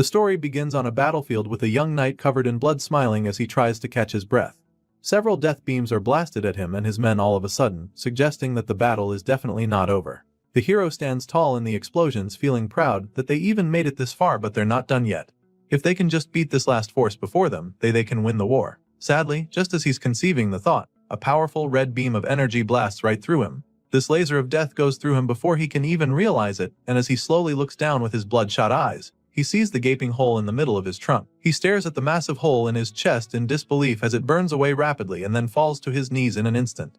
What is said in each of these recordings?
The story begins on a battlefield with a young knight covered in blood smiling as he tries to catch his breath. Several death beams are blasted at him and his men all of a sudden, suggesting that the battle is definitely not over. The hero stands tall in the explosions, feeling proud that they even made it this far, but they're not done yet. If they can just beat this last force before them, they can win the war. Sadly, just as he's conceiving the thought, a powerful red beam of energy blasts right through him. This laser of death goes through him before he can even realize it, and as he slowly looks down with his bloodshot eyes, he sees the gaping hole in the middle of his trunk. He stares at the massive hole in his chest in disbelief as it burns away rapidly and then falls to his knees in an instant.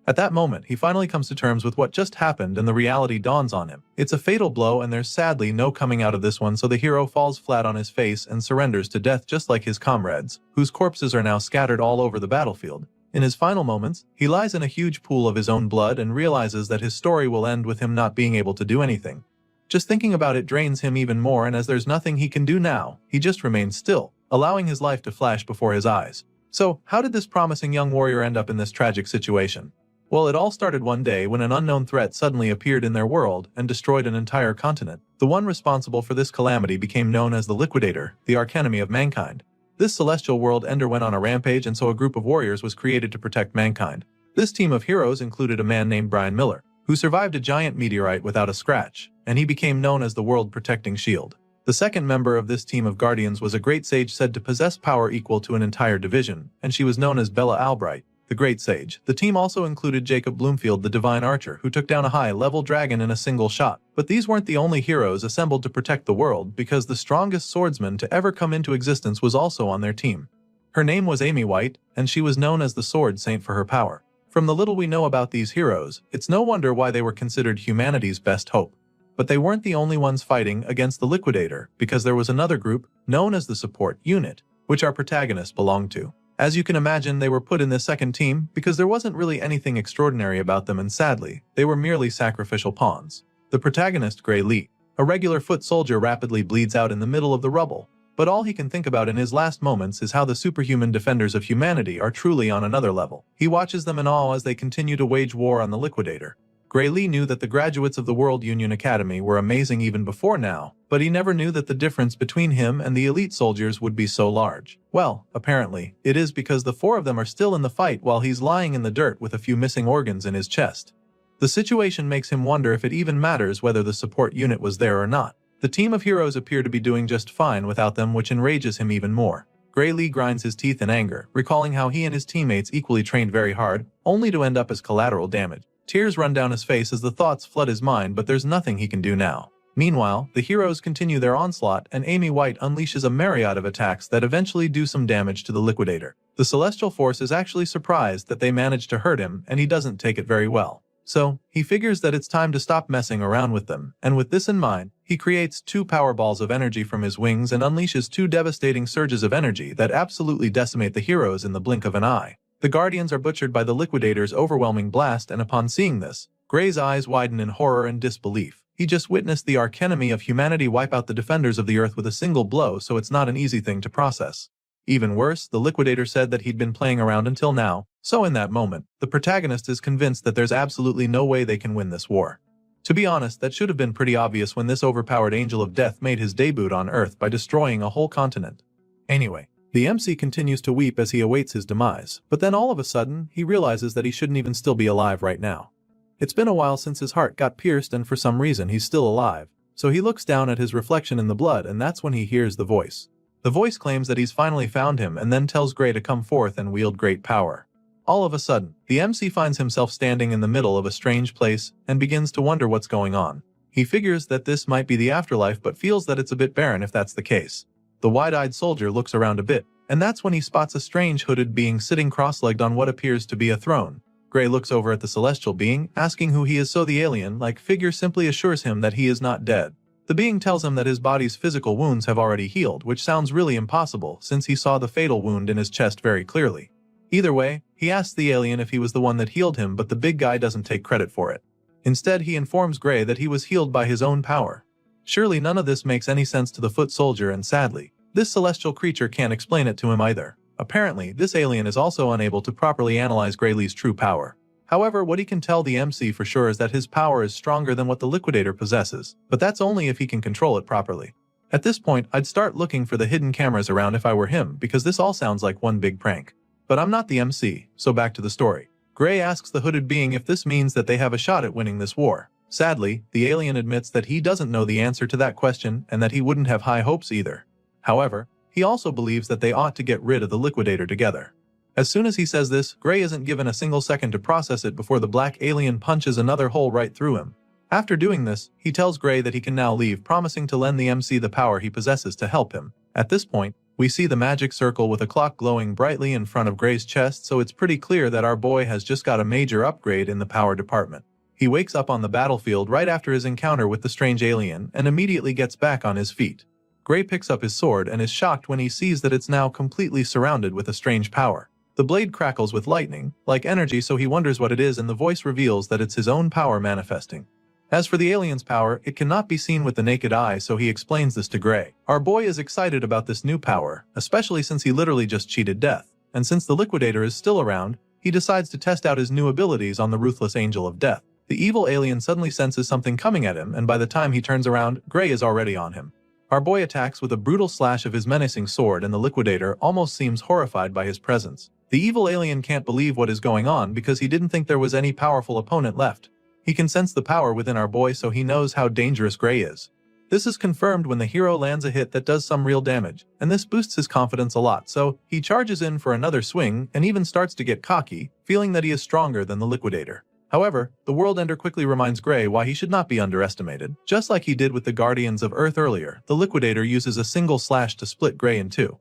At that moment, he finally comes to terms with what just happened and the reality dawns on him. It's a fatal blow and there's sadly no coming out of this one, so the hero falls flat on his face and surrenders to death just like his comrades, whose corpses are now scattered all over the battlefield. In his final moments, he lies in a huge pool of his own blood and realizes that his story will end with him not being able to do anything. Just thinking about it drains him even more, and as there's nothing he can do now, he just remains still, allowing his life to flash before his eyes. So, how did this promising young warrior end up in this tragic situation? Well, it all started one day when an unknown threat suddenly appeared in their world and destroyed an entire continent. The one responsible for this calamity became known as the Liquidator, the archenemy of mankind. This celestial world ender went on a rampage, and so a group of warriors was created to protect mankind. This team of heroes included a man named Brian Miller, who survived a giant meteorite without a scratch, and he became known as the world-protecting shield. The second member of this team of guardians was a great sage said to possess power equal to an entire division, and she was known as Bella Albright, the Great Sage. The team also included Jacob Bloomfield, the Divine Archer, who took down a high-level dragon in a single shot. But these weren't the only heroes assembled to protect the world, because the strongest swordsman to ever come into existence was also on their team. Her name was Amy White, and she was known as the Sword Saint for her power. From the little we know about these heroes, it's no wonder why they were considered humanity's best hope. But they weren't the only ones fighting against the Liquidator, because there was another group, known as the Support Unit, which our protagonists belonged to. As you can imagine, they were put in this second team because there wasn't really anything extraordinary about them, and sadly, they were merely sacrificial pawns. The protagonist, Gray Lee, a regular foot soldier, rapidly bleeds out in the middle of the rubble. But all he can think about in his last moments is how the superhuman defenders of humanity are truly on another level. He watches them in awe as they continue to wage war on the Liquidator. Gray Lee knew that the graduates of the World Union Academy were amazing even before now, but he never knew that the difference between him and the elite soldiers would be so large. Well, apparently, it is because the four of them are still in the fight while he's lying in the dirt with a few missing organs in his chest. The situation makes him wonder if it even matters whether the support unit was there or not. The team of heroes appear to be doing just fine without them, which enrages him even more. Gray Lee grinds his teeth in anger, recalling how he and his teammates equally trained very hard, only to end up as collateral damage. Tears run down his face as the thoughts flood his mind, but there's nothing he can do now. Meanwhile, the heroes continue their onslaught, and Amy White unleashes a myriad of attacks that eventually do some damage to the Liquidator. The Celestial Force is actually surprised that they managed to hurt him, and he doesn't take it very well. So, he figures that it's time to stop messing around with them, and with this in mind, he creates 2 power balls of energy from his wings and unleashes 2 devastating surges of energy that absolutely decimate the heroes in the blink of an eye. The Guardians are butchered by the Liquidator's overwhelming blast, and upon seeing this, Gray's eyes widen in horror and disbelief. He just witnessed the archenemy of humanity wipe out the defenders of the Earth with a single blow, so it's not an easy thing to process. Even worse, the Liquidator said that he'd been playing around until now, so in that moment, the protagonist is convinced that there's absolutely no way they can win this war. To be honest, that should have been pretty obvious when this overpowered Angel of Death made his debut on Earth by destroying a whole continent. Anyway, the MC continues to weep as he awaits his demise, but then all of a sudden, he realizes that he shouldn't even still be alive right now. It's been a while since his heart got pierced, and for some reason he's still alive, so he looks down at his reflection in the blood, and that's when he hears the voice. The voice claims that he's finally found him and then tells Gray to come forth and wield great power. All of a sudden, the MC finds himself standing in the middle of a strange place and begins to wonder what's going on. He figures that this might be the afterlife, but feels that it's a bit barren if that's the case. The wide-eyed soldier looks around a bit, and that's when he spots a strange hooded being sitting cross-legged on what appears to be a throne. Gray looks over at the celestial being, asking who he is, so the alien-like figure simply assures him that he is not dead. The being tells him that his body's physical wounds have already healed, which sounds really impossible since he saw the fatal wound in his chest very clearly. Either way, he asks the alien if he was the one that healed him, but the big guy doesn't take credit for it. Instead, he informs Gray that he was healed by his own power. Surely none of this makes any sense to the foot soldier, and sadly, this celestial creature can't explain it to him either. Apparently, this alien is also unable to properly analyze Gray Lee's true power. However, what he can tell the MC for sure is that his power is stronger than what the Liquidator possesses, but that's only if he can control it properly. At this point, I'd start looking for the hidden cameras around if I were him, because this all sounds like one big prank. But I'm not the MC, so back to the story. Gray asks the hooded being if this means that they have a shot at winning this war. Sadly, the alien admits that he doesn't know the answer to that question and that he wouldn't have high hopes either. However, he also believes that they ought to get rid of the liquidator together. As soon as he says this, Gray isn't given a single second to process it before the black alien punches another hole right through him. After doing this, he tells Gray that he can now leave, promising to lend the MC the power he possesses to help him. At this point, we see the magic circle with a clock glowing brightly in front of Gray's chest, so it's pretty clear that our boy has just got a major upgrade in the power department. He wakes up on the battlefield right after his encounter with the strange alien and immediately gets back on his feet. Gray picks up his sword and is shocked when he sees that it's now completely surrounded with a strange power. The blade crackles with lightning, like energy, so he wonders what it is, and the voice reveals that it's his own power manifesting. As for the alien's power, it cannot be seen with the naked eye, so he explains this to Gray. Our boy is excited about this new power, especially since he literally just cheated death, and since the liquidator is still around, he decides to test out his new abilities on the ruthless angel of death. The evil alien suddenly senses something coming at him, and by the time he turns around, Gray is already on him. Our boy attacks with a brutal slash of his menacing sword, and the liquidator almost seems horrified by his presence. The evil alien can't believe what is going on because he didn't think there was any powerful opponent left. He can sense the power within our boy, so he knows how dangerous Gray is. This is confirmed when the hero lands a hit that does some real damage, and this boosts his confidence a lot, so he charges in for another swing and even starts to get cocky, feeling that he is stronger than the liquidator. However, the World Ender quickly reminds Gray why he should not be underestimated. Just like he did with the Guardians of Earth earlier, the liquidator uses a single slash to split Gray in two.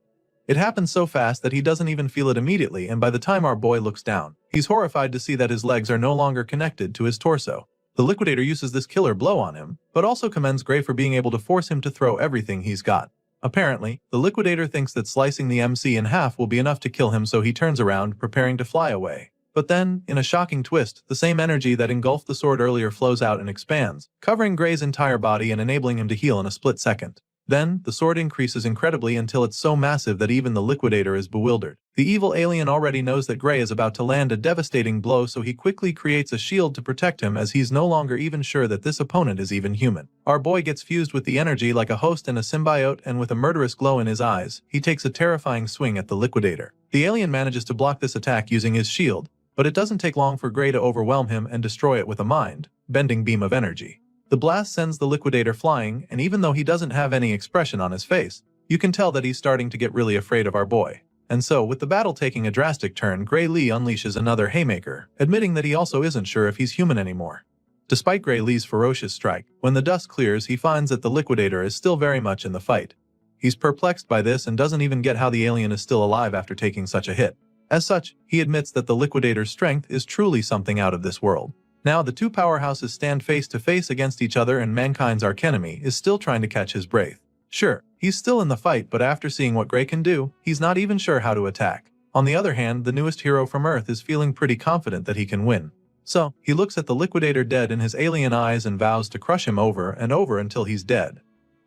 It happens so fast that he doesn't even feel it immediately, and by the time our boy looks down, he's horrified to see that his legs are no longer connected to his torso. The liquidator uses this killer blow on him, but also commends Gray for being able to force him to throw everything he's got. Apparently, the liquidator thinks that slicing the MC in half will be enough to kill him, so he turns around, preparing to fly away. But then, in a shocking twist, the same energy that engulfed the sword earlier flows out and expands, covering Gray's entire body and enabling him to heal in a split second. Then, the sword increases incredibly until it's so massive that even the liquidator is bewildered. The evil alien already knows that Gray is about to land a devastating blow, so he quickly creates a shield to protect him, as he's no longer even sure that this opponent is even human. Our boy gets fused with the energy like a host and a symbiote, and with a murderous glow in his eyes, he takes a terrifying swing at the liquidator. The alien manages to block this attack using his shield, but it doesn't take long for Gray to overwhelm him and destroy it with a mind-bending beam of energy. The blast sends the liquidator flying, and even though he doesn't have any expression on his face, you can tell that he's starting to get really afraid of our boy. And so, with the battle taking a drastic turn, Gray Lee unleashes another haymaker, admitting that he also isn't sure if he's human anymore. Despite Gray Lee's ferocious strike, when the dust clears, he finds that the liquidator is still very much in the fight. He's perplexed by this and doesn't even get how the alien is still alive after taking such a hit. As such, he admits that the liquidator's strength is truly something out of this world. Now the two powerhouses stand face to face against each other, and mankind's archenemy is still trying to catch his breath. Sure, he's still in the fight, but after seeing what Gray can do, he's not even sure how to attack. On the other hand, the newest hero from Earth is feeling pretty confident that he can win. So, he looks at the liquidator dead in his alien eyes and vows to crush him over and over until he's dead.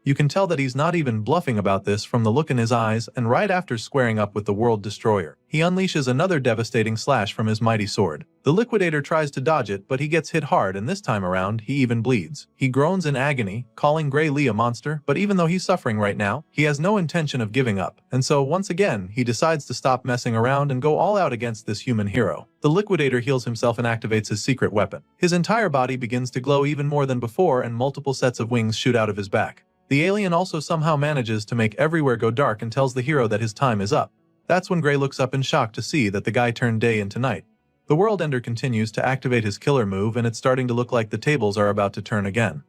You can tell that he's not even bluffing about this from the look in his eyes, and right after squaring up with the World Destroyer, he unleashes another devastating slash from his mighty sword. The liquidator tries to dodge it, but he gets hit hard, and this time around, he even bleeds. He groans in agony, calling Gray Lee a monster, but even though he's suffering right now, he has no intention of giving up, and so once again, he decides to stop messing around and go all out against this human hero. The liquidator heals himself and activates his secret weapon. His entire body begins to glow even more than before, and multiple sets of wings shoot out of his back. The alien also somehow manages to make everywhere go dark and tells the hero that his time is up. That's when Gray looks up in shock to see that the guy turned day into night. The World Ender continues to activate his killer move, and it's starting to look like the tables are about to turn again.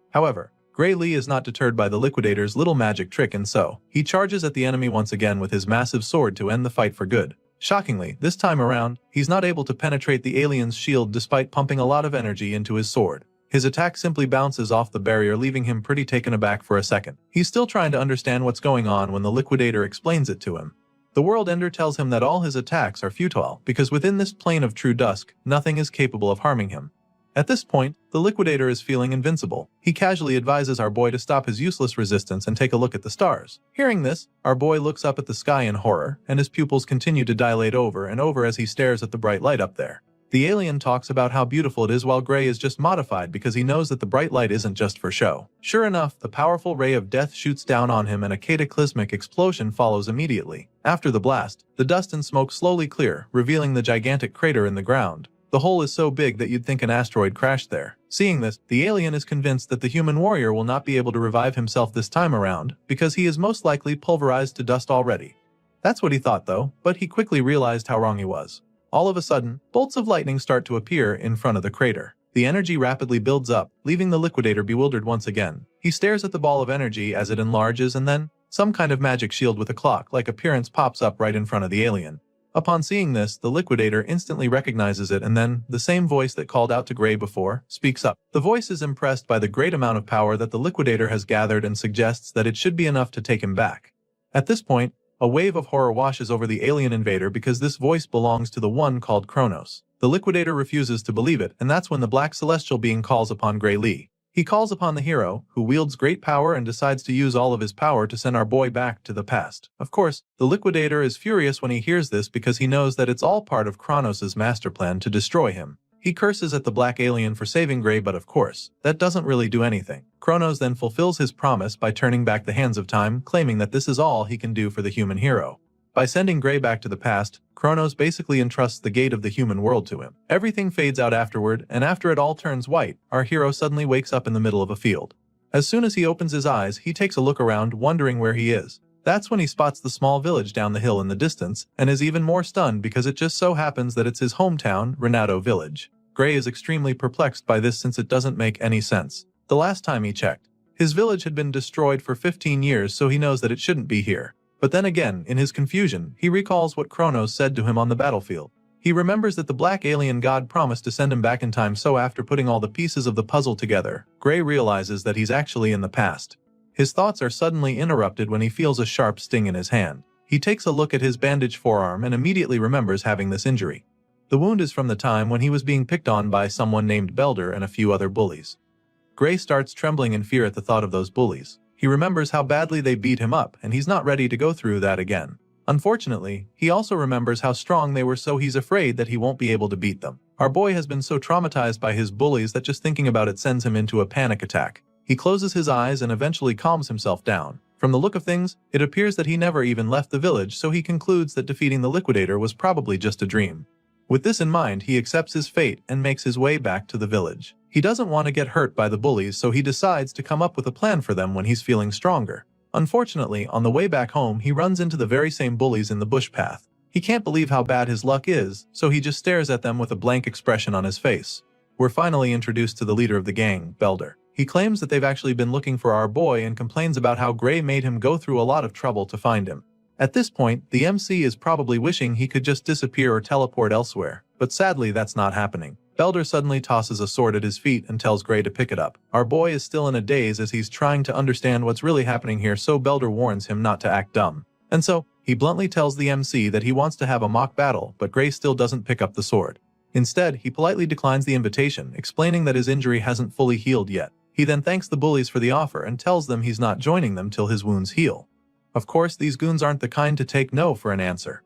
However, Gray Lee is not deterred by the liquidator's little magic trick, and so he charges at the enemy once again with his massive sword to end the fight for good. Shockingly, this time around, he's not able to penetrate the alien's shield despite pumping a lot of energy into his sword. His attack simply bounces off the barrier, leaving him pretty taken aback for a second. He's still trying to understand what's going on when the liquidator explains it to him. The World Ender tells him that all his attacks are futile, because within this plane of true dusk, nothing is capable of harming him. At this point, the liquidator is feeling invincible. He casually advises our boy to stop his useless resistance and take a look at the stars. Hearing this, our boy looks up at the sky in horror, and his pupils continue to dilate over and over as he stares at the bright light up there. The alien talks about how beautiful it is while Gray is just modified because he knows that the bright light isn't just for show. Sure enough, the powerful ray of death shoots down on him and a cataclysmic explosion follows immediately. After the blast, the dust and smoke slowly clear, revealing the gigantic crater in the ground. The hole is so big that you'd think an asteroid crashed there. Seeing this, the alien is convinced that the human warrior will not be able to revive himself this time around, because he is most likely pulverized to dust already. That's what he thought though, but he quickly realized how wrong he was. All of a sudden, bolts of lightning start to appear in front of the crater. The energy rapidly builds up, leaving the liquidator bewildered once again. He stares at the ball of energy as it enlarges and then, some kind of magic shield with a clock-like appearance pops up right in front of the alien. Upon seeing this, the liquidator instantly recognizes it and then, the same voice that called out to Gray before, speaks up. The voice is impressed by the great amount of power that the liquidator has gathered and suggests that it should be enough to take him back. At this point, a wave of horror washes over the alien invader because this voice belongs to the one called Kronos. The liquidator refuses to believe it, and that's when the black celestial being calls upon Gray Lee. He calls upon the hero, who wields great power and decides to use all of his power to send our boy back to the past. Of course, the liquidator is furious when he hears this because he knows that it's all part of Kronos' master plan to destroy him. He curses at the black alien for saving Gray, but of course, that doesn't really do anything. Kronos then fulfills his promise by turning back the hands of time, claiming that this is all he can do for the human hero. By sending Gray back to the past, Kronos basically entrusts the gate of the human world to him. Everything fades out afterward, and after it all turns white, our hero suddenly wakes up in the middle of a field. As soon as he opens his eyes, he takes a look around, wondering where he is. That's when he spots the small village down the hill in the distance, and is even more stunned because it just so happens that it's his hometown, Renato Village. Gray is extremely perplexed by this since it doesn't make any sense. The last time he checked, his village had been destroyed for 15 years, so he knows that it shouldn't be here. But then again, in his confusion, he recalls what Kronos said to him on the battlefield. He remembers that the black alien god promised to send him back in time, so after putting all the pieces of the puzzle together, Gray realizes that he's actually in the past. His thoughts are suddenly interrupted when he feels a sharp sting in his hand. He takes a look at his bandaged forearm and immediately remembers having this injury. The wound is from the time when he was being picked on by someone named Belder and a few other bullies. Gray starts trembling in fear at the thought of those bullies. He remembers how badly they beat him up, and he's not ready to go through that again. Unfortunately, he also remembers how strong they were, so he's afraid that he won't be able to beat them. Our boy has been so traumatized by his bullies that just thinking about it sends him into a panic attack. He closes his eyes and eventually calms himself down. From the look of things, it appears that he never even left the village, so he concludes that defeating the liquidator was probably just a dream. With this in mind, he accepts his fate and makes his way back to the village. He doesn't want to get hurt by the bullies, so he decides to come up with a plan for them when he's feeling stronger. Unfortunately, on the way back home, he runs into the very same bullies in the bush path. He can't believe how bad his luck is, so he just stares at them with a blank expression on his face. We're finally introduced to the leader of the gang, Belder. He claims that they've actually been looking for our boy and complains about how Gray made him go through a lot of trouble to find him. At this point, the MC is probably wishing he could just disappear or teleport elsewhere, but sadly that's not happening. Belder suddenly tosses a sword at his feet and tells Gray to pick it up. Our boy is still in a daze as he's trying to understand what's really happening here, so Belder warns him not to act dumb. And so, he bluntly tells the MC that he wants to have a mock battle, but Gray still doesn't pick up the sword. Instead, he politely declines the invitation, explaining that his injury hasn't fully healed yet. He then thanks the bullies for the offer and tells them he's not joining them till his wounds heal. Of course, these goons aren't the kind to take no for an answer.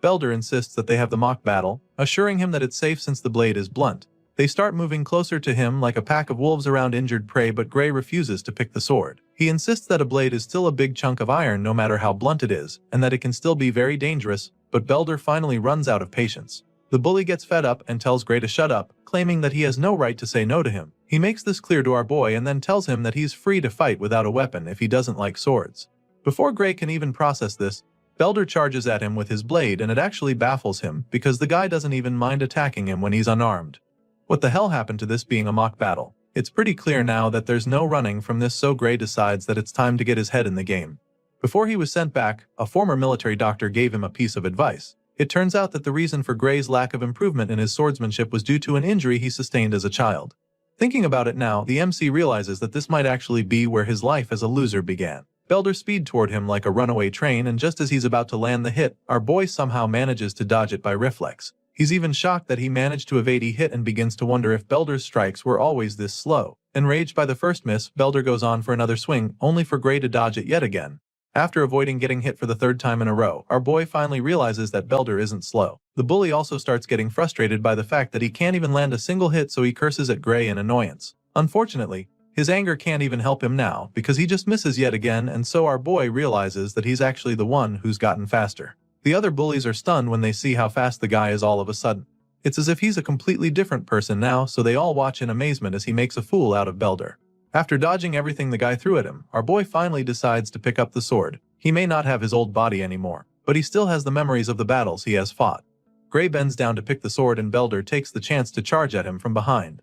Belder insists that they have the mock battle, assuring him that it's safe since the blade is blunt. They start moving closer to him like a pack of wolves around injured prey, but Gray refuses to pick the sword. He insists that a blade is still a big chunk of iron no matter how blunt it is, and that it can still be very dangerous, but Belder finally runs out of patience. The bully gets fed up and tells Gray to shut up, claiming that he has no right to say no to him. He makes this clear to our boy and then tells him that he's free to fight without a weapon if he doesn't like swords. Before Gray can even process this, Belder charges at him with his blade, and it actually baffles him because the guy doesn't even mind attacking him when he's unarmed. What the hell happened to this being a mock battle? It's pretty clear now that there's no running from this, so Gray decides that it's time to get his head in the game. Before he was sent back, a former military doctor gave him a piece of advice. It turns out that the reason for Gray's lack of improvement in his swordsmanship was due to an injury he sustained as a child. Thinking about it now, the MC realizes that this might actually be where his life as a loser began. Belder speeds toward him like a runaway train, and just as he's about to land the hit, our boy somehow manages to dodge it by reflex. He's even shocked that he managed to evade a hit and begins to wonder if Belder's strikes were always this slow. Enraged by the first miss, Belder goes on for another swing, only for Gray to dodge it yet again. After avoiding getting hit for the third time in a row, our boy finally realizes that Belder isn't slow. The bully also starts getting frustrated by the fact that he can't even land a single hit, so he curses at Gray in annoyance. Unfortunately, his anger can't even help him now because he just misses yet again, and so our boy realizes that he's actually the one who's gotten faster. The other bullies are stunned when they see how fast the guy is all of a sudden. It's as if he's a completely different person now, so they all watch in amazement as he makes a fool out of Belder. After dodging everything the guy threw at him, our boy finally decides to pick up the sword. He may not have his old body anymore, but he still has the memories of the battles he has fought. Gray bends down to pick the sword and Belder takes the chance to charge at him from behind.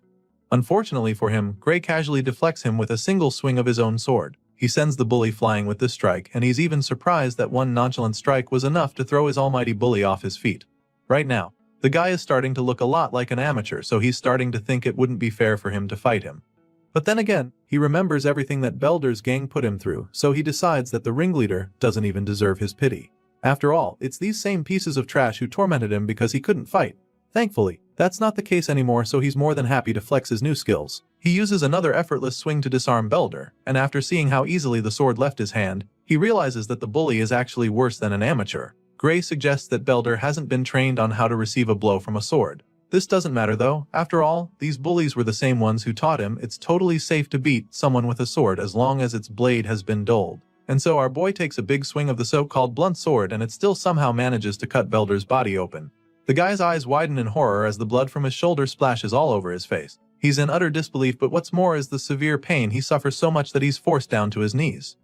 Unfortunately for him, Gray casually deflects him with a single swing of his own sword. He sends the bully flying with this strike, and he's even surprised that one nonchalant strike was enough to throw his almighty bully off his feet. Right now, the guy is starting to look a lot like an amateur, so he's starting to think it wouldn't be fair for him to fight him. But then again, he remembers everything that Belder's gang put him through, so he decides that the ringleader doesn't even deserve his pity. After all, it's these same pieces of trash who tormented him because he couldn't fight. Thankfully, that's not the case anymore, so he's more than happy to flex his new skills. He uses another effortless swing to disarm Belder, and after seeing how easily the sword left his hand, he realizes that the bully is actually worse than an amateur. Gray suggests that Belder hasn't been trained on how to receive a blow from a sword. This doesn't matter though. After all, these bullies were the same ones who taught him it's totally safe to beat someone with a sword as long as its blade has been dulled. And so our boy takes a big swing of the so-called blunt sword, and it still somehow manages to cut Belder's body open. The guy's eyes widen in horror as the blood from his shoulder splashes all over his face. He's in utter disbelief, but what's more is the severe pain. He suffers so much that he's forced down to his knees.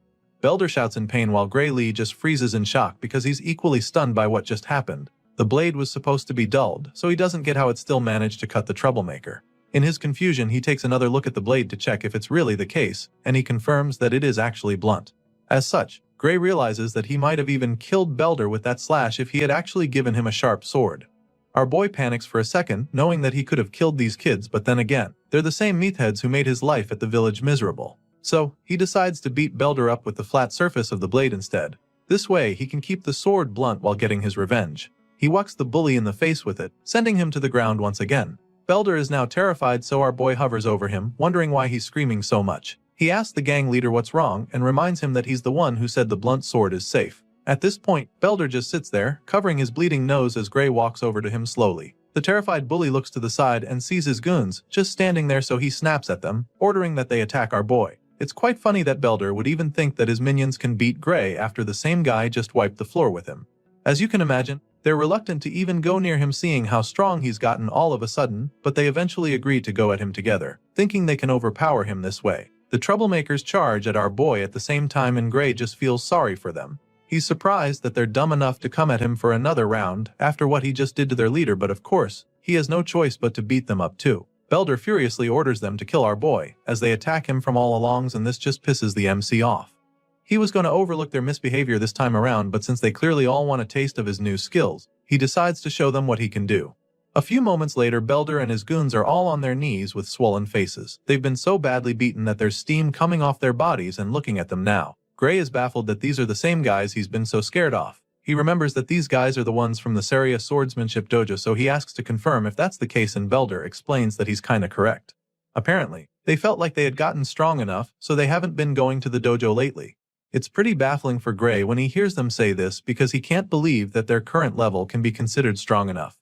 Belder shouts in pain while Gray Lee just freezes in shock because he's equally stunned by what just happened. The blade was supposed to be dulled, so he doesn't get how it still managed to cut the troublemaker. In his confusion, he takes another look at the blade to check if it's really the case, and he confirms that it is actually blunt. As such, Gray realizes that he might have even killed Belder with that slash if he had actually given him a sharp sword. Our boy panics for a second, knowing that he could have killed these kids, but then again, they're the same meatheads who made his life at the village miserable. So, he decides to beat Belder up with the flat surface of the blade instead. This way, he can keep the sword blunt while getting his revenge. He whacks the bully in the face with it, sending him to the ground once again. Belder is now terrified, so our boy hovers over him, wondering why he's screaming so much. He asks the gang leader what's wrong and reminds him that he's the one who said the blunt sword is safe. At this point, Belder just sits there, covering his bleeding nose as Gray walks over to him slowly. The terrified bully looks to the side and sees his goons just standing there, so he snaps at them, ordering that they attack our boy. It's quite funny that Belder would even think that his minions can beat Gray after the same guy just wiped the floor with him. As you can imagine, they're reluctant to even go near him, seeing how strong he's gotten all of a sudden, but they eventually agree to go at him together, thinking they can overpower him this way. The troublemakers charge at our boy at the same time, and Gray just feels sorry for them. He's surprised that they're dumb enough to come at him for another round after what he just did to their leader, but of course, he has no choice but to beat them up too. Belder furiously orders them to kill our boy as they attack him from all alongs, and this just pisses the MC off. He was going to overlook their misbehavior this time around, but since they clearly all want a taste of his new skills, he decides to show them what he can do. A few moments later, Belder and his goons are all on their knees with swollen faces. They've been so badly beaten that there's steam coming off their bodies, and looking at them now, Gray is baffled that these are the same guys he's been so scared of. He remembers that these guys are the ones from the Saria Swordsmanship Dojo, so he asks to confirm if that's the case, and Belder explains that he's kinda correct. Apparently, they felt like they had gotten strong enough, so they haven't been going to the dojo lately. It's pretty baffling for Gray when he hears them say this, because he can't believe that their current level can be considered strong enough.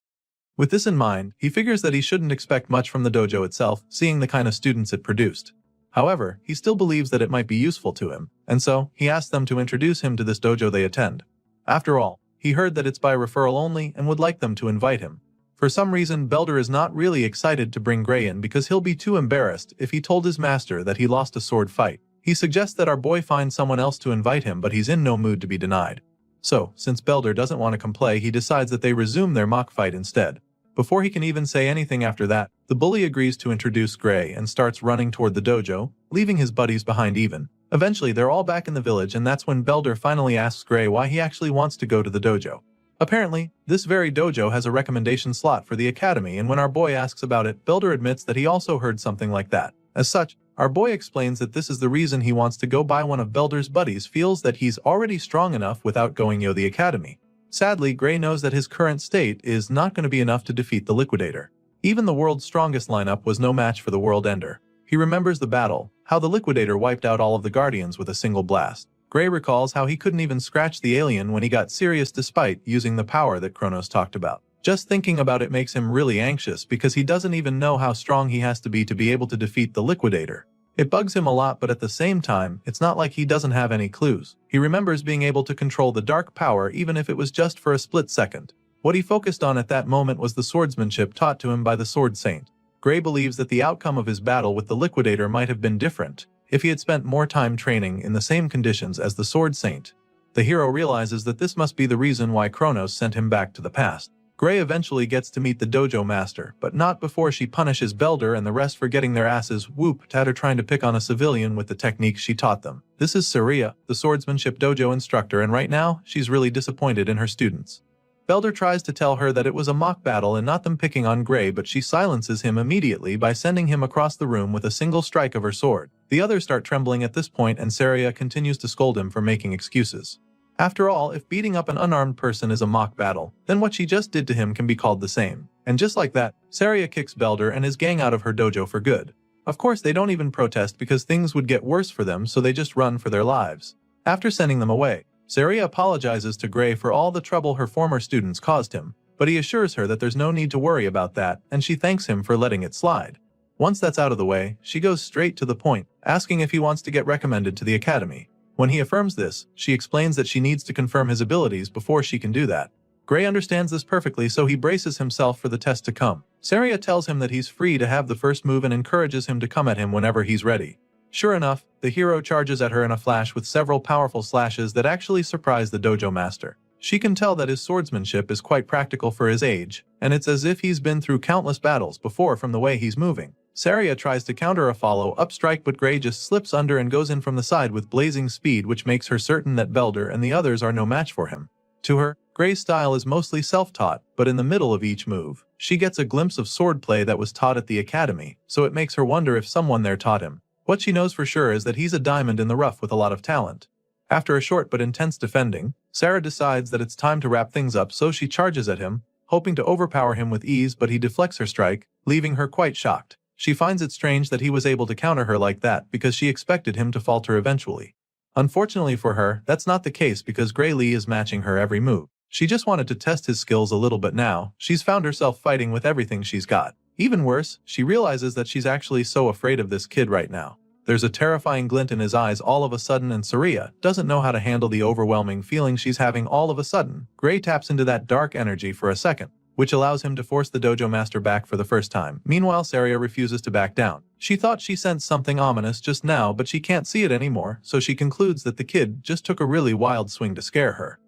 With this in mind, he figures that he shouldn't expect much from the dojo itself, seeing the kind of students it produced. However, he still believes that it might be useful to him, and so he asks them to introduce him to this dojo they attend. After all, he heard that it's by referral only and would like them to invite him. For some reason, Belder is not really excited to bring Gray in because he'll be too embarrassed if he told his master that he lost a sword fight. He suggests that our boy find someone else to invite him, but he's in no mood to be denied. So, since Belder doesn't want to comply, he decides that they resume their mock fight instead. Before he can even say anything after that, the bully agrees to introduce Gray and starts running toward the dojo, leaving his buddies behind even. Eventually, they're all back in the village, and that's when Belder finally asks Gray why he actually wants to go to the dojo. Apparently, this very dojo has a recommendation slot for the academy, and when our boy asks about it, Belder admits that he also heard something like that. As such, our boy explains that this is the reason he wants to go, by one of Belder's buddies feels that he's already strong enough without going to the academy. Sadly, Gray knows that his current state is not going to be enough to defeat the Liquidator. Even the world's strongest lineup was no match for the World Ender. He remembers the battle, how the Liquidator wiped out all of the Guardians with a single blast. Gray recalls how he couldn't even scratch the alien when he got serious despite using the power that Kronos talked about. Just thinking about it makes him really anxious because he doesn't even know how strong he has to be able to defeat the Liquidator. It bugs him a lot, but at the same time, it's not like he doesn't have any clues. He remembers being able to control the dark power even if it was just for a split second. What he focused on at that moment was the swordsmanship taught to him by the Sword Saint. Gray believes that the outcome of his battle with the Liquidator might have been different if he had spent more time training in the same conditions as the Sword Saint. The hero realizes that this must be the reason why Kronos sent him back to the past. Gray eventually gets to meet the dojo master, but not before she punishes Belder and the rest for getting their asses whooped at her trying to pick on a civilian with the techniques she taught them. This is Saria, the swordsmanship dojo instructor, and right now, she's really disappointed in her students. Belder tries to tell her that it was a mock battle and not them picking on Gray, but she silences him immediately by sending him across the room with a single strike of her sword. The others start trembling at this point, and Saria continues to scold him for making excuses. After all, if beating up an unarmed person is a mock battle, then what she just did to him can be called the same. And just like that, Saria kicks Belder and his gang out of her dojo for good. Of course, they don't even protest because things would get worse for them, so they just run for their lives. After sending them away, Saria apologizes to Gray for all the trouble her former students caused him, but he assures her that there's no need to worry about that, and she thanks him for letting it slide. Once that's out of the way, she goes straight to the point, asking if he wants to get recommended to the academy. When he affirms this, she explains that she needs to confirm his abilities before she can do that. Gray understands this perfectly, so he braces himself for the test to come. Saria tells him that he's free to have the first move and encourages him to come at him whenever he's ready. Sure enough, the hero charges at her in a flash with several powerful slashes that actually surprise the dojo master. She can tell that his swordsmanship is quite practical for his age, and it's as if he's been through countless battles before from the way he's moving. Saria tries to counter a follow-up strike, but Gray just slips under and goes in from the side with blazing speed, which makes her certain that Belder and the others are no match for him. To her, Gray's style is mostly self-taught, but in the middle of each move, she gets a glimpse of swordplay that was taught at the academy, so it makes her wonder if someone there taught him. What she knows for sure is that he's a diamond in the rough with a lot of talent. After a short but intense defending, Sarah decides that it's time to wrap things up, so she charges at him, hoping to overpower him with ease, but he deflects her strike, leaving her quite shocked. She finds it strange that he was able to counter her like that because she expected him to falter eventually. Unfortunately for her, that's not the case because Gray Lee is matching her every move. She just wanted to test his skills a little, but now, she's found herself fighting with everything she's got. Even worse, she realizes that she's actually so afraid of this kid right now. There's a terrifying glint in his eyes all of a sudden, and Saria doesn't know how to handle the overwhelming feeling she's having all of a sudden. Gray taps into that dark energy for a second, which allows him to force the dojo master back for the first time. Meanwhile, Saria refuses to back down. She thought she sensed something ominous just now, but she can't see it anymore, so she concludes that the kid just took a really wild swing to scare her.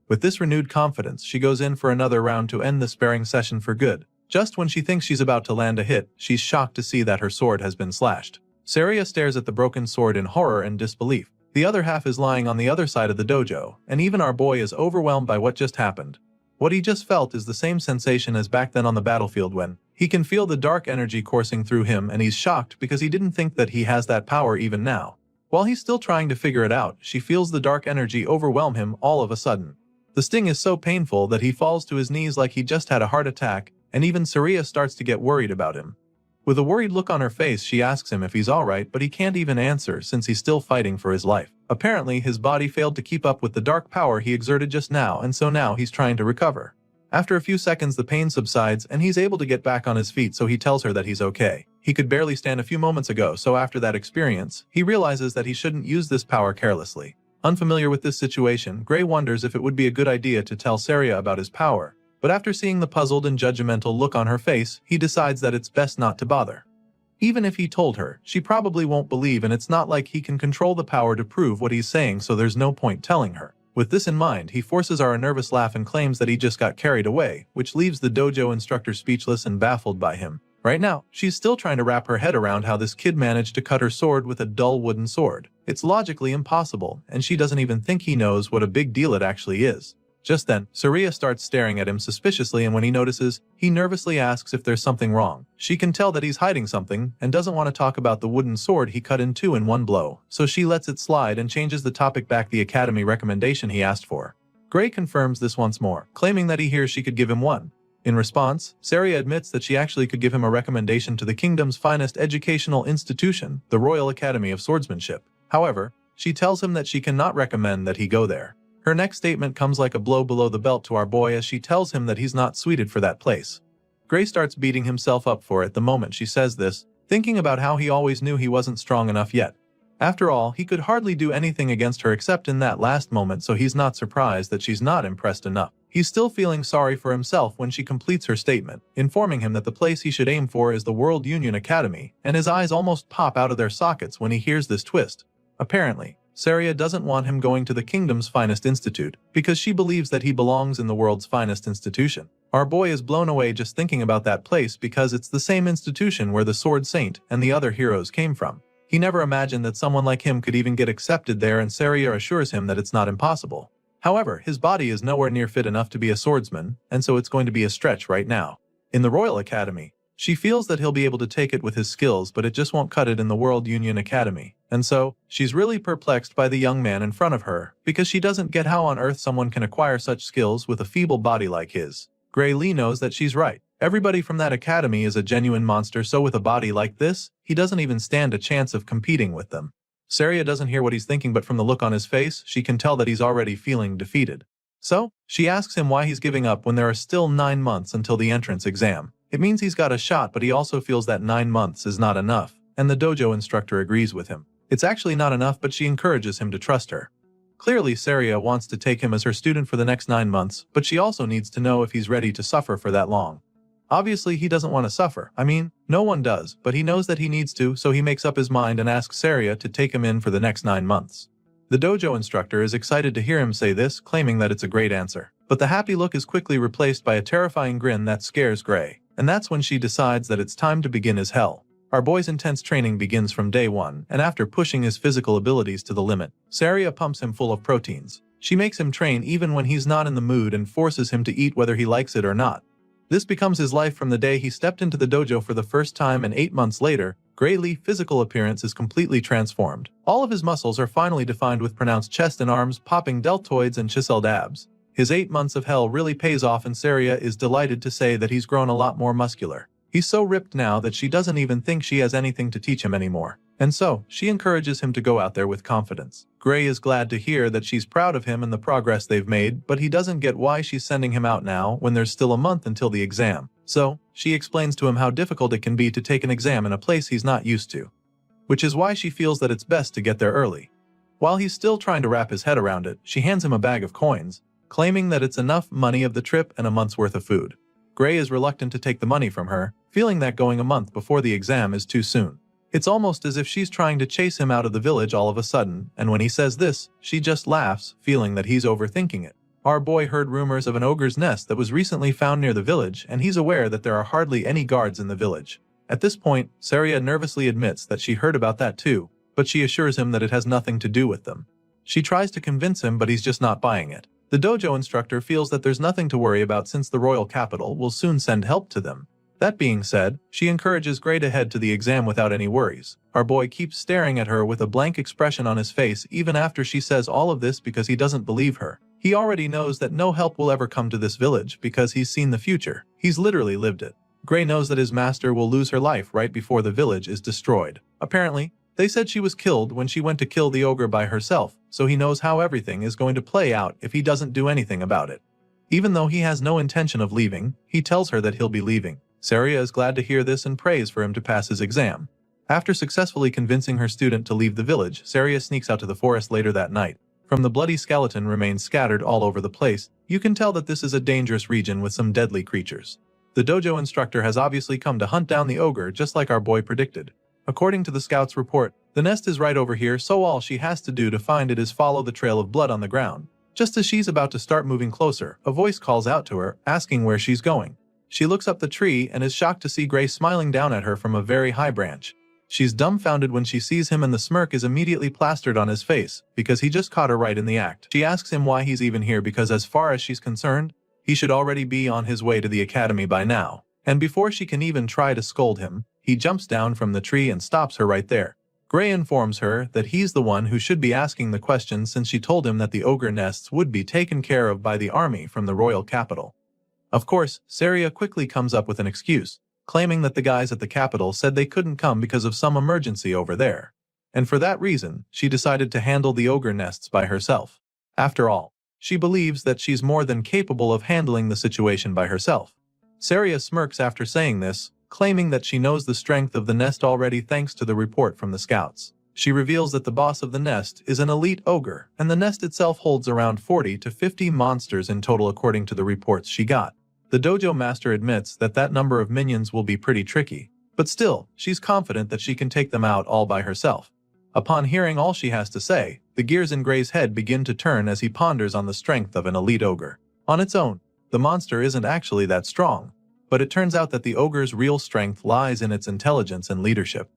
With this renewed confidence, she goes in for another round to end the sparring session for good. Just when she thinks she's about to land a hit, she's shocked to see that her sword has been slashed. Saria stares at the broken sword in horror and disbelief. The other half is lying on the other side of the dojo, and even our boy is overwhelmed by what just happened. What he just felt is the same sensation as back then on the battlefield when he can feel the dark energy coursing through him, and he's shocked because he didn't think that he has that power even now. While he's still trying to figure it out, she feels the dark energy overwhelm him all of a sudden. The sting is so painful that he falls to his knees like he just had a heart attack, and even Saria starts to get worried about him. With a worried look on her face, she asks him if he's alright, but he can't even answer since he's still fighting for his life. Apparently, his body failed to keep up with the dark power he exerted just now, and so now he's trying to recover. After a few seconds, the pain subsides and he's able to get back on his feet, so he tells her that he's okay. He could barely stand a few moments ago, so after that experience, he realizes that he shouldn't use this power carelessly. Unfamiliar with this situation, Gray wonders if it would be a good idea to tell Saria about his power. But after seeing the puzzled and judgmental look on her face, he decides that it's best not to bother. Even if he told her, she probably won't believe, and it's not like he can control the power to prove what he's saying, so there's no point telling her. With this in mind, he forces a nervous laugh and claims that he just got carried away, which leaves the dojo instructor speechless and baffled by him. Right now, she's still trying to wrap her head around how this kid managed to cut her sword with a dull wooden sword. It's logically impossible, and she doesn't even think he knows what a big deal it actually is. Just then, Saria starts staring at him suspiciously, and when he notices, he nervously asks if there's something wrong. She can tell that he's hiding something and doesn't want to talk about the wooden sword he cut in two in one blow, so she lets it slide and changes the topic back to the academy recommendation he asked for. Gray confirms this once more, claiming that he hears she could give him one. In response, Saria admits that she actually could give him a recommendation to the kingdom's finest educational institution, the Royal Academy of Swordsmanship. However, she tells him that she cannot recommend that he go there. Her next statement comes like a blow below the belt to our boy as she tells him that he's not suited for that place. Gray starts beating himself up for it the moment she says this, thinking about how he always knew he wasn't strong enough yet. After all, he could hardly do anything against her except in that last moment, so he's not surprised that she's not impressed enough. He's still feeling sorry for himself when she completes her statement, informing him that the place he should aim for is the World Union Academy, and his eyes almost pop out of their sockets when he hears this twist. Apparently, Saria doesn't want him going to the kingdom's finest institute, because she believes that he belongs in the world's finest institution. Our boy is blown away just thinking about that place because it's the same institution where the Sword Saint and the other heroes came from. He never imagined that someone like him could even get accepted there, and Saria assures him that it's not impossible. However, his body is nowhere near fit enough to be a swordsman, and so it's going to be a stretch right now. In the Royal Academy, she feels that he'll be able to take it with his skills, but it just won't cut it in the World Union Academy. And so, she's really perplexed by the young man in front of her, because she doesn't get how on earth someone can acquire such skills with a feeble body like his. Gray Lee knows that she's right. Everybody from that academy is a genuine monster, so with a body like this, he doesn't even stand a chance of competing with them. Saria doesn't hear what he's thinking, but from the look on his face, she can tell that he's already feeling defeated. So, she asks him why he's giving up when there are still 9 months until the entrance exam. It means he's got a shot, but he also feels that 9 months is not enough, and the dojo instructor agrees with him. It's actually not enough, but she encourages him to trust her. Clearly, Saria wants to take him as her student for the next 9 months, but she also needs to know if he's ready to suffer for that long. Obviously, he doesn't want to suffer. I mean, no one does, but he knows that he needs to, so he makes up his mind and asks Saria to take him in for the next 9 months. The dojo instructor is excited to hear him say this, claiming that it's a great answer. But the happy look is quickly replaced by a terrifying grin that scares Gray, and that's when she decides that it's time to begin his hell. Our boy's intense training begins from day one, and after pushing his physical abilities to the limit, Saria pumps him full of proteins. She makes him train even when he's not in the mood and forces him to eat whether he likes it or not. This becomes his life from the day he stepped into the dojo for the first time, and 8 months later, Gray Lee's physical appearance is completely transformed. All of his muscles are finally defined with pronounced chest and arms, popping deltoids and chiseled abs. His 8 months of hell really pays off, and Saria is delighted to say that he's grown a lot more muscular. He's so ripped now that she doesn't even think she has anything to teach him anymore. And so, she encourages him to go out there with confidence. Gray is glad to hear that she's proud of him and the progress they've made, but he doesn't get why she's sending him out now when there's still a month until the exam. So, she explains to him how difficult it can be to take an exam in a place he's not used to. Which is why she feels that it's best to get there early. While he's still trying to wrap his head around it, she hands him a bag of coins, claiming that it's enough money of the trip and a month's worth of food. Gray is reluctant to take the money from her, feeling that going a month before the exam is too soon. It's almost as if she's trying to chase him out of the village all of a sudden, and when he says this, she just laughs, feeling that he's overthinking it. Our boy heard rumors of an ogre's nest that was recently found near the village, and he's aware that there are hardly any guards in the village. At this point, Saria nervously admits that she heard about that too, but she assures him that it has nothing to do with them. She tries to convince him, but he's just not buying it. The dojo instructor feels that there's nothing to worry about since the royal capital will soon send help to them. That being said, she encourages Gray to head to the exam without any worries. Our boy keeps staring at her with a blank expression on his face even after she says all of this because he doesn't believe her. He already knows that no help will ever come to this village because he's seen the future. He's literally lived it. Gray knows that his master will lose her life right before the village is destroyed. Apparently, they said she was killed when she went to kill the ogre by herself, so he knows how everything is going to play out if he doesn't do anything about it. Even though he has no intention of leaving, he tells her that he'll be leaving. Saria is glad to hear this and prays for him to pass his exam. After successfully convincing her student to leave the village, Saria sneaks out to the forest later that night. From the bloody skeleton remains scattered all over the place, you can tell that this is a dangerous region with some deadly creatures. The dojo instructor has obviously come to hunt down the ogre just like our boy predicted. According to the scout's report, the nest is right over here, so all she has to do to find it is follow the trail of blood on the ground. Just as she's about to start moving closer, a voice calls out to her, asking where she's going. She looks up the tree and is shocked to see Gray smiling down at her from a very high branch. She's dumbfounded when she sees him, and the smirk is immediately plastered on his face because he just caught her right in the act. She asks him why he's even here because as far as she's concerned, he should already be on his way to the academy by now. And before she can even try to scold him, he jumps down from the tree and stops her right there. Gray informs her that he's the one who should be asking the questions since she told him that the ogre nests would be taken care of by the army from the royal capital. Of course, Saria quickly comes up with an excuse, claiming that the guys at the capital said they couldn't come because of some emergency over there. and for that reason, she decided to handle the ogre nests by herself. After all, she believes that she's more than capable of handling the situation by herself. Saria smirks after saying this, claiming that she knows the strength of the nest already thanks to the report from the scouts. She reveals that the boss of the nest is an elite ogre, and the nest itself holds around 40 to 50 monsters in total according to the reports she got. The dojo master admits that that number of minions will be pretty tricky, but still, she's confident that she can take them out all by herself. Upon hearing all she has to say, the gears in Gray's head begin to turn as he ponders on the strength of an elite ogre. On its own, the monster isn't actually that strong, but it turns out that the ogre's real strength lies in its intelligence and leadership.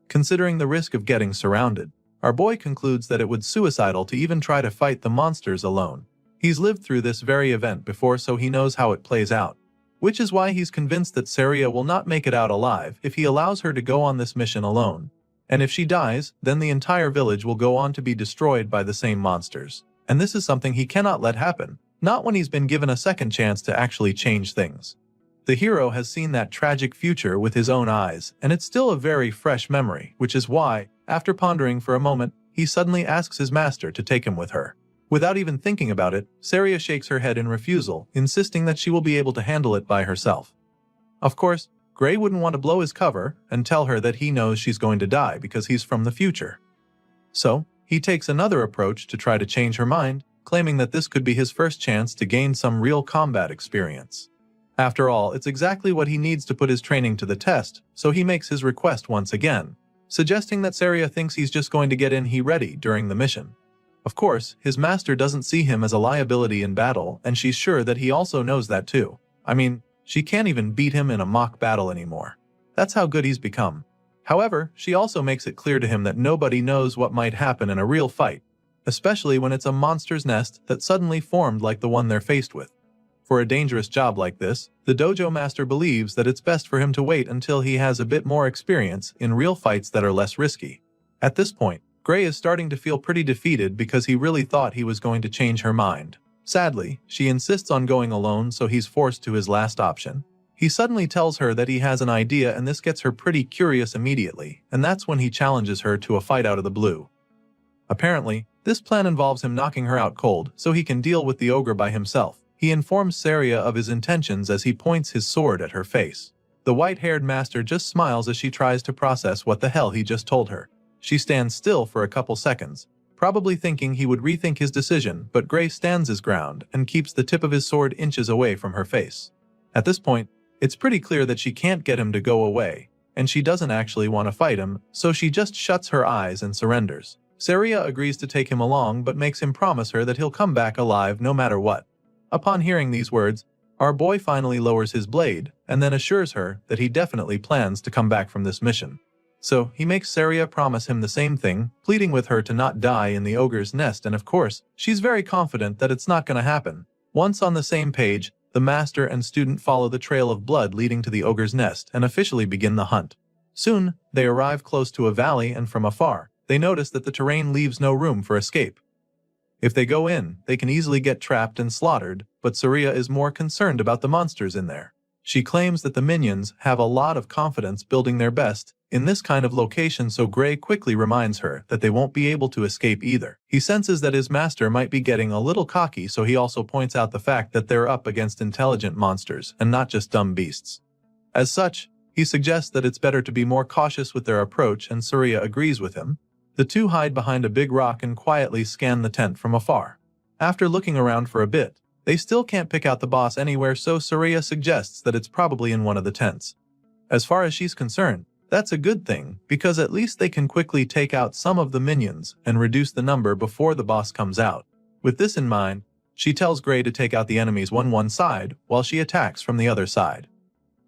Considering the risk of getting surrounded, our boy concludes that it would be suicidal to even try to fight the monsters alone. He's lived through this very event before, so he knows how it plays out, which is why he's convinced that Saria will not make it out alive if he allows her to go on this mission alone. And if she dies, then the entire village will go on to be destroyed by the same monsters. And this is something he cannot let happen, not when he's been given a second chance to actually change things. The hero has seen that tragic future with his own eyes, and it's still a very fresh memory, which is why, after pondering for a moment, he suddenly asks his master to take him with her. Without even thinking about it, Saria shakes her head in refusal, insisting that she will be able to handle it by herself. Of course, Gray wouldn't want to blow his cover and tell her that he knows she's going to die because he's from the future. So, he takes another approach to try to change her mind, claiming that this could be his first chance to gain some real combat experience. After all, it's exactly what he needs to put his training to the test, so he makes his request once again, suggesting that Saria thinks he's just going to get in ready during the mission. Of course, his master doesn't see him as a liability in battle, and she's sure that he also knows that too. I mean, she can't even beat him in a mock battle anymore. That's how good he's become. However, she also makes it clear to him that nobody knows what might happen in a real fight, especially when it's a monster's nest that suddenly formed like the one they're faced with. For a dangerous job like this, the dojo master believes that it's best for him to wait until he has a bit more experience in real fights that are less risky. At this point, Gray is starting to feel pretty defeated because he really thought he was going to change her mind. Sadly, she insists on going alone, so he's forced to his last option. He suddenly tells her that he has an idea, and this gets her pretty curious immediately, and that's when he challenges her to a fight out of the blue. Apparently, this plan involves him knocking her out cold so he can deal with the ogre by himself. He informs Saria of his intentions as he points his sword at her face. The white-haired master just smiles as she tries to process what the hell he just told her. She stands still for a couple seconds, probably thinking he would rethink his decision, but Gray stands his ground and keeps the tip of his sword inches away from her face. At this point, it's pretty clear that she can't get him to go away, and she doesn't actually want to fight him, so she just shuts her eyes and surrenders. Saria agrees to take him along but makes him promise her that he'll come back alive no matter what. Upon hearing these words, our boy finally lowers his blade and then assures her that he definitely plans to come back from this mission. So he makes Saria promise him the same thing, pleading with her to not die in the ogre's nest, and of course, she's very confident that it's not going to happen. Once on the same page, the master and student follow the trail of blood leading to the ogre's nest and officially begin the hunt. Soon, they arrive close to a valley, and from afar, they notice that the terrain leaves no room for escape. If they go in, they can easily get trapped and slaughtered, but Saria is more concerned about the monsters in there. She claims that the minions have a lot of confidence building their best in this kind of location, so Gray quickly reminds her that they won't be able to escape either. He senses that his master might be getting a little cocky, so he also points out the fact that they're up against intelligent monsters and not just dumb beasts. As such, he suggests that it's better to be more cautious with their approach, and Saria agrees with him. The two hide behind a big rock and quietly scan the tent from afar. After looking around for a bit, they still can't pick out the boss anywhere, so Saria suggests that it's probably in one of the tents. As far as she's concerned, that's a good thing, because at least they can quickly take out some of the minions and reduce the number before the boss comes out. With this in mind, she tells Gray to take out the enemies one side while she attacks from the other side.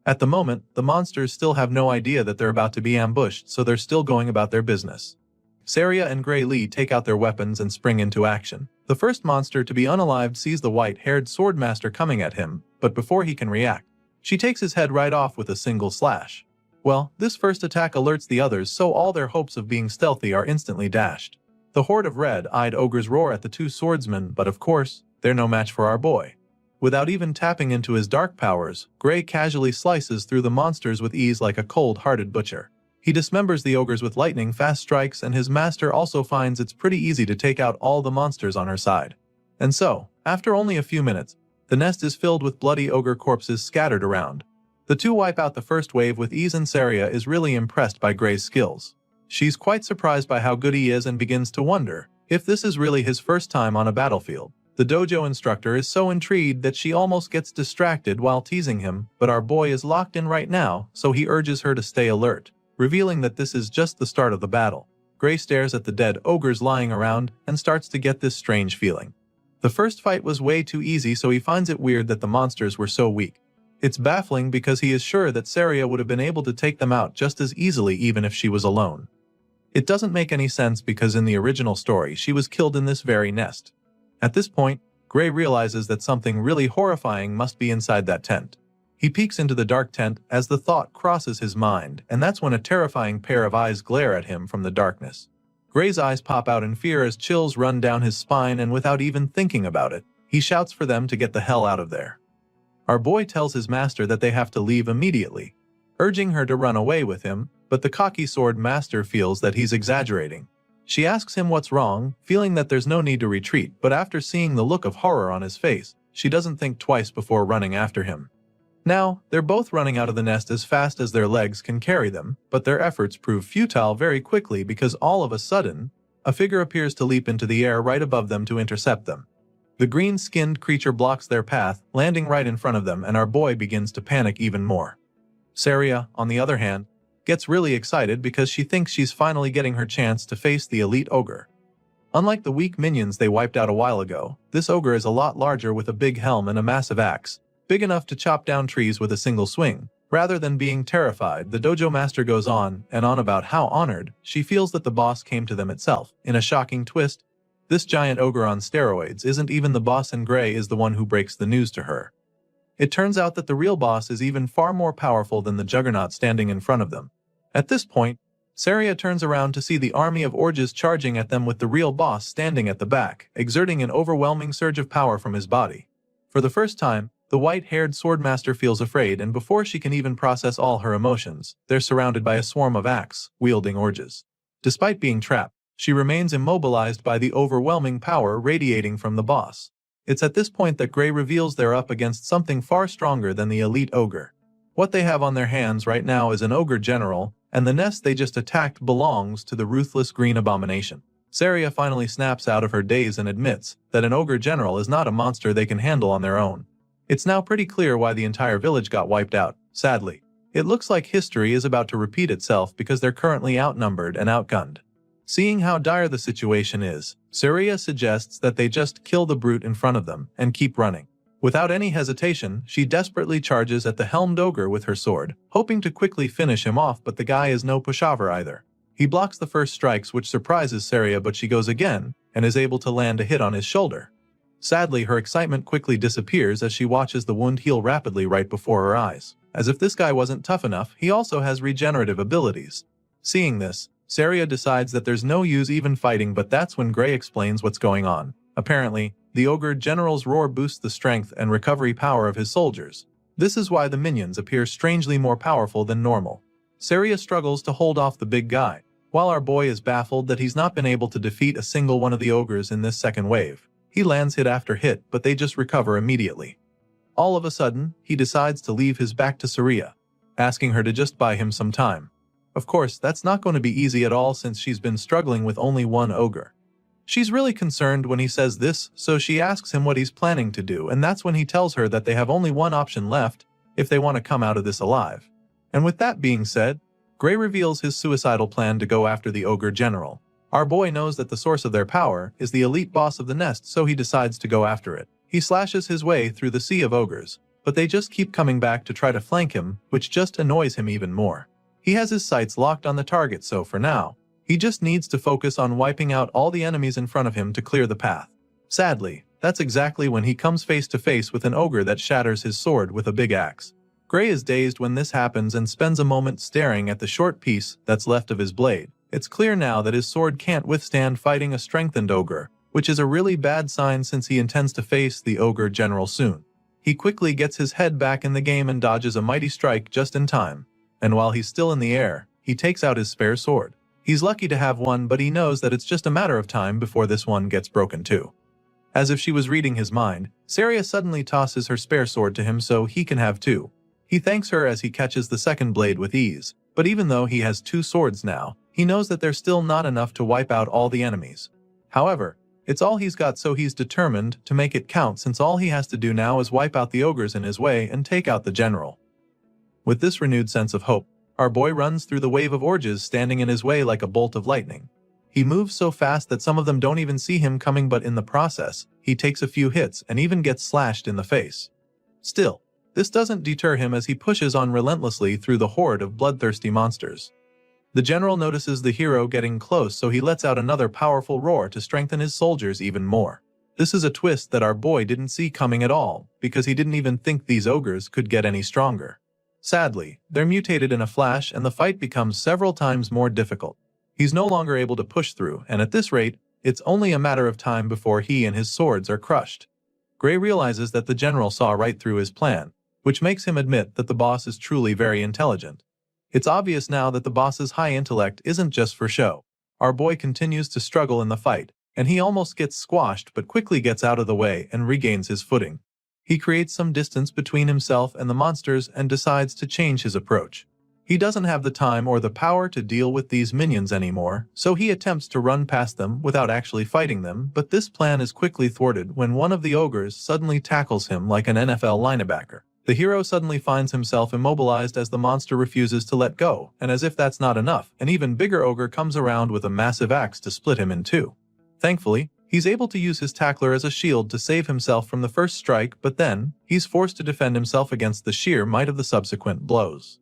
At the moment, the monsters still have no idea that they're about to be ambushed, so they're still going about their business. Saria and Gray Lee take out their weapons and spring into action. The first monster to be unalived sees the white-haired swordmaster coming at him, but before he can react, she takes his head right off with a single slash. Well, this first attack alerts the others, so all their hopes of being stealthy are instantly dashed. The horde of red-eyed ogres roar at the two swordsmen, but of course, they're no match for our boy. Without even tapping into his dark powers, Gray casually slices through the monsters with ease like a cold-hearted butcher. He dismembers the ogres with lightning-fast strikes, and his master also finds it's pretty easy to take out all the monsters on her side. And so, after only a few minutes, the nest is filled with bloody ogre corpses scattered around. The two wipe out the first wave with ease, and Saria is really impressed by Gray's skills. She's quite surprised by how good he is and begins to wonder if this is really his first time on a battlefield. The dojo instructor is so intrigued that she almost gets distracted while teasing him, but our boy is locked in right now, so he urges her to stay alert, revealing that this is just the start of the battle. Gray stares at the dead ogres lying around and starts to get this strange feeling. The first fight was way too easy, so he finds it weird that the monsters were so weak. It's baffling because he is sure that Saria would have been able to take them out just as easily even if she was alone. It doesn't make any sense because in the original story she was killed in this very nest. At this point, Gray realizes that something really horrifying must be inside that tent. He peeks into the dark tent as the thought crosses his mind, and that's when a terrifying pair of eyes glare at him from the darkness. Gray's eyes pop out in fear as chills run down his spine, and without even thinking about it, he shouts for them to get the hell out of there. Our boy tells his master that they have to leave immediately, urging her to run away with him, but the cocky sword master feels that he's exaggerating. She asks him what's wrong, feeling that there's no need to retreat, but after seeing the look of horror on his face, she doesn't think twice before running after him. Now, they're both running out of the nest as fast as their legs can carry them, but their efforts prove futile very quickly because all of a sudden, a figure appears to leap into the air right above them to intercept them. The green-skinned creature blocks their path, landing right in front of them, and our boy begins to panic even more. Saria, on the other hand, gets really excited because she thinks she's finally getting her chance to face the elite ogre. Unlike the weak minions they wiped out a while ago, this ogre is a lot larger with a big helm and a massive axe, big enough to chop down trees with a single swing. Rather than being terrified, the dojo master goes on and on about how honored she feels that the boss came to them itself. In a shocking twist, this giant ogre on steroids isn't even the boss, and Gray is the one who breaks the news to her. It turns out that the real boss is even far more powerful than the juggernaut standing in front of them. At this point, Saria turns around to see the army of orges charging at them with the real boss standing at the back, exerting an overwhelming surge of power from his body. For the first time, the white-haired swordmaster feels afraid, and before she can even process all her emotions, they're surrounded by a swarm of axe-wielding orges. Despite being trapped, she remains immobilized by the overwhelming power radiating from the boss. It's at this point that Gray reveals they're up against something far stronger than the elite ogre. What they have on their hands right now is an ogre general, and the nest they just attacked belongs to the ruthless green abomination. Saria finally snaps out of her daze and admits that an ogre general is not a monster they can handle on their own. It's now pretty clear why the entire village got wiped out. Sadly, it looks like history is about to repeat itself because they're currently outnumbered and outgunned. Seeing how dire the situation is, Saria suggests that they just kill the brute in front of them and keep running. Without any hesitation, she desperately charges at the helmed ogre with her sword, hoping to quickly finish him off, but the guy is no pushover either. He blocks the first strikes, which surprises Saria, but she goes again and is able to land a hit on his shoulder. Sadly, her excitement quickly disappears as she watches the wound heal rapidly right before her eyes. As if this guy wasn't tough enough, he also has regenerative abilities. Seeing this, Saria decides that there's no use even fighting, but that's when Gray explains what's going on. Apparently, the ogre general's roar boosts the strength and recovery power of his soldiers. This is why the minions appear strangely more powerful than normal. Saria struggles to hold off the big guy, while our boy is baffled that he's not been able to defeat a single one of the ogres in this second wave. He lands hit after hit, but they just recover immediately. All of a sudden, he decides to leave his back to Saria, asking her to just buy him some time. Of course, that's not going to be easy at all since she's been struggling with only one ogre. She's really concerned when he says this, so she asks him what he's planning to do, and that's when he tells her that they have only one option left if they want to come out of this alive. And with that being said, Gray reveals his suicidal plan to go after the ogre general. Our boy knows that the source of their power is the elite boss of the nest, so he decides to go after it. He slashes his way through the sea of ogres, but they just keep coming back to try to flank him, which just annoys him even more. He has his sights locked on the target, so for now, he just needs to focus on wiping out all the enemies in front of him to clear the path. Sadly, that's exactly when he comes face to face with an ogre that shatters his sword with a big axe. Gray is dazed when this happens and spends a moment staring at the short piece that's left of his blade. It's clear now that his sword can't withstand fighting a strengthened ogre, which is a really bad sign since he intends to face the ogre general soon. He quickly gets his head back in the game and dodges a mighty strike just in time. And while he's still in the air, he takes out his spare sword. He's lucky to have one, but he knows that it's just a matter of time before this one gets broken too. As if she was reading his mind, Saria suddenly tosses her spare sword to him so he can have two. He thanks her as he catches the second blade with ease, but even though he has two swords now, he knows that there's still not enough to wipe out all the enemies. However, it's all he's got, so he's determined to make it count, since all he has to do now is wipe out the ogres in his way and take out the general. With this renewed sense of hope, our boy runs through the wave of orges standing in his way like a bolt of lightning. He moves so fast that some of them don't even see him coming, but in the process, he takes a few hits and even gets slashed in the face. Still, this doesn't deter him as he pushes on relentlessly through the horde of bloodthirsty monsters. The general notices the hero getting close, so he lets out another powerful roar to strengthen his soldiers even more. This is a twist that our boy didn't see coming at all, because he didn't even think these ogres could get any stronger. Sadly, they're mutated in a flash and the fight becomes several times more difficult. He's no longer able to push through, and at this rate, it's only a matter of time before he and his swords are crushed. Gray realizes that the general saw right through his plan, which makes him admit that the boss is truly very intelligent. It's obvious now that the boss's high intellect isn't just for show. Our boy continues to struggle in the fight, and he almost gets squashed but quickly gets out of the way and regains his footing. He creates some distance between himself and the monsters and decides to change his approach. He doesn't have the time or the power to deal with these minions anymore, so he attempts to run past them without actually fighting them, but this plan is quickly thwarted when one of the ogres suddenly tackles him like an NFL linebacker. The hero suddenly finds himself immobilized as the monster refuses to let go, and as if that's not enough, an even bigger ogre comes around with a massive axe to split him in two. Thankfully, he's able to use his tackler as a shield to save himself from the first strike, but then, he's forced to defend himself against the sheer might of the subsequent blows.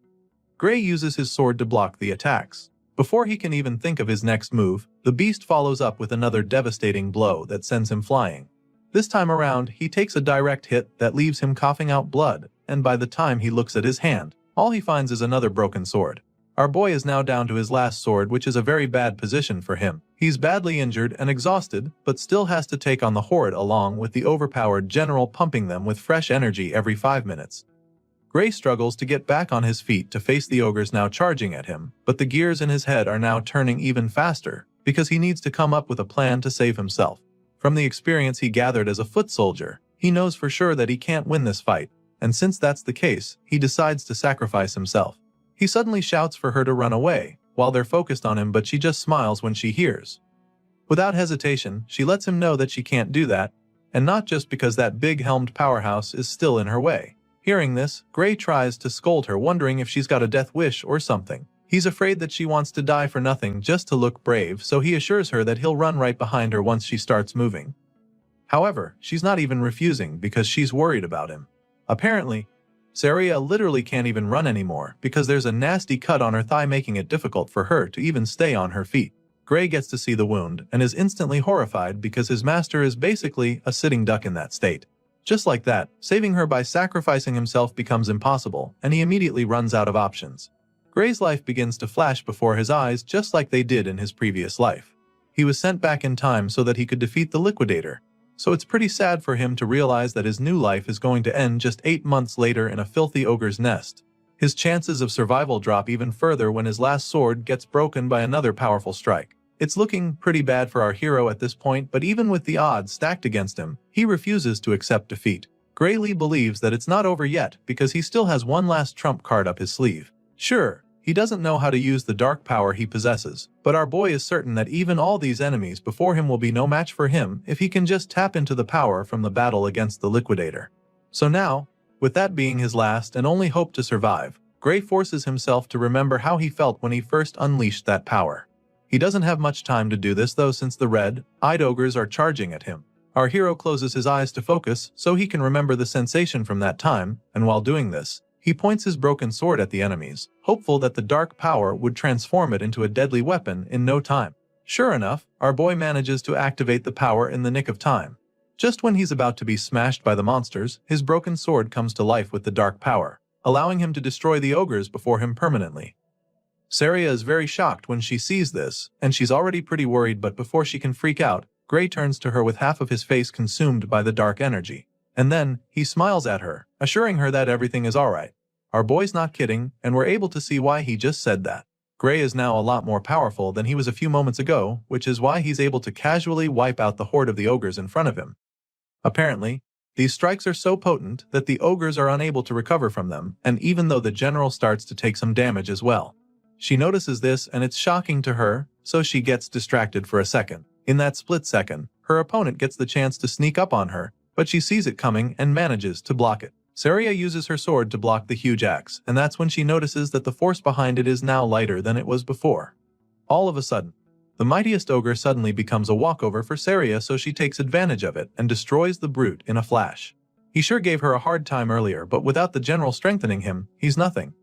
Gray uses his sword to block the attacks. Before he can even think of his next move, the beast follows up with another devastating blow that sends him flying. This time around, he takes a direct hit that leaves him coughing out blood, and by the time he looks at his hand, all he finds is another broken sword. Our boy is now down to his last sword, which is a very bad position for him. He's badly injured and exhausted, but still has to take on the horde along with the overpowered general pumping them with fresh energy every 5 minutes. Gray struggles to get back on his feet to face the ogres now charging at him, but the gears in his head are now turning even faster, because he needs to come up with a plan to save himself. From the experience he gathered as a foot soldier, he knows for sure that he can't win this fight, and since that's the case, he decides to sacrifice himself. He suddenly shouts for her to run away, while they're focused on him, but she just smiles when she hears. Without hesitation, she lets him know that she can't do that, and not just because that big-helmed powerhouse is still in her way. Hearing this, Gray tries to scold her, wondering if she's got a death wish or something. He's afraid that she wants to die for nothing just to look brave, so he assures her that he'll run right behind her once she starts moving. However, she's not even refusing because she's worried about him. Apparently, Saria literally can't even run anymore because there's a nasty cut on her thigh, making it difficult for her to even stay on her feet. Gray gets to see the wound and is instantly horrified because his master is basically a sitting duck in that state. Just like that, saving her by sacrificing himself becomes impossible, and he immediately runs out of options. Gray's life begins to flash before his eyes just like they did in his previous life. He was sent back in time so that he could defeat the Liquidator, so it's pretty sad for him to realize that his new life is going to end just 8 months later in a filthy ogre's nest. His chances of survival drop even further when his last sword gets broken by another powerful strike. It's looking pretty bad for our hero at this point, but even with the odds stacked against him, he refuses to accept defeat. Gray Lee believes that it's not over yet because he still has one last trump card up his sleeve. Sure, he doesn't know how to use the dark power he possesses, but our boy is certain that even all these enemies before him will be no match for him if he can just tap into the power from the battle against the Liquidator. So now, with that being his last and only hope to survive, Gray forces himself to remember how he felt when he first unleashed that power. He doesn't have much time to do this though, since the red-eyed ogres are charging at him. Our hero closes his eyes to focus so he can remember the sensation from that time, and while doing this, he points his broken sword at the enemies, hopeful that the dark power would transform it into a deadly weapon in no time. Sure enough, our boy manages to activate the power in the nick of time. Just when he's about to be smashed by the monsters, his broken sword comes to life with the dark power, allowing him to destroy the ogres before him permanently. Saria is very shocked when she sees this, and she's already pretty worried, but before she can freak out, Gray turns to her with half of his face consumed by the dark energy. And then, he smiles at her, assuring her that everything is alright. Our boy's not kidding, and we're able to see why he just said that. Gray is now a lot more powerful than he was a few moments ago, which is why he's able to casually wipe out the horde of the ogres in front of him. Apparently, these strikes are so potent that the ogres are unable to recover from them, and even though the general starts to take some damage as well. She notices this and it's shocking to her, so she gets distracted for a second. In that split second, her opponent gets the chance to sneak up on her, but she sees it coming and manages to block it. Saria uses her sword to block the huge axe, and that's when she notices that the force behind it is now lighter than it was before. All of a sudden, the mightiest ogre suddenly becomes a walkover for Saria, so she takes advantage of it and destroys the brute in a flash. He sure gave her a hard time earlier, but without the general strengthening him, he's nothing.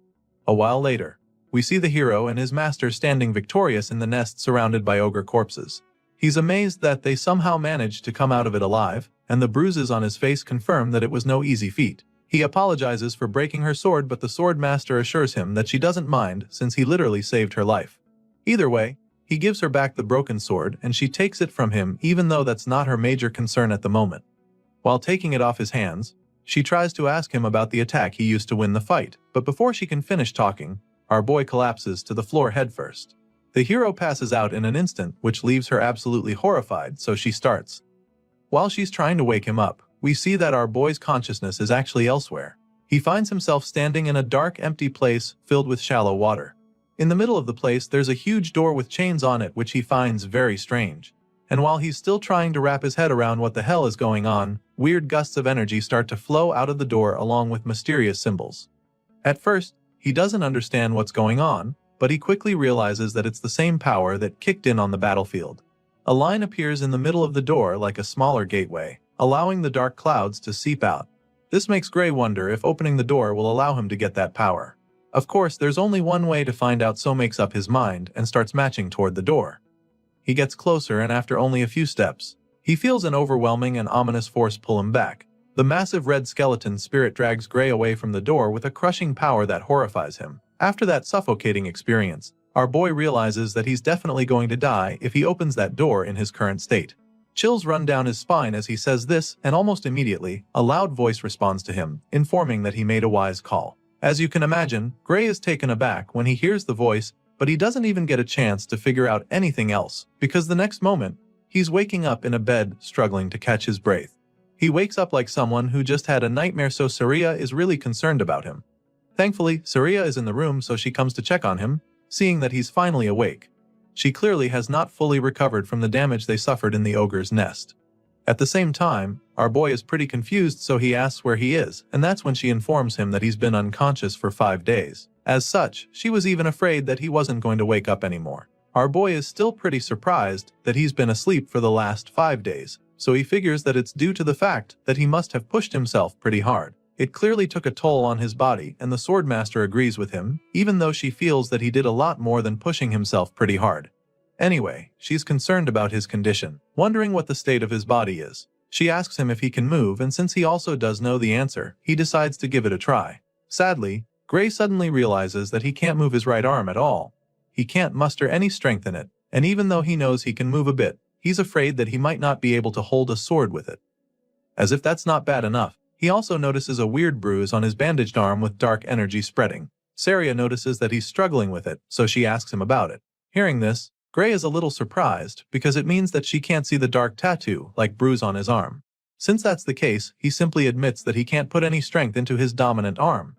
A while later, we see the hero and his master standing victorious in the nest surrounded by ogre corpses. He's amazed that they somehow managed to come out of it alive, and the bruises on his face confirm that it was no easy feat. He apologizes for breaking her sword, but the sword master assures him that she doesn't mind since he literally saved her life. Either way, he gives her back the broken sword and she takes it from him, even though that's not her major concern at the moment. While taking it off his hands, she tries to ask him about the attack he used to win the fight, but before she can finish talking, our boy collapses to the floor headfirst. The hero passes out in an instant, which leaves her absolutely horrified, so she starts. While she's trying to wake him up, we see that our boy's consciousness is actually elsewhere. He finds himself standing in a dark, empty place filled with shallow water. In the middle of the place, there's a huge door with chains on it, which he finds very strange. And while he's still trying to wrap his head around what the hell is going on, weird gusts of energy start to flow out of the door along with mysterious symbols. At first, he doesn't understand what's going on, but he quickly realizes that it's the same power that kicked in on the battlefield. A line appears in the middle of the door like a smaller gateway, allowing the dark clouds to seep out. This makes Gray wonder if opening the door will allow him to get that power. Of course, there's only one way to find out, so makes up his mind and starts marching toward the door. He gets closer, and after only a few steps, he feels an overwhelming and ominous force pull him back. The massive red skeleton spirit drags Gray away from the door with a crushing power that horrifies him. After that suffocating experience, our boy realizes that he's definitely going to die if he opens that door in his current state. Chills run down his spine as he says this, and almost immediately, a loud voice responds to him, informing that he made a wise call. As you can imagine, Gray is taken aback when he hears the voice, but he doesn't even get a chance to figure out anything else, because the next moment, he's waking up in a bed struggling to catch his breath. He wakes up like someone who just had a nightmare, so Saria is really concerned about him. Thankfully, Saria is in the room, so she comes to check on him, seeing that he's finally awake. She clearly has not fully recovered from the damage they suffered in the ogre's nest. At the same time, our boy is pretty confused, so he asks where he is, and that's when she informs him that he's been unconscious for 5 days. As such, she was even afraid that he wasn't going to wake up anymore. Our boy is still pretty surprised that he's been asleep for the last 5 days, so he figures that it's due to the fact that he must have pushed himself pretty hard. It clearly took a toll on his body, and the Swordmaster agrees with him, even though she feels that he did a lot more than pushing himself pretty hard. Anyway, she's concerned about his condition, wondering what the state of his body is. She asks him if he can move, and since he also does know the answer, he decides to give it a try. Sadly, Gray suddenly realizes that he can't move his right arm at all. He can't muster any strength in it, and even though he knows he can move a bit, he's afraid that he might not be able to hold a sword with it. As if that's not bad enough, he also notices a weird bruise on his bandaged arm with dark energy spreading. Saria notices that he's struggling with it, so she asks him about it. Hearing this, Gray is a little surprised because it means that she can't see the dark tattoo-like bruise on his arm. Since that's the case, he simply admits that he can't put any strength into his dominant arm.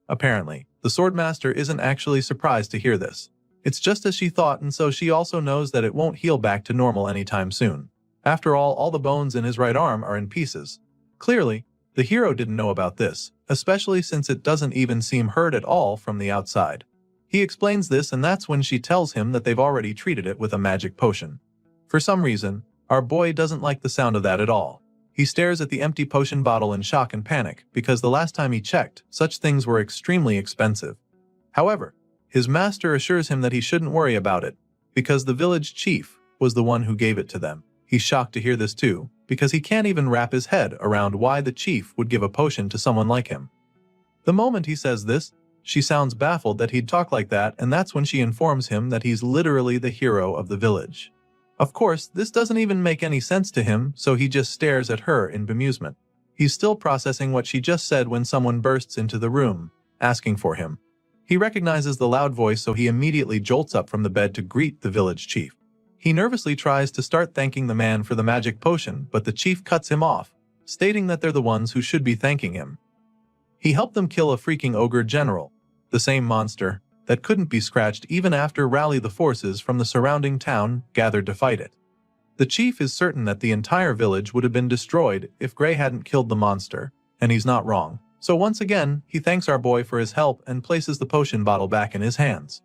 Apparently, the Swordmaster isn't actually surprised to hear this. It's just as she thought, and so she also knows that it won't heal back to normal anytime soon. After all the bones in his right arm are in pieces. Clearly, the hero didn't know about this, especially since it doesn't even seem hurt at all from the outside. He explains this, and that's when she tells him that they've already treated it with a magic potion. For some reason, our boy doesn't like the sound of that at all. He stares at the empty potion bottle in shock and panic, because the last time he checked, such things were extremely expensive. However, his master assures him that he shouldn't worry about it, because the village chief was the one who gave it to them. He's shocked to hear this too, because he can't even wrap his head around why the chief would give a potion to someone like him. The moment he says this, she sounds baffled that he'd talk like that, and that's when she informs him that he's literally the hero of the village. Of course, this doesn't even make any sense to him, so he just stares at her in bemusement. He's still processing what she just said when someone bursts into the room, asking for him. He recognizes the loud voice, so he immediately jolts up from the bed to greet the village chief. He nervously tries to start thanking the man for the magic potion, but the chief cuts him off, stating that they're the ones who should be thanking him. He helped them kill a freaking ogre general, the same monster that couldn't be scratched even after rally the forces from the surrounding town gathered to fight it. The chief is certain that the entire village would have been destroyed if Gray hadn't killed the monster, and he's not wrong. So once again, he thanks our boy for his help and places the potion bottle back in his hands.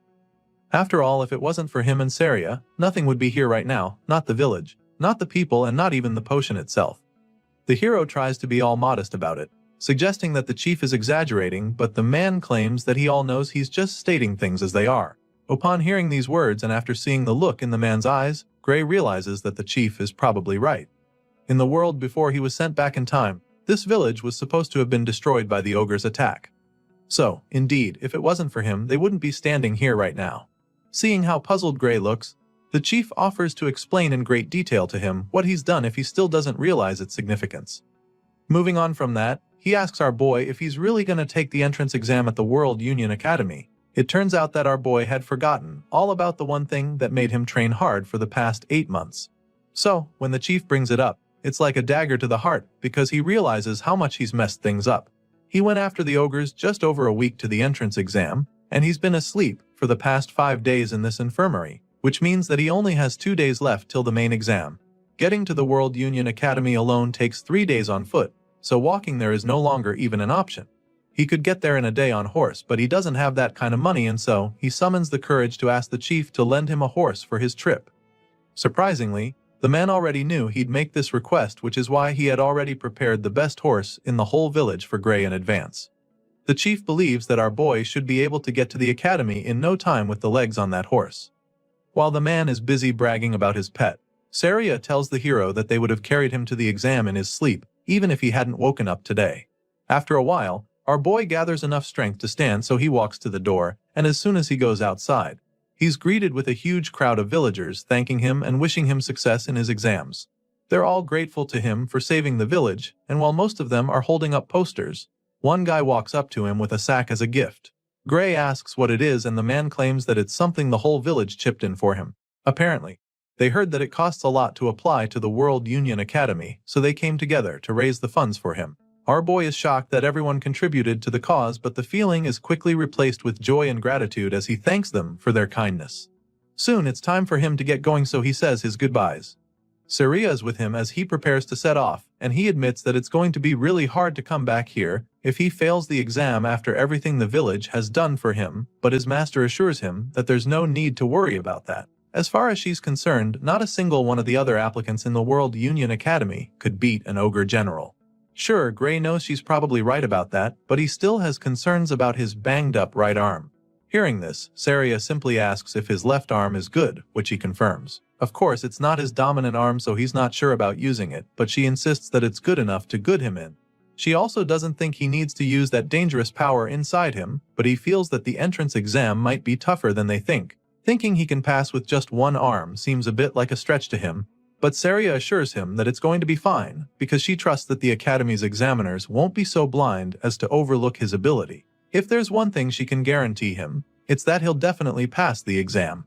After all, if it wasn't for him and Saria, nothing would be here right now, not the village, not the people, and not even the potion itself. The hero tries to be all modest about it, suggesting that the chief is exaggerating, but the man claims that he all knows he's just stating things as they are. Upon hearing these words and after seeing the look in the man's eyes, Gray realizes that the chief is probably right. In the world before he was sent back in time, this village was supposed to have been destroyed by the ogre's attack. So, indeed, if it wasn't for him, they wouldn't be standing here right now. Seeing how puzzled Gray looks, the chief offers to explain in great detail to him what he's done if he still doesn't realize its significance. Moving on from that, he asks our boy if he's really going to take the entrance exam at the World Union Academy. It turns out that our boy had forgotten all about the one thing that made him train hard for the past 8 months. So, when the chief brings it up, it's like a dagger to the heart because he realizes how much he's messed things up. He went after the ogres just over a week to the entrance exam, and he's been asleep for the past 5 days in this infirmary, which means that he only has 2 days left till the main exam. Getting to the World Union Academy alone takes 3 days on foot, so walking there is no longer even an option. He could get there in a day on horse, but he doesn't have that kind of money, and so he summons the courage to ask the chief to lend him a horse for his trip. Surprisingly, the man already knew he'd make this request, which is why he had already prepared the best horse in the whole village for Gray in advance. The chief believes that our boy should be able to get to the academy in no time with the legs on that horse. While the man is busy bragging about his pet, Saria tells the hero that they would have carried him to the exam in his sleep, even if he hadn't woken up today. After a while, our boy gathers enough strength to stand, so he walks to the door, and as soon as he goes outside, he's greeted with a huge crowd of villagers thanking him and wishing him success in his exams. They're all grateful to him for saving the village, and while most of them are holding up posters, one guy walks up to him with a sack as a gift. Gray asks what it is, and the man claims that it's something the whole village chipped in for him. Apparently, they heard that it costs a lot to apply to the World Union Academy, so they came together to raise the funds for him. Our boy is shocked that everyone contributed to the cause, but the feeling is quickly replaced with joy and gratitude as he thanks them for their kindness. Soon it's time for him to get going, so he says his goodbyes. Saria is with him as he prepares to set off, and he admits that it's going to be really hard to come back here if he fails the exam after everything the village has done for him, but his master assures him that there's no need to worry about that. As far as she's concerned, not a single one of the other applicants in the World Union Academy could beat an ogre general. Sure, Gray knows she's probably right about that, but he still has concerns about his banged-up right arm. Hearing this, Saria simply asks if his left arm is good, which he confirms. Of course, it's not his dominant arm, so he's not sure about using it, but she insists that it's good enough to good him in. She also doesn't think he needs to use that dangerous power inside him, but he feels that the entrance exam might be tougher than they think. Thinking he can pass with just one arm seems a bit like a stretch to him, but Saria assures him that it's going to be fine, because she trusts that the Academy's examiners won't be so blind as to overlook his ability. If there's one thing she can guarantee him, it's that he'll definitely pass the exam.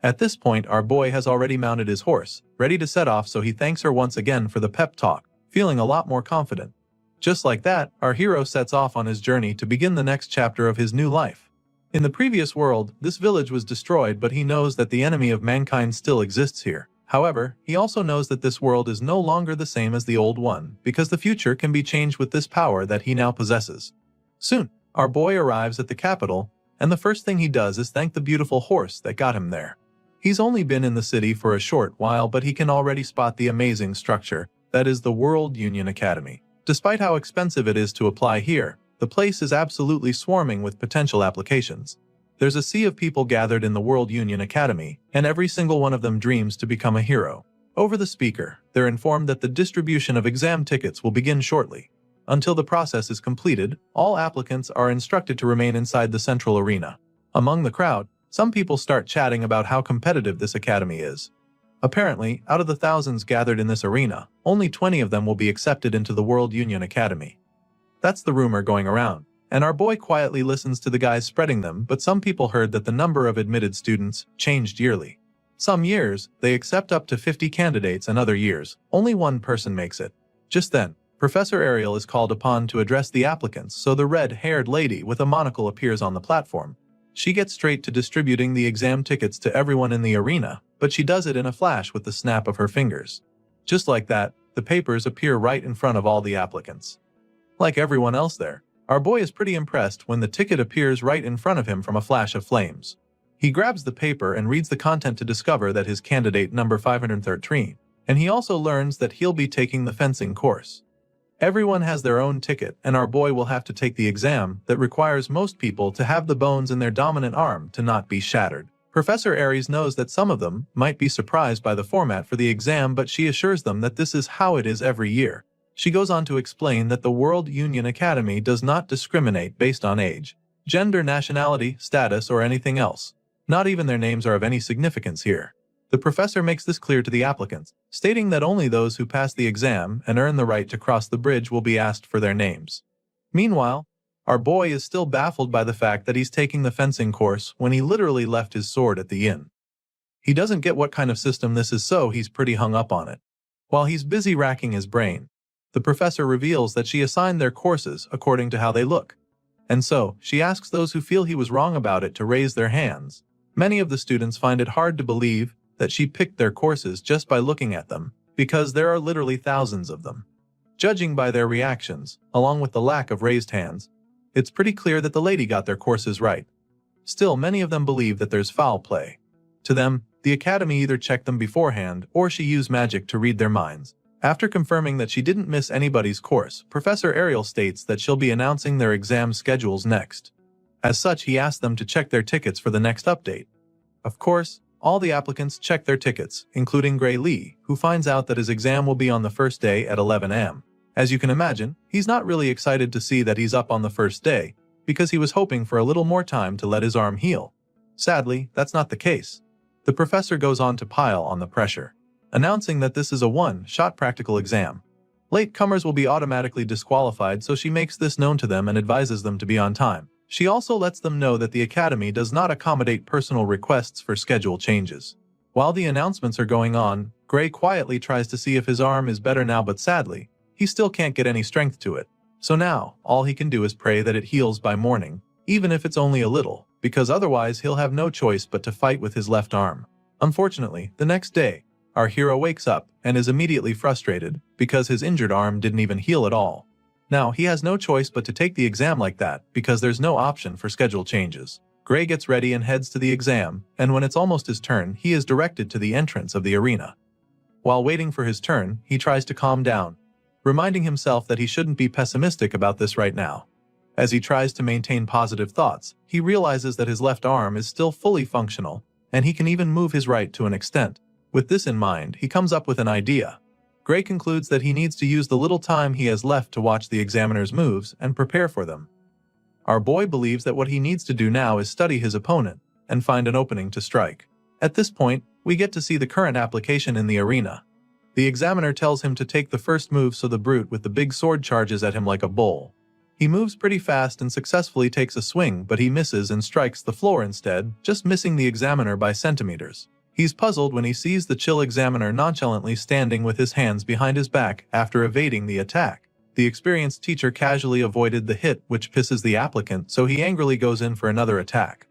At this point, our boy has already mounted his horse, ready to set off, so he thanks her once again for the pep talk, feeling a lot more confident. Just like that, our hero sets off on his journey to begin the next chapter of his new life. In the previous world, this village was destroyed, but he knows that the enemy of mankind still exists here. However, he also knows that this world is no longer the same as the old one, because the future can be changed with this power that he now possesses. Soon, our boy arrives at the capital, and the first thing he does is thank the beautiful horse that got him there. He's only been in the city for a short while, but he can already spot the amazing structure that is the World Union Academy. Despite how expensive it is to apply here, the place is absolutely swarming with potential applications. There's a sea of people gathered in the World Union Academy, and every single one of them dreams to become a hero. Over the speaker, they're informed that the distribution of exam tickets will begin shortly. Until the process is completed, all applicants are instructed to remain inside the central arena. Among the crowd, some people start chatting about how competitive this academy is. Apparently, out of the thousands gathered in this arena, only 20 of them will be accepted into the World Union Academy. That's the rumor going around, and our boy quietly listens to the guys spreading them, but some people heard that the number of admitted students changed yearly. Some years, they accept up to 50 candidates, and other years, only one person makes it. Just then, Professor Ariel is called upon to address the applicants, so the red-haired lady with a monocle appears on the platform. She gets straight to distributing the exam tickets to everyone in the arena, but she does it in a flash with the snap of her fingers. Just like that, the papers appear right in front of all the applicants. Like everyone else there, our boy is pretty impressed when the ticket appears right in front of him from a flash of flames. He grabs the paper and reads the content to discover that his candidate number 513, and he also learns that he'll be taking the fencing course. Everyone has their own ticket, and our boy will have to take the exam that requires most people to have the bones in their dominant arm to not be shattered. Professor Aries knows that some of them might be surprised by the format for the exam, but she assures them that this is how it is every year. She goes on to explain that the World Union Academy does not discriminate based on age, gender, nationality, status, or anything else. Not even their names are of any significance here. The professor makes this clear to the applicants, stating that only those who pass the exam and earn the right to cross the bridge will be asked for their names. Meanwhile, our boy is still baffled by the fact that he's taking the fencing course when he literally left his sword at the inn. He doesn't get what kind of system this is, so he's pretty hung up on it. While he's busy racking his brain, the professor reveals that she assigned their courses according to how they look. And so, she asks those who feel he was wrong about it to raise their hands. Many of the students find it hard to believe that she picked their courses just by looking at them, because there are literally thousands of them. Judging by their reactions, along with the lack of raised hands, it's pretty clear that the lady got their courses right. Still, many of them believe that there's foul play. To them, the academy either checked them beforehand or she used magic to read their minds. After confirming that she didn't miss anybody's course, Professor Ariel states that she'll be announcing their exam schedules next. As such, he asked them to check their tickets for the next update. Of course, all the applicants check their tickets, including Gray Lee, who finds out that his exam will be on the first day at 11 a.m. As you can imagine, he's not really excited to see that he's up on the first day, because he was hoping for a little more time to let his arm heal. Sadly, that's not the case. The professor goes on to pile on the pressure, announcing that this is a one-shot practical exam. Latecomers will be automatically disqualified, so she makes this known to them and advises them to be on time. She also lets them know that the academy does not accommodate personal requests for schedule changes. While the announcements are going on, Gray quietly tries to see if his arm is better now, but sadly, he still can't get any strength to it. So now, all he can do is pray that it heals by morning, even if it's only a little, because otherwise he'll have no choice but to fight with his left arm. Unfortunately, the next day, our hero wakes up and is immediately frustrated because his injured arm didn't even heal at all. Now, he has no choice but to take the exam like that because there's no option for schedule changes. Gray gets ready and heads to the exam, and when it's almost his turn, he is directed to the entrance of the arena. While waiting for his turn, he tries to calm down, reminding himself that he shouldn't be pessimistic about this right now. As he tries to maintain positive thoughts, he realizes that his left arm is still fully functional, and he can even move his right to an extent. With this in mind, he comes up with an idea. Gray concludes that he needs to use the little time he has left to watch the examiner's moves and prepare for them. Our boy believes that what he needs to do now is study his opponent and find an opening to strike. At this point, we get to see the current application in the arena. The examiner tells him to take the first move, so the brute with the big sword charges at him like a bull. He moves pretty fast and successfully takes a swing, but he misses and strikes the floor instead, just missing the examiner by centimeters. He's puzzled when he sees the chill examiner nonchalantly standing with his hands behind his back after evading the attack. The experienced teacher casually avoided the hit, which pisses the applicant, so he angrily goes in for another attack.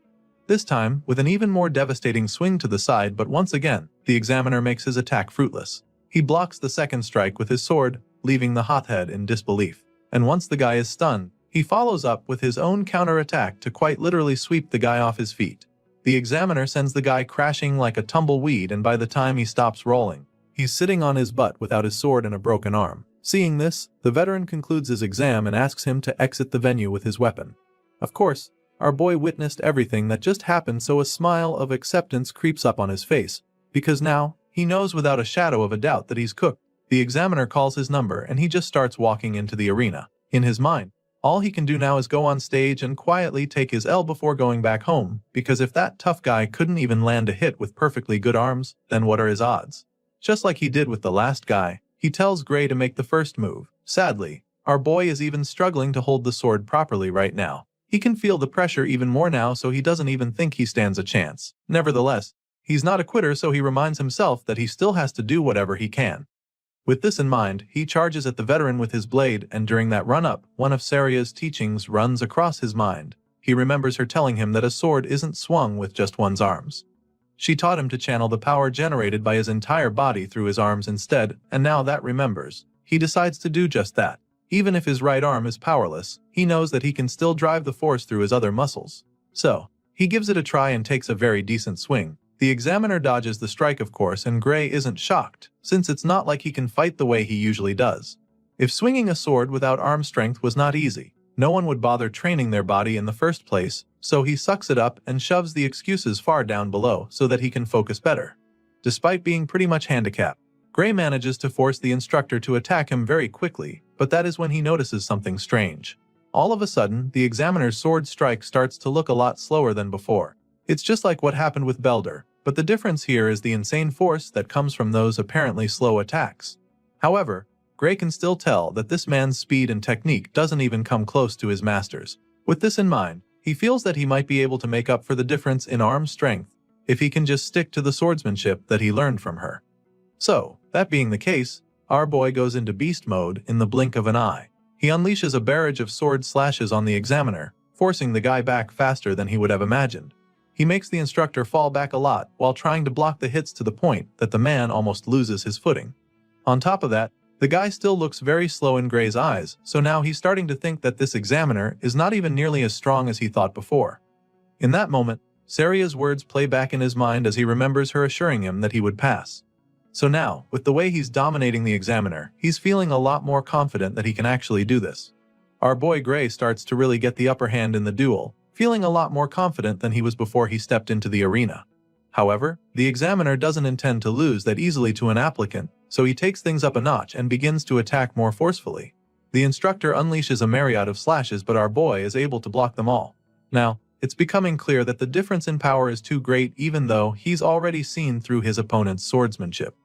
This time, with an even more devastating swing to the side, but once again, the examiner makes his attack fruitless. He blocks the second strike with his sword, leaving the hothead in disbelief. And once the guy is stunned, he follows up with his own counterattack to quite literally sweep the guy off his feet. The examiner sends the guy crashing like a tumbleweed, and by the time he stops rolling, he's sitting on his butt without his sword and a broken arm. Seeing this, the veteran concludes his exam and asks him to exit the venue with his weapon. Of course, our boy witnessed everything that just happened, so a smile of acceptance creeps up on his face, because now, he knows without a shadow of a doubt that he's cooked. The examiner calls his number and he just starts walking into the arena. In his mind, all he can do now is go on stage and quietly take his L before going back home, because if that tough guy couldn't even land a hit with perfectly good arms, then what are his odds? Just like he did with the last guy, he tells Gray to make the first move. Sadly, Our boy is even struggling to hold the sword properly right now. He can feel the pressure even more now, so he doesn't even think he stands a chance. Nevertheless, he's not a quitter, so he reminds himself that he still has to do whatever he can. With this in mind, he charges at the veteran with his blade, and during that run-up, one of Saria's teachings runs across his mind. He remembers her telling him that a sword isn't swung with just one's arms. She taught him to channel the power generated by his entire body through his arms instead, and now that remembers, he decides to do just that. Even if his right arm is powerless, he knows that he can still drive the force through his other muscles. So, he gives it a try and takes a very decent swing. The examiner dodges the strike, of course, and Gray isn't shocked, since it's not like he can fight the way he usually does. If swinging a sword without arm strength was not easy, no one would bother training their body in the first place, so he sucks it up and shoves the excuses far down below so that he can focus better. Despite being pretty much handicapped, Gray manages to force the instructor to attack him very quickly, but that is when he notices something strange. All of a sudden, the examiner's sword strike starts to look a lot slower than before. It's just like what happened with Belder, but the difference here is the insane force that comes from those apparently slow attacks. However, Gray can still tell that this man's speed and technique doesn't even come close to his master's. With this in mind, he feels that he might be able to make up for the difference in arm strength if he can just stick to the swordsmanship that he learned from her. So, that being the case, our boy goes into beast mode in the blink of an eye. He unleashes a barrage of sword slashes on the examiner, forcing the guy back faster than he would have imagined. He makes the instructor fall back a lot while trying to block the hits to the point that the man almost loses his footing. On top of that, the guy still looks very slow in Gray's eyes, so now he's starting to think that this examiner is not even nearly as strong as he thought before. In that moment, Saria's words play back in his mind as he remembers her assuring him that he would pass. So now, with the way he's dominating the examiner, he's feeling a lot more confident that he can actually do this. Our boy Gray starts to really get the upper hand in the duel, feeling a lot more confident than he was before he stepped into the arena. However, the examiner doesn't intend to lose that easily to an applicant, so he takes things up a notch and begins to attack more forcefully. The instructor unleashes a myriad of slashes, but our boy is able to block them all. Now, it's becoming clear that the difference in power is too great, even though he's already seen through his opponent's swordsmanship.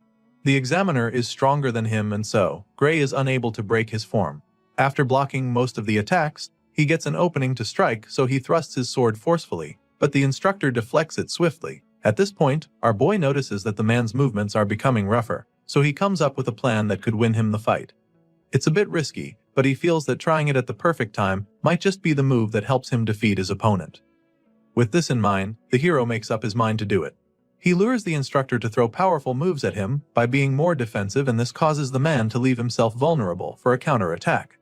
The examiner is stronger than him, and so, Gray is unable to break his form. After blocking most of the attacks, he gets an opening to strike, so he thrusts his sword forcefully, but the instructor deflects it swiftly. At this point, our boy notices that the man's movements are becoming rougher, so he comes up with a plan that could win him the fight. It's a bit risky, but he feels that trying it at the perfect time might just be the move that helps him defeat his opponent. With this in mind, the hero makes up his mind to do it. He lures the instructor to throw powerful moves at him by being more defensive, and this causes the man to leave himself vulnerable for a counterattack.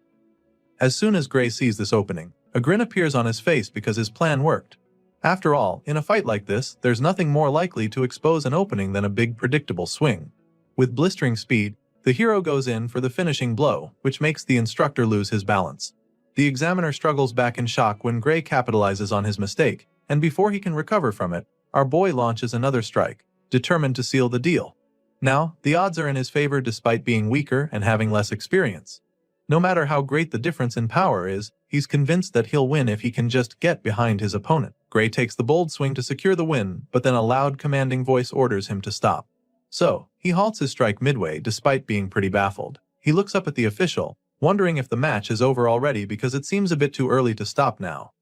As soon as Gray sees this opening, a grin appears on his face because his plan worked. After all, in a fight like this, there's nothing more likely to expose an opening than a big predictable swing. With blistering speed, the hero goes in for the finishing blow, which makes the instructor lose his balance. The examiner struggles back in shock when Gray capitalizes on his mistake, and before he can recover from it, our boy launches another strike, determined to seal the deal. Now, the odds are in his favor despite being weaker and having less experience. No matter how great the difference in power is, he's convinced that he'll win if he can just get behind his opponent. Gray takes the bold swing to secure the win, but then a loud commanding voice orders him to stop. So, he halts his strike midway despite being pretty baffled. He looks up at the official, wondering if the match is over already because it seems a bit too early to stop now.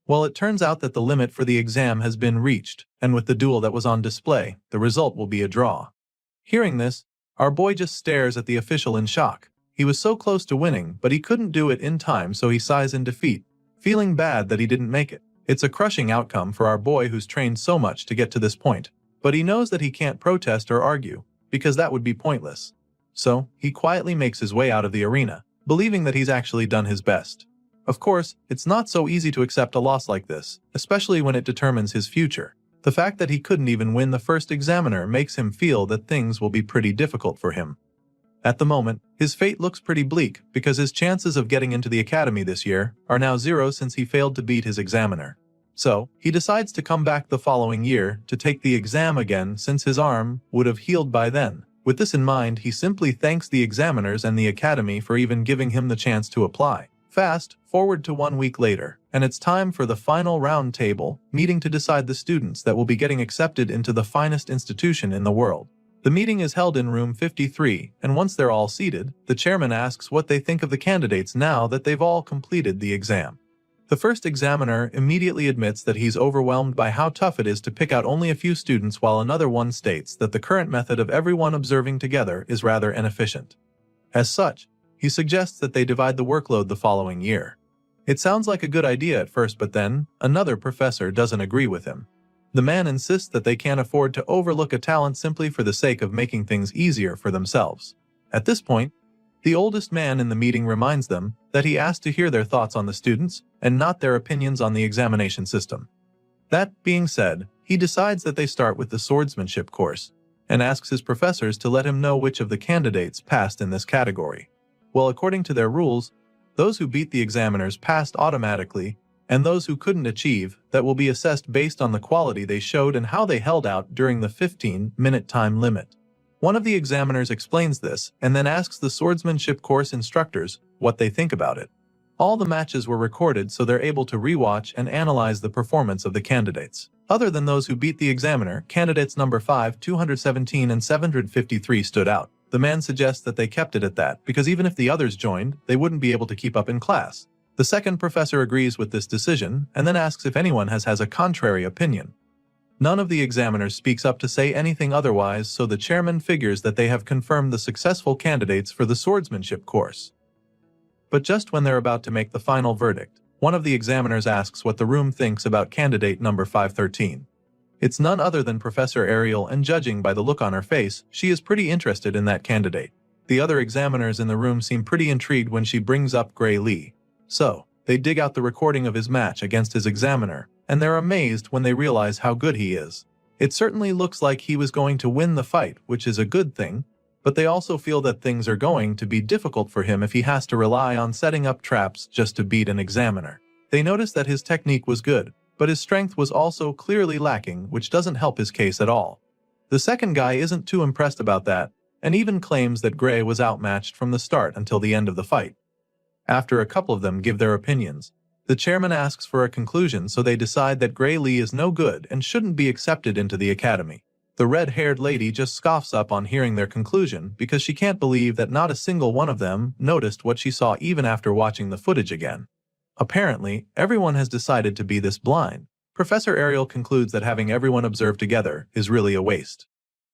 Well, it turns out that the limit for the exam has been reached, and with the duel that was on display, the result will be a draw. Hearing this, our boy just stares at the official in shock. He was so close to winning, but he couldn't do it in time, so he sighs in defeat, feeling bad that he didn't make it. It's a crushing outcome for our boy who's trained so much to get to this point, but he knows that he can't protest or argue, because that would be pointless. So, he quietly makes his way out of the arena, believing that he's actually done his best. Of course, it's not so easy to accept a loss like this, especially when it determines his future. The fact that he couldn't even win the first examiner makes him feel that things will be pretty difficult for him. At the moment, his fate looks pretty bleak because his chances of getting into the academy this year are now 0 since he failed to beat his examiner. So, he decides to come back the following year to take the exam again since his arm would have healed by then. With this in mind, he simply thanks the examiners and the academy for even giving him the chance to apply. Fast forward to 1 week later, and it's time for the final round table meeting to decide the students that will be getting accepted into the finest institution in the world. The meeting is held in room 53, and once they're all seated, the chairman asks what they think of the candidates now that they've all completed the exam. The first examiner immediately admits that he's overwhelmed by how tough it is to pick out only a few students, while another one states that the current method of everyone observing together is rather inefficient. As such, he suggests that they divide the workload the following year. It sounds like a good idea at first, but then, another professor doesn't agree with him. The man insists that they can't afford to overlook a talent simply for the sake of making things easier for themselves. At this point, the oldest man in the meeting reminds them that he asked to hear their thoughts on the students and not their opinions on the examination system. That being said, he decides that they start with the swordsmanship course and asks his professors to let him know which of the candidates passed in this category. Well, according to their rules, those who beat the examiners passed automatically, and those who couldn't achieve that will be assessed based on the quality they showed and how they held out during the 15-minute time limit. One of the examiners explains this and then asks the swordsmanship course instructors what they think about it. All the matches were recorded so they're able to rewatch and analyze the performance of the candidates. Other than those who beat the examiner, candidates number 5, 217 and 753 stood out. The man suggests that they kept it at that because even if the others joined, they wouldn't be able to keep up in class. The second professor agrees with this decision and then asks if anyone has a contrary opinion. None of the examiners speaks up to say anything otherwise, so the chairman figures that they have confirmed the successful candidates for the swordsmanship course. But just when they're about to make the final verdict, one of the examiners asks what the room thinks about candidate number 513. It's none other than Professor Ariel, and judging by the look on her face, she is pretty interested in that candidate. The other examiners in the room seem pretty intrigued when she brings up Gray Lee. So, they dig out the recording of his match against his examiner, and they're amazed when they realize how good he is. It certainly looks like he was going to win the fight, which is a good thing, but they also feel that things are going to be difficult for him if he has to rely on setting up traps just to beat an examiner. They notice that his technique was good, but his strength was also clearly lacking, which doesn't help his case at all. The second guy isn't too impressed about that, and even claims that Gray was outmatched from the start until the end of the fight. After a couple of them give their opinions, the chairman asks for a conclusion, so they decide that Gray Lee is no good and shouldn't be accepted into the academy. The red-haired lady just scoffs up on hearing their conclusion because she can't believe that not a single one of them noticed what she saw even after watching the footage again. Apparently, everyone has decided to be this blind. Professor Ariel concludes that having everyone observe together is really a waste.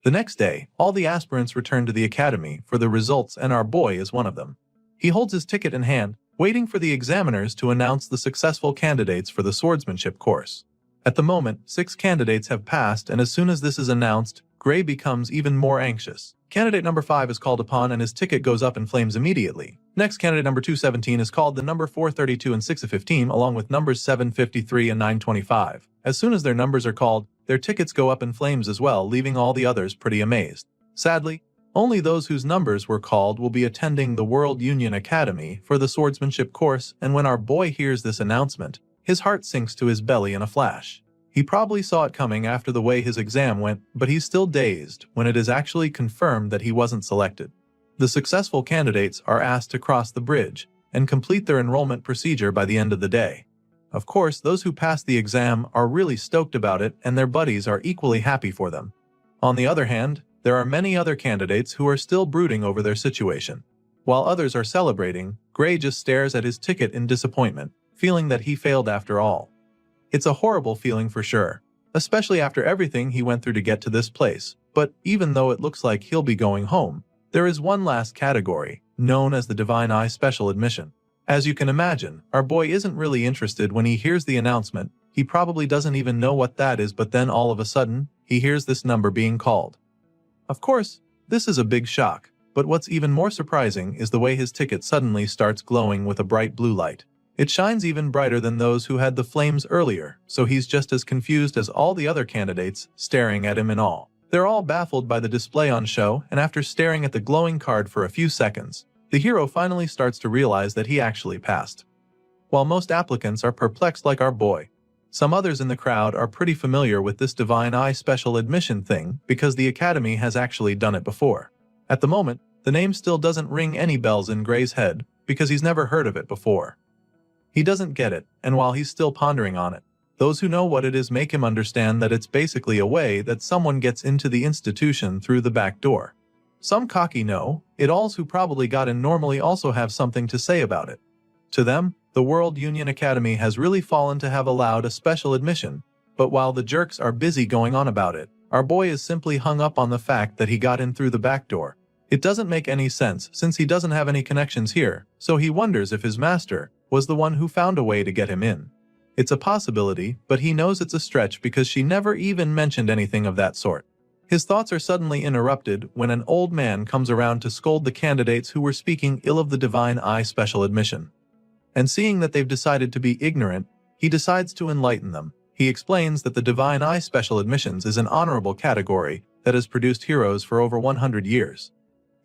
The next day, all the aspirants return to the academy for the results, and our boy is one of them. He holds his ticket in hand, waiting for the examiners to announce the successful candidates for the swordsmanship course. At the moment, 6 candidates have passed, and as soon as this is announced, Gray becomes even more anxious. Candidate number 5 is called upon and his ticket goes up in flames immediately. Next, candidate number 217 is called, the number 432 and 615 along with numbers 753 and 925. As soon as their numbers are called, their tickets go up in flames as well, leaving all the others pretty amazed. Sadly, only those whose numbers were called will be attending the World Union Academy for the swordsmanship course, and when our boy hears this announcement, his heart sinks to his belly in a flash. He probably saw it coming after the way his exam went, but he's still dazed when it is actually confirmed that he wasn't selected. The successful candidates are asked to cross the bridge and complete their enrollment procedure by the end of the day. Of course, those who passed the exam are really stoked about it, and their buddies are equally happy for them. On the other hand, there are many other candidates who are still brooding over their situation. While others are celebrating, Gray just stares at his ticket in disappointment, feeling that he failed after all. It's a horrible feeling for sure, especially after everything he went through to get to this place, but even though it looks like he'll be going home, there is one last category, known as the Divine Eye Special Admission. As you can imagine, our boy isn't really interested when he hears the announcement. He probably doesn't even know what that is, but then all of a sudden, he hears this number being called. Of course, this is a big shock, but what's even more surprising is the way his ticket suddenly starts glowing with a bright blue light. It shines even brighter than those who had the flames earlier, so he's just as confused as all the other candidates, staring at him in awe. They're all baffled by the display on show, and after staring at the glowing card for a few seconds, the hero finally starts to realize that he actually passed. While most applicants are perplexed like our boy, some others in the crowd are pretty familiar with this Divine Eye Special Admission thing because the Academy has actually done it before. At the moment, the name still doesn't ring any bells in Gray's head because he's never heard of it before. He doesn't get it, and while he's still pondering on it, Those who know what it is make him understand that it's basically a way that someone gets into the institution through the back door. Some cocky know-it-alls who probably got in normally also have something to say about it. To them, the World Union Academy has really fallen to have allowed a special admission, but while the jerks are busy going on about it, our boy is simply hung up on the fact that he got in through the back door. It doesn't make any sense since he doesn't have any connections here, so he wonders if his master was the one who found a way to get him in. It's a possibility, but he knows it's a stretch because she never even mentioned anything of that sort. His thoughts are suddenly interrupted when an old man comes around to scold the candidates who were speaking ill of the Divine Eye special admission. And seeing that they've decided to be ignorant, he decides to enlighten them. He explains that the Divine Eye Special Admissions is an honorable category that has produced heroes for over 100 years.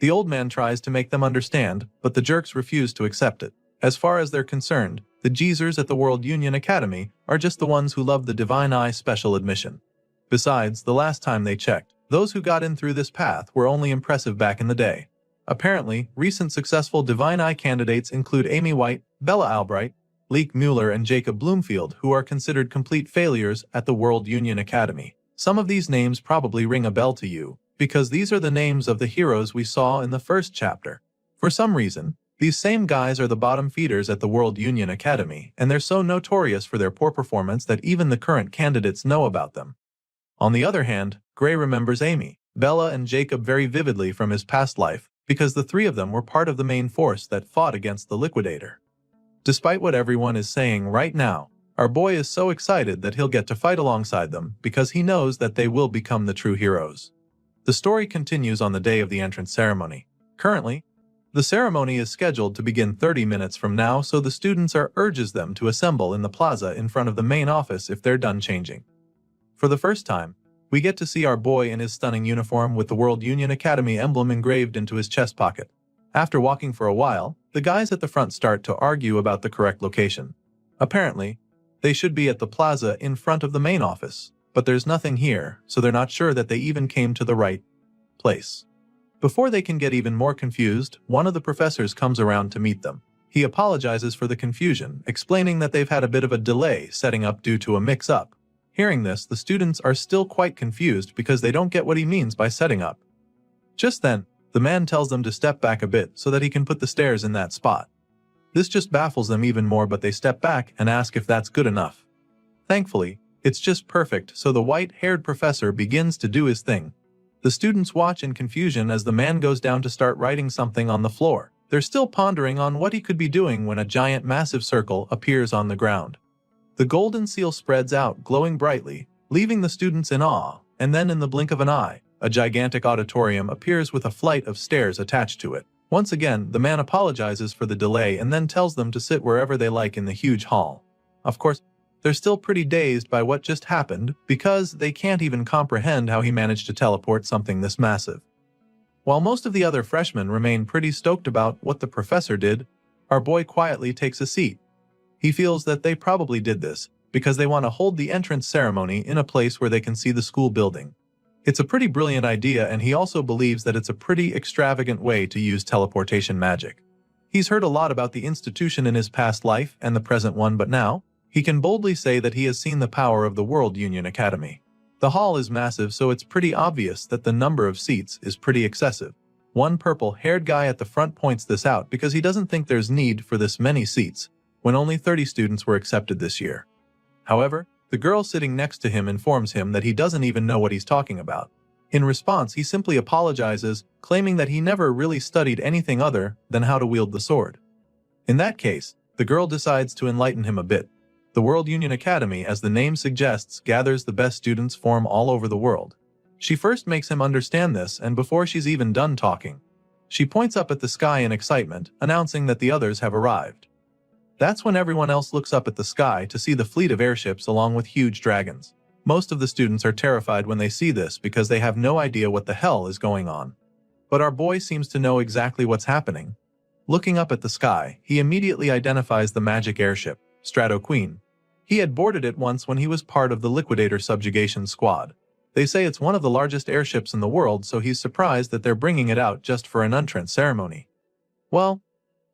The old man tries to make them understand, but the jerks refuse to accept it. As far as they're concerned, the geezers at the World Union Academy are just the ones who love the Divine Eye Special Admission. Besides, the last time they checked, those who got in through this path were only impressive back in the day. Apparently, recent successful Divine Eye candidates include Amy White, Bella Albright, Leek Mueller and Jacob Bloomfield, who are considered complete failures at the World Union Academy. Some of these names probably ring a bell to you, because these are the names of the heroes we saw in the first chapter. For some reason, these same guys are the bottom feeders at the World Union Academy, and they're so notorious for their poor performance that even the current candidates know about them. On the other hand, Gray remembers Amy, Bella and Jacob very vividly from his past life, because the three of them were part of the main force that fought against the Liquidator. Despite what everyone is saying right now, our boy is so excited that he'll get to fight alongside them because he knows that they will become the true heroes. The story continues on the day of the entrance ceremony. Currently, the ceremony is scheduled to begin 30 minutes from now, so the students urges them to assemble in the plaza in front of the main office if they're done changing. For the first time, we get to see our boy in his stunning uniform with the World Union Academy emblem engraved into his chest pocket. After walking for a while, the guys at the front start to argue about the correct location. Apparently, they should be at the plaza in front of the main office, but there's nothing here, so they're not sure that they even came to the right place. Before they can get even more confused, one of the professors comes around to meet them. He apologizes for the confusion, explaining that they've had a bit of a delay setting up due to a mix-up. Hearing this, the students are still quite confused because they don't get what he means by setting up. Just then, the man tells them to step back a bit so that he can put the stairs in that spot. This just baffles them even more, but they step back and ask if that's good enough. Thankfully, it's just perfect, so the white-haired professor begins to do his thing. The students watch in confusion as the man goes down to start writing something on the floor. They're still pondering on what he could be doing when a giant massive circle appears on the ground. The golden seal spreads out, glowing brightly, leaving the students in awe, and then in the blink of an eye, a gigantic auditorium appears with a flight of stairs attached to it. Once again, the man apologizes for the delay and then tells them to sit wherever they like in the huge hall. Of course, they're still pretty dazed by what just happened because they can't even comprehend how he managed to teleport something this massive. While most of the other freshmen remain pretty stoked about what the professor did, our boy quietly takes a seat. He feels that they probably did this because they want to hold the entrance ceremony in a place where they can see the school building. It's a pretty brilliant idea, and he also believes that it's a pretty extravagant way to use teleportation magic. He's heard a lot about the institution in his past life and the present one, but now, he can boldly say that he has seen the power of the World Union Academy. The hall is massive, so it's pretty obvious that the number of seats is pretty excessive. One purple-haired guy at the front points this out because he doesn't think there's need for this many seats, when only 30 students were accepted this year. However, the girl sitting next to him informs him that he doesn't even know what he's talking about. In response, he simply apologizes, claiming that he never really studied anything other than how to wield the sword. In that case, the girl decides to enlighten him a bit. The World Union Academy, as the name suggests, gathers the best students from all over the world. She first makes him understand this, and before she's even done talking, she points up at the sky in excitement, announcing that the others have arrived. That's when everyone else looks up at the sky to see the fleet of airships along with huge dragons. Most of the students are terrified when they see this because they have no idea what the hell is going on. But our boy seems to know exactly what's happening. Looking up at the sky, he immediately identifies the magic airship, Strato Queen. He had boarded it once when he was part of the Liquidator subjugation squad. They say it's one of the largest airships in the world, so he's surprised that they're bringing it out just for an entrance ceremony. Well,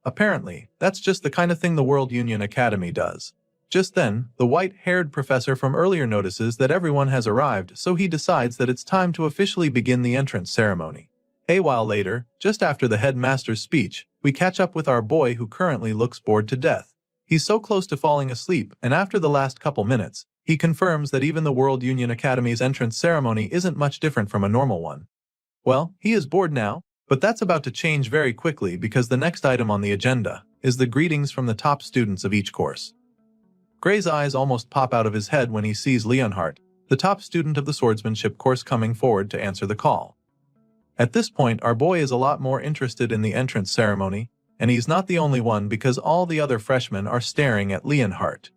apparently, that's just the kind of thing the World Union Academy does. Just then, the white-haired professor from earlier notices that everyone has arrived, so he decides that it's time to officially begin the entrance ceremony. A while later, just after the headmaster's speech, we catch up with our boy who currently looks bored to death. He's so close to falling asleep, and after the last couple minutes, he confirms that even the World Union Academy's entrance ceremony isn't much different from a normal one. Well, he is bored now, but that's about to change very quickly because the next item on the agenda is the greetings from the top students of each course. Gray's eyes almost pop out of his head when he sees Leonhardt, the top student of the swordsmanship course, coming forward to answer the call. At this point, our boy is a lot more interested in the entrance ceremony, and he's not the only one because all the other freshmen are staring at Leonhardt.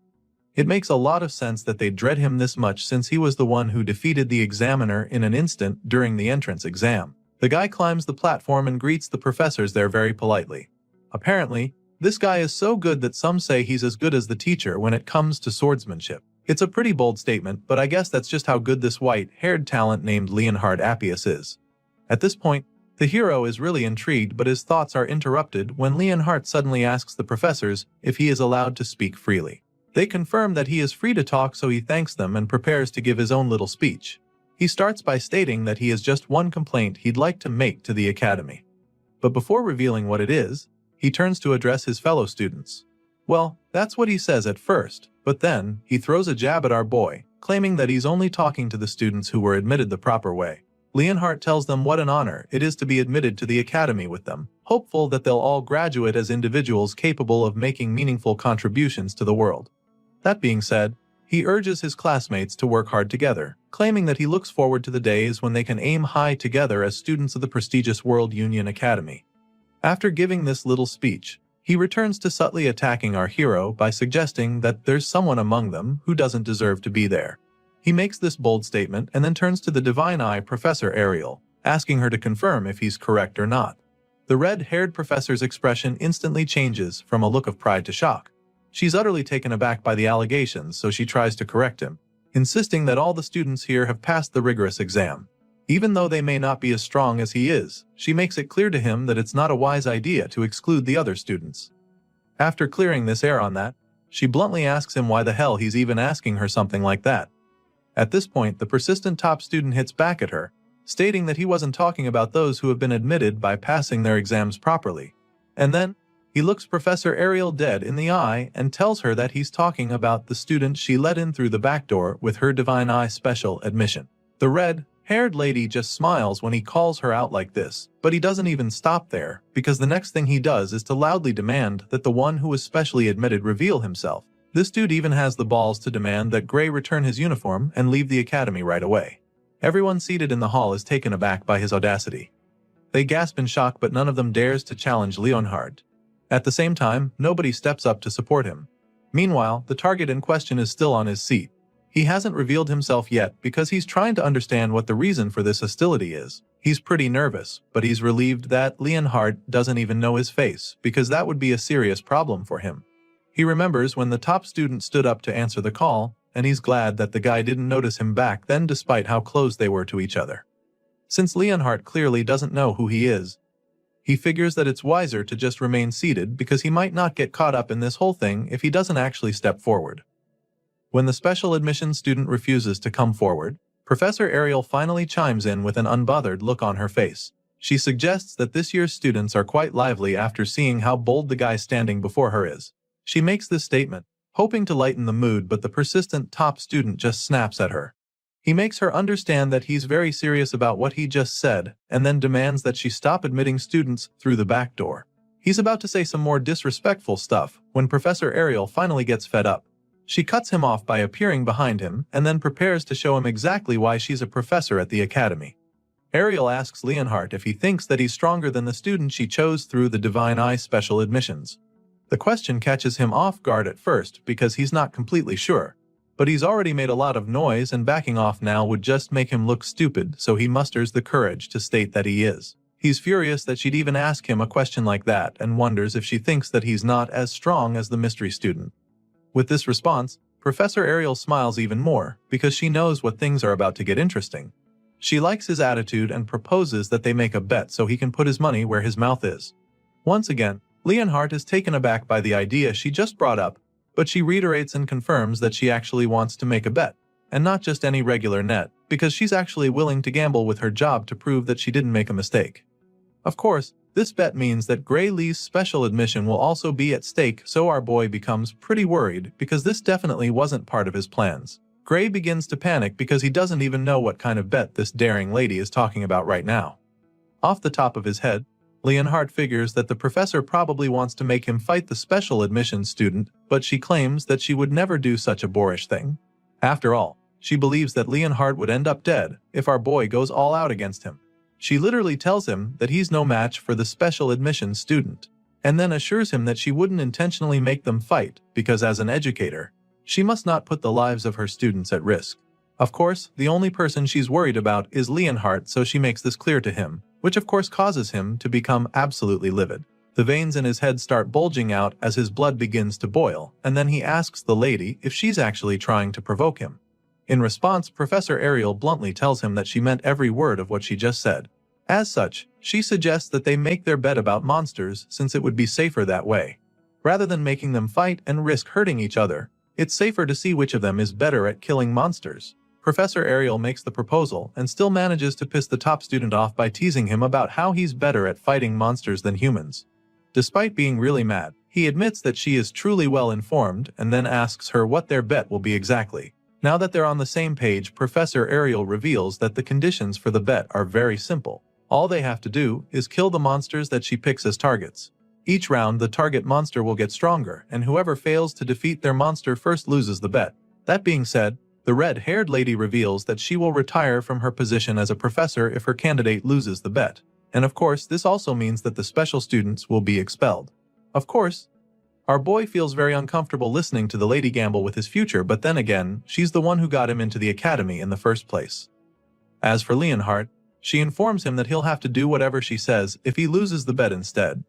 It makes a lot of sense that they dread him this much since he was the one who defeated the examiner in an instant during the entrance exam. The guy climbs the platform and greets the professors there very politely. Apparently, this guy is so good that some say he's as good as the teacher when it comes to swordsmanship. It's a pretty bold statement, but I guess that's just how good this white-haired talent named Leonhardt Appius is. At this point, the hero is really intrigued, but his thoughts are interrupted when Leonhardt suddenly asks the professors if he is allowed to speak freely. They confirm that he is free to talk, so he thanks them and prepares to give his own little speech. He starts by stating that he has just one complaint he'd like to make to the academy. But before revealing what it is, he turns to address his fellow students. Well, that's what he says at first, but then he throws a jab at our boy, claiming that he's only talking to the students who were admitted the proper way. Leonhardt tells them what an honor it is to be admitted to the academy with them, hopeful that they'll all graduate as individuals capable of making meaningful contributions to the world. That being said, he urges his classmates to work hard together, claiming that he looks forward to the days when they can aim high together as students of the prestigious World Union Academy. After giving this little speech, he returns to subtly attacking our hero by suggesting that there's someone among them who doesn't deserve to be there. He makes this bold statement and then turns to the Divine Eye Professor Ariel, asking her to confirm if he's correct or not. The red-haired professor's expression instantly changes from a look of pride to shock. She's utterly taken aback by the allegations, so she tries to correct him, insisting that all the students here have passed the rigorous exam. Even though they may not be as strong as he is, she makes it clear to him that it's not a wise idea to exclude the other students. After clearing this air on that, she bluntly asks him why the hell he's even asking her something like that. At this point, the persistent top student hits back at her, stating that he wasn't talking about those who have been admitted by passing their exams properly. And then, he looks Professor Ariel dead in the eye and tells her that he's talking about the student she let in through the back door with her Divine Eye special admission. The red-haired lady just smiles when he calls her out like this, but he doesn't even stop there, because the next thing he does is to loudly demand that the one who was specially admitted reveal himself. This dude even has the balls to demand that Gray return his uniform and leave the academy right away. Everyone seated in the hall is taken aback by his audacity. They gasp in shock, but none of them dares to challenge Leonhardt. At the same time, nobody steps up to support him. Meanwhile, the target in question is still on his seat. He hasn't revealed himself yet because he's trying to understand what the reason for this hostility is. He's pretty nervous, but he's relieved that Leonhardt doesn't even know his face, because that would be a serious problem for him. He remembers when the top student stood up to answer the call, and he's glad that the guy didn't notice him back then despite how close they were to each other. Since Leonhardt clearly doesn't know who he is, he figures that it's wiser to just remain seated because he might not get caught up in this whole thing if he doesn't actually step forward. When the special admission student refuses to come forward, Professor Ariel finally chimes in with an unbothered look on her face. She suggests that this year's students are quite lively after seeing how bold the guy standing before her is. She makes this statement, hoping to lighten the mood, but the persistent top student just snaps at her. He makes her understand that he's very serious about what he just said, and then demands that she stop admitting students through the back door. He's about to say some more disrespectful stuff when Professor Ariel finally gets fed up. She cuts him off by appearing behind him and then prepares to show him exactly why she's a professor at the academy. Ariel asks Leonhardt if he thinks that he's stronger than the student she chose through the Divine Eye special admissions. The question catches him off guard at first because he's not completely sure, but he's already made a lot of noise and backing off now would just make him look stupid, so he musters the courage to state that he is. He's furious that she'd even ask him a question like that and wonders if she thinks that he's not as strong as the mystery student. With this response, Professor Ariel smiles even more because she knows what things are about to get interesting. She likes his attitude and proposes that they make a bet so he can put his money where his mouth is. Once again, Leonhardt is taken aback by the idea she just brought up, but she reiterates and confirms that she actually wants to make a bet, and not just any regular net, because she's actually willing to gamble with her job to prove that she didn't make a mistake. Of course, this bet means that Gray Lee's special admission will also be at stake, so our boy becomes pretty worried because this definitely wasn't part of his plans. Gray begins to panic because he doesn't even know what kind of bet this daring lady is talking about right now. Off the top of his head, Leonhardt figures that the professor probably wants to make him fight the special admissions student, but she claims that she would never do such a boorish thing. After all, she believes that Leonhardt would end up dead if our boy goes all out against him. She literally tells him that he's no match for the special admissions student, and then assures him that she wouldn't intentionally make them fight because as an educator, she must not put the lives of her students at risk. Of course, the only person she's worried about is Leonhardt, so she makes this clear to him, which of course causes him to become absolutely livid. The veins in his head start bulging out as his blood begins to boil, and then he asks the lady if she's actually trying to provoke him. In response, Professor Ariel bluntly tells him that she meant every word of what she just said. As such, she suggests that they make their bet about monsters since it would be safer that way. Rather than making them fight and risk hurting each other, it's safer to see which of them is better at killing monsters. Professor Ariel makes the proposal and still manages to piss the top student off by teasing him about how he's better at fighting monsters than humans. Despite being really mad, he admits that she is truly well informed and then asks her what their bet will be exactly. Now that they're on the same page, Professor Ariel reveals that the conditions for the bet are very simple. All they have to do is kill the monsters that she picks as targets. Each round, the target monster will get stronger, and whoever fails to defeat their monster first loses the bet. That being said, the red-haired lady reveals that she will retire from her position as a professor if her candidate loses the bet. And of course, this also means that the special students will be expelled. Of course, our boy feels very uncomfortable listening to the lady gamble with his future, but then again, she's the one who got him into the academy in the first place. As for Leonhardt, she informs him that he'll have to do whatever she says if he loses the bet instead.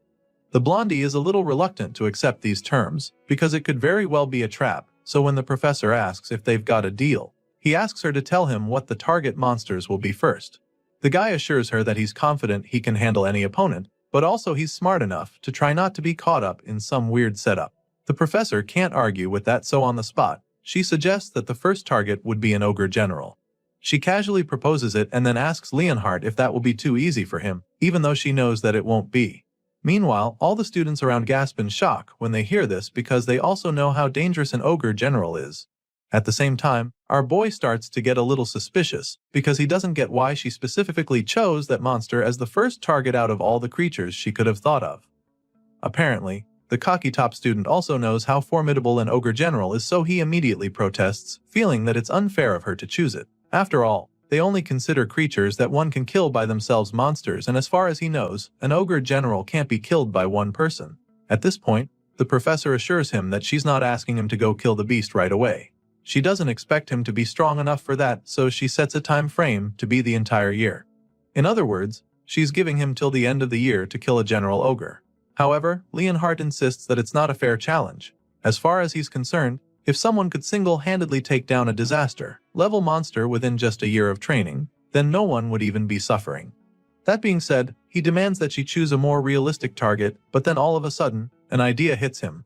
The blondie is a little reluctant to accept these terms, because it could very well be a trap, so when the professor asks if they've got a deal, he asks her to tell him what the target monsters will be first. The guy assures her that he's confident he can handle any opponent, but also he's smart enough to try not to be caught up in some weird setup. The professor can't argue with that, so on the spot, she suggests that the first target would be an ogre general. She casually proposes it and then asks Leonhardt if that will be too easy for him, even though she knows that it won't be. Meanwhile, all the students around gasp in shock when they hear this because they also know how dangerous an ogre general is. At the same time, our boy starts to get a little suspicious because he doesn't get why she specifically chose that monster as the first target out of all the creatures she could have thought of. Apparently, the cocky top student also knows how formidable an ogre general is, so he immediately protests, feeling that it's unfair of her to choose it. After all, they only consider creatures that one can kill by themselves monsters, and as far as he knows, an ogre general can't be killed by one person. At this point, the professor assures him that she's not asking him to go kill the beast right away. She doesn't expect him to be strong enough for that, so she sets a time frame to be the entire year. In other words, she's giving him till the end of the year to kill a general ogre. However, Leonhardt insists that it's not a fair challenge. As far as he's concerned, if someone could single-handedly take down a disaster-level monster within just a year of training, then no one would even be suffering. That being said, he demands that she choose a more realistic target, but then all of a sudden, an idea hits him.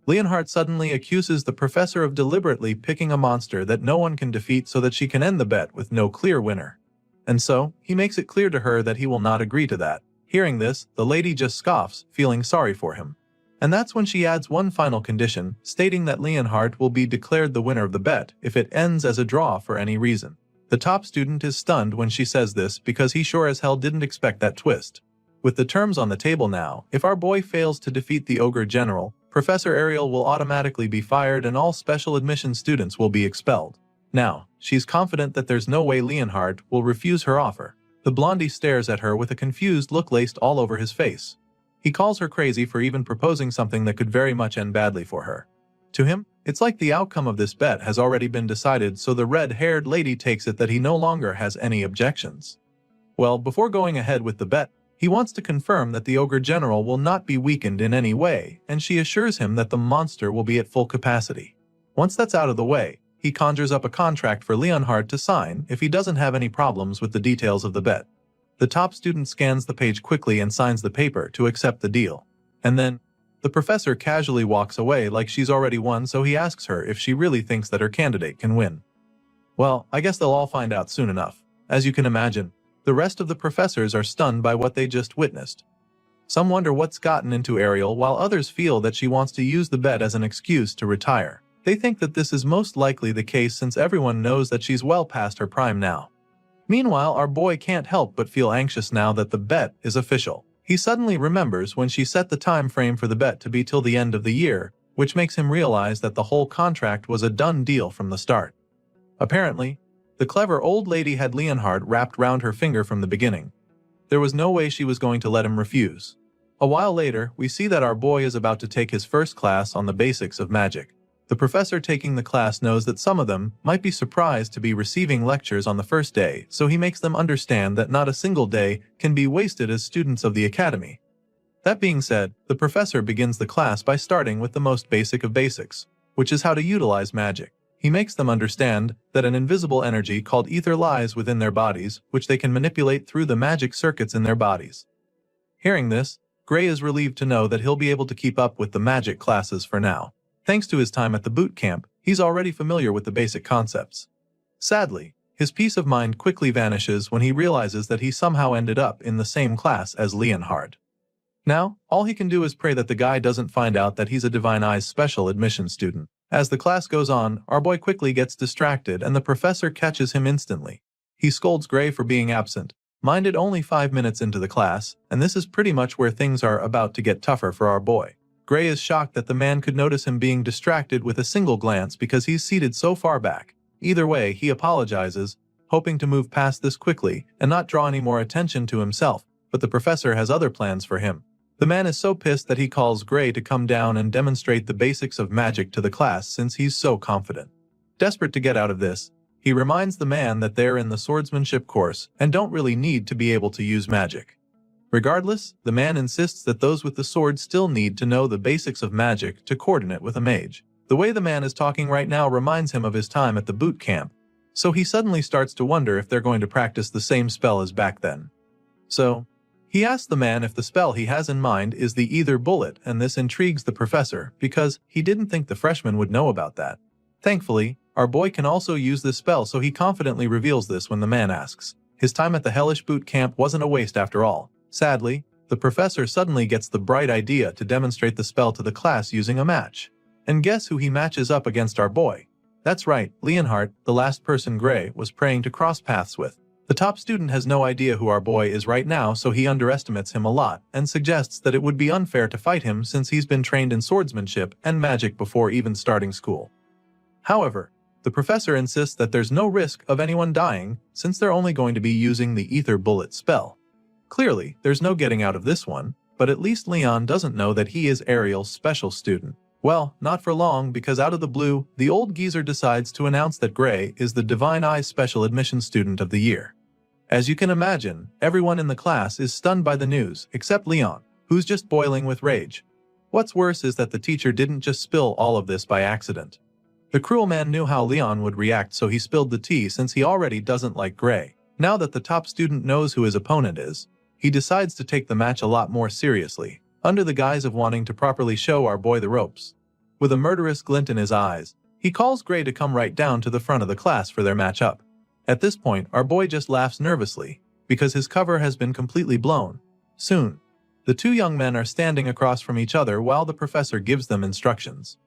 Leonhardt suddenly accuses the professor of deliberately picking a monster that no one can defeat so that she can end the bet with no clear winner. And so, he makes it clear to her that he will not agree to that. Hearing this, the lady just scoffs, feeling sorry for him. And that's when she adds one final condition, stating that Leonhardt will be declared the winner of the bet if it ends as a draw for any reason. The top student is stunned when she says this because he sure as hell didn't expect that twist. With the terms on the table now, if our boy fails to defeat the ogre general, Professor Ariel will automatically be fired and all special admission students will be expelled. Now, she's confident that there's no way Leonhardt will refuse her offer. The blondie stares at her with a confused look laced all over his face. He calls her crazy for even proposing something that could very much end badly for her. To him, it's like the outcome of this bet has already been decided, so the red-haired lady takes it that he no longer has any objections. Well, before going ahead with the bet, he wants to confirm that the ogre general will not be weakened in any way, and she assures him that the monster will be at full capacity. Once that's out of the way, he conjures up a contract for Leonhardt to sign if he doesn't have any problems with the details of the bet. The top student scans the page quickly and signs the paper to accept the deal. And then, The professor casually walks away like she's already won, so he asks her if she really thinks that her candidate can win. Well, I guess they'll all find out soon enough. As you can imagine, the rest of the professors are stunned by what they just witnessed. Some wonder what's gotten into Ariel, while others feel that she wants to use the bet as an excuse to retire. They think that this is most likely the case since everyone knows that she's well past her prime now. Meanwhile, our boy can't help but feel anxious now that the bet is official. He suddenly remembers when she set the time frame for the bet to be till the end of the year, which makes him realize that the whole contract was a done deal from the start. Apparently, the clever old lady had Leonhard wrapped round her finger from the beginning. There was no way she was going to let him refuse. A while later, we see that our boy is about to take his first class on the basics of magic. The professor taking the class knows that some of them might be surprised to be receiving lectures on the first day, so he makes them understand that not a single day can be wasted as students of the academy. That being said, the professor begins the class by starting with the most basic of basics, which is how to utilize magic. He makes them understand that an invisible energy called ether lies within their bodies, which they can manipulate through the magic circuits in their bodies. Hearing this, Gray is relieved to know that he'll be able to keep up with the magic classes for now. Thanks to his time at the boot camp, he's already familiar with the basic concepts. Sadly, his peace of mind quickly vanishes when he realizes that he somehow ended up in the same class as Leonhard. Now, all he can do is pray that the guy doesn't find out that he's a Divine Eyes special admission student. As the class goes on, our boy quickly gets distracted and the professor catches him instantly. He scolds Gray for being absent, minded only 5 minutes into the class, and this is pretty much where things are about to get tougher for our boy. Gray is shocked that the man could notice him being distracted with a single glance because he's seated so far back. Either way, he apologizes, hoping to move past this quickly and not draw any more attention to himself, but the professor has other plans for him. The man is so pissed that he calls Gray to come down and demonstrate the basics of magic to the class since he's so confident. Desperate to get out of this, he reminds the man that they're in the swordsmanship course and don't really need to be able to use magic. Regardless, the man insists that those with the sword still need to know the basics of magic to coordinate with a mage. The way the man is talking right now reminds him of his time at the boot camp, so he suddenly starts to wonder if they're going to practice the same spell as back then. So, he asks the man if the spell he has in mind is the Ether Bullet, and this intrigues the professor because he didn't think the freshman would know about that. Thankfully, our boy can also use this spell, so he confidently reveals this when the man asks. His time at the hellish boot camp wasn't a waste after all. Sadly, the professor suddenly gets the bright idea to demonstrate the spell to the class using a match. And guess who he matches up against our boy? That's right, Leonhard, the last person Gray was praying to cross paths with. The top student has no idea who our boy is right now, so he underestimates him a lot and suggests that it would be unfair to fight him since he's been trained in swordsmanship and magic before even starting school. However, the professor insists that there's no risk of anyone dying since they're only going to be using the Ether Bullet spell. Clearly, there's no getting out of this one, but at least Leon doesn't know that he is Ariel's special student. Well, not for long, because out of the blue, the old geezer decides to announce that Gray is the Divine Eyes Special Admission Student of the Year. As you can imagine, everyone in the class is stunned by the news, except Leon, who's just boiling with rage. What's worse is that the teacher didn't just spill all of this by accident. The cruel man knew how Leon would react, so he spilled the tea since he already doesn't like Gray. Now that the top student knows who his opponent is, he decides to take the match a lot more seriously, under the guise of wanting to properly show our boy the ropes. With a murderous glint in his eyes, he calls Gray to come right down to the front of the class for their match-up. At this point, our boy just laughs nervously, because his cover has been completely blown. Soon, the two young men are standing across from each other while the professor gives them instructions.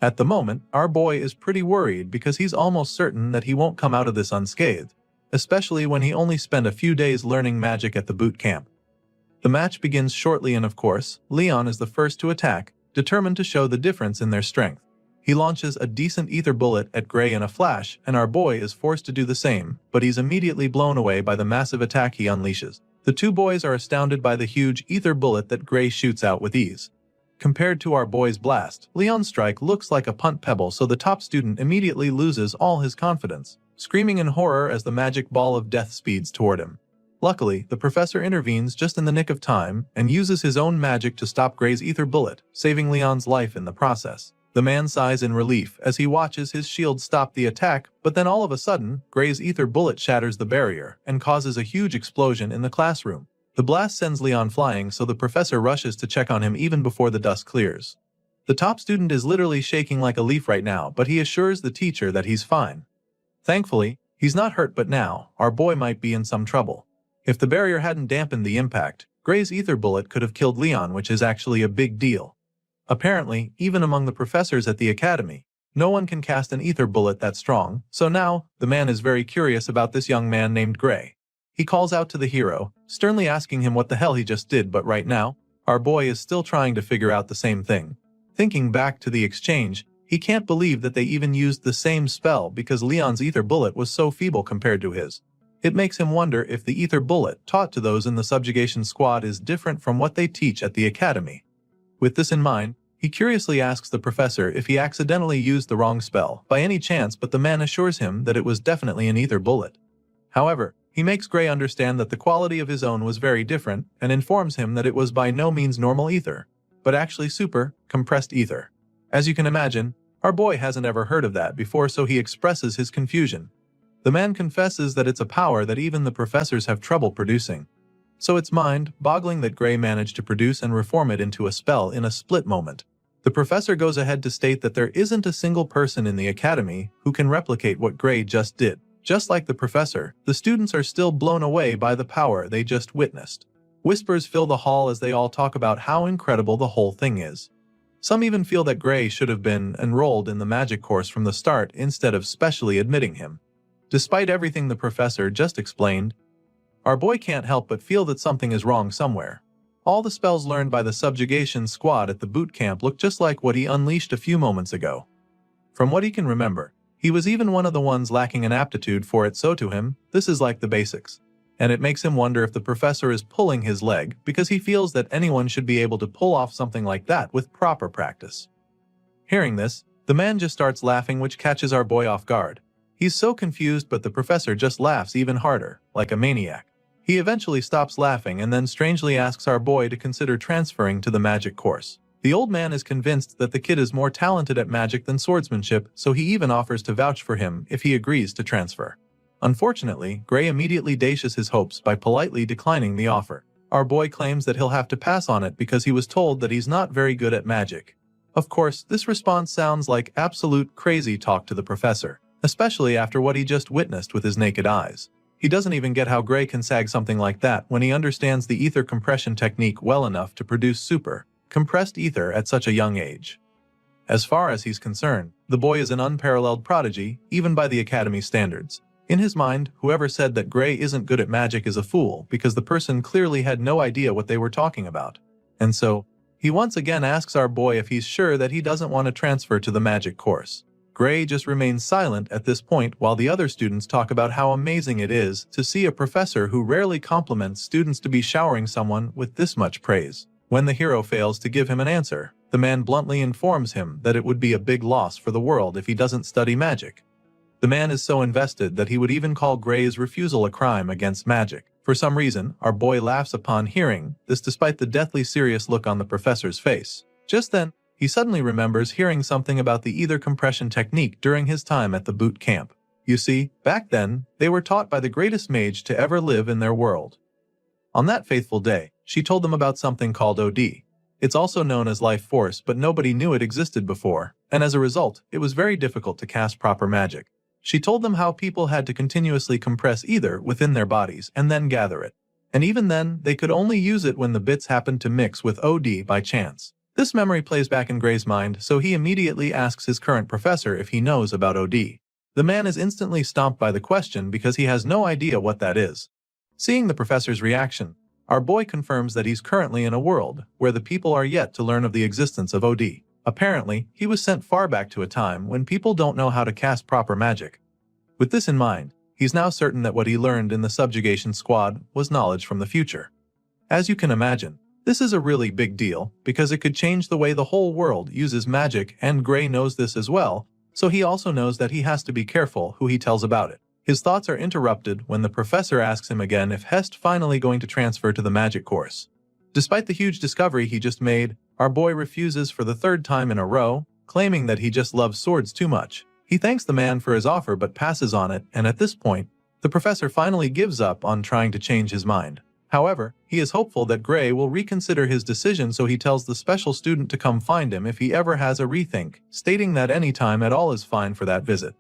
At the moment, our boy is pretty worried because he's almost certain that he won't come out of this unscathed, especially when he only spent a few days learning magic at the boot camp. The match begins shortly and of course, Leon is the first to attack, determined to show the difference in their strength. He launches a decent ether bullet at Gray in a flash, and our boy is forced to do the same, but he's immediately blown away by the massive attack he unleashes. The two boys are astounded by the huge ether bullet that Gray shoots out with ease. Compared to our boy's blast, Leon's strike looks like a punt pebble, so the top student immediately loses all his confidence, screaming in horror as the magic ball of death speeds toward him. Luckily, the professor intervenes just in the nick of time and uses his own magic to stop Gray's ether bullet, saving Leon's life in the process. The man sighs in relief as he watches his shield stop the attack, but then all of a sudden, Gray's ether bullet shatters the barrier and causes a huge explosion in the classroom. The blast sends Leon flying, so the professor rushes to check on him even before the dust clears. The top student is literally shaking like a leaf right now, but he assures the teacher that he's fine. Thankfully, he's not hurt, but now, our boy might be in some trouble. If the barrier hadn't dampened the impact, Gray's ether bullet could have killed Leon, which is actually a big deal. Apparently, even among the professors at the academy, no one can cast an ether bullet that strong, so now, the man is very curious about this young man named Gray. He calls out to the hero, sternly asking him what the hell he just did, but right now, our boy is still trying to figure out the same thing. Thinking back to the exchange, he can't believe that they even used the same spell because Leon's ether bullet was so feeble compared to his. It makes him wonder if the ether bullet taught to those in the subjugation squad is different from what they teach at the academy. With this in mind, he curiously asks the professor if he accidentally used the wrong spell by any chance, but the man assures him that it was definitely an ether bullet. However, he makes Gray understand that the quality of his own was very different and informs him that it was by no means normal ether, but actually super, compressed ether. As you can imagine, our boy hasn't ever heard of that before, so he expresses his confusion. The man confesses that it's a power that even the professors have trouble producing. So it's mind-boggling that Gray managed to produce and reform it into a spell in a split moment. The professor goes ahead to state that there isn't a single person in the academy who can replicate what Gray just did. Just like the professor, the students are still blown away by the power they just witnessed. Whispers fill the hall as they all talk about how incredible the whole thing is. Some even feel that Gray should have been enrolled in the magic course from the start instead of specially admitting him. Despite everything the professor just explained, our boy can't help but feel that something is wrong somewhere. All the spells learned by the subjugation squad at the boot camp look just like what he unleashed a few moments ago. From what he can remember, he was even one of the ones lacking an aptitude for it, so to him, this is like the basics. And it makes him wonder if the professor is pulling his leg because he feels that anyone should be able to pull off something like that with proper practice. Hearing this, the man just starts laughing, which catches our boy off guard. He's so confused, but the professor just laughs even harder, like a maniac. He eventually stops laughing and then strangely asks our boy to consider transferring to the magic course. The old man is convinced that the kid is more talented at magic than swordsmanship, so he even offers to vouch for him if he agrees to transfer. Unfortunately, Gray immediately dashes his hopes by politely declining the offer. Our boy claims that he'll have to pass on it because he was told that he's not very good at magic. Of course, this response sounds like absolute crazy talk to the professor, especially after what he just witnessed with his naked eyes. He doesn't even get how Gray can sag something like that when he understands the ether compression technique well enough to produce super, compressed ether at such a young age. As far as he's concerned, the boy is an unparalleled prodigy, even by the academy standards. In his mind, whoever said that Gray isn't good at magic is a fool because the person clearly had no idea what they were talking about. And so, he once again asks our boy if he's sure that he doesn't want to transfer to the magic course. Gray just remains silent at this point while the other students talk about how amazing it is to see a professor who rarely compliments students to be showering someone with this much praise. When the hero fails to give him an answer, the man bluntly informs him that it would be a big loss for the world if he doesn't study magic. The man is so invested that he would even call Gray's refusal a crime against magic. For some reason, our boy laughs upon hearing this despite the deathly serious look on the professor's face. Just then, he suddenly remembers hearing something about the ether compression technique during his time at the boot camp. You see, back then, they were taught by the greatest mage to ever live in their world. On that faithful day, she told them about something called OD. It's also known as life force, but nobody knew it existed before, and as a result, it was very difficult to cast proper magic. She told them how people had to continuously compress ether within their bodies and then gather it. And even then, they could only use it when the bits happened to mix with OD by chance. This memory plays back in Gray's mind, so he immediately asks his current professor if he knows about OD. The man is instantly stumped by the question because he has no idea what that is. Seeing the professor's reaction, our boy confirms that he's currently in a world where the people are yet to learn of the existence of OD. Apparently, he was sent far back to a time when people don't know how to cast proper magic. With this in mind, he's now certain that what he learned in the subjugation squad was knowledge from the future. As you can imagine, this is a really big deal because it could change the way the whole world uses magic, and Gray knows this as well, so he also knows that he has to be careful who he tells about it. His thoughts are interrupted when the professor asks him again if Hest finally going to transfer to the magic course. Despite the huge discovery he just made, our boy refuses for the third time in a row, claiming that he just loves swords too much. He thanks the man for his offer but passes on it, and at this point, the professor finally gives up on trying to change his mind. However, he is hopeful that Gray will reconsider his decision, so he tells the special student to come find him if he ever has a rethink, stating that any time at all is fine for that visit.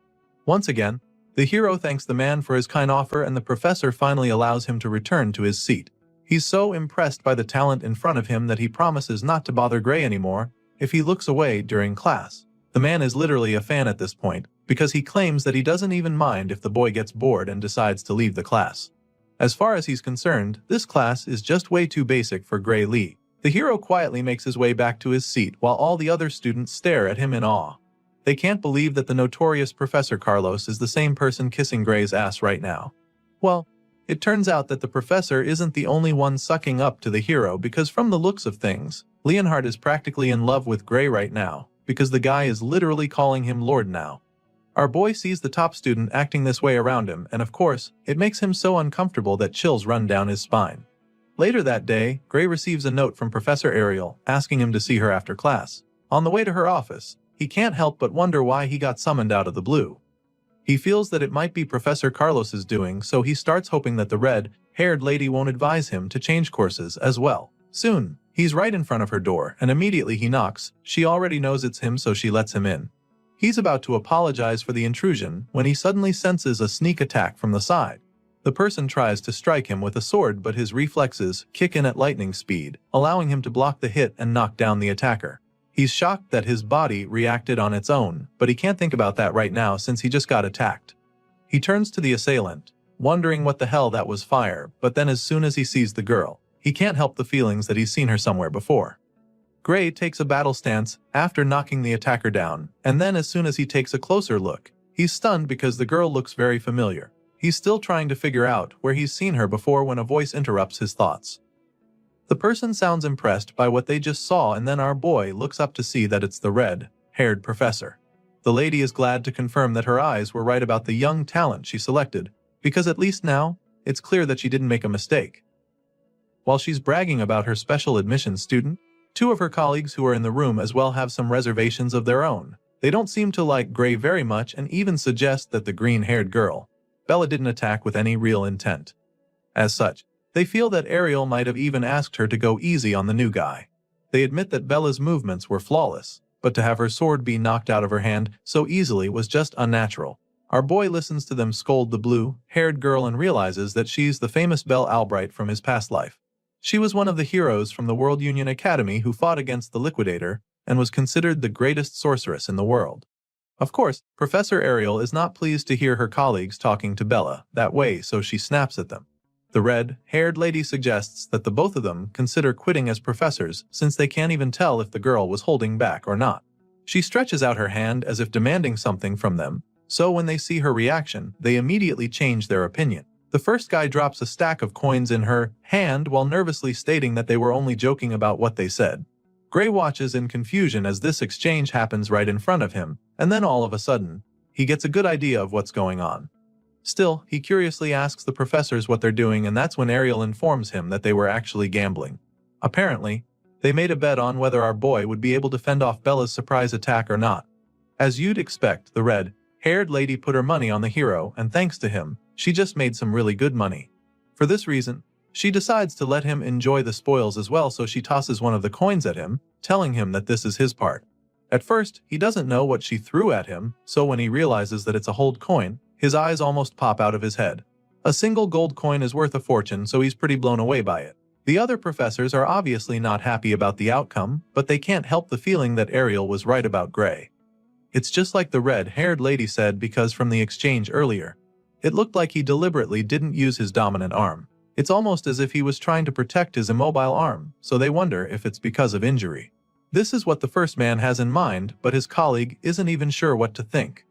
Once again, the hero thanks the man for his kind offer, and the professor finally allows him to return to his seat. He's so impressed by the talent in front of him that he promises not to bother Gray anymore if he looks away during class. The man is literally a fan at this point, because he claims that he doesn't even mind if the boy gets bored and decides to leave the class. As far as he's concerned, this class is just way too basic for Gray Lee. The hero quietly makes his way back to his seat while all the other students stare at him in awe. They can't believe that the notorious Professor Carlos is the same person kissing Gray's ass right now. Well, it turns out that the professor isn't the only one sucking up to the hero, because from the looks of things, Leonhard is practically in love with Gray right now, because the guy is literally calling him Lord now. Our boy sees the top student acting this way around him, and of course, it makes him so uncomfortable that chills run down his spine. Later that day, Gray receives a note from Professor Ariel asking him to see her after class. On the way to her office, he can't help but wonder why he got summoned out of the blue. He feels that it might be Professor Carlos's doing, so he starts hoping that the red-haired lady won't advise him to change courses as well. Soon, he's right in front of her door, and immediately he knocks. She already knows it's him, so she lets him in. He's about to apologize for the intrusion when he suddenly senses a sneak attack from the side. The person tries to strike him with a sword, but his reflexes kick in at lightning speed, allowing him to block the hit and knock down the attacker. He's shocked that his body reacted on its own, but he can't think about that right now since he just got attacked. He turns to the assailant, wondering what the hell that was fire, but then as soon as he sees the girl, he can't help the feelings that he's seen her somewhere before. Gray takes a battle stance after knocking the attacker down, and then as soon as he takes a closer look, he's stunned because the girl looks very familiar. He's still trying to figure out where he's seen her before when a voice interrupts his thoughts. The person sounds impressed by what they just saw, and then our boy looks up to see that it's the red-haired professor. The lady is glad to confirm that her eyes were right about the young talent she selected, because at least now, it's clear that she didn't make a mistake. While she's bragging about her special admissions student, two of her colleagues who are in the room as well have some reservations of their own. They don't seem to like Gray very much and even suggest that the green-haired girl, Bella, didn't attack with any real intent. As such, they feel that Ariel might have even asked her to go easy on the new guy. They admit that Bella's movements were flawless, but to have her sword be knocked out of her hand so easily was just unnatural. Our boy listens to them scold the blue-haired girl and realizes that she's the famous Belle Albright from his past life. She was one of the heroes from the World Union Academy who fought against the Liquidator and was considered the greatest sorceress in the world. Of course, Professor Ariel is not pleased to hear her colleagues talking to Bella that way, so she snaps at them. The red-haired lady suggests that the both of them consider quitting as professors since they can't even tell if the girl was holding back or not. She stretches out her hand as if demanding something from them, so when they see her reaction, they immediately change their opinion. The first guy drops a stack of coins in her hand while nervously stating that they were only joking about what they said. Gray watches in confusion as this exchange happens right in front of him, and then all of a sudden, he gets a good idea of what's going on. Still, he curiously asks the professors what they're doing, and that's when Ariel informs him that they were actually gambling. Apparently, they made a bet on whether our boy would be able to fend off Bella's surprise attack or not. As you'd expect, the red-haired lady put her money on the hero, and thanks to him, she just made some really good money. For this reason, she decides to let him enjoy the spoils as well, so she tosses one of the coins at him, telling him that this is his part. At first, he doesn't know what she threw at him, so when he realizes that it's a hold coin, his eyes almost pop out of his head. A single gold coin is worth a fortune, so he's pretty blown away by it. The other professors are obviously not happy about the outcome, but they can't help the feeling that Ariel was right about Gray. It's just like the red-haired lady said, because from the exchange earlier, it looked like he deliberately didn't use his dominant arm. It's almost as if he was trying to protect his immobile arm, so they wonder if it's because of injury. This is what the first man has in mind, but his colleague isn't even sure what to think.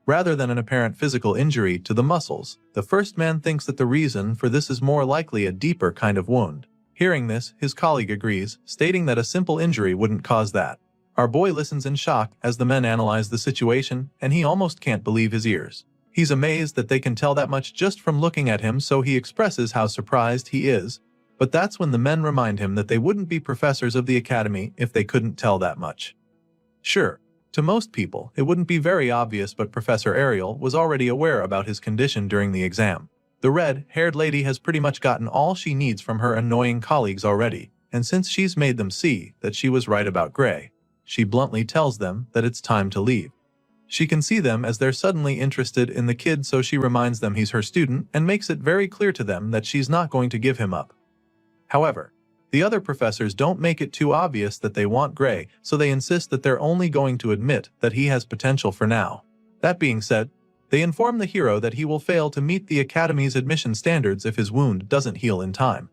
Rather than an apparent physical injury to the muscles, the first man thinks that the reason for this is more likely a deeper kind of wound. Hearing this, his colleague agrees, stating that a simple injury wouldn't cause that. Our boy listens in shock as the men analyze the situation, and he almost can't believe his ears. He's amazed that they can tell that much just from looking at him, so he expresses how surprised he is. But that's when the men remind him that they wouldn't be professors of the academy if they couldn't tell that much. Sure, to most people, it wouldn't be very obvious, but Professor Ariel was already aware about his condition during the exam. The The red-haired lady has pretty much gotten all she needs from her annoying colleagues already, and since she's made them see that she was right about Gray, she bluntly tells them that it's time to leave. She can see them as they're suddenly interested in the kid, so she reminds them he's her student and makes it very clear to them that she's not going to give him up. However, the other professors don't make it too obvious that they want Gray, so they insist that they're only going to admit that he has potential for now. That being said, they inform the hero that he will fail to meet the Academy's admission standards if his wound doesn't heal in time.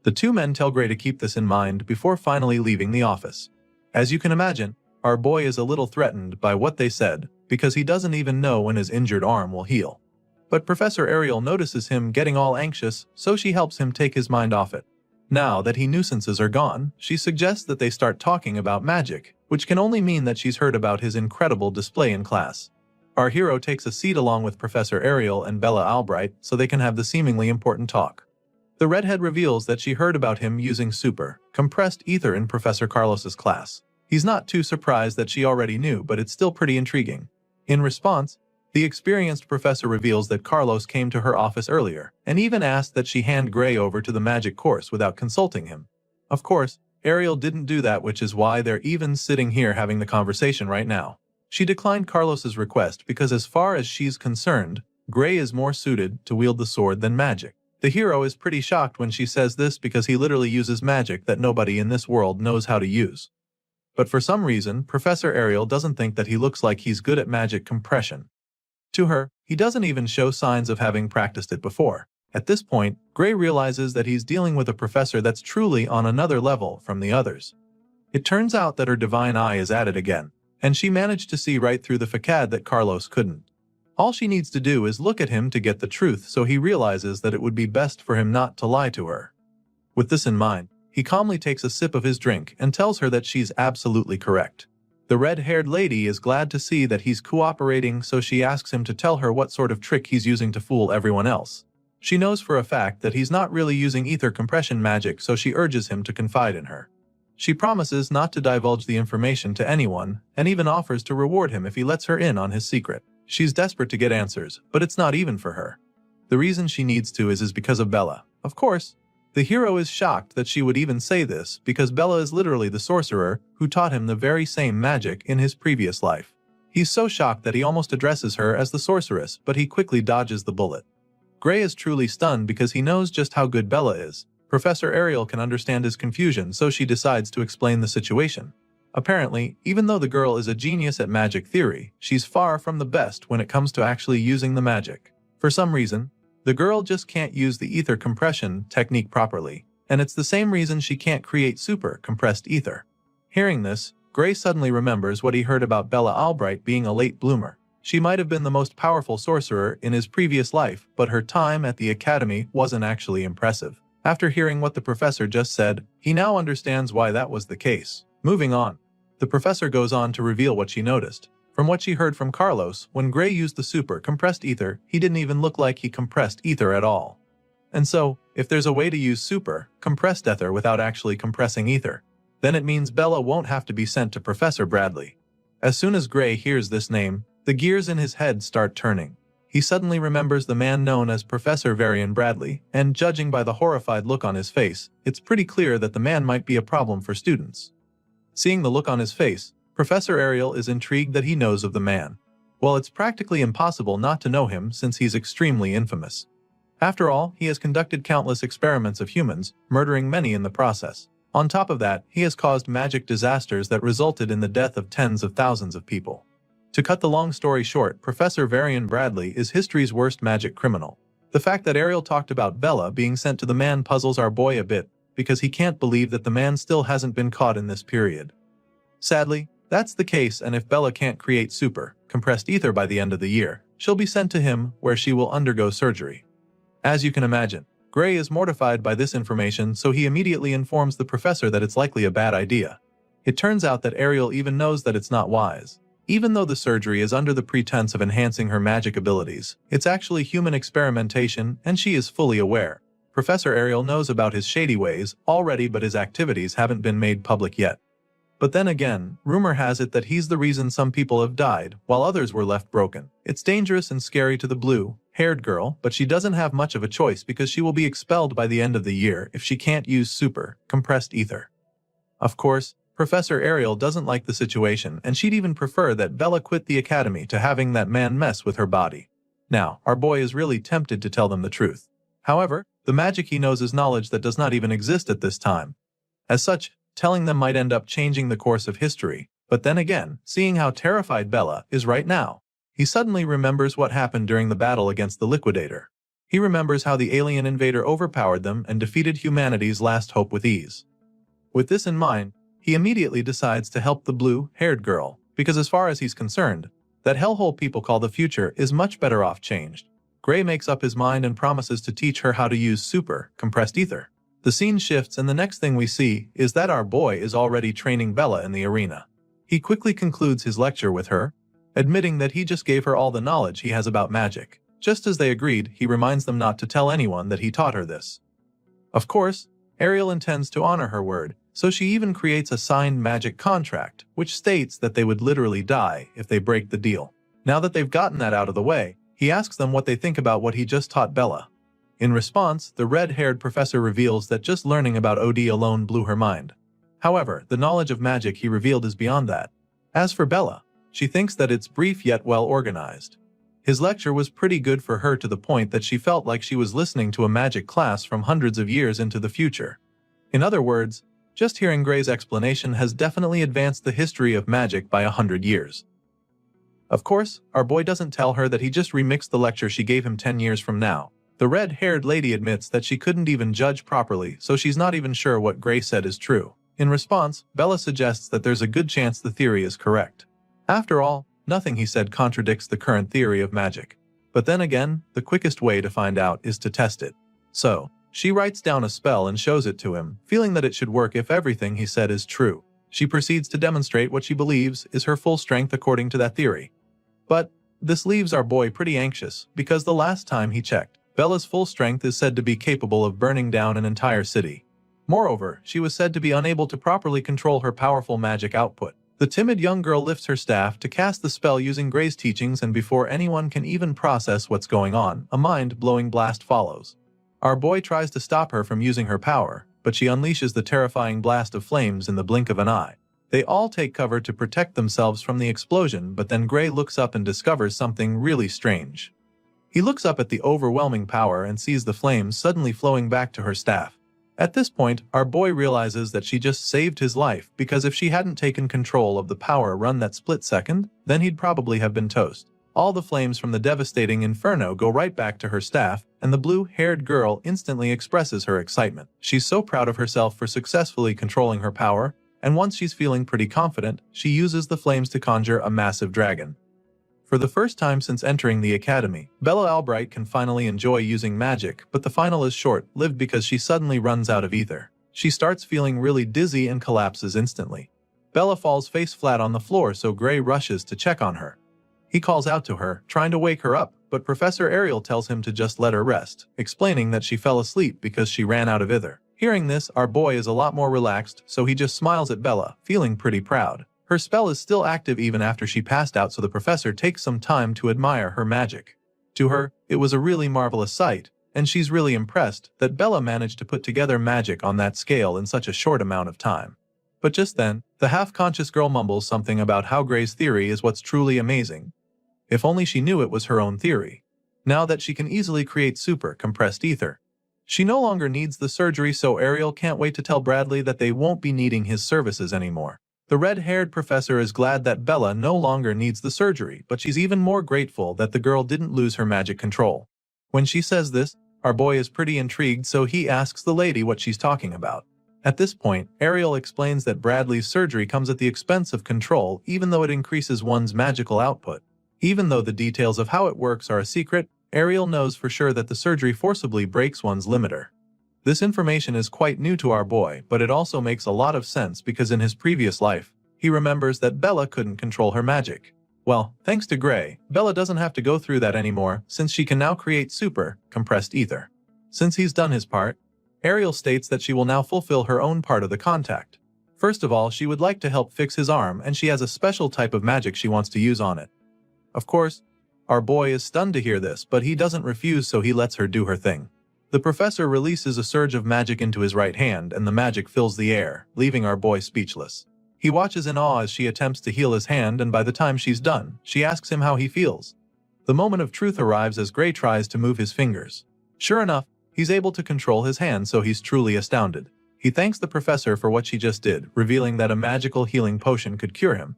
The two men tell Gray to keep this in mind before finally leaving the office. As you can imagine, our boy is a little threatened by what they said, because he doesn't even know when his injured arm will heal. But Professor Ariel notices him getting all anxious, so she helps him take his mind off it. Now that nuisances are gone, she suggests that they start talking about magic, which can only mean that she's heard about his incredible display in class. Our hero takes a seat along with Professor Ariel and Bella Albright so they can have the seemingly important talk. The redhead reveals that she heard about him using super, compressed ether in Professor Carlos's class. He's not too surprised that she already knew, but it's still pretty intriguing. In response, the experienced professor reveals that Carlos came to her office earlier, and even asked that she hand Gray over to the magic course without consulting him. Of course, Ariel didn't do that, which is why they're even sitting here having the conversation right now. She declined Carlos's request because as far as she's concerned, Gray is more suited to wield the sword than magic. The hero is pretty shocked when she says this because he literally uses magic that nobody in this world knows how to use. But for some reason, Professor Ariel doesn't think that he looks like he's good at magic compression. To her, he doesn't even show signs of having practiced it before. At this point, Gray realizes that he's dealing with a professor that's truly on another level from the others. It turns out that her divine eye is at it again, and she managed to see right through the facade that Carlos couldn't. All she needs to do is look at him to get the truth, so he realizes that it would be best for him not to lie to her. With this in mind, he calmly takes a sip of his drink and tells her that she's absolutely correct. The red-haired lady is glad to see that he's cooperating, so she asks him to tell her what sort of trick he's using to fool everyone else. She knows for a fact that he's not really using ether compression magic, so she urges him to confide in her. She promises not to divulge the information to anyone, and even offers to reward him if he lets her in on his secret. She's desperate to get answers, but it's not even for her. The reason she needs to is because of Bella. Of course, the hero is shocked that she would even say this because Bella is literally the sorcerer who taught him the very same magic in his previous life. He's so shocked that he almost addresses her as the sorceress, but he quickly dodges the bullet. Gray is truly stunned because he knows just how good Bella is. Professor Ariel can understand his confusion, so she decides to explain the situation. Apparently, even though the girl is a genius at magic theory, she's far from the best when it comes to actually using the magic. For some reason, the girl just can't use the ether compression technique properly, and it's the same reason she can't create super compressed ether. Hearing this, Gray suddenly remembers what he heard about Bella Albright being a late bloomer. She might have been the most powerful sorcerer in his previous life, but her time at the academy wasn't actually impressive. After hearing what the professor just said, he now understands why that was the case. Moving on, the professor goes on to reveal what she noticed. From what she heard from Carlos, when Gray used the super compressed ether, he didn't even look like he compressed ether at all. And so, if there's a way to use super compressed ether without actually compressing ether, then it means Bella won't have to be sent to Professor Bradley. As soon as Gray hears this name, the gears in his head start turning. He suddenly remembers the man known as Professor Varian Bradley, and judging by the horrified look on his face, it's pretty clear that the man might be a problem for students. Seeing the look on his face, Professor Ariel is intrigued that he knows of the man. Well, it's practically impossible not to know him since he's extremely infamous. After all, he has conducted countless experiments of humans, murdering many in the process. On top of that, he has caused magic disasters that resulted in the death of tens of thousands of people. To cut the long story short, Professor Varian Bradley is history's worst magic criminal. The fact that Ariel talked about Bella being sent to the man puzzles our boy a bit, because he can't believe that the man still hasn't been caught in this period. Sadly, that's the case, and if Bella can't create super compressed ether by the end of the year, she'll be sent to him where she will undergo surgery. As you can imagine, Gray is mortified by this information, so he immediately informs the professor that it's likely a bad idea. It turns out that Ariel even knows that it's not wise. Even though the surgery is under the pretense of enhancing her magic abilities, it's actually human experimentation, and she is fully aware. Professor Ariel knows about his shady ways already, but his activities haven't been made public yet. But then again, rumor has it that he's the reason some people have died, while others were left broken. It's dangerous and scary to the blue-haired blue-haired girl, but she doesn't have much of a choice because she will be expelled by the end of the year if she can't use super compressed ether. Of course, Professor Ariel doesn't like the situation, and she'd even prefer that Bella quit the academy to having that man mess with her body. Now, our boy is really tempted to tell them the truth. However, the magic he knows is knowledge that does not even exist at this time. As such, telling them might end up changing the course of history, but then again, seeing how terrified Bella is right now, he suddenly remembers what happened during the battle against the Liquidator. He remembers how the alien invader overpowered them and defeated humanity's last hope with ease. With this in mind, he immediately decides to help the blue-haired girl, because as far as he's concerned, that hellhole people call the future is much better off changed. Gray makes up his mind and promises to teach her how to use super compressed ether. The scene shifts and the next thing we see is that our boy is already training Bella in the arena. He quickly concludes his lecture with her, admitting that he just gave her all the knowledge he has about magic. Just as they agreed, he reminds them not to tell anyone that he taught her this. Of course, Ariel intends to honor her word, so she even creates a signed magic contract, which states that they would literally die if they break the deal. Now that they've gotten that out of the way, he asks them what they think about what he just taught Bella. In response, the red-haired professor reveals that just learning about OD alone blew her mind. However, the knowledge of magic he revealed is beyond that. As for Bella, she thinks that it's brief yet well organized. His lecture was pretty good for her to the point that she felt like she was listening to a magic class from hundreds of years into the future. In other words, just hearing Gray's explanation has definitely advanced the history of magic by 100 years. Of course, our boy doesn't tell her that he just remixed the lecture she gave him 10 years from now. The red-haired lady admits that she couldn't even judge properly, so she's not even sure what Gray said is true. In response, Bella suggests that there's a good chance the theory is correct. After all, nothing he said contradicts the current theory of magic. But then again, the quickest way to find out is to test it. So, she writes down a spell and shows it to him, feeling that it should work if everything he said is true. She proceeds to demonstrate what she believes is her full strength according to that theory. But this leaves our boy pretty anxious, because the last time he checked, Bella's full strength is said to be capable of burning down an entire city. Moreover, she was said to be unable to properly control her powerful magic output. The timid young girl lifts her staff to cast the spell using Gray's teachings, and before anyone can even process what's going on, a mind-blowing blast follows. Our boy tries to stop her from using her power, but she unleashes the terrifying blast of flames in the blink of an eye. They all take cover to protect themselves from the explosion, but then Gray looks up and discovers something really strange. He looks up at the overwhelming power and sees the flames suddenly flowing back to her staff. At this point, our boy realizes that she just saved his life, because if she hadn't taken control of the power run that split second, then he'd probably have been toast. All the flames from the devastating inferno go right back to her staff, and the blue-haired girl instantly expresses her excitement. She's so proud of herself for successfully controlling her power, and once she's feeling pretty confident, she uses the flames to conjure a massive dragon. For the first time since entering the academy, Bella Albright can finally enjoy using magic, but the final is short-lived because she suddenly runs out of ether. She starts feeling really dizzy and collapses instantly. Bella falls face flat on the floor, so Gray rushes to check on her. He calls out to her, trying to wake her up, but Professor Ariel tells him to just let her rest, explaining that she fell asleep because she ran out of ether. Hearing this, our boy is a lot more relaxed, so he just smiles at Bella, feeling pretty proud. Her spell is still active even after she passed out, so the professor takes some time to admire her magic. To her, it was a really marvelous sight, and she's really impressed that Bella managed to put together magic on that scale in such a short amount of time. But just then, the half-conscious girl mumbles something about how Gray's theory is what's truly amazing. If only she knew it was her own theory. Now that she can easily create super compressed ether, she no longer needs the surgery, so Ariel can't wait to tell Bradley that they won't be needing his services anymore. The red-haired professor is glad that Bella no longer needs the surgery, but she's even more grateful that the girl didn't lose her magic control. When she says this, our boy is pretty intrigued, so he asks the lady what she's talking about. At this point, Ariel explains that Bradley's surgery comes at the expense of control, even though it increases one's magical output. Even though the details of how it works are a secret, Ariel knows for sure that the surgery forcibly breaks one's limiter. This information is quite new to our boy, but it also makes a lot of sense because in his previous life, he remembers that Bella couldn't control her magic. Well, thanks to Gray, Bella doesn't have to go through that anymore, since she can now create super compressed ether. Since he's done his part, Ariel states that she will now fulfill her own part of the contract. First of all, she would like to help fix his arm, and she has a special type of magic she wants to use on it. Of course, Our boy is stunned to hear this, but he doesn't refuse, so he lets her do her thing. The professor releases a surge of magic into his right hand, and the magic fills the air, leaving our boy speechless. He watches in awe as she attempts to heal his hand, and by the time she's done, she asks him how he feels. The moment of truth arrives as Gray tries to move his fingers. Sure enough, he's able to control his hand, so he's truly astounded. He thanks the professor for what she just did, revealing that a magical healing potion could cure him.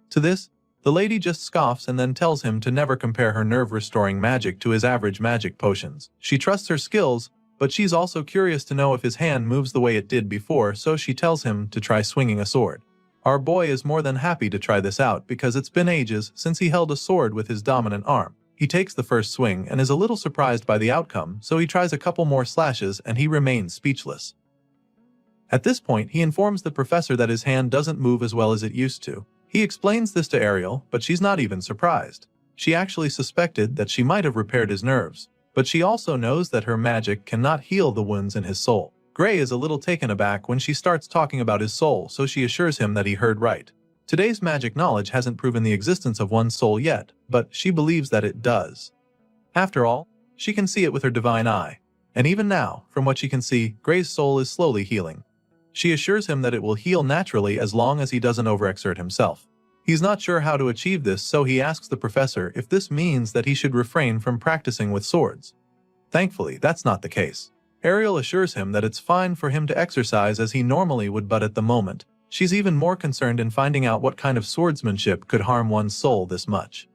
To this, the lady just scoffs and then tells him to never compare her nerve-restoring magic to his average magic potions. She trusts her skills, but she's also curious to know if his hand moves the way it did before, so she tells him to try swinging a sword. Our boy is more than happy to try this out because it's been ages since he held a sword with his dominant arm. He takes the first swing and is a little surprised by the outcome, so he tries a couple more slashes and he remains speechless. At this point, he informs the professor that his hand doesn't move as well as it used to. He explains this to Ariel, but she's not even surprised. She actually suspected that she might have repaired his nerves, but she also knows that her magic cannot heal the wounds in his soul. Gray is a little taken aback when she starts talking about his soul, so she assures him that he heard right. Today's magic knowledge hasn't proven the existence of one's soul yet, but she believes that it does. After all, she can see it with her divine eye. And even now, from what she can see, Gray's soul is slowly healing. She assures him that it will heal naturally as long as he doesn't overexert himself. He's not sure how to achieve this, so he asks the professor if this means that he should refrain from practicing with swords. Thankfully, that's not the case. Ariel assures him that it's fine for him to exercise as he normally would, but at the moment, she's even more concerned in finding out what kind of swordsmanship could harm one's soul this much.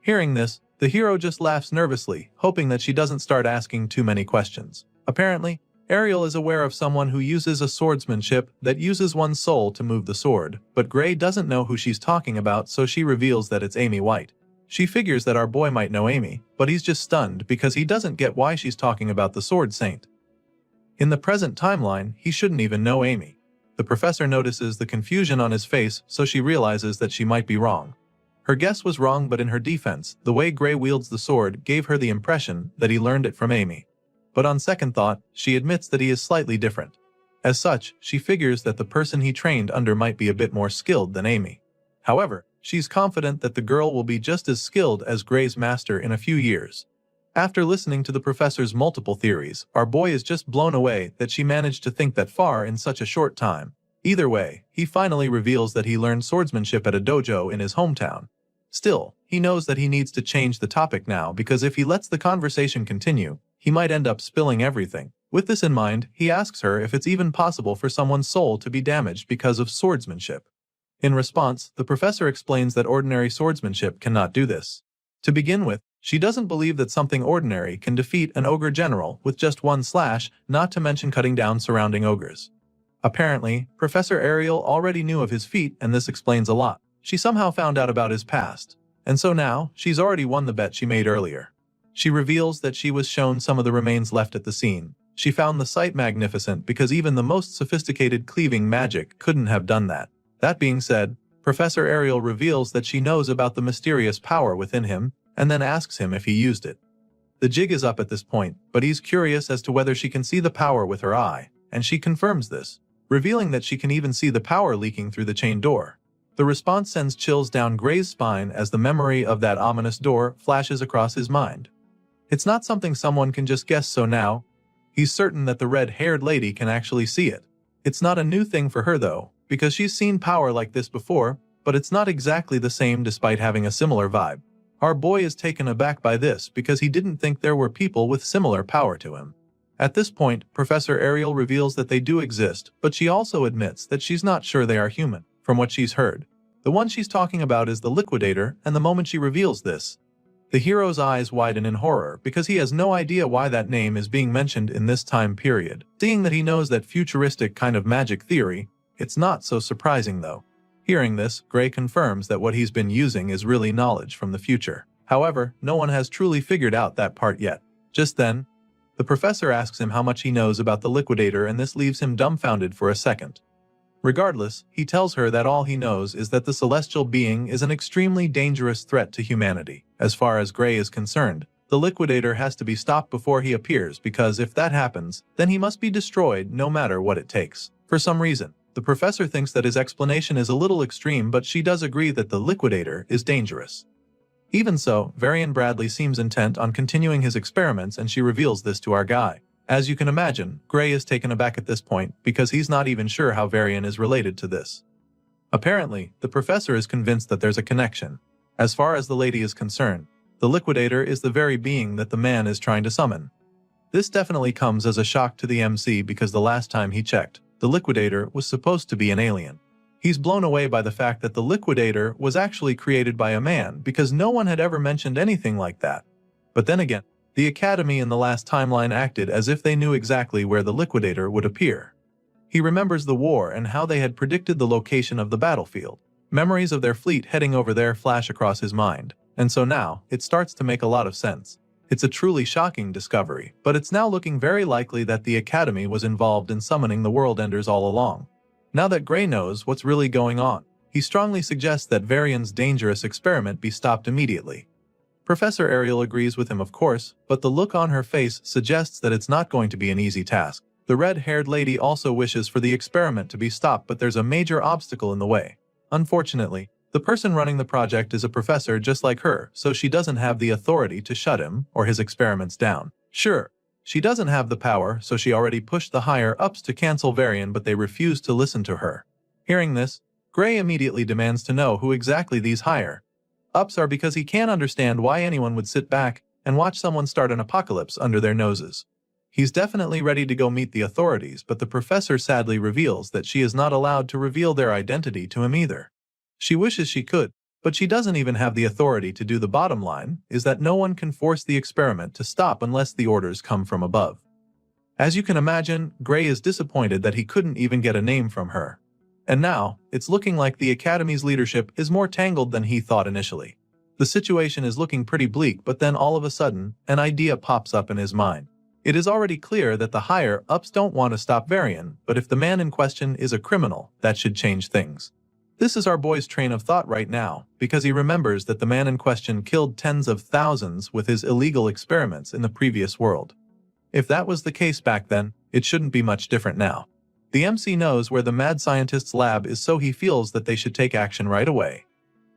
Hearing this, the hero just laughs nervously, hoping that she doesn't start asking too many questions. Apparently, Ariel is aware of someone who uses a swordsmanship that uses one's soul to move the sword, but Gray doesn't know who she's talking about, so she reveals that it's Amy White. She figures that our boy might know Amy, but he's just stunned because he doesn't get why she's talking about the Sword Saint. In the present timeline, he shouldn't even know Amy. The professor notices the confusion on his face, so she realizes that she might be wrong. Her guess was wrong, but in her defense, the way Gray wields the sword gave her the impression that he learned it from Amy. But on second thought, she admits that he is slightly different. As such, she figures that the person he trained under might be a bit more skilled than Amy. However, she's confident that the girl will be just as skilled as Gray's master in a few years. After listening to the professor's multiple theories, our boy is just blown away that she managed to think that far in such a short time. Either way, he finally reveals that he learned swordsmanship at a dojo in his hometown. Still, he knows that he needs to change the topic now because if he lets the conversation continue, he might end up spilling everything. With this in mind, he asks her if it's even possible for someone's soul to be damaged because of swordsmanship. In response, the professor explains that ordinary swordsmanship cannot do this. To begin with, she doesn't believe that something ordinary can defeat an ogre general with just one slash, not to mention cutting down surrounding ogres. Apparently, Professor Ariel already knew of his feat, and this explains a lot. She somehow found out about his past, and so now, she's already won the bet she made earlier. She reveals that she was shown some of the remains left at the scene. She found the sight magnificent because even the most sophisticated cleaving magic couldn't have done that. That being said, Professor Ariel reveals that she knows about the mysterious power within him, and then asks him if he used it. The jig is up at this point, but he's curious as to whether she can see the power with her eye, and she confirms this, revealing that she can even see the power leaking through the chain door. The response sends chills down Gray's spine as the memory of that ominous door flashes across his mind. It's not something someone can just guess, so now, he's certain that the red-haired lady can actually see it. It's not a new thing for her though, because she's seen power like this before, but it's not exactly the same despite having a similar vibe. Our boy is taken aback by this because he didn't think there were people with similar power to him. At this point, Professor Ariel reveals that they do exist, but she also admits that she's not sure they are human, from what she's heard. The one she's talking about is the Liquidator, and the moment she reveals this, the hero's eyes widen in horror because he has no idea why that name is being mentioned in this time period. Seeing that he knows that futuristic kind of magic theory, it's not so surprising though. Hearing this, Gray confirms that what he's been using is really knowledge from the future. However, no one has truly figured out that part yet. Just then, the professor asks him how much he knows about the Liquidator, and this leaves him dumbfounded for a second. Regardless, he tells her that all he knows is that the celestial being is an extremely dangerous threat to humanity. As far as Gray is concerned, the Liquidator has to be stopped before he appears because if that happens, then he must be destroyed no matter what it takes. For some reason, the professor thinks that his explanation is a little extreme, but she does agree that the Liquidator is dangerous. Even so, Varian Bradley seems intent on continuing his experiments and she reveals this to our guy. As you can imagine, Gray is taken aback at this point because he's not even sure how Varian is related to this. Apparently, the professor is convinced that there's a connection. As far as the lady is concerned, the liquidator is the very being that the man is trying to summon. This definitely comes as a shock to the MC because the last time he checked, the liquidator was supposed to be an alien. He's blown away by the fact that the liquidator was actually created by a man because no one had ever mentioned anything like that. But then again, the Academy in the last timeline acted as if they knew exactly where the liquidator would appear. He remembers the war and how they had predicted the location of the battlefield. Memories of their fleet heading over there flash across his mind, and so now it starts to make a lot of sense. It's a truly shocking discovery, but it's now looking very likely that the Academy was involved in summoning the World Enders all along. Now that Gray knows what's really going on, he strongly suggests that Varian's dangerous experiment be stopped immediately. Professor Ariel agrees with him of course, but the look on her face suggests that it's not going to be an easy task. The red-haired lady also wishes for the experiment to be stopped, but there's a major obstacle in the way. Unfortunately, the person running the project is a professor just like her, so she doesn't have the authority to shut him or his experiments down. Sure, she doesn't have the power, so she already pushed the higher-ups to cancel Varian, but they refuse to listen to her. Hearing this, Gray immediately demands to know who exactly these higher-ups are because he can't understand why anyone would sit back and watch someone start an apocalypse under their noses. He's definitely ready to go meet the authorities, but the professor sadly reveals that she is not allowed to reveal their identity to him either. She wishes she could, but she doesn't even have the authority to do. The bottom line is that no one can force the experiment to stop unless the orders come from above. As you can imagine, Gray is disappointed that he couldn't even get a name from her. And now, it's looking like the Academy's leadership is more tangled than he thought initially. The situation is looking pretty bleak, but then all of a sudden, an idea pops up in his mind. It is already clear that the higher-ups don't want to stop Varian, but if the man in question is a criminal, that should change things. This is our boy's train of thought right now, because he remembers that the man in question killed tens of thousands with his illegal experiments in the previous world. If that was the case back then, it shouldn't be much different now. The MC knows where the mad scientist's lab is, so he feels that they should take action right away.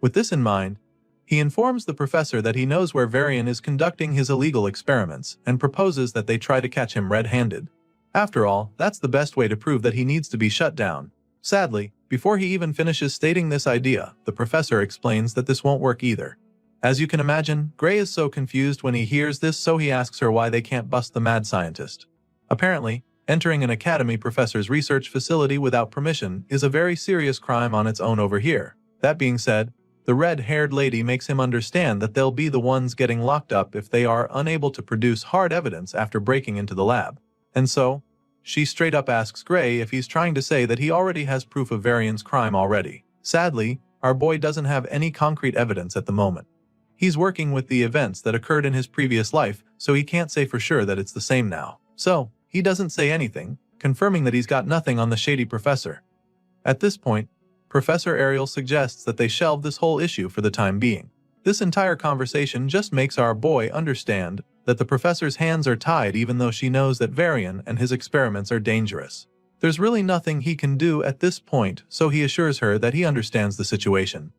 With this in mind, he informs the professor that he knows where Varian is conducting his illegal experiments and proposes that they try to catch him red-handed. After all, that's the best way to prove that he needs to be shut down. Sadly, before he even finishes stating this idea, the professor explains that this won't work either. As you can imagine, Gray is so confused when he hears this, so he asks her why they can't bust the mad scientist. Apparently, entering an academy professor's research facility without permission is a very serious crime on its own over here. That being said, the red-haired lady makes him understand that they'll be the ones getting locked up if they are unable to produce hard evidence after breaking into the lab. And so, she straight up asks Gray if he's trying to say that he already has proof of Varian's crime already. Sadly, our boy doesn't have any concrete evidence at the moment. He's working with the events that occurred in his previous life, so he can't say for sure that it's the same now. So, he doesn't say anything, confirming that he's got nothing on the shady professor. At this point, Professor Ariel suggests that they shelve this whole issue for the time being. This entire conversation just makes our boy understand that the professor's hands are tied, even though she knows that Varian and his experiments are dangerous. There's really nothing he can do at this point, so he assures her that he understands the situation.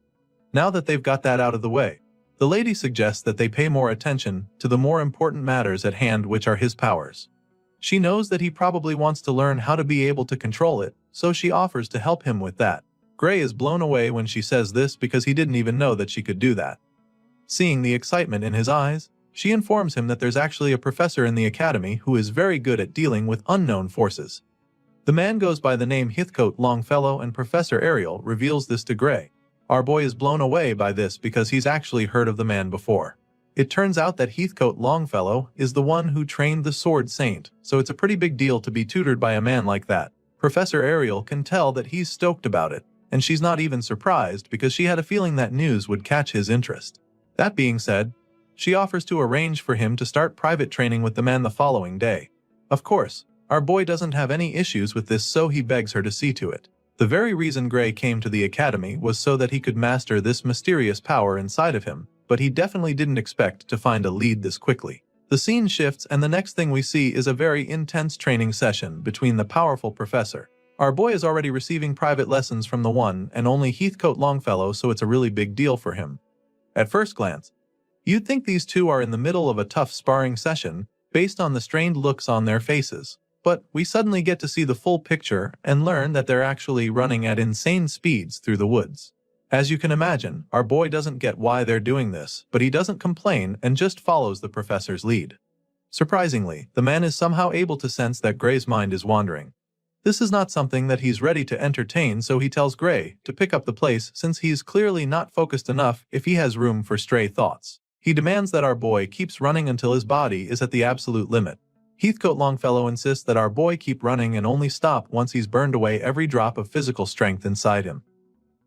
Now that they've got that out of the way, the lady suggests that they pay more attention to the more important matters at hand, which are his powers. She knows that he probably wants to learn how to be able to control it, so she offers to help him with that. Gray is blown away when she says this because he didn't even know that she could do that. Seeing the excitement in his eyes, she informs him that there's actually a professor in the academy who is very good at dealing with unknown forces. The man goes by the name Heathcote Longfellow, and Professor Ariel reveals this to Gray. Our boy is blown away by this because he's actually heard of the man before. It turns out that Heathcote Longfellow is the one who trained the Sword Saint, so it's a pretty big deal to be tutored by a man like that. Professor Ariel can tell that he's stoked about it, and she's not even surprised because she had a feeling that news would catch his interest. That being said, she offers to arrange for him to start private training with the man the following day. Of course, our boy doesn't have any issues with this, so he begs her to see to it. The very reason Gray came to the academy was so that he could master this mysterious power inside of him, but he definitely didn't expect to find a lead this quickly. The scene shifts, and the next thing we see is a very intense training session between the powerful professor. Our boy is already receiving private lessons from the one and only Heathcote Longfellow, so it's a really big deal for him. At first glance, You'd think these two are in the middle of a tough sparring session, based on the strained looks on their faces. But we suddenly get to see the full picture and learn that they're actually running at insane speeds through the woods. As you can imagine, our boy doesn't get why they're doing this, but he doesn't complain and just follows the professor's lead. Surprisingly, the man is somehow able to sense that Gray's mind is wandering. This is not something that he's ready to entertain, so he tells Gray to pick up the pace since he's clearly not focused enough if he has room for stray thoughts. He demands that our boy keeps running until his body is at the absolute limit. Heathcote Longfellow insists that our boy keep running and only stop once he's burned away every drop of physical strength inside him.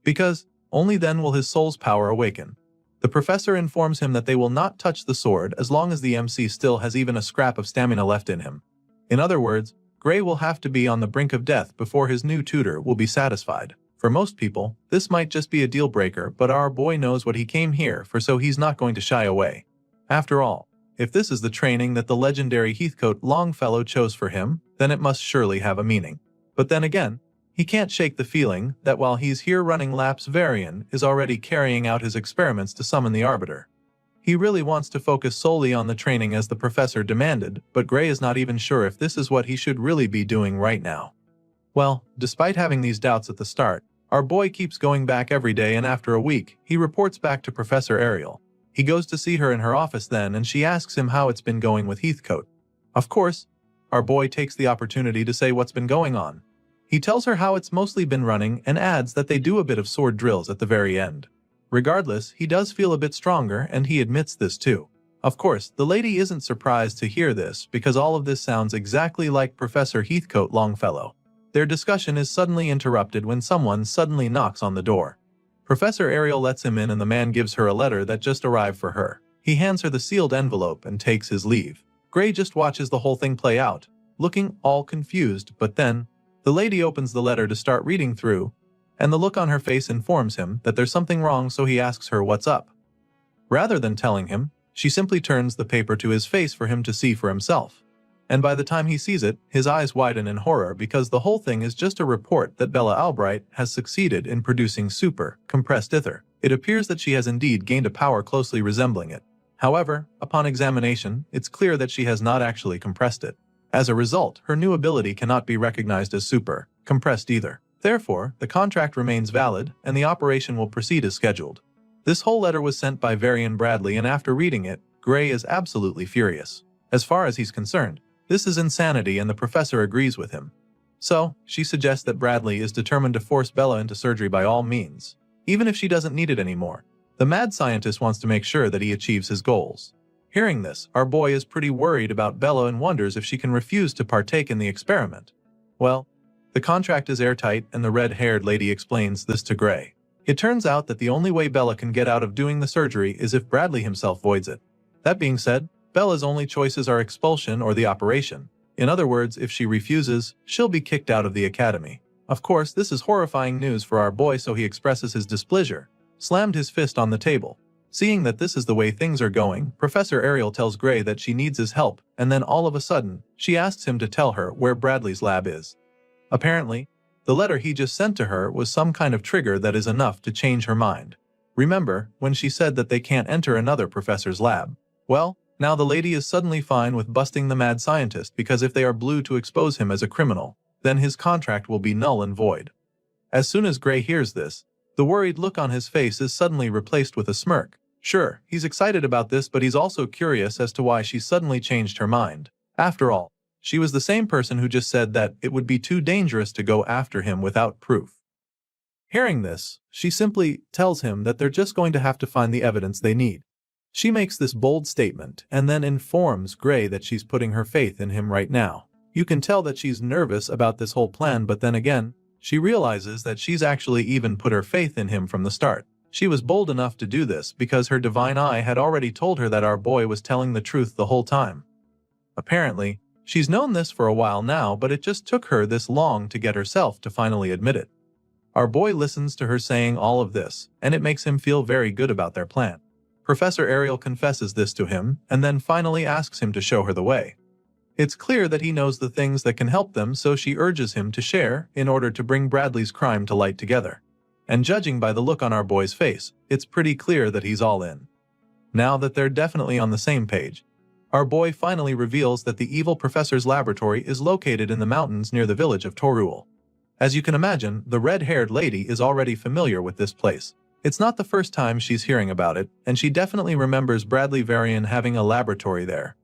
Because only then will his soul's power awaken. The professor informs him that they will not touch the sword as long as the MC still has even a scrap of stamina left in him. In other words, Gray will have to be on the brink of death before his new tutor will be satisfied. For most people, this might just be a deal breaker, but our boy knows what he came here for, so he's not going to shy away. After all, if this is the training that the legendary Heathcote Longfellow chose for him, then it must surely have a meaning. But then again, he can't shake the feeling that while he's here running laps, Varian is already carrying out his experiments to summon the Arbiter. He really wants to focus solely on the training as the professor demanded, but Gray is not even sure if this is what he should really be doing right now. Well, despite having these doubts at the start, our boy keeps going back every day, and after a week, he reports back to Professor Ariel. He goes to see her in her office then, and she asks him how it's been going with Heathcote. Of course, our boy takes the opportunity to say what's been going on. He tells her how it's mostly been running and adds that they do a bit of sword drills at the very end. Regardless, he does feel a bit stronger, and he admits this too. Of course, the lady isn't surprised to hear this because all of this sounds exactly like Professor Heathcote Longfellow. Their discussion is suddenly interrupted when someone suddenly knocks on the door. Professor Ariel lets him in, and the man gives her a letter that just arrived for her. He hands her the sealed envelope and takes his leave. Gray just watches the whole thing play out, looking all confused, but then the lady opens the letter to start reading through, and the look on her face informs him that there's something wrong, so he asks her what's up. Rather than telling him, she simply turns the paper to his face for him to see for himself. And by the time he sees it, his eyes widen in horror because the whole thing is just a report that Bella Albright has succeeded in producing super compressed ether. It appears that she has indeed gained a power closely resembling it. However, upon examination, it's clear that she has not actually compressed it. As a result, her new ability cannot be recognized as super compressed either. Therefore, the contract remains valid, and the operation will proceed as scheduled. This whole letter was sent by Varian Bradley, and after reading it, Gray is absolutely furious. As far as he's concerned, this is insanity, and the professor agrees with him. So, she suggests that Bradley is determined to force Bella into surgery by all means, even if she doesn't need it anymore. The mad scientist wants to make sure that he achieves his goals. Hearing this, our boy is pretty worried about Bella and wonders if she can refuse to partake in the experiment. Well, the contract is airtight, and the red-haired lady explains this to Gray. It turns out that the only way Bella can get out of doing the surgery is if Bradley himself voids it. That being said, Bella's only choices are expulsion or the operation. In other words, if she refuses, she'll be kicked out of the academy. Of course, this is horrifying news for our boy, so he expresses his displeasure, slammed his fist on the table. Seeing that this is the way things are going, Professor Ariel tells Gray that she needs his help, and then all of a sudden, she asks him to tell her where Bradley's lab is. Apparently, the letter he just sent to her was some kind of trigger that is enough to change her mind. Remember when she said that they can't enter another professor's lab? Well, now the lady is suddenly fine with busting the mad scientist, because if they are blue to expose him as a criminal, then his contract will be null and void. As soon as Gray hears this, the worried look on his face is suddenly replaced with a smirk. Sure, he's excited about this, but he's also curious as to why she suddenly changed her mind. After all, she was the same person who just said that it would be too dangerous to go after him without proof. Hearing this, she simply tells him that they're just going to have to find the evidence they need. She makes this bold statement and then informs Gray that she's putting her faith in him right now. You can tell that she's nervous about this whole plan, but then again, she realizes that she's actually even put her faith in him from the start. She was bold enough to do this because her divine eye had already told her that our boy was telling the truth the whole time. Apparently, she's known this for a while now, but it just took her this long to get herself to finally admit it. Our boy listens to her saying all of this, and it makes him feel very good about their plan. Professor Ariel confesses this to him, and then finally asks him to show her the way. It's clear that he knows the things that can help them, so she urges him to share in order to bring Bradley's crime to light together. And judging by the look on our boy's face, it's pretty clear that he's all in. Now that they're definitely on the same page, our boy finally reveals that the evil professor's laboratory is located in the mountains near the village of Torul. As you can imagine, the red-haired lady is already familiar with this place. It's not the first time she's hearing about it, and she definitely remembers Bradley Varian having a laboratory there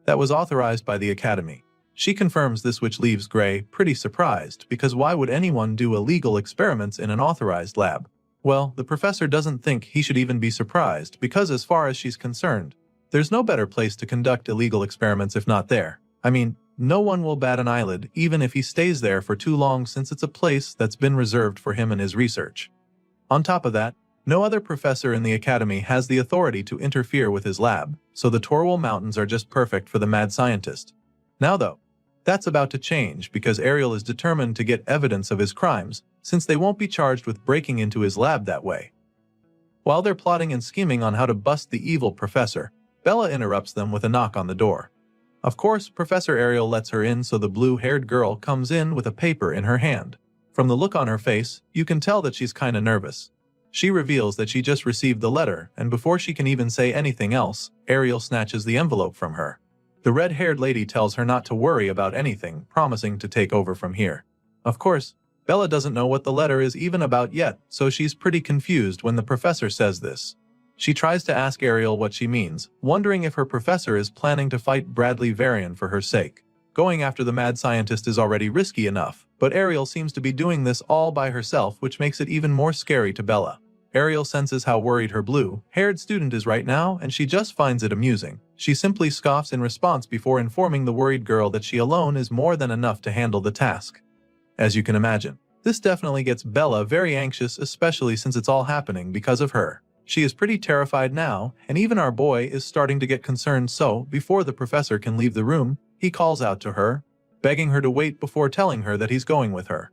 that was authorized by the Academy. She confirms this, which leaves Gray pretty surprised, because why would anyone do illegal experiments in an authorized lab? Well, the professor doesn't think he should even be surprised, because as far as she's concerned, there's no better place to conduct illegal experiments if not there. I mean, no one will bat an eyelid even if he stays there for too long, since it's a place that's been reserved for him and his research. On top of that, no other professor in the Academy has the authority to interfere with his lab, so the Torwal Mountains are just perfect for the mad scientist. Now though, that's about to change, because Ariel is determined to get evidence of his crimes, since they won't be charged with breaking into his lab that way. While they're plotting and scheming on how to bust the evil professor, Bella interrupts them with a knock on the door. Of course, Professor Ariel lets her in, so the blue-haired girl comes in with a paper in her hand. From the look on her face, you can tell that she's kinda nervous. She reveals that she just received the letter, and before she can even say anything else, Ariel snatches the envelope from her. The red-haired lady tells her not to worry about anything, promising to take over from here. Of course, Bella doesn't know what the letter is even about yet, so she's pretty confused when the professor says this. She tries to ask Ariel what she means, wondering if her professor is planning to fight Bradley Varian for her sake. Going after the mad scientist is already risky enough, but Ariel seems to be doing this all by herself, which makes it even more scary to Bella. Ariel senses how worried her blue-haired student is right now, and she just finds it amusing. She simply scoffs in response before informing the worried girl that she alone is more than enough to handle the task. As you can imagine, this definitely gets Bella very anxious, especially since it's all happening because of her. She is pretty terrified now, and even our boy is starting to get concerned, so before the professor can leave the room, he calls out to her, begging her to wait before telling her that he's going with her.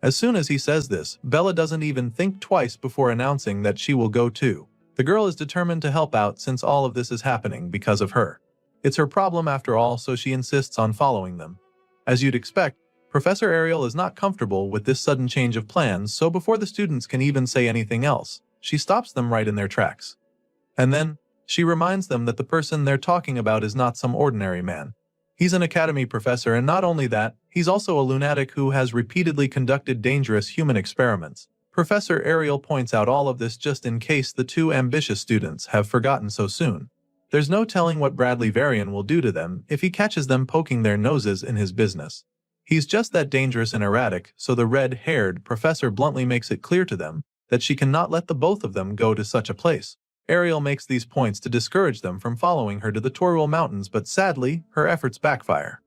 As soon as he says this, Bella doesn't even think twice before announcing that she will go too. The girl is determined to help out since all of this is happening because of her. It's her problem after all, so she insists on following them. As you'd expect, Professor Ariel is not comfortable with this sudden change of plans, so before the students can even say anything else, she stops them right in their tracks. And then, she reminds them that the person they're talking about is not some ordinary man. He's an academy professor, and not only that, he's also a lunatic who has repeatedly conducted dangerous human experiments. Professor Ariel points out all of this just in case the two ambitious students have forgotten so soon. There's no telling what Bradley Varian will do to them if he catches them poking their noses in his business. He's just that dangerous and erratic, so the red-haired professor bluntly makes it clear to them that she cannot let the both of them go to such a place. Ariel makes these points to discourage them from following her to the Torwal Mountains, but sadly, her efforts backfire.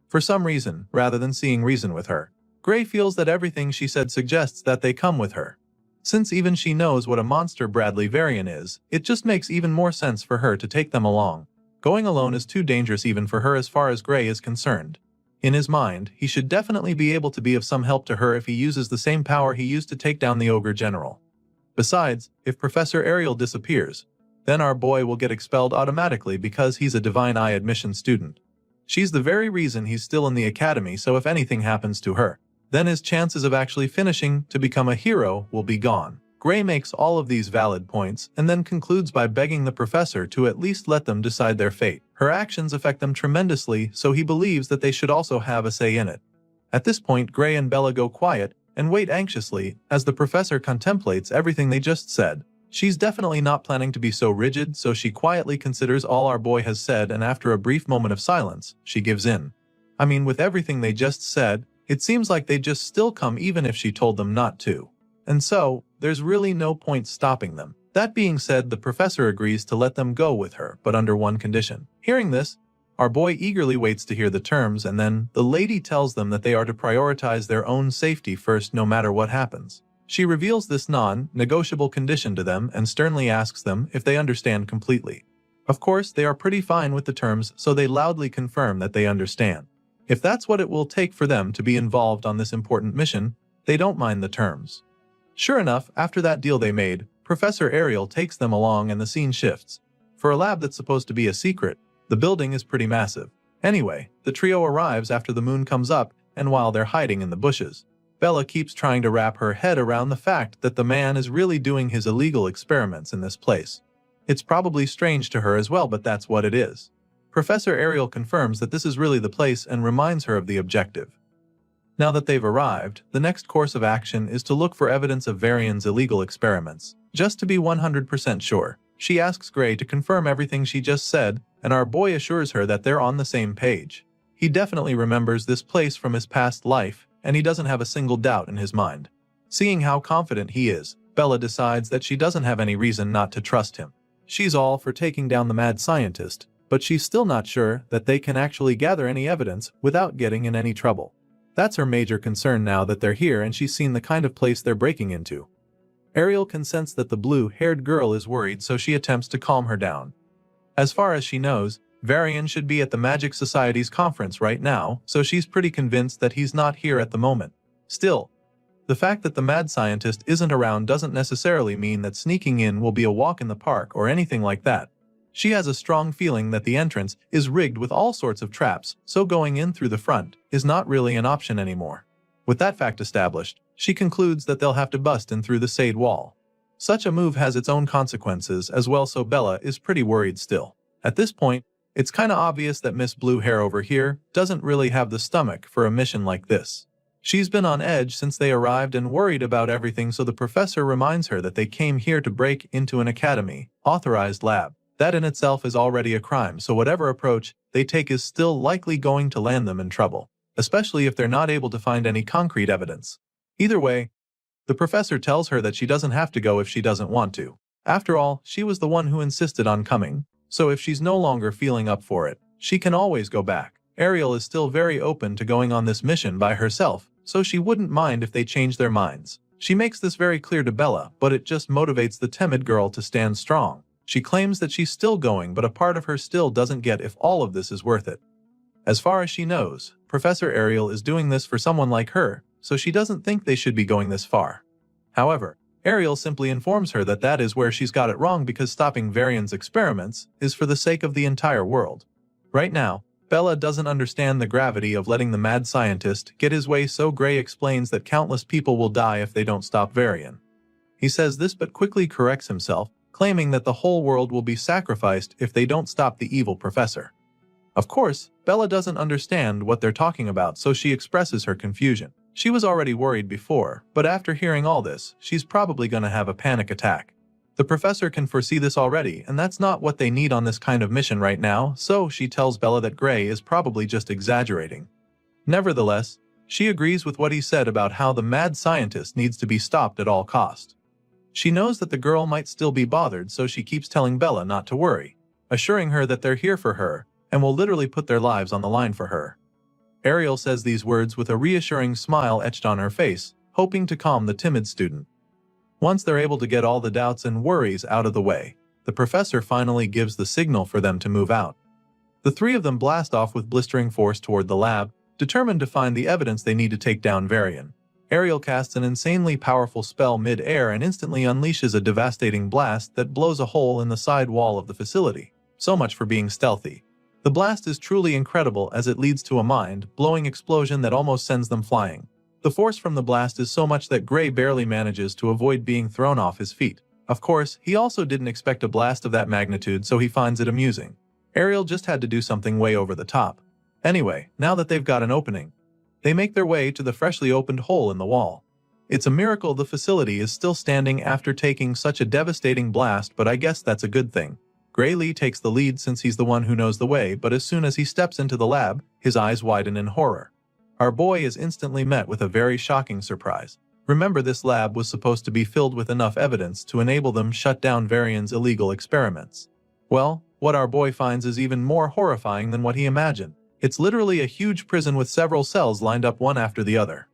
For some reason, rather than seeing reason with her, Gray feels that everything she said suggests that they come with her. Since even she knows what a monster Bradley Varian is, it just makes even more sense for her to take them along. Going alone is too dangerous even for her as far as Gray is concerned. In his mind, he should definitely be able to be of some help to her if he uses the same power he used to take down the Ogre General. Besides, if Professor Ariel disappears, then our boy will get expelled automatically because he's a Divine Eye admission student. She's the very reason he's still in the academy, so if anything happens to her, then his chances of actually finishing to become a hero will be gone. Gray makes all of these valid points and then concludes by begging the professor to at least let them decide their fate. Her actions affect them tremendously, so he believes that they should also have a say in it. At this point, Gray and Bella go quiet and wait anxiously as the professor contemplates everything they just said. She's definitely not planning to be so rigid, so she quietly considers all our boy has said, and after a brief moment of silence, she gives in. I mean, with everything they just said, it seems like they'd just still come even if she told them not to. And so, there's really no point stopping them. That being said, the professor agrees to let them go with her, but under one condition. Hearing this, our boy eagerly waits to hear the terms, and then the lady tells them that they are to prioritize their own safety first no matter what happens. She reveals this non-negotiable condition to them and sternly asks them if they understand completely. Of course, they are pretty fine with the terms, so they loudly confirm that they understand. If that's what it will take for them to be involved on this important mission, they don't mind the terms. Sure enough, after that deal they made, Professor Ariel takes them along and the scene shifts. For a lab that's supposed to be a secret, the building is pretty massive. Anyway, the trio arrives after the moon comes up, and while they're hiding in the bushes, Bella keeps trying to wrap her head around the fact that the man is really doing his illegal experiments in this place. It's probably strange to her as well, but that's what it is. Professor Ariel confirms that this is really the place and reminds her of the objective. Now that they've arrived, the next course of action is to look for evidence of Varian's illegal experiments. Just to be 100% sure, she asks Gray to confirm everything she just said, and our boy assures her that they're on the same page. He definitely remembers this place from his past life, and he doesn't have a single doubt in his mind. Seeing how confident he is, Bella decides that she doesn't have any reason not to trust him. She's all for taking down the mad scientist, but she's still not sure that they can actually gather any evidence without getting in any trouble. That's her major concern now that they're here and she's seen the kind of place they're breaking into. Ariel can sense that the blue-haired girl is worried, so she attempts to calm her down. As far as she knows, Varian should be at the Magic Society's conference right now, so she's pretty convinced that he's not here at the moment. Still, the fact that the mad scientist isn't around doesn't necessarily mean that sneaking in will be a walk in the park or anything like that. She has a strong feeling that the entrance is rigged with all sorts of traps, so going in through the front is not really an option anymore. With that fact established, she concludes that they'll have to bust in through the Sade wall. Such a move has its own consequences as well, so Bella is pretty worried still. At this point, it's kinda obvious that Miss Blue Hair over here doesn't really have the stomach for a mission like this. She's been on edge since they arrived and worried about everything, so the professor reminds her that they came here to break into an academy, authorized lab. That in itself is already a crime, so whatever approach they take is still likely going to land them in trouble, especially if they're not able to find any concrete evidence. Either way, the professor tells her that she doesn't have to go if she doesn't want to. After all, she was the one who insisted on coming, so if she's no longer feeling up for it, she can always go back. Ariel is still very open to going on this mission by herself, so she wouldn't mind if they change their minds. She makes this very clear to Bella, but it just motivates the timid girl to stand strong. She claims that she's still going, but a part of her still doesn't get if all of this is worth it. As far as she knows, Professor Ariel is doing this for someone like her, so she doesn't think they should be going this far. However, Ariel simply informs her that that is where she's got it wrong, because stopping Varian's experiments is for the sake of the entire world. Right now, Bella doesn't understand the gravity of letting the mad scientist get his way, so Gray explains that countless people will die if they don't stop Varian. He says this but quickly corrects himself, claiming that the whole world will be sacrificed if they don't stop the evil professor. Of course, Bella doesn't understand what they're talking about, so she expresses her confusion. She was already worried before, but after hearing all this, she's probably gonna have a panic attack. The professor can foresee this already, and that's not what they need on this kind of mission right now, so she tells Bella that Gray is probably just exaggerating. Nevertheless, she agrees with what he said about how the mad scientist needs to be stopped at all cost. She knows that the girl might still be bothered, so she keeps telling Bella not to worry, assuring her that they're here for her and will literally put their lives on the line for her. Ariel says these words with a reassuring smile etched on her face, hoping to calm the timid student. Once they're able to get all the doubts and worries out of the way, the professor finally gives the signal for them to move out. The three of them blast off with blistering force toward the lab, determined to find the evidence they need to take down Varian. Ariel casts an insanely powerful spell mid-air and instantly unleashes a devastating blast that blows a hole in the side wall of the facility. So much for being stealthy. The blast is truly incredible as it leads to a mind-blowing explosion that almost sends them flying. The force from the blast is so much that Gray barely manages to avoid being thrown off his feet. Of course, he also didn't expect a blast of that magnitude, so he finds it amusing. Ariel just had to do something way over the top. Anyway, now that they've got an opening, they make their way to the freshly opened hole in the wall. It's a miracle the facility is still standing after taking such a devastating blast, but I guess that's a good thing. Gray Lee takes the lead since he's the one who knows the way, but as soon as he steps into the lab, his eyes widen in horror. Our boy is instantly met with a very shocking surprise. Remember, this lab was supposed to be filled with enough evidence to enable them shut down Varian's illegal experiments. Well, what our boy finds is even more horrifying than what he imagined. It's literally a huge prison with several cells lined up one after the other.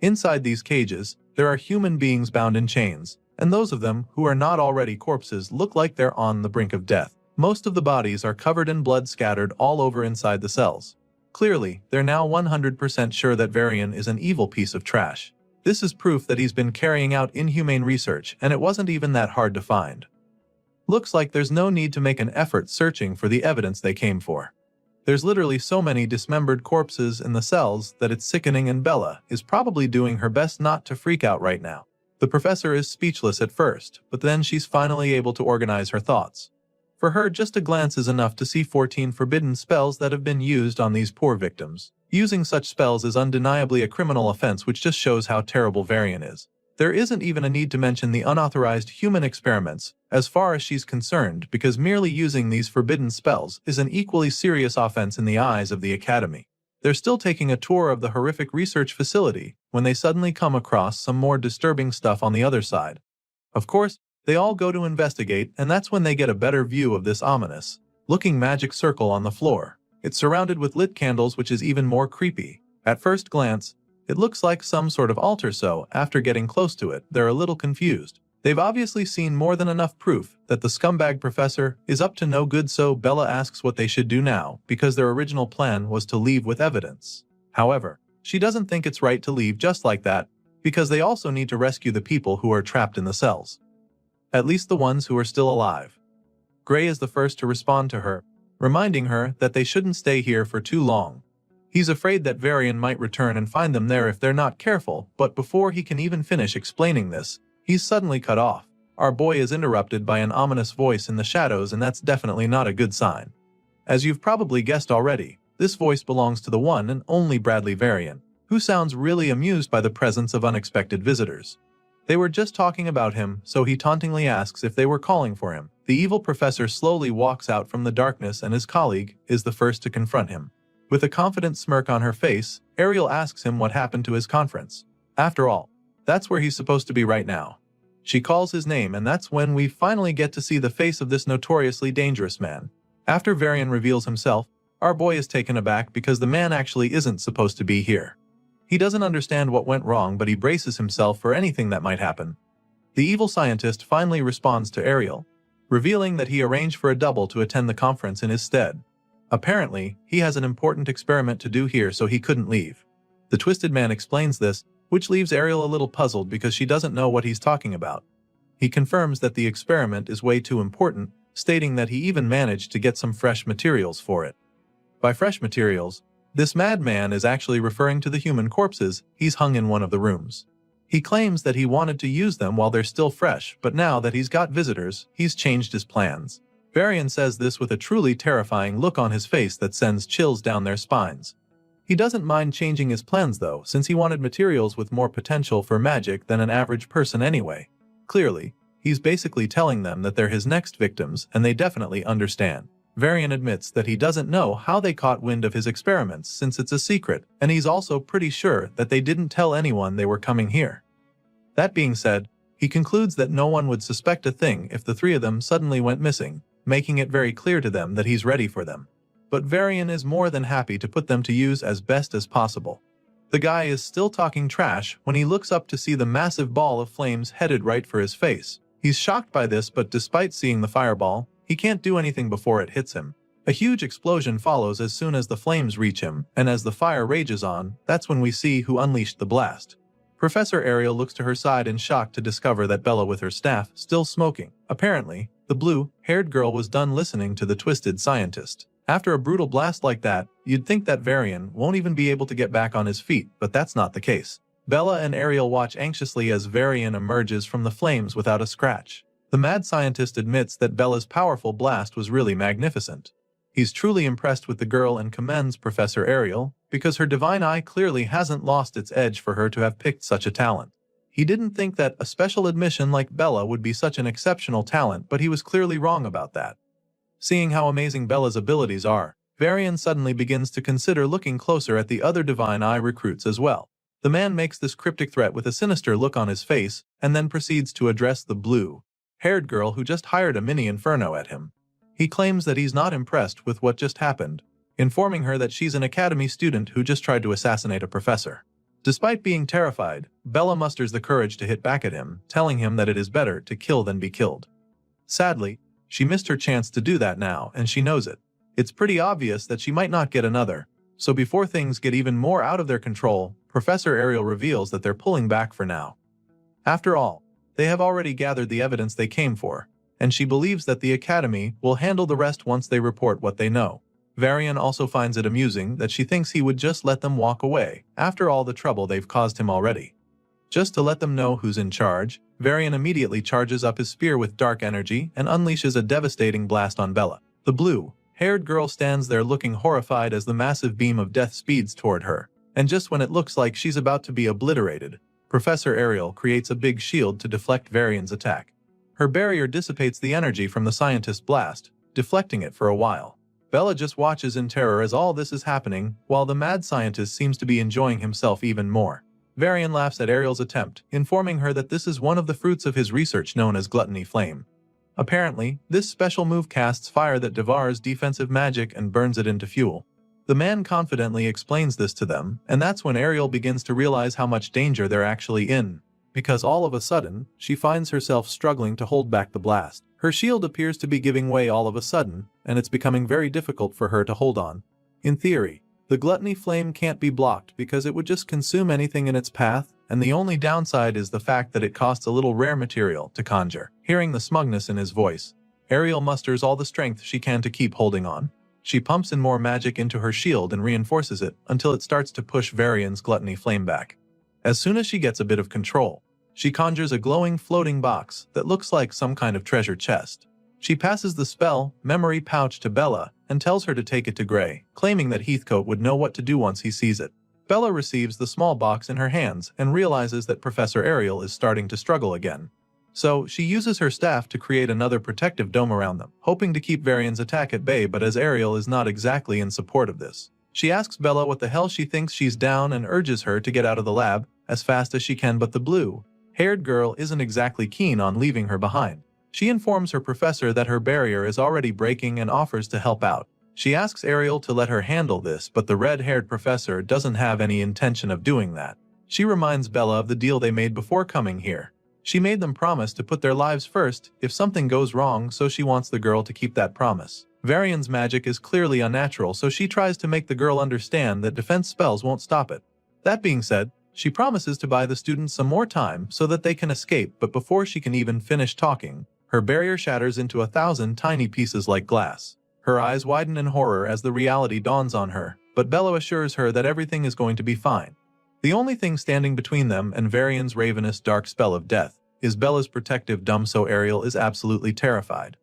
Inside these cages, there are human beings bound in chains, and those of them who are not already corpses look like they're on the brink of death. Most of the bodies are covered in blood scattered all over inside the cells. Clearly, they're now 100% sure that Varian is an evil piece of trash. This is proof that he's been carrying out inhumane research, and it wasn't even that hard to find. Looks like there's no need to make an effort searching for the evidence they came for. There's literally so many dismembered corpses in the cells that it's sickening, and Bella is probably doing her best not to freak out right now. The professor is speechless at first, but then she's finally able to organize her thoughts. For her, just a glance is enough to see 14 forbidden spells that have been used on these poor victims. Using such spells is undeniably a criminal offense, which just shows how terrible Varian is. There isn't even a need to mention the unauthorized human experiments, as far as she's concerned, because merely using these forbidden spells is an equally serious offense in the eyes of the Academy. They're still taking a tour of the horrific research facility when they suddenly come across some more disturbing stuff on the other side. Of course, they all go to investigate, and that's when they get a better view of this ominous-looking magic circle on the floor. It's surrounded with lit candles, which is even more creepy. At first glance, it looks like some sort of altar, so after getting close to it, they're a little confused. They've obviously seen more than enough proof that the scumbag professor is up to no good, so Bella asks what they should do now, because their original plan was to leave with evidence. However, she doesn't think it's right to leave just like that, because they also need to rescue the people who are trapped in the cells. At least the ones who are still alive. Gray is the first to respond to her, reminding her that they shouldn't stay here for too long. He's afraid that Varian might return and find them there if they're not careful, but before he can even finish explaining this, he's suddenly cut off. Our boy is interrupted by an ominous voice in the shadows, and that's definitely not a good sign. As you've probably guessed already, this voice belongs to the one and only Bradley Varian, who sounds really amused by the presence of unexpected visitors. They were just talking about him, so he tauntingly asks if they were calling for him. The evil professor slowly walks out from the darkness, and his colleague is the first to confront him. With a confident smirk on her face, Ariel asks him what happened to his conference. After all, that's where he's supposed to be right now. She calls his name, and that's when we finally get to see the face of this notoriously dangerous man. After Varian reveals himself, our boy is taken aback because the man actually isn't supposed to be here. He doesn't understand what went wrong, but he braces himself for anything that might happen. The evil scientist finally responds to Ariel, revealing that he arranged for a double to attend the conference in his stead. Apparently, he has an important experiment to do here, so he couldn't leave. The Twisted Man explains this, which leaves Ariel a little puzzled because she doesn't know what he's talking about. He confirms that the experiment is way too important, stating that he even managed to get some fresh materials for it. By fresh materials, this madman is actually referring to the human corpses he's hung in one of the rooms. He claims that he wanted to use them while they're still fresh, but now that he's got visitors, he's changed his plans. Varian says this with a truly terrifying look on his face that sends chills down their spines. He doesn't mind changing his plans though, since he wanted materials with more potential for magic than an average person anyway. Clearly, he's basically telling them that they're his next victims, and they definitely understand. Varian admits that he doesn't know how they caught wind of his experiments since it's a secret, and he's also pretty sure that they didn't tell anyone they were coming here. That being said, he concludes that no one would suspect a thing if the three of them suddenly went missing, making it very clear to them that he's ready for them. But Varian is more than happy to put them to use as best as possible. The guy is still talking trash when he looks up to see the massive ball of flames headed right for his face. He's shocked by this, but despite seeing the fireball, he can't do anything before it hits him. A huge explosion follows as soon as the flames reach him, and as the fire rages on, that's when we see who unleashed the blast. Professor Ariel looks to her side in shock to discover that Bella with her staff still smoking. Apparently, the blue-haired girl was done listening to the twisted scientist. After a brutal blast like that, you'd think that Varian won't even be able to get back on his feet, but that's not the case. Bella and Ariel watch anxiously as Varian emerges from the flames without a scratch. The mad scientist admits that Bella's powerful blast was really magnificent. He's truly impressed with the girl and commends Professor Ariel, because her divine eye clearly hasn't lost its edge for her to have picked such a talent. He didn't think that a special admission like Bella would be such an exceptional talent, but he was clearly wrong about that. Seeing how amazing Bella's abilities are, Varian suddenly begins to consider looking closer at the other divine eye recruits as well. The man makes this cryptic threat with a sinister look on his face, and then proceeds to address the blue-haired girl who just hired a mini inferno at him. He claims that he's not impressed with what just happened, informing her that she's an academy student who just tried to assassinate a professor. Despite being terrified, Bella musters the courage to hit back at him, telling him that it is better to kill than be killed. Sadly, she missed her chance to do that now, and she knows it. It's pretty obvious that she might not get another, so before things get even more out of their control, Professor Ariel reveals that they're pulling back for now. After all, they have already gathered the evidence they came for, and she believes that the Academy will handle the rest once they report what they know. Varian also finds it amusing that she thinks he would just let them walk away, after all the trouble they've caused him already. Just to let them know who's in charge, Varian immediately charges up his spear with dark energy and unleashes a devastating blast on Bella. The blue-haired girl stands there looking horrified as the massive beam of death speeds toward her. And just when it looks like she's about to be obliterated, Professor Ariel creates a big shield to deflect Varian's attack. Her barrier dissipates the energy from the scientist's blast, deflecting it for a while. Bella just watches in terror as all this is happening, while the mad scientist seems to be enjoying himself even more. Varian laughs at Ariel's attempt, informing her that this is one of the fruits of his research known as Gluttony Flame. Apparently, this special move casts fire that devours defensive magic and burns it into fuel. The man confidently explains this to them, and that's when Ariel begins to realize how much danger they're actually in. Because all of a sudden, she finds herself struggling to hold back the blast. Her shield appears to be giving way all of a sudden, and it's becoming very difficult for her to hold on. In theory, the Gluttony Flame can't be blocked because it would just consume anything in its path, and the only downside is the fact that it costs a little rare material to conjure. Hearing the smugness in his voice, Ariel musters all the strength she can to keep holding on. She pumps in more magic into her shield and reinforces it until it starts to push Varian's Gluttony Flame back. As soon as she gets a bit of control, she conjures a glowing floating box that looks like some kind of treasure chest. She passes the spell memory pouch to Bella and tells her to take it to Gray, claiming that Heathcote would know what to do once he sees it. Bella receives the small box in her hands and realizes that Professor Ariel is starting to struggle again. So, she uses her staff to create another protective dome around them, hoping to keep Varian's attack at bay, but as Ariel is not exactly in support of this, she asks Bella what the hell she thinks she's down and urges her to get out of the lab as fast as she can, but the blue-haired girl isn't exactly keen on leaving her behind. She informs her professor that her barrier is already breaking and offers to help out. She asks Ariel to let her handle this, but the red-haired professor doesn't have any intention of doing that. She reminds Bella of the deal they made before coming here. She made them promise to put their lives first if something goes wrong, so she wants the girl to keep that promise. Varian's magic is clearly unnatural, so she tries to make the girl understand that defense spells won't stop it. That being said, she promises to buy the students some more time so that they can escape, but before she can even finish talking, her barrier shatters into 1,000 tiny pieces like glass. Her eyes widen in horror as the reality dawns on her, but Bella assures her that everything is going to be fine. The only thing standing between them and Varian's ravenous dark spell of death is Bella's protective dome, so Ariel is absolutely terrified.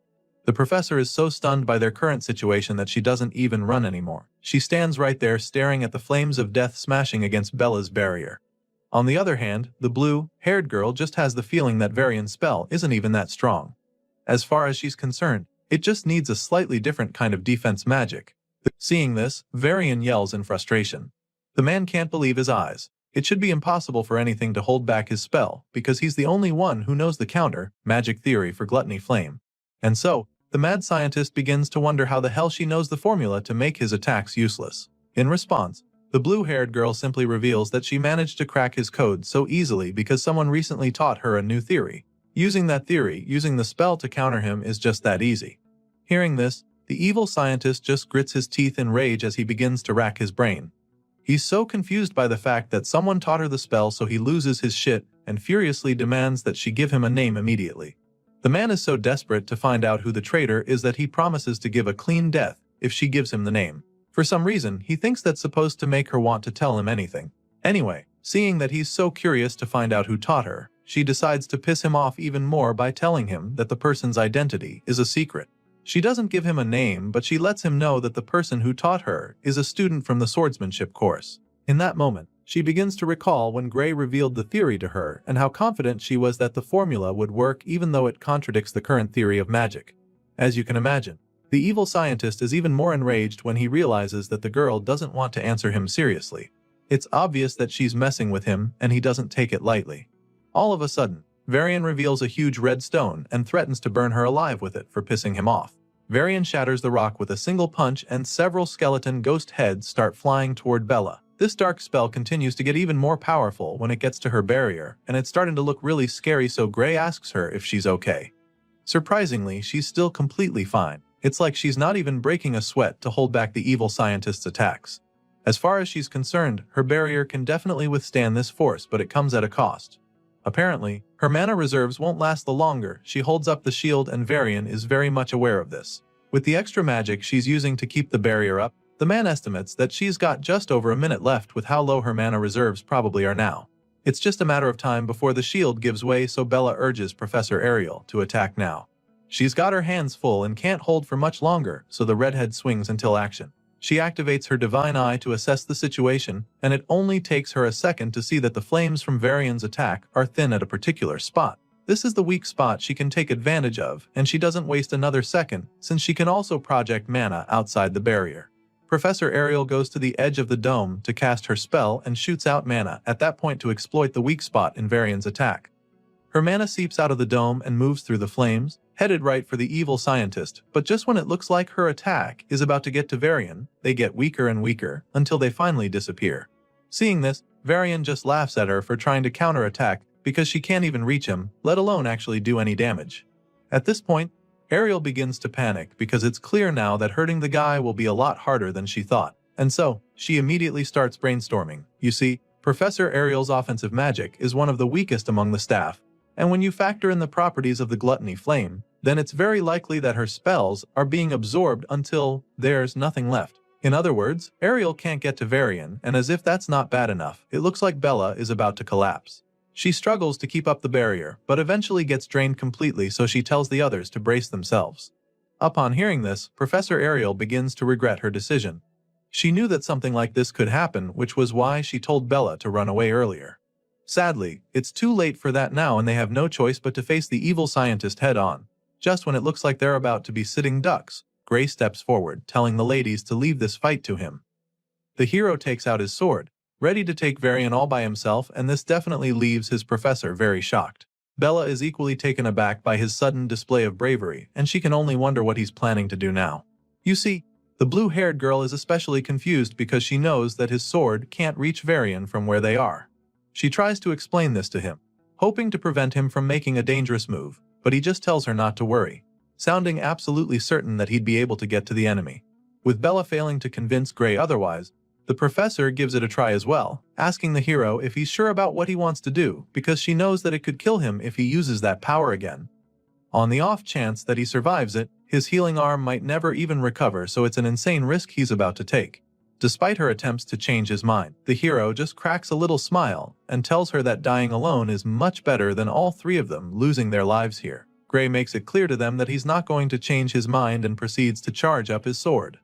The professor is so stunned by their current situation that she doesn't even run anymore. She stands right there staring at the flames of death smashing against Bella's barrier. On the other hand, the blue-haired girl just has the feeling that Varian's spell isn't even that strong. As far as she's concerned, it just needs a slightly different kind of defense magic. Seeing this, Varian yells in frustration. The man can't believe his eyes. It should be impossible for anything to hold back his spell, because he's the only one who knows the counter-magic theory for Gluttony Flame. And so, the mad scientist begins to wonder how the hell she knows the formula to make his attacks useless. In response, the blue-haired girl simply reveals that she managed to crack his code so easily because someone recently taught her a new theory. Using that theory, using the spell to counter him is just that easy. Hearing this, the evil scientist just grits his teeth in rage as he begins to rack his brain. He's so confused by the fact that someone taught her the spell, so he loses his shit and furiously demands that she give him a name immediately. The man is so desperate to find out who the traitor is that he promises to give a clean death if she gives him the name. For some reason, he thinks that's supposed to make her want to tell him anything. Anyway, seeing that he's so curious to find out who taught her, she decides to piss him off even more by telling him that the person's identity is a secret. She doesn't give him a name, but she lets him know that the person who taught her is a student from the swordsmanship course. In that moment, she begins to recall when Gray revealed the theory to her and how confident she was that the formula would work even though it contradicts the current theory of magic. As you can imagine, the evil scientist is even more enraged when he realizes that the girl doesn't want to answer him seriously. It's obvious that she's messing with him and he doesn't take it lightly. All of a sudden, Varian reveals a huge red stone and threatens to burn her alive with it for pissing him off. Varian shatters the rock with a single punch and several skeleton ghost heads start flying toward Bella. This dark spell continues to get even more powerful when it gets to her barrier, and it's starting to look really scary, so Gray asks her if she's okay. Surprisingly, she's still completely fine. It's like she's not even breaking a sweat to hold back the evil scientist's attacks. As far as she's concerned, her barrier can definitely withstand this force, but it comes at a cost. Apparently, her mana reserves won't last the longer. She holds up the shield and Varian is very much aware of this. With the extra magic she's using to keep the barrier up, the man estimates that she's got just over a minute left with how low her mana reserves probably are now. It's just a matter of time before the shield gives way, so Bella urges Professor Ariel to attack now. She's got her hands full and can't hold for much longer, so the redhead swings until action. She activates her divine eye to assess the situation, and it only takes her a second to see that the flames from Varian's attack are thin at a particular spot. This is the weak spot she can take advantage of, and she doesn't waste another second, since she can also project mana outside the barrier. Professor Ariel goes to the edge of the dome to cast her spell and shoots out mana at that point to exploit the weak spot in Varian's attack. Her mana seeps out of the dome and moves through the flames, headed right for the evil scientist, but just when it looks like her attack is about to get to Varian, they get weaker and weaker until they finally disappear. Seeing this, Varian just laughs at her for trying to counterattack because she can't even reach him, let alone actually do any damage. At this point, Ariel begins to panic because it's clear now that hurting the guy will be a lot harder than she thought, and so she immediately starts brainstorming. You see, Professor Ariel's offensive magic is one of the weakest among the staff, and when you factor in the properties of the gluttony flame, then it's very likely that her spells are being absorbed until there's nothing left. In other words, Ariel can't get to Varian, and as if that's not bad enough, it looks like Bella is about to collapse. She struggles to keep up the barrier, but eventually gets drained completely, so she tells the others to brace themselves. Upon hearing this, Professor Ariel begins to regret her decision. She knew that something like this could happen, which was why she told Bella to run away earlier. Sadly, it's too late for that now, and they have no choice but to face the evil scientist head-on. Just when it looks like they're about to be sitting ducks, Gray steps forward, telling the ladies to leave this fight to him. The hero takes out his sword, ready to take Varian all by himself, and this definitely leaves his professor very shocked. Bella is equally taken aback by his sudden display of bravery, and she can only wonder what he's planning to do now. You see, the blue-haired girl is especially confused because she knows that his sword can't reach Varian from where they are. She tries to explain this to him, hoping to prevent him from making a dangerous move, but he just tells her not to worry, sounding absolutely certain that he'd be able to get to the enemy. With Bella failing to convince Gray otherwise, the professor gives it a try as well, asking the hero if he's sure about what he wants to do because she knows that it could kill him if he uses that power again. On the off chance that he survives it, his healing arm might never even recover, so it's an insane risk he's about to take. Despite her attempts to change his mind, the hero just cracks a little smile and tells her that dying alone is much better than all three of them losing their lives here. Gray makes it clear to them that he's not going to change his mind and proceeds to charge up his sword.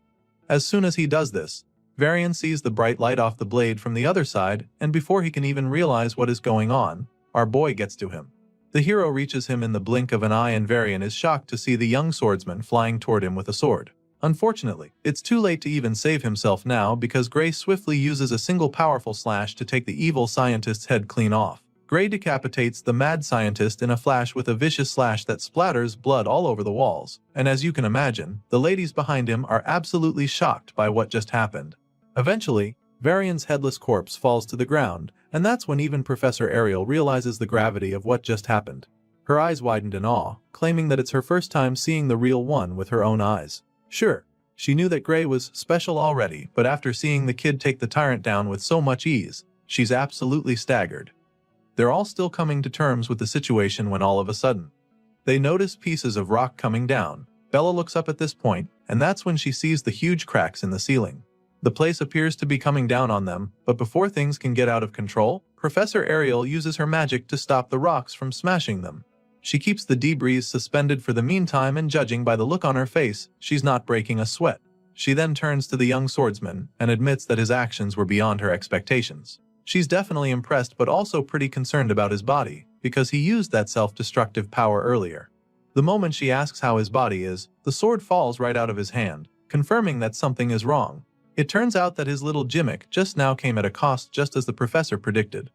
As soon as he does this, Varian sees the bright light off the blade from the other side, and before he can even realize what is going on, our boy gets to him. The hero reaches him in the blink of an eye, and Varian is shocked to see the young swordsman flying toward him with a sword. Unfortunately, it's too late to even save himself now because Gray swiftly uses a single powerful slash to take the evil scientist's head clean off. Gray decapitates the mad scientist in a flash with a vicious slash that splatters blood all over the walls, and as you can imagine, the ladies behind him are absolutely shocked by what just happened. Eventually, Varian's headless corpse falls to the ground, and that's when even Professor Ariel realizes the gravity of what just happened. Her eyes widened in awe, claiming that it's her first time seeing the real one with her own eyes. Sure, she knew that Gray was special already, but after seeing the kid take the tyrant down with so much ease, she's absolutely staggered. They're all still coming to terms with the situation when all of a sudden, they notice pieces of rock coming down. Bella looks up at this point, and that's when she sees the huge cracks in the ceiling. The place appears to be coming down on them, but before things can get out of control, Professor Ariel uses her magic to stop the rocks from smashing them. She keeps the debris suspended for the meantime, and judging by the look on her face, she's not breaking a sweat. She then turns to the young swordsman and admits that his actions were beyond her expectations. She's definitely impressed but also pretty concerned about his body, because he used that self-destructive power earlier. The moment she asks how his body is, the sword falls right out of his hand, confirming that something is wrong. It turns out that his little gimmick just now came at a cost, just as the professor predicted.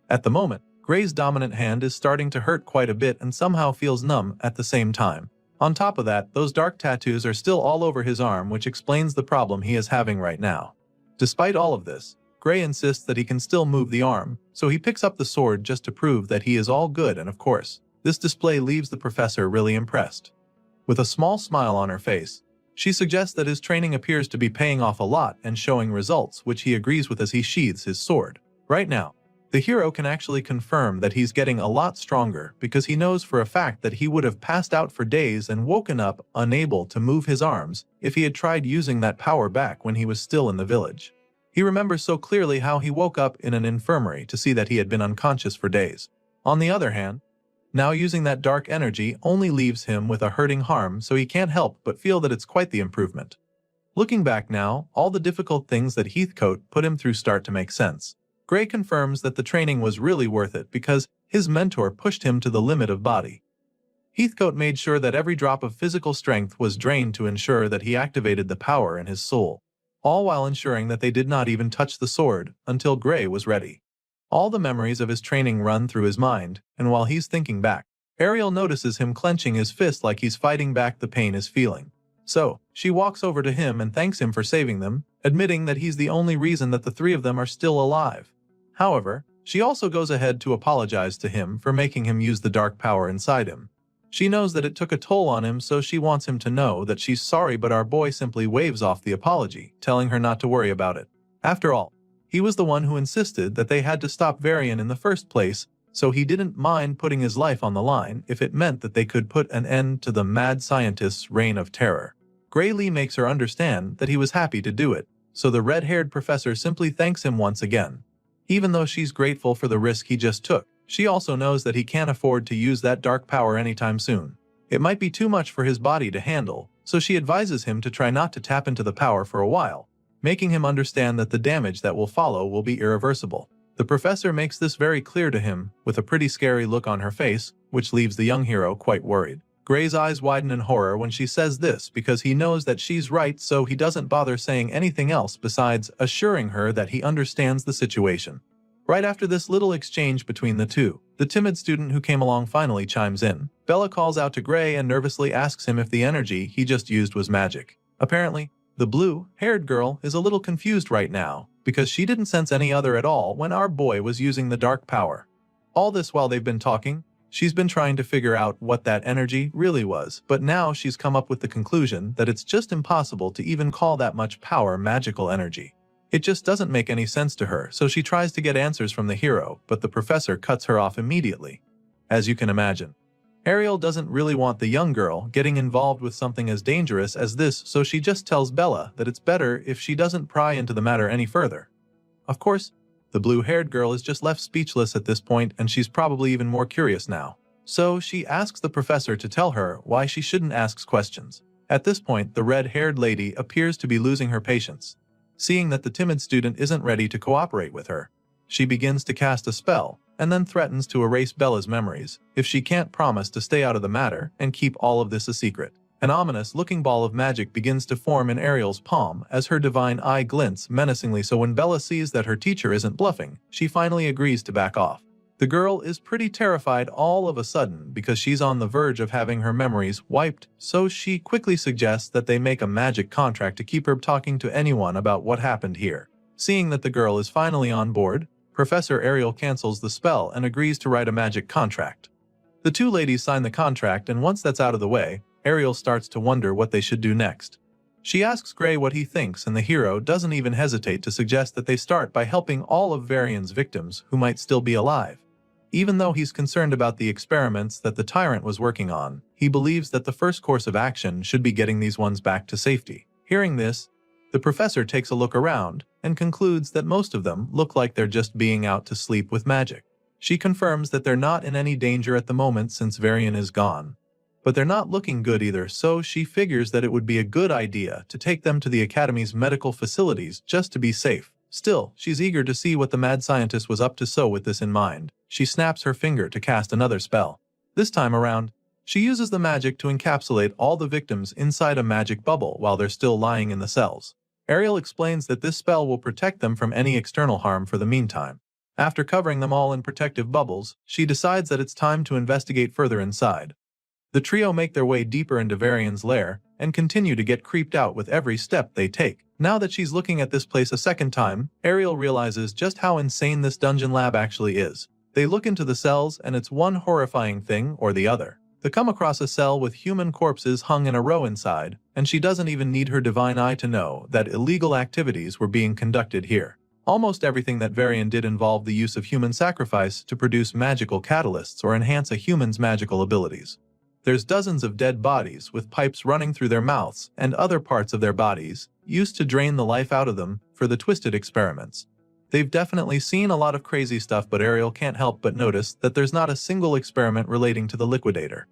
At the moment, Gray's dominant hand is starting to hurt quite a bit and somehow feels numb at the same time. On top of that, those dark tattoos are still all over his arm, which explains the problem he is having right now. Despite all of this, Gray insists that he can still move the arm, so he picks up the sword just to prove that he is all good, and of course, this display leaves the professor really impressed. With a small smile on her face, she suggests that his training appears to be paying off a lot and showing results, which he agrees with as he sheathes his sword. Right now, the hero can actually confirm that he's getting a lot stronger because he knows for a fact that he would have passed out for days and woken up unable to move his arms if he had tried using that power back when he was still in the village. He remembers so clearly how he woke up in an infirmary to see that he had been unconscious for days. On the other hand, now using that dark energy only leaves him with a hurting harm, so he can't help but feel that it's quite the improvement. Looking back now, all the difficult things that Heathcote put him through start to make sense. Gray confirms that the training was really worth it because his mentor pushed him to the limit of body. Heathcote made sure that every drop of physical strength was drained to ensure that he activated the power in his soul, all while ensuring that they did not even touch the sword until Gray was ready. All the memories of his training run through his mind, and while he's thinking back, Ariel notices him clenching his fist like he's fighting back the pain he's feeling. So, she walks over to him and thanks him for saving them, admitting that he's the only reason that the three of them are still alive. However, she also goes ahead to apologize to him for making him use the dark power inside him. She knows that it took a toll on him, so she wants him to know that she's sorry, but our boy simply waves off the apology, telling her not to worry about it. After all, he was the one who insisted that they had to stop Varian in the first place, so he didn't mind putting his life on the line if it meant that they could put an end to the mad scientist's reign of terror. Gray Lee makes her understand that he was happy to do it, so the red-haired professor simply thanks him once again. Even though she's grateful for the risk he just took, she also knows that he can't afford to use that dark power anytime soon. It might be too much for his body to handle, so she advises him to try not to tap into the power for a while, making him understand that the damage that will follow will be irreversible. The professor makes this very clear to him, with a pretty scary look on her face, which leaves the young hero quite worried. Gray's eyes widen in horror when she says this because he knows that she's right, so he doesn't bother saying anything else besides assuring her that he understands the situation. Right after this little exchange between the two, the timid student who came along finally chimes in. Bella calls out to Gray and nervously asks him if the energy he just used was magic. Apparently, the blue-haired girl is a little confused right now, because she didn't sense any other at all when our boy was using the dark power. All this while they've been talking, she's been trying to figure out what that energy really was, but now she's come up with the conclusion that it's just impossible to even call that much power magical energy. It just doesn't make any sense to her, so she tries to get answers from the hero, but the professor cuts her off immediately. As you can imagine, Ariel doesn't really want the young girl getting involved with something as dangerous as this, so she just tells Bella that it's better if she doesn't pry into the matter any further. Of course, the blue-haired girl is just left speechless at this point, and she's probably even more curious now. So she asks the professor to tell her why she shouldn't ask questions. At this point, the red-haired lady appears to be losing her patience. Seeing that the timid student isn't ready to cooperate with her, she begins to cast a spell, and then threatens to erase Bella's memories if she can't promise to stay out of the matter and keep all of this a secret. An ominous-looking ball of magic begins to form in Ariel's palm as her divine eye glints menacingly, so when Bella sees that her teacher isn't bluffing, she finally agrees to back off. The girl is pretty terrified all of a sudden because she's on the verge of having her memories wiped, so she quickly suggests that they make a magic contract to keep her talking to anyone about what happened here. Seeing that the girl is finally on board, Professor Ariel cancels the spell and agrees to write a magic contract. The two ladies sign the contract, and once that's out of the way, Ariel starts to wonder what they should do next. She asks Gray what he thinks, and the hero doesn't even hesitate to suggest that they start by helping all of Varian's victims who might still be alive. Even though he's concerned about the experiments that the tyrant was working on, he believes that the first course of action should be getting these ones back to safety. Hearing this, the professor takes a look around and concludes that most of them look like they're just being out to sleep with magic. She confirms that they're not in any danger at the moment since Varian is gone. But they're not looking good either, so she figures that it would be a good idea to take them to the Academy's medical facilities just to be safe. Still, she's eager to see what the mad scientist was up to, so with this in mind, she snaps her finger to cast another spell. This time around, she uses the magic to encapsulate all the victims inside a magic bubble while they're still lying in the cells. Ariel explains that this spell will protect them from any external harm for the meantime. After covering them all in protective bubbles, she decides that it's time to investigate further inside. The trio make their way deeper into Varian's lair and continue to get creeped out with every step they take. Now that she's looking at this place a second time, Ariel realizes just how insane this dungeon lab actually is. They look into the cells, and it's one horrifying thing or the other. They come across a cell with human corpses hung in a row inside, and she doesn't even need her divine eye to know that illegal activities were being conducted here. Almost everything that Varian did involved the use of human sacrifice to produce magical catalysts or enhance a human's magical abilities. There's dozens of dead bodies with pipes running through their mouths and other parts of their bodies, used to drain the life out of them for the twisted experiments. They've definitely seen a lot of crazy stuff, but Ariel can't help but notice that there's not a single experiment relating to the liquidator.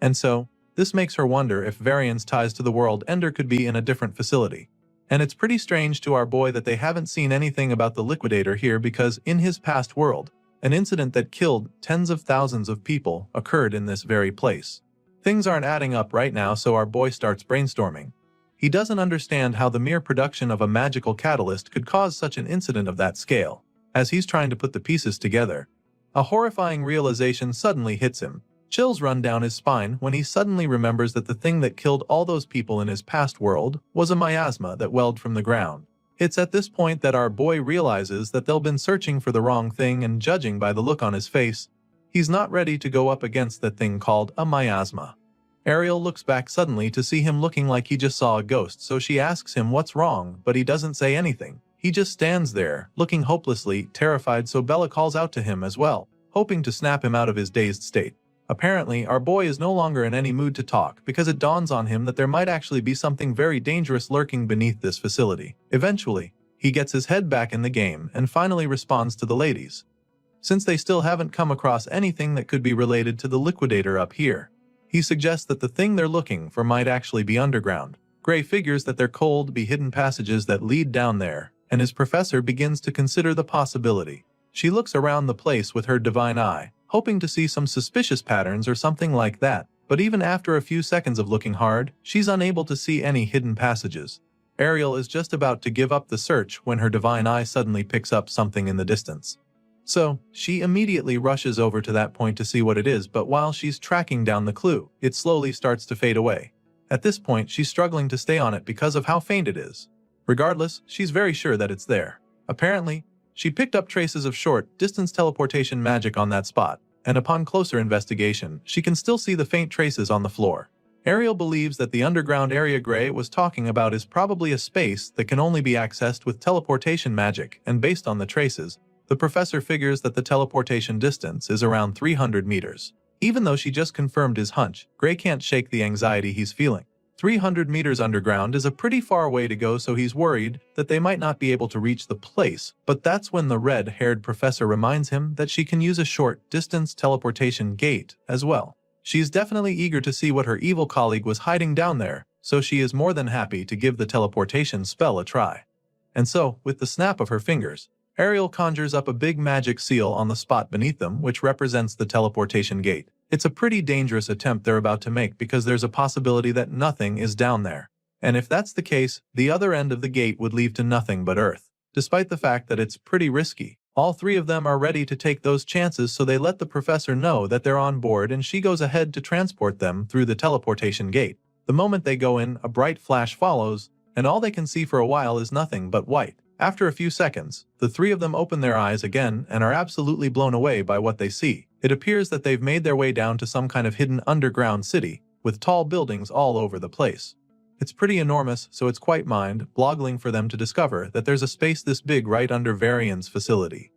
And so, this makes her wonder if Varian's ties to the world Ender could be in a different facility. And it's pretty strange to our boy that they haven't seen anything about the liquidator here, because in his past world, an incident that killed tens of thousands of people occurred in this very place. Things aren't adding up right now, so our boy starts brainstorming. He doesn't understand how the mere production of a magical catalyst could cause such an incident of that scale. As he's trying to put the pieces together, a horrifying realization suddenly hits him. Chills run down his spine when he suddenly remembers that the thing that killed all those people in his past world was a miasma that welled from the ground. It's at this point that our boy realizes that they've been searching for the wrong thing, and judging by the look on his face, he's not ready to go up against that thing called a miasma. Ariel looks back suddenly to see him looking like he just saw a ghost, so she asks him what's wrong, but he doesn't say anything. He just stands there, looking hopelessly terrified, so Bella calls out to him as well, hoping to snap him out of his dazed state. Apparently, our boy is no longer in any mood to talk, because it dawns on him that there might actually be something very dangerous lurking beneath this facility. Eventually, he gets his head back in the game and finally responds to the ladies, since they still haven't come across anything that could be related to the liquidator up here. He suggests that the thing they're looking for might actually be underground. Gray figures that there could be hidden passages that lead down there, and his professor begins to consider the possibility. She looks around the place with her divine eye, hoping to see some suspicious patterns or something like that, but even after a few seconds of looking hard, she's unable to see any hidden passages. Ariel is just about to give up the search when her divine eye suddenly picks up something in the distance. So, she immediately rushes over to that point to see what it is, but while she's tracking down the clue, it slowly starts to fade away. At this point, she's struggling to stay on it because of how faint it is. Regardless, she's very sure that it's there. Apparently, she picked up traces of short-distance teleportation magic on that spot, and upon closer investigation, she can still see the faint traces on the floor. Ariel believes that the underground area Gray was talking about is probably a space that can only be accessed with teleportation magic, and based on the traces, the professor figures that the teleportation distance is around 300 meters. Even though she just confirmed his hunch, Gray can't shake the anxiety he's feeling. 300 meters underground is a pretty far way to go, so he's worried that they might not be able to reach the place, but that's when the red-haired professor reminds him that she can use a short-distance teleportation gate as well. She's definitely eager to see what her evil colleague was hiding down there, so she is more than happy to give the teleportation spell a try. And so, with the snap of her fingers, Ariel conjures up a big magic seal on the spot beneath them, which represents the teleportation gate. It's a pretty dangerous attempt they're about to make, because there's a possibility that nothing is down there. And if that's the case, the other end of the gate would lead to nothing but Earth. Despite the fact that it's pretty risky, all three of them are ready to take those chances, so they let the professor know that they're on board, and she goes ahead to transport them through the teleportation gate. The moment they go in, a bright flash follows, and all they can see for a while is nothing but white. After a few seconds, the three of them open their eyes again and are absolutely blown away by what they see. It appears that they've made their way down to some kind of hidden underground city, with tall buildings all over the place. It's pretty enormous, so it's quite mind-boggling for them to discover that there's a space this big right under Varian's facility.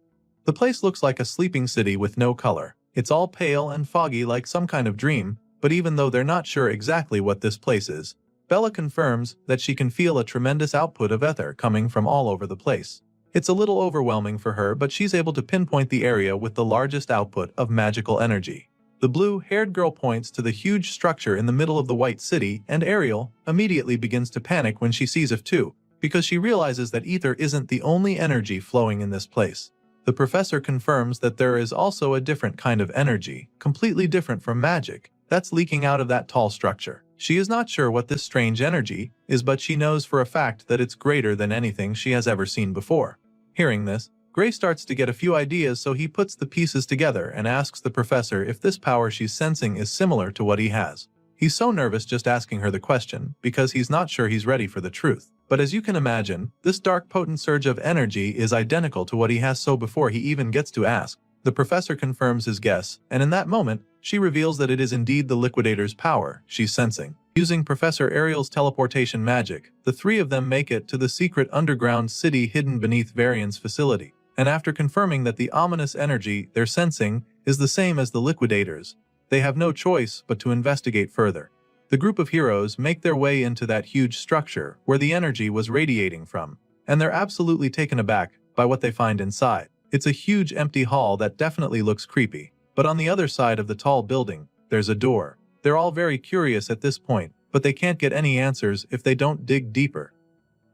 The place looks like a sleeping city with no color. It's all pale and foggy, like some kind of dream, but even though they're not sure exactly what this place is, Bella confirms that she can feel a tremendous output of ether coming from all over the place. It's a little overwhelming for her, but she's able to pinpoint the area with the largest output of magical energy. The blue-haired girl points to the huge structure in the middle of the white city, and Ariel immediately begins to panic when she sees it too, because she realizes that ether isn't the only energy flowing in this place. The professor confirms that there is also a different kind of energy, completely different from magic, that's leaking out of that tall structure. She is not sure what this strange energy is, but she knows for a fact that it's greater than anything she has ever seen before. Hearing this, Gray starts to get a few ideas, so he puts the pieces together and asks the professor if this power she's sensing is similar to what he has. He's so nervous just asking her the question, because he's not sure he's ready for the truth. But as you can imagine, this dark potent surge of energy is identical to what he has, so before he even gets to ask, the professor confirms his guess, and in that moment, she reveals that it is indeed the liquidator's power she's sensing. Using Professor Ariel's teleportation magic, the three of them make it to the secret underground city hidden beneath Varian's facility, and after confirming that the ominous energy they're sensing is the same as the liquidator's, they have no choice but to investigate further. The group of heroes make their way into that huge structure where the energy was radiating from, and they're absolutely taken aback by what they find inside. It's a huge empty hall that definitely looks creepy, but on the other side of the tall building, there's a door. They're all very curious at this point, but they can't get any answers if they don't dig deeper.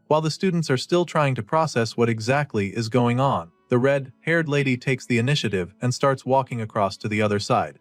While the students are still trying to process what exactly is going on, the red-haired lady takes the initiative and starts walking across to the other side.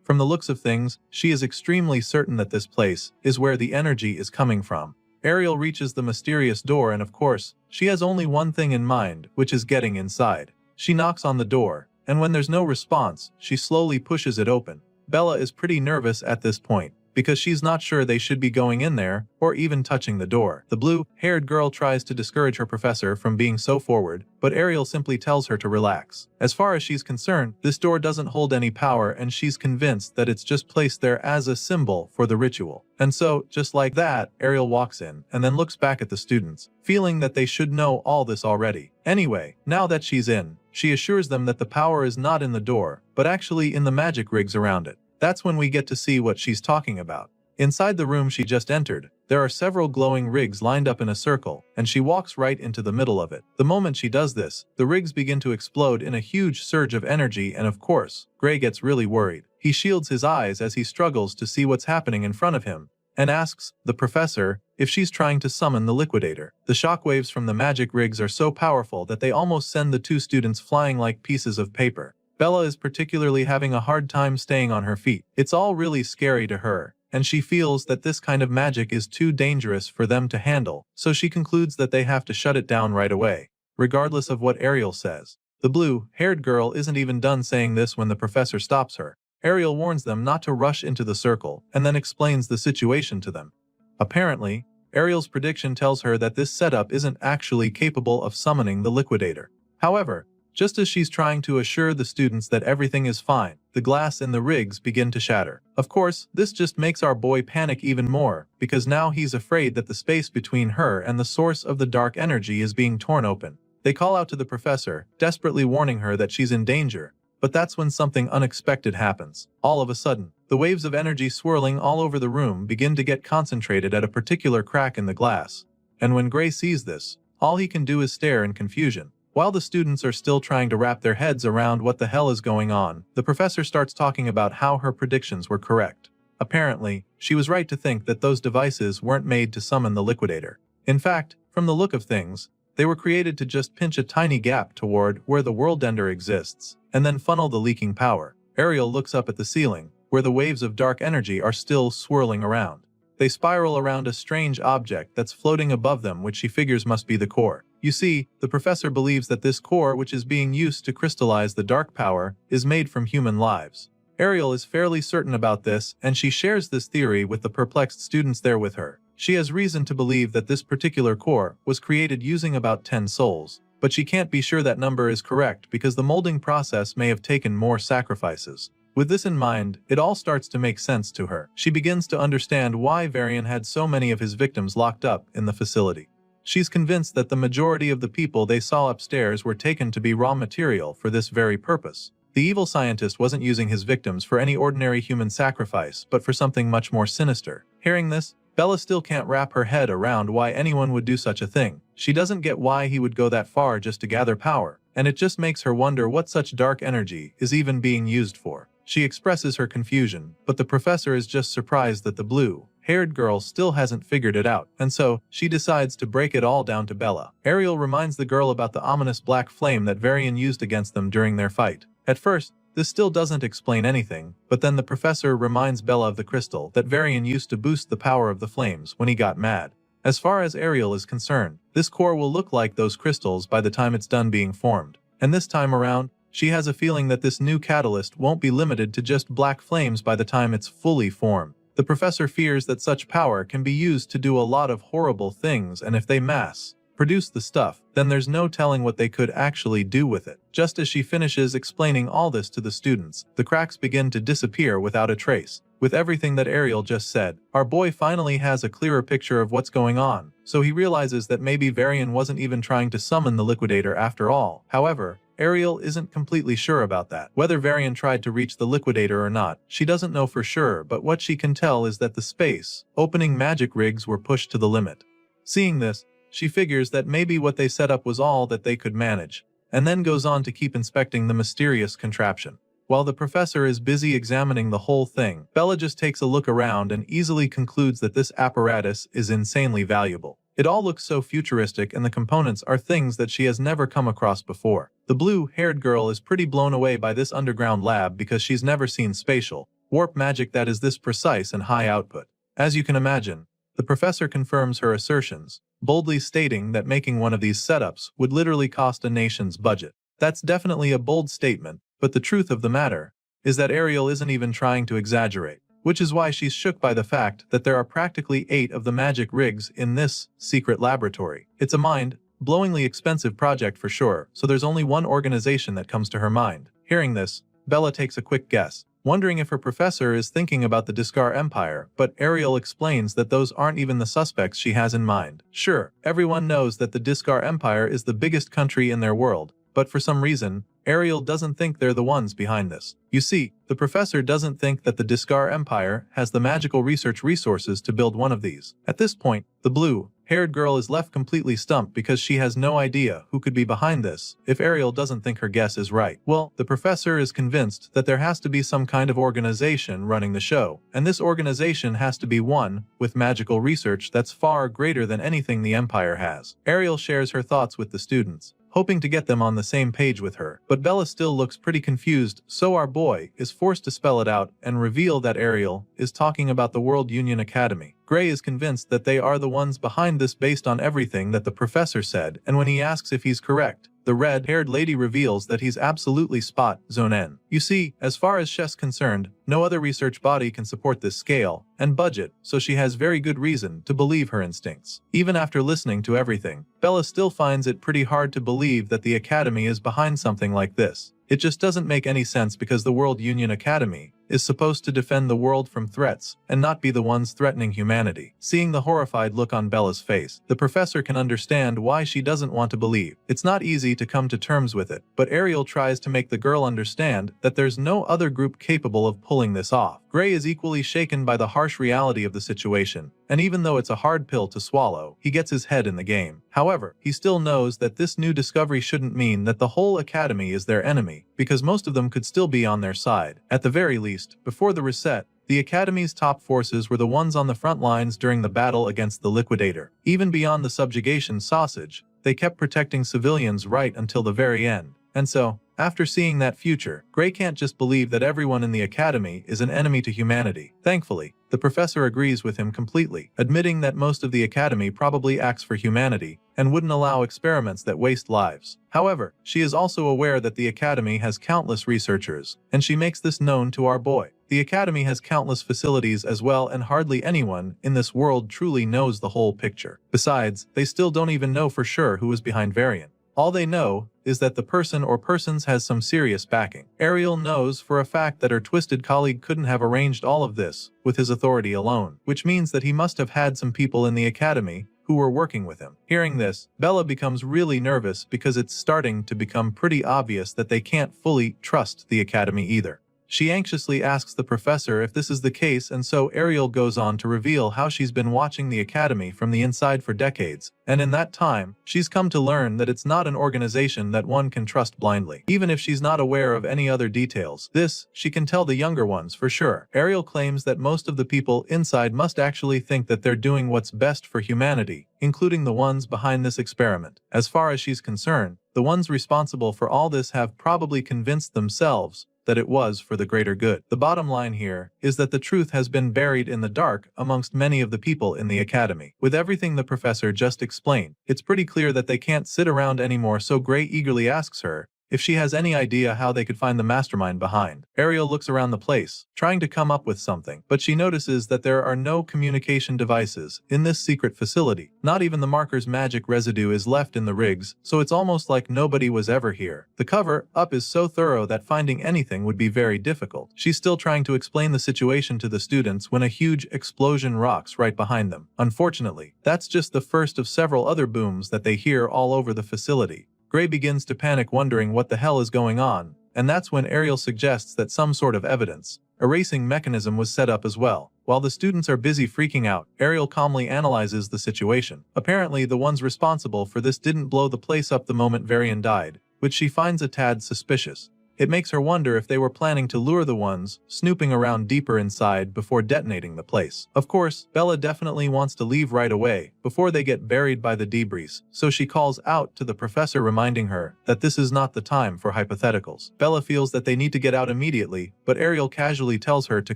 From the looks of things, she is extremely certain that this place is where the energy is coming from. Ariel reaches the mysterious door and of course, she has only one thing in mind, which is getting inside. She knocks on the door, and when there's no response, she slowly pushes it open. Bella is pretty nervous at this point, because she's not sure they should be going in there, or even touching the door. The blue-haired girl tries to discourage her professor from being so forward, but Ariel simply tells her to relax. As far as she's concerned, this door doesn't hold any power and she's convinced that it's just placed there as a symbol for the ritual. And so, just like that, Ariel walks in, and then looks back at the students, feeling that they should know all this already. Anyway, now that she's in, she assures them that the power is not in the door, but actually in the magic rigs around it. That's when we get to see what she's talking about. Inside the room she just entered, there are several glowing rigs lined up in a circle, and she walks right into the middle of it. The moment she does this, the rigs begin to explode in a huge surge of energy and of course, Gray gets really worried. He shields his eyes as he struggles to see what's happening in front of him, and asks the professor if she's trying to summon the liquidator. The shockwaves from the magic rigs are so powerful that they almost send the two students flying like pieces of paper. Bella is particularly having a hard time staying on her feet. It's all really scary to her, and she feels that this kind of magic is too dangerous for them to handle, so she concludes that they have to shut it down right away, regardless of what Ariel says. The blue-haired girl isn't even done saying this when the professor stops her. Ariel warns them not to rush into the circle, and then explains the situation to them. Apparently, Ariel's prediction tells her that this setup isn't actually capable of summoning the liquidator. However, just as she's trying to assure the students that everything is fine, the glass in the rigs begin to shatter. Of course, this just makes our boy panic even more, because now he's afraid that the space between her and the source of the dark energy is being torn open. They call out to the professor, desperately warning her that she's in danger, but that's when something unexpected happens. All of a sudden, the waves of energy swirling all over the room begin to get concentrated at a particular crack in the glass. And when Gray sees this, all he can do is stare in confusion. While the students are still trying to wrap their heads around what the hell is going on, the professor starts talking about how her predictions were correct. Apparently, she was right to think that those devices weren't made to summon the liquidator. In fact, from the look of things, they were created to just pinch a tiny gap toward where the world ender exists, and then funnel the leaking power. Ariel looks up at the ceiling, where the waves of dark energy are still swirling around. They spiral around a strange object that's floating above them, which she figures must be the core. You see, the professor believes that this core, which is being used to crystallize the dark power, is made from human lives. Ariel is fairly certain about this, and she shares this theory with the perplexed students there with her. She has reason to believe that this particular core was created using about 10 souls, but she can't be sure that number is correct because the molding process may have taken more sacrifices. With this in mind, it all starts to make sense to her. She begins to understand why Varian had so many of his victims locked up in the facility. She's convinced that the majority of the people they saw upstairs were taken to be raw material for this very purpose. The evil scientist wasn't using his victims for any ordinary human sacrifice, but for something much more sinister. Hearing this, Bella still can't wrap her head around why anyone would do such a thing. She doesn't get why he would go that far just to gather power, and it just makes her wonder what such dark energy is even being used for. She expresses her confusion, but the professor is just surprised that the blue-haired girl still hasn't figured it out, and so she decides to break it all down to Bella. Ariel reminds the girl about the ominous black flame that Varian used against them during their fight. At first, this still doesn't explain anything, but then the professor reminds Bella of the crystal that Varian used to boost the power of the flames when he got mad. As far as Ariel is concerned, this core will look like those crystals by the time it's done being formed, and this time around, she has a feeling that this new catalyst won't be limited to just black flames by the time it's fully formed. The professor fears that such power can be used to do a lot of horrible things, and if they mass-produce the stuff, then there's no telling what they could actually do with it. Just as she finishes explaining all this to the students, the cracks begin to disappear without a trace. With everything that Ariel just said, our boy finally has a clearer picture of what's going on, so he realizes that maybe Varian wasn't even trying to summon the liquidator after all. However, Ariel isn't completely sure about that. Whether Varian tried to reach the liquidator or not, she doesn't know for sure, but what she can tell is that the space-opening magic rigs were pushed to the limit. Seeing this, she figures that maybe what they set up was all that they could manage, and then goes on to keep inspecting the mysterious contraption. While the professor is busy examining the whole thing, Bella just takes a look around and easily concludes that this apparatus is insanely valuable. It all looks so futuristic and the components are things that she has never come across before. The blue-haired girl is pretty blown away by this underground lab because she's never seen spatial warp magic that is this precise and high output. As you can imagine, the professor confirms her assertions, boldly stating that making one of these setups would literally cost a nation's budget. That's definitely a bold statement, but the truth of the matter is that Ariel isn't even trying to exaggerate, which is why she's shook by the fact that there are practically 8 of the magic rigs in this secret laboratory. It's a mind-blowingly expensive project for sure, so there's only one organization that comes to her mind. Hearing this, Bella takes a quick guess, wondering if her professor is thinking about the Discar Empire, but Ariel explains that those aren't even the suspects she has in mind. Sure, everyone knows that the Discar Empire is the biggest country in their world, but for some reason, Ariel doesn't think they're the ones behind this. You see, the professor doesn't think that the Discar Empire has the magical research resources to build one of these. At this point, the blue-haired girl is left completely stumped because she has no idea who could be behind this if Ariel doesn't think her guess is right. Well, the professor is convinced that there has to be some kind of organization running the show, and this organization has to be one with magical research that's far greater than anything the Empire has. Ariel shares her thoughts with the students, hoping to get them on the same page with her. But Bella still looks pretty confused, so our boy is forced to spell it out and reveal that Ariel is talking about the World Union Academy. Gray is convinced that they are the ones behind this based on everything that the professor said, and when he asks if he's correct, the red-haired lady reveals that he's absolutely spot on. You see, as far as she's concerned, no other research body can support this scale and budget, so she has very good reason to believe her instincts. Even after listening to everything, Bella still finds it pretty hard to believe that the Academy is behind something like this. It just doesn't make any sense because the World Union Academy is supposed to defend the world from threats and not be the ones threatening humanity. Seeing the horrified look on Bella's face, the professor can understand why she doesn't want to believe. It's not easy to come to terms with it, but Ariel tries to make the girl understand that there's no other group capable of pulling this off. Gray is equally shaken by the harsh reality of the situation, and even though it's a hard pill to swallow, he gets his head in the game. However, he still knows that this new discovery shouldn't mean that the whole academy is their enemy, because most of them could still be on their side. At the very least, before the reset, the Academy's top forces were the ones on the front lines during the battle against the Liquidator. Even beyond the subjugation sausage, they kept protecting civilians right until the very end. And so, after seeing that future, Gray can't just believe that everyone in the Academy is an enemy to humanity. Thankfully, the professor agrees with him completely, admitting that most of the Academy probably acts for humanity and wouldn't allow experiments that waste lives. However, she is also aware that the Academy has countless researchers, and she makes this known to our boy. The Academy has countless facilities as well, and hardly anyone in this world truly knows the whole picture. Besides, they still don't even know for sure who is behind Varian. All they know is that the person or persons has some serious backing. Ariel knows for a fact that her twisted colleague couldn't have arranged all of this with his authority alone, which means that he must have had some people in the Academy who were working with him. Hearing this, Bella becomes really nervous because it's starting to become pretty obvious that they can't fully trust the Academy either. She anxiously asks the professor if this is the case, and so Ariel goes on to reveal how she's been watching the Academy from the inside for decades, and in that time, she's come to learn that it's not an organization that one can trust blindly. Even if she's not aware of any other details, this, she can tell the younger ones for sure. Ariel claims that most of the people inside must actually think that they're doing what's best for humanity, including the ones behind this experiment. As far as she's concerned, the ones responsible for all this have probably convinced themselves that it was for the greater good. The bottom line here is that the truth has been buried in the dark amongst many of the people in the Academy. With everything the professor just explained, it's pretty clear that they can't sit around anymore, so Gray eagerly asks her if she has any idea how they could find the mastermind behind. Ariel looks around the place, trying to come up with something, but she notices that there are no communication devices in this secret facility. Not even the marker's magic residue is left in the rigs, so it's almost like nobody was ever here. The cover-up is so thorough that finding anything would be very difficult. She's still trying to explain the situation to the students when a huge explosion rocks right behind them. Unfortunately, that's just the first of several other booms that they hear all over the facility. Gray begins to panic, wondering what the hell is going on, and that's when Ariel suggests that some sort of evidence erasing mechanism was set up as well. While the students are busy freaking out, Ariel calmly analyzes the situation. Apparently, the ones responsible for this didn't blow the place up the moment Varian died, which she finds a tad suspicious. It makes her wonder if they were planning to lure the ones snooping around deeper inside before detonating the place. Of course, Bella definitely wants to leave right away before they get buried by the debris, so she calls out to the professor, reminding her that this is not the time for hypotheticals. Bella feels that they need to get out immediately, but Ariel casually tells her to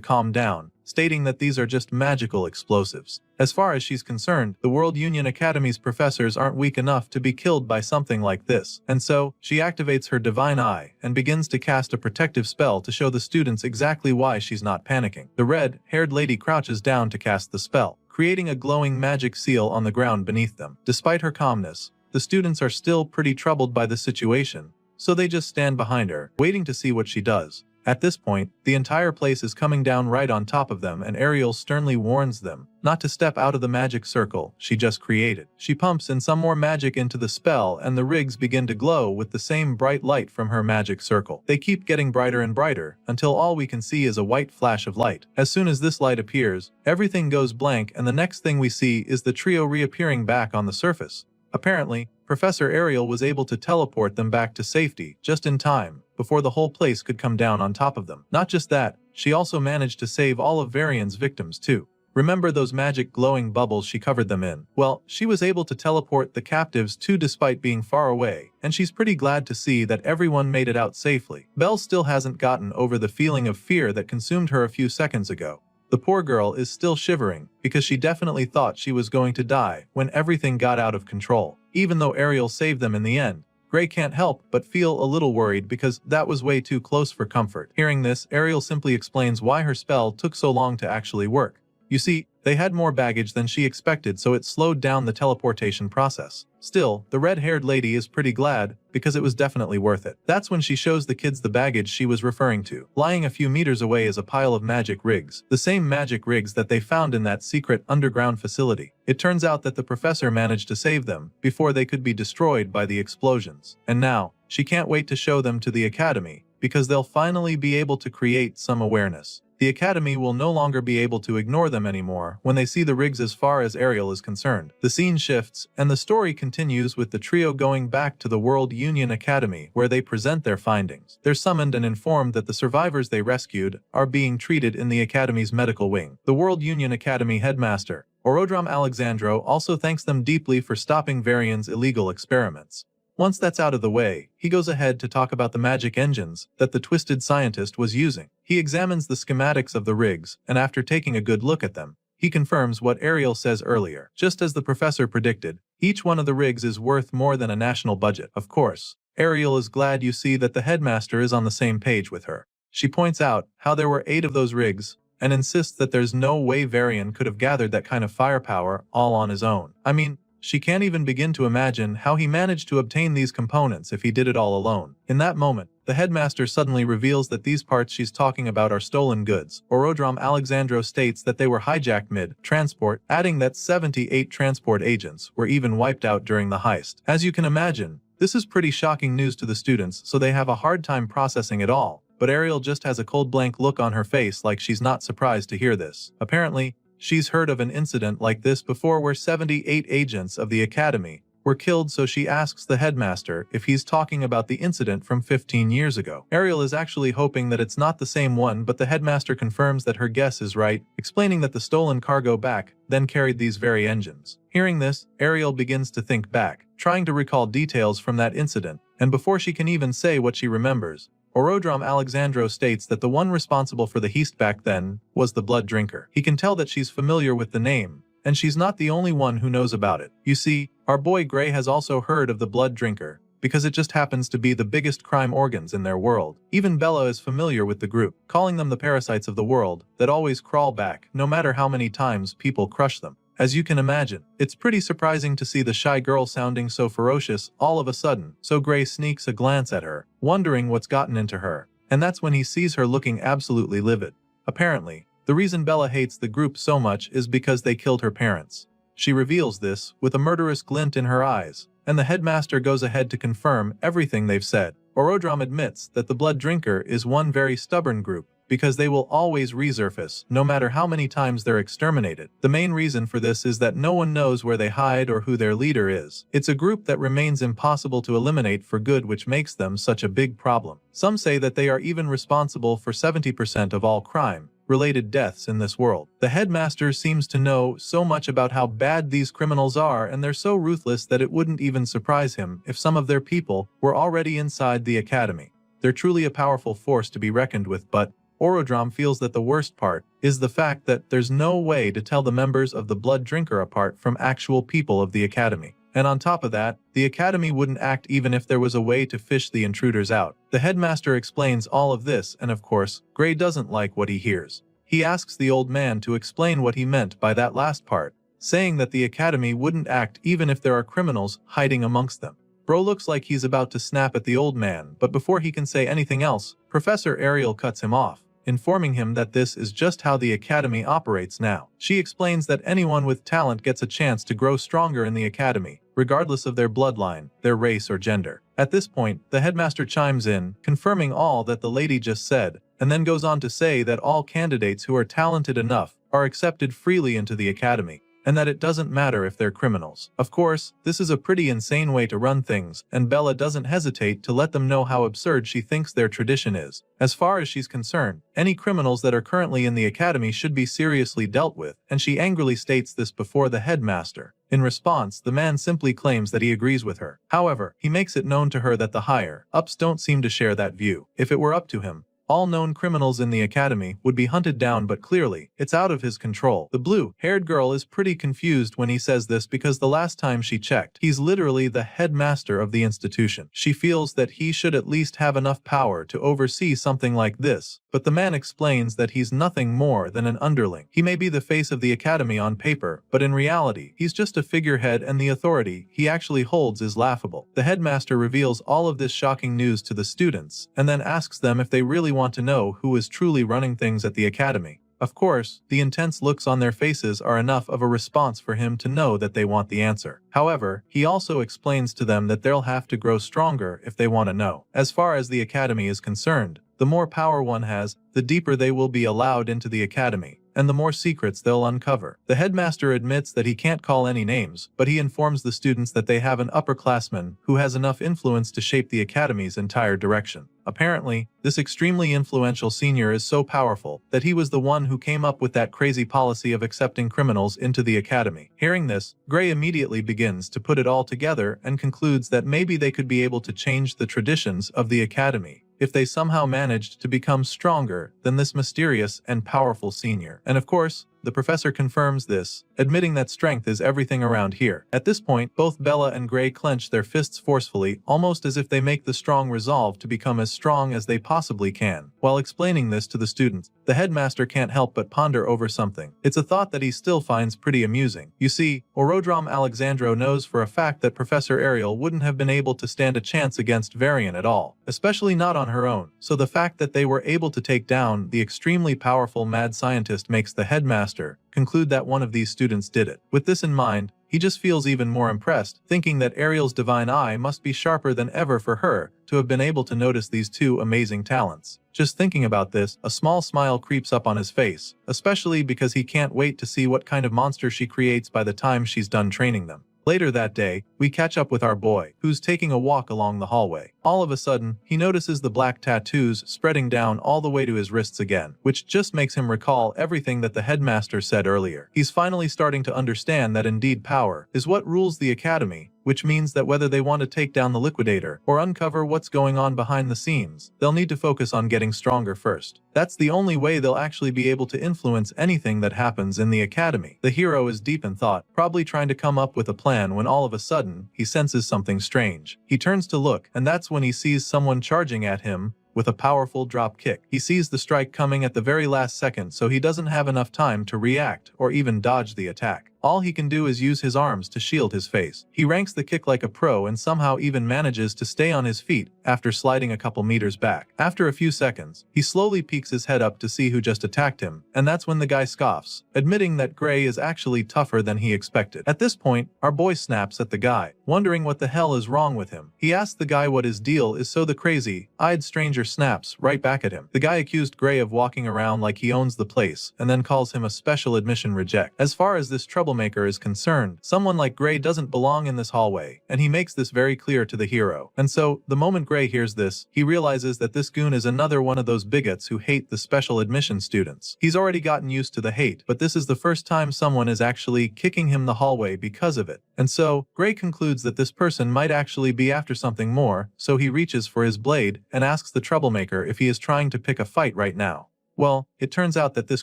calm down, stating that these are just magical explosives. As far as she's concerned, the World Union Academy's professors aren't weak enough to be killed by something like this, and so she activates her divine eye and begins to cast a protective spell to show the students exactly why she's not panicking. The red-haired lady crouches down to cast the spell, creating a glowing magic seal on the ground beneath them. Despite her calmness, the students are still pretty troubled by the situation, so they just stand behind her, waiting to see what she does. At this point, the entire place is coming down right on top of them, and Ariel sternly warns them not to step out of the magic circle she just created. She pumps in some more magic into the spell, and the rigs begin to glow with the same bright light from her magic circle. They keep getting brighter and brighter, until all we can see is a white flash of light. As soon as this light appears, everything goes blank, and the next thing we see is the trio reappearing back on the surface. Apparently, Professor Ariel was able to teleport them back to safety just in time, before the whole place could come down on top of them. Not just that, she also managed to save all of Varian's victims too. Remember those magic glowing bubbles she covered them in? Well, she was able to teleport the captives too despite being far away, and she's pretty glad to see that everyone made it out safely. Belle still hasn't gotten over the feeling of fear that consumed her a few seconds ago. The poor girl is still shivering, because she definitely thought she was going to die when everything got out of control. Even though Ariel saved them in the end, Gray can't help but feel a little worried because that was way too close for comfort. Hearing this, Ariel simply explains why her spell took so long to actually work. You see, they had more baggage than she expected, so it slowed down the teleportation process. Still, the red-haired lady is pretty glad, because it was definitely worth it. That's when she shows the kids the baggage she was referring to. Lying a few meters away is a pile of magic rigs, the same magic rigs that they found in that secret underground facility. It turns out that the professor managed to save them before they could be destroyed by the explosions. And now, she can't wait to show them to the academy, because they'll finally be able to create some awareness. The Academy will no longer be able to ignore them anymore when they see the rigs as far as Ariel is concerned. The scene shifts, and the story continues with the trio going back to the World Union Academy where they present their findings. They're summoned and informed that the survivors they rescued are being treated in the Academy's medical wing. The World Union Academy headmaster, Orodram Alexandro, also thanks them deeply for stopping Varian's illegal experiments. Once that's out of the way, he goes ahead to talk about the magic engines that the twisted scientist was using. He examines the schematics of the rigs, and after taking a good look at them, he confirms what Ariel says earlier. Just as the professor predicted, each one of the rigs is worth more than a national budget. Of course, Ariel is glad you see that the headmaster is on the same page with her. She points out how there were 8 of those rigs, and insists that there's no way Varian could have gathered that kind of firepower all on his own. I mean, she can't even begin to imagine how he managed to obtain these components if he did it all alone. In that moment, the headmaster suddenly reveals that these parts she's talking about are stolen goods. Orodram Alexandro states that they were hijacked mid-transport, adding that 78 transport agents were even wiped out during the heist. As you can imagine, this is pretty shocking news to the students, so they have a hard time processing it all. But Ariel just has a cold blank look on her face, like she's not surprised to hear this. Apparently, she's heard of an incident like this before where 78 agents of the Academy were killed, so she asks the headmaster if he's talking about the incident from 15 years ago. Ariel is actually hoping that it's not the same one, but the headmaster confirms that her guess is right, explaining that the stolen cargo back then carried these very engines. Hearing this, Ariel begins to think back, trying to recall details from that incident, and before she can even say what she remembers, Orodram Alexandro states that the one responsible for the heist back then was the Blood Drinker. He can tell that she's familiar with the name, and she's not the only one who knows about it. You see, our boy Gray has also heard of the Blood Drinker, because it just happens to be the biggest crime organs in their world. Even Bella is familiar with the group, calling them the parasites of the world that always crawl back, no matter how many times people crush them. As you can imagine, it's pretty surprising to see the shy girl sounding so ferocious all of a sudden, so Gray sneaks a glance at her, wondering what's gotten into her, and that's when he sees her looking absolutely livid. Apparently, the reason Bella hates the group so much is because they killed her parents. She reveals this with a murderous glint in her eyes, and the headmaster goes ahead to confirm everything they've said. Orodrom admits that the Blood Drinker is one very stubborn group, because they will always resurface, no matter how many times they're exterminated. The main reason for this is that no one knows where they hide or who their leader is. It's a group that remains impossible to eliminate for good, which makes them such a big problem. Some say that they are even responsible for 70% of all crime-related deaths in this world. The headmaster seems to know so much about how bad these criminals are, and they're so ruthless that it wouldn't even surprise him if some of their people were already inside the academy. They're truly a powerful force to be reckoned with, but Orodrom feels that the worst part is the fact that there's no way to tell the members of the Blood Drinker apart from actual people of the academy. And on top of that, the academy wouldn't act even if there was a way to fish the intruders out. The headmaster explains all of this, and of course, Gray doesn't like what he hears. He asks the old man to explain what he meant by that last part, saying that the academy wouldn't act even if there are criminals hiding amongst them. Bro looks like he's about to snap at the old man, but before he can say anything else, Professor Ariel cuts him off, informing him that this is just how the academy operates now. She explains that anyone with talent gets a chance to grow stronger in the academy, regardless of their bloodline, their race, or gender. At this point, the headmaster chimes in, confirming all that the lady just said, and then goes on to say that all candidates who are talented enough are accepted freely into the academy, and that it doesn't matter if they're criminals. Of course, this is a pretty insane way to run things, and Bella doesn't hesitate to let them know how absurd she thinks their tradition is. As far as she's concerned, any criminals that are currently in the academy should be seriously dealt with, and she angrily states this before the headmaster. In response, the man simply claims that he agrees with her. However, he makes it known to her that the higher-ups don't seem to share that view. If it were up to him, all known criminals in the academy would be hunted down, but clearly, it's out of his control. The blue-haired girl is pretty confused when he says this because the last time she checked, he's literally the headmaster of the institution. She feels that he should at least have enough power to oversee something like this, but the man explains that he's nothing more than an underling. He may be the face of the academy on paper, but in reality, he's just a figurehead, and the authority he actually holds is laughable. The headmaster reveals all of this shocking news to the students, and then asks them if they really want to know who is truly running things at the academy. Of course, the intense looks on their faces are enough of a response for him to know that they want the answer. However, he also explains to them that they'll have to grow stronger if they want to know. As far as the academy is concerned, the more power one has, the deeper they will be allowed into the academy, and the more secrets they'll uncover. The headmaster admits that he can't call any names, but he informs the students that they have an upperclassman who has enough influence to shape the academy's entire direction. Apparently, this extremely influential senior is so powerful that he was the one who came up with that crazy policy of accepting criminals into the academy. Hearing this, Gray immediately begins to put it all together and concludes that maybe they could be able to change the traditions of the academy if they somehow managed to become stronger than this mysterious and powerful senior. And of course, the professor confirms this, admitting that strength is everything around here. At this point, both Bella and Gray clench their fists forcefully, almost as if they make the strong resolve to become as strong as they possibly can. While explaining this to the students, the headmaster can't help but ponder over something. It's a thought that he still finds pretty amusing. You see, Orodrom Alexandro knows for a fact that Professor Ariel wouldn't have been able to stand a chance against Varian at all, especially not on her own. So the fact that they were able to take down the extremely powerful mad scientist makes the headmaster conclude that one of these students did it. With this in mind, he just feels even more impressed, thinking that Ariel's divine eye must be sharper than ever for her to have been able to notice these two amazing talents. Just thinking about this, a small smile creeps up on his face, especially because he can't wait to see what kind of monster she creates by the time she's done training them. Later that day, we catch up with our boy, who's taking a walk along the hallway. All of a sudden, he notices the black tattoos spreading down all the way to his wrists again, which just makes him recall everything that the headmaster said earlier. He's finally starting to understand that indeed power is what rules the academy, which means that whether they want to take down the liquidator or uncover what's going on behind the scenes, they'll need to focus on getting stronger first. That's the only way they'll actually be able to influence anything that happens in the academy. The hero is deep in thought, probably trying to come up with a plan when all of a sudden, he senses something strange. He turns to look, and that's when he sees someone charging at him with a powerful drop kick. He sees the strike coming at the very last second, so he doesn't have enough time to react or even dodge the attack. All he can do is use his arms to shield his face. He ranks the kick like a pro and somehow even manages to stay on his feet after sliding a couple meters back. After a few seconds, he slowly peeks his head up to see who just attacked him, and that's when the guy scoffs, admitting that Gray is actually tougher than he expected. At this point, our boy snaps at the guy, wondering what the hell is wrong with him. He asks the guy what his deal is, so the crazy-eyed stranger snaps right back at him. The guy accused Gray of walking around like he owns the place and then calls him a special admission reject. As far as this troublemaker is concerned, someone like Gray doesn't belong in this hallway, and he makes this very clear to the hero. And so, the moment Gray hears this, he realizes that this goon is another one of those bigots who hate the special admission students. He's already gotten used to the hate, but this is the first time someone is actually kicking him the hallway because of it. And so, Gray concludes that this person might actually be after something more, so he reaches for his blade and asks the troublemaker if he is trying to pick a fight right now. Well, it turns out that this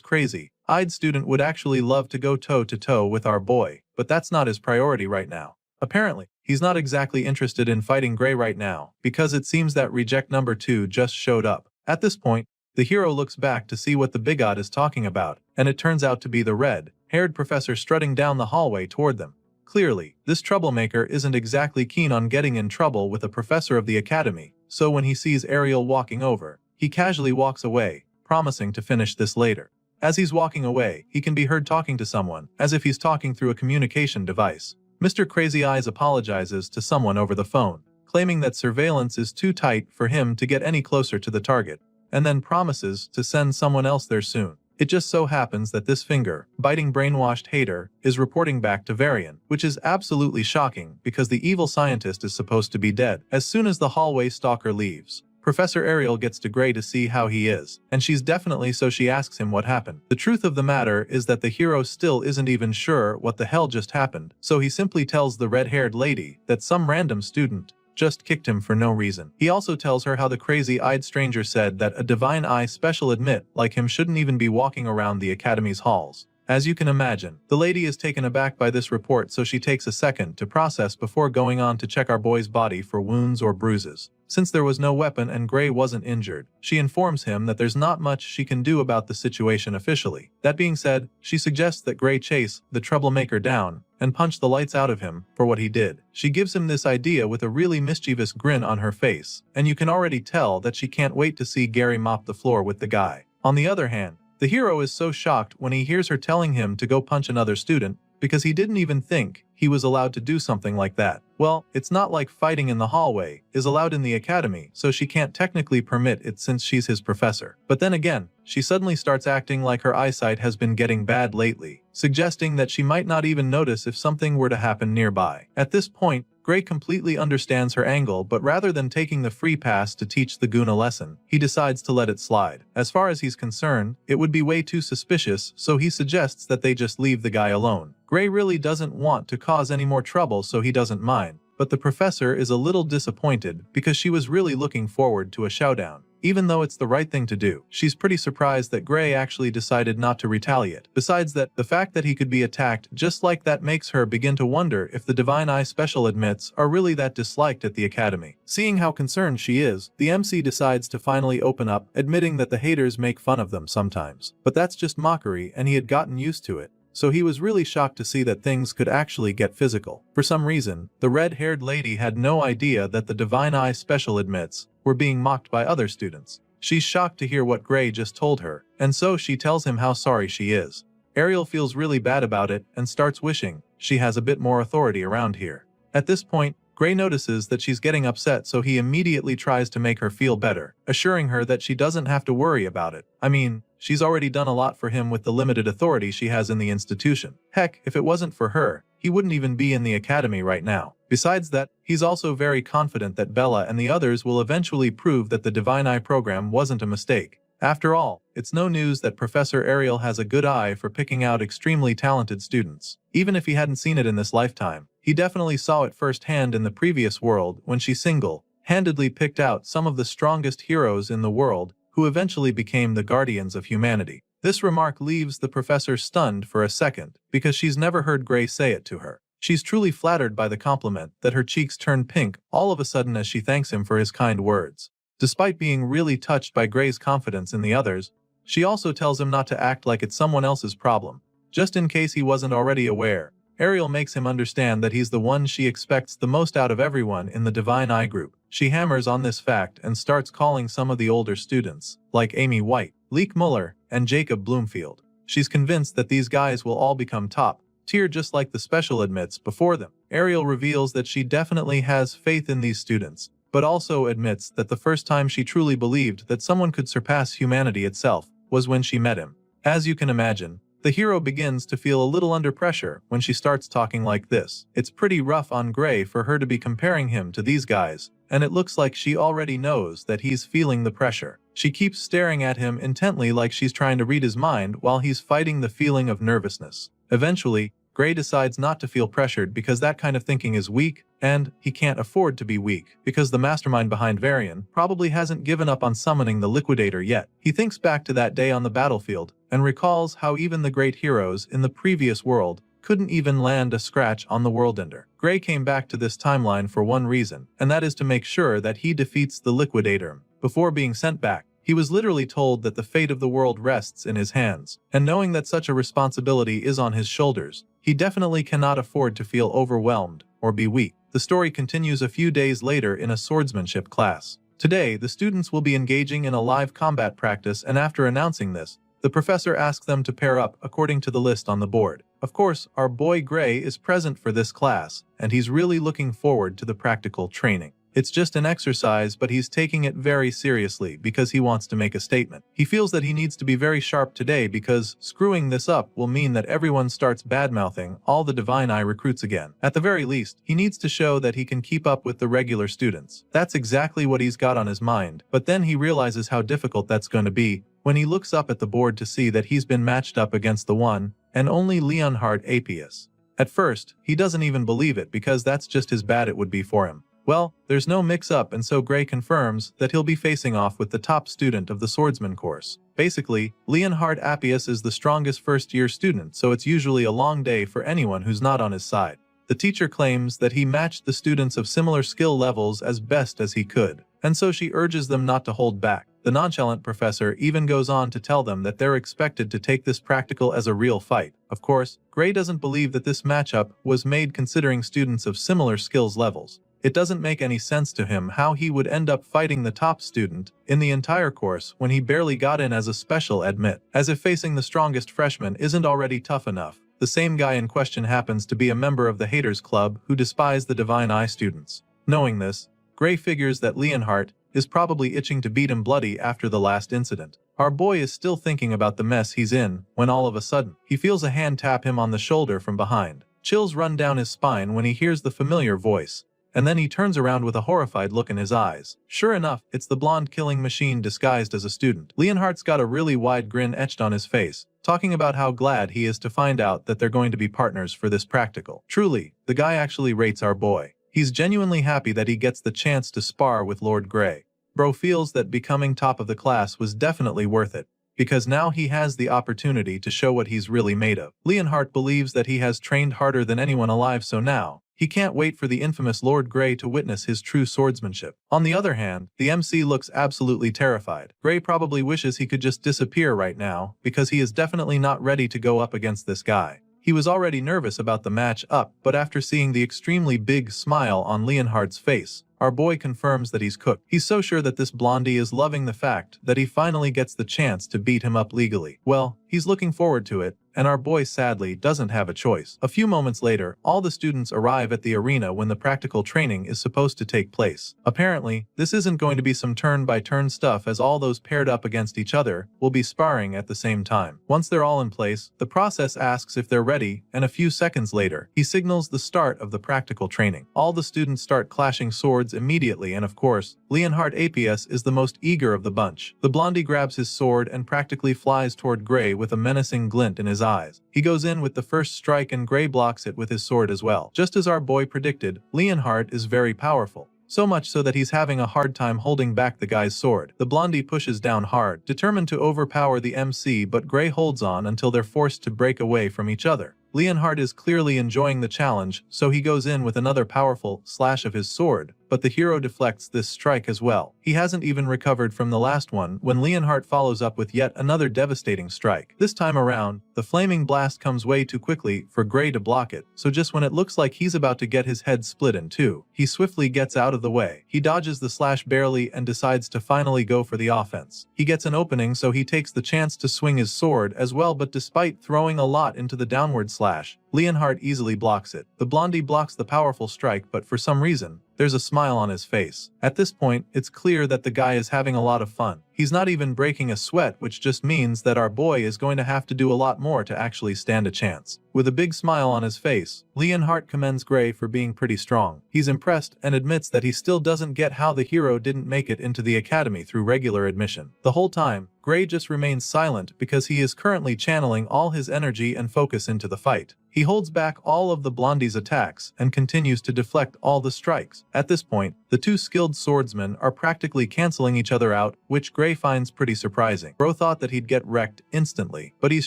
crazy-eyed student would actually love to go toe-to-toe with our boy, but that's not his priority right now. Apparently, he's not exactly interested in fighting Gray right now, because it seems that reject number 2 just showed up. At this point, the hero looks back to see what the bigot is talking about, and it turns out to be the red-haired professor strutting down the hallway toward them. Clearly, this troublemaker isn't exactly keen on getting in trouble with a professor of the academy, so when he sees Ariel walking over, he casually walks away, promising to finish this later. As he's walking away, he can be heard talking to someone, as if he's talking through a communication device. Mr. Crazy Eyes apologizes to someone over the phone, claiming that surveillance is too tight for him to get any closer to the target, and then promises to send someone else there soon. It just so happens that this finger-biting brainwashed hater is reporting back to Varian, which is absolutely shocking because the evil scientist is supposed to be dead. As soon as the hallway stalker leaves, Professor Ariel gets to Gray to see how he is, and she's definitely so she asks him what happened. The truth of the matter is that the hero still isn't even sure what the hell just happened, so he simply tells the red-haired lady that some random student just kicked him for no reason. He also tells her how the crazy-eyed stranger said that a divine eye special admit like him shouldn't even be walking around the academy's halls. As you can imagine, the lady is taken aback by this report, so she takes a second to process before going on to check our boy's body for wounds or bruises. Since there was no weapon and Gray wasn't injured, she informs him that there's not much she can do about the situation officially. That being said, she suggests that Gray chase the troublemaker down and punch the lights out of him for what he did. She gives him this idea with a really mischievous grin on her face, and you can already tell that she can't wait to see Gary mop the floor with the guy. On the other hand, the hero is so shocked when he hears her telling him to go punch another student, because he didn't even think he was allowed to do something like that. Well, it's not like fighting in the hallway is allowed in the academy, so she can't technically permit it since she's his professor. But then again, she suddenly starts acting like her eyesight has been getting bad lately, suggesting that she might not even notice if something were to happen nearby. At this point, Gray completely understands her angle, but rather than taking the free pass to teach the goon a lesson, he decides to let it slide. As far as he's concerned, it would be way too suspicious, so he suggests that they just leave the guy alone. Gray really doesn't want to cause any more trouble, so he doesn't mind, but the professor is a little disappointed because she was really looking forward to a showdown. Even though it's the right thing to do, she's pretty surprised that Gray actually decided not to retaliate. Besides that, the fact that he could be attacked just like that makes her begin to wonder if the Divine Eye special admits are really that disliked at the academy. Seeing how concerned she is, the MC decides to finally open up, admitting that the haters make fun of them sometimes. But that's just mockery, and he had gotten used to it. So he was really shocked to see that things could actually get physical. For some reason, the red-haired lady had no idea that the Divine Eye special admits were being mocked by other students. She's shocked to hear what Gray just told her, and so she tells him how sorry she is. Ariel feels really bad about it and starts wishing she has a bit more authority around here. At this point, Gray notices that she's getting upset, so he immediately tries to make her feel better, assuring her that she doesn't have to worry about it. I mean, she's already done a lot for him with the limited authority she has in the institution. Heck, if it wasn't for her, he wouldn't even be in the academy right now. Besides that, he's also very confident that Bella and the others will eventually prove that the Divine Eye program wasn't a mistake. After all, it's no news that Professor Ariel has a good eye for picking out extremely talented students. Even if he hadn't seen it in this lifetime, he definitely saw it firsthand in the previous world when she single-handedly picked out some of the strongest heroes in the world who eventually became the guardians of humanity. This remark leaves the professor stunned for a second because she's never heard Gray say it to her. She's truly flattered by the compliment that her cheeks turn pink all of a sudden as she thanks him for his kind words. Despite being really touched by Gray's confidence in the others, she also tells him not to act like it's someone else's problem, Just in case he wasn't already aware, Ariel makes him understand that he's the one she expects the most out of everyone in the Divine Eye group. She hammers on this fact and starts calling some of the older students, like Amy White, Leek Muller, and Jacob Bloomfield. She's convinced that these guys will all become top tier just like the special admits before them. Ariel reveals that she definitely has faith in these students, but also admits that the first time she truly believed that someone could surpass humanity itself was when she met him. As you can imagine, the hero begins to feel a little under pressure when she starts talking like this. It's pretty rough on Gray for her to be comparing him to these guys, and it looks like she already knows that he's feeling the pressure. She keeps staring at him intently like she's trying to read his mind while he's fighting the feeling of nervousness. Eventually, Gray decides not to feel pressured because that kind of thinking is weak, and he can't afford to be weak because the mastermind behind Varian probably hasn't given up on summoning the Liquidator yet. He thinks back to that day on the battlefield and recalls how even the great heroes in the previous world couldn't even land a scratch on the Worldender. Gray came back to this timeline for one reason, and that is to make sure that he defeats the Liquidator. Before being sent back, he was literally told that the fate of the world rests in his hands, and knowing that such a responsibility is on his shoulders, he definitely cannot afford to feel overwhelmed or be weak. The story continues a few days later in a swordsmanship class. Today, the students will be engaging in a live combat practice, and after announcing this, the professor asks them to pair up according to the list on the board. Of course, our boy Gray is present for this class, and he's really looking forward to the practical training. It's just an exercise, but he's taking it very seriously because he wants to make a statement. He feels that he needs to be very sharp today because screwing this up will mean that everyone starts badmouthing all the Divine Eye recruits again. At the very least, he needs to show that he can keep up with the regular students. That's exactly what he's got on his mind, but then he realizes how difficult that's going to be when he looks up at the board to see that he's been matched up against the one and only Leonhard Apius. At first, he doesn't even believe it because that's just as bad it would be for him. Well, there's no mix-up, and so Gray confirms that he'll be facing off with the top student of the Swordsman course. Basically, Leonhard Appius is the strongest first-year student, so it's usually a long day for anyone who's not on his side. The teacher claims that he matched the students of similar skill levels as best as he could, and so she urges them not to hold back. The nonchalant professor even goes on to tell them that they're expected to take this practical as a real fight. Of course, Gray doesn't believe that this matchup was made considering students of similar skills levels. It doesn't make any sense to him how he would end up fighting the top student in the entire course when he barely got in as a special admit, as if facing the strongest freshman isn't already tough enough. The same guy in question happens to be a member of the Haters Club who despise the Divine Eye students. Knowing this, Gray figures that Leonhardt is probably itching to beat him bloody after the last incident. Our boy is still thinking about the mess he's in when all of a sudden, he feels a hand tap him on the shoulder from behind. Chills run down his spine when he hears the familiar voice, and then he turns around with a horrified look in his eyes. Sure enough, it's the blonde killing machine disguised as a student. Leonhardt's got a really wide grin etched on his face, talking about how glad he is to find out that they're going to be partners for this practical. Truly, the guy actually rates our boy. He's genuinely happy that he gets the chance to spar with Lord Gray. Bro feels that becoming top of the class was definitely worth it, because now he has the opportunity to show what he's really made of. Leonhardt believes that he has trained harder than anyone alive, so now he can't wait for the infamous Lord Gray to witness his true swordsmanship. On the other hand, the MC looks absolutely terrified. Gray probably wishes he could just disappear right now, because he is definitely not ready to go up against this guy. He was already nervous about the match up, but after seeing the extremely big smile on Leonhardt's face, our boy confirms that he's cooked. He's so sure that this blondie is loving the fact that he finally gets the chance to beat him up legally. Well, he's looking forward to it, and our boy sadly doesn't have a choice. A few moments later, all the students arrive at the arena when the practical training is supposed to take place. Apparently, this isn't going to be some turn-by-turn stuff, as all those paired up against each other will be sparring at the same time. Once they're all in place, the process asks if they're ready, and a few seconds later, he signals the start of the practical training. All the students start clashing swords immediately, and of course, Leonhard Apius is the most eager of the bunch. The blondie grabs his sword and practically flies toward Gray with a menacing glint in his eyes. He goes in with the first strike and Gray blocks it with his sword as well. Just as our boy predicted, Leonhardt is very powerful. So much so that he's having a hard time holding back the guy's sword. The blondie pushes down hard, determined to overpower the MC, but Gray holds on until they're forced to break away from each other. Leonhardt is clearly enjoying the challenge, so he goes in with another powerful slash of his sword, but the hero deflects this strike as well. He hasn't even recovered from the last one when Leonhardt follows up with yet another devastating strike. This time around, the flaming blast comes way too quickly for Gray to block it, so just when it looks like he's about to get his head split in two, he swiftly gets out of the way. He dodges the slash barely and decides to finally go for the offense. He gets an opening, so he takes the chance to swing his sword as well, but despite throwing a lot into the downward slash, Leonhardt easily blocks it. The blondie blocks the powerful strike, but for some reason, there's a smile on his face. At this point, it's clear that the guy is having a lot of fun. He's not even breaking a sweat, which just means that our boy is going to have to do a lot more to actually stand a chance. With a big smile on his face, Leonhardt commends Gray for being pretty strong. He's impressed and admits that he still doesn't get how the hero didn't make it into the academy through regular admission. The whole time, Gray just remains silent because he is currently channeling all his energy and focus into the fight. He holds back all of the blondie's attacks and continues to deflect all the strikes. At this point, the two skilled swordsmen are practically canceling each other out, which Gray finds pretty surprising. Bro thought that he'd get wrecked instantly, but he's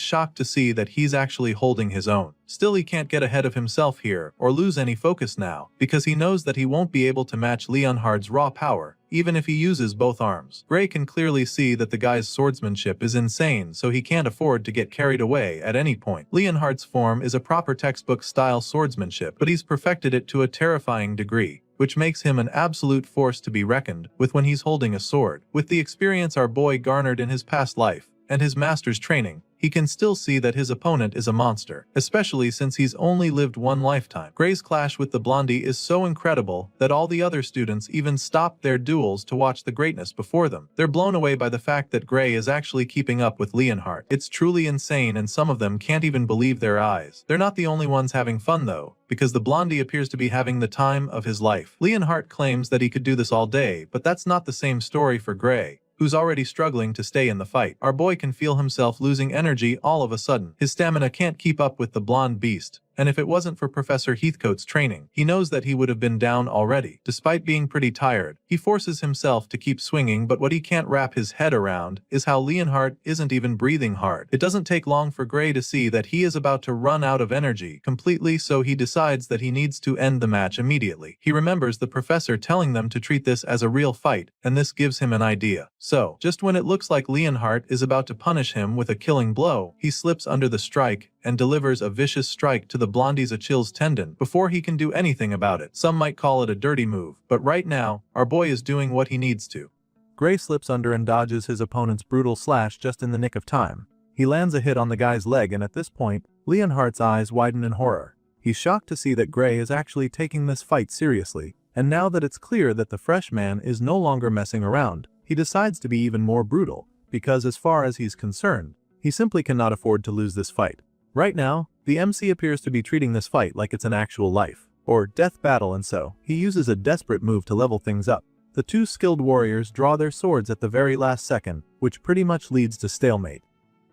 shocked to see that he's actually holding his own. Still, he can't get ahead of himself here or lose any focus now, because he knows that he won't be able to match Leonhardt's raw power, even if he uses both arms. Gray can clearly see that the guy's swordsmanship is insane, so he can't afford to get carried away at any point. Leonhardt's form is a proper textbook-style swordsmanship, but he's perfected it to a terrifying degree, which makes him an absolute force to be reckoned with when he's holding a sword. With the experience our boy garnered in his past life, and his master's training, he can still see that his opponent is a monster, especially since he's only lived one lifetime. Gray's clash with the blondie is so incredible that all the other students even stop their duels to watch the greatness before them. They're blown away by the fact that Gray is actually keeping up with Leonhardt. It's truly insane, and some of them can't even believe their eyes. They're not the only ones having fun though, because the blondie appears to be having the time of his life. Leonhardt claims that he could do this all day, but that's not the same story for Gray, who's already struggling to stay in the fight. Our boy can feel himself losing energy all of a sudden. His stamina can't keep up with the blonde beast, and if it wasn't for Professor Heathcote's training, he knows that he would have been down already. Despite being pretty tired, he forces himself to keep swinging, but what he can't wrap his head around is how Leonhardt isn't even breathing hard. It doesn't take long for Gray to see that he is about to run out of energy completely, so he decides that he needs to end the match immediately. He remembers the professor telling them to treat this as a real fight, and this gives him an idea. So, just when it looks like Leonhardt is about to punish him with a killing blow, he slips under the strike and delivers a vicious strike to the blondie's Achilles tendon before he can do anything about it. Some might call it a dirty move, but right now, our boy is doing what he needs to. Gray slips under and dodges his opponent's brutal slash just in the nick of time. He lands a hit on the guy's leg, and at this point, Leonhardt's eyes widen in horror. He's shocked to see that Gray is actually taking this fight seriously, and now that it's clear that the fresh man is no longer messing around, he decides to be even more brutal, because as far as he's concerned, he simply cannot afford to lose this fight. Right now, the MC appears to be treating this fight like it's an actual life or death battle, and so he uses a desperate move to level things up. The two skilled warriors draw their swords at the very last second, which pretty much leads to stalemate.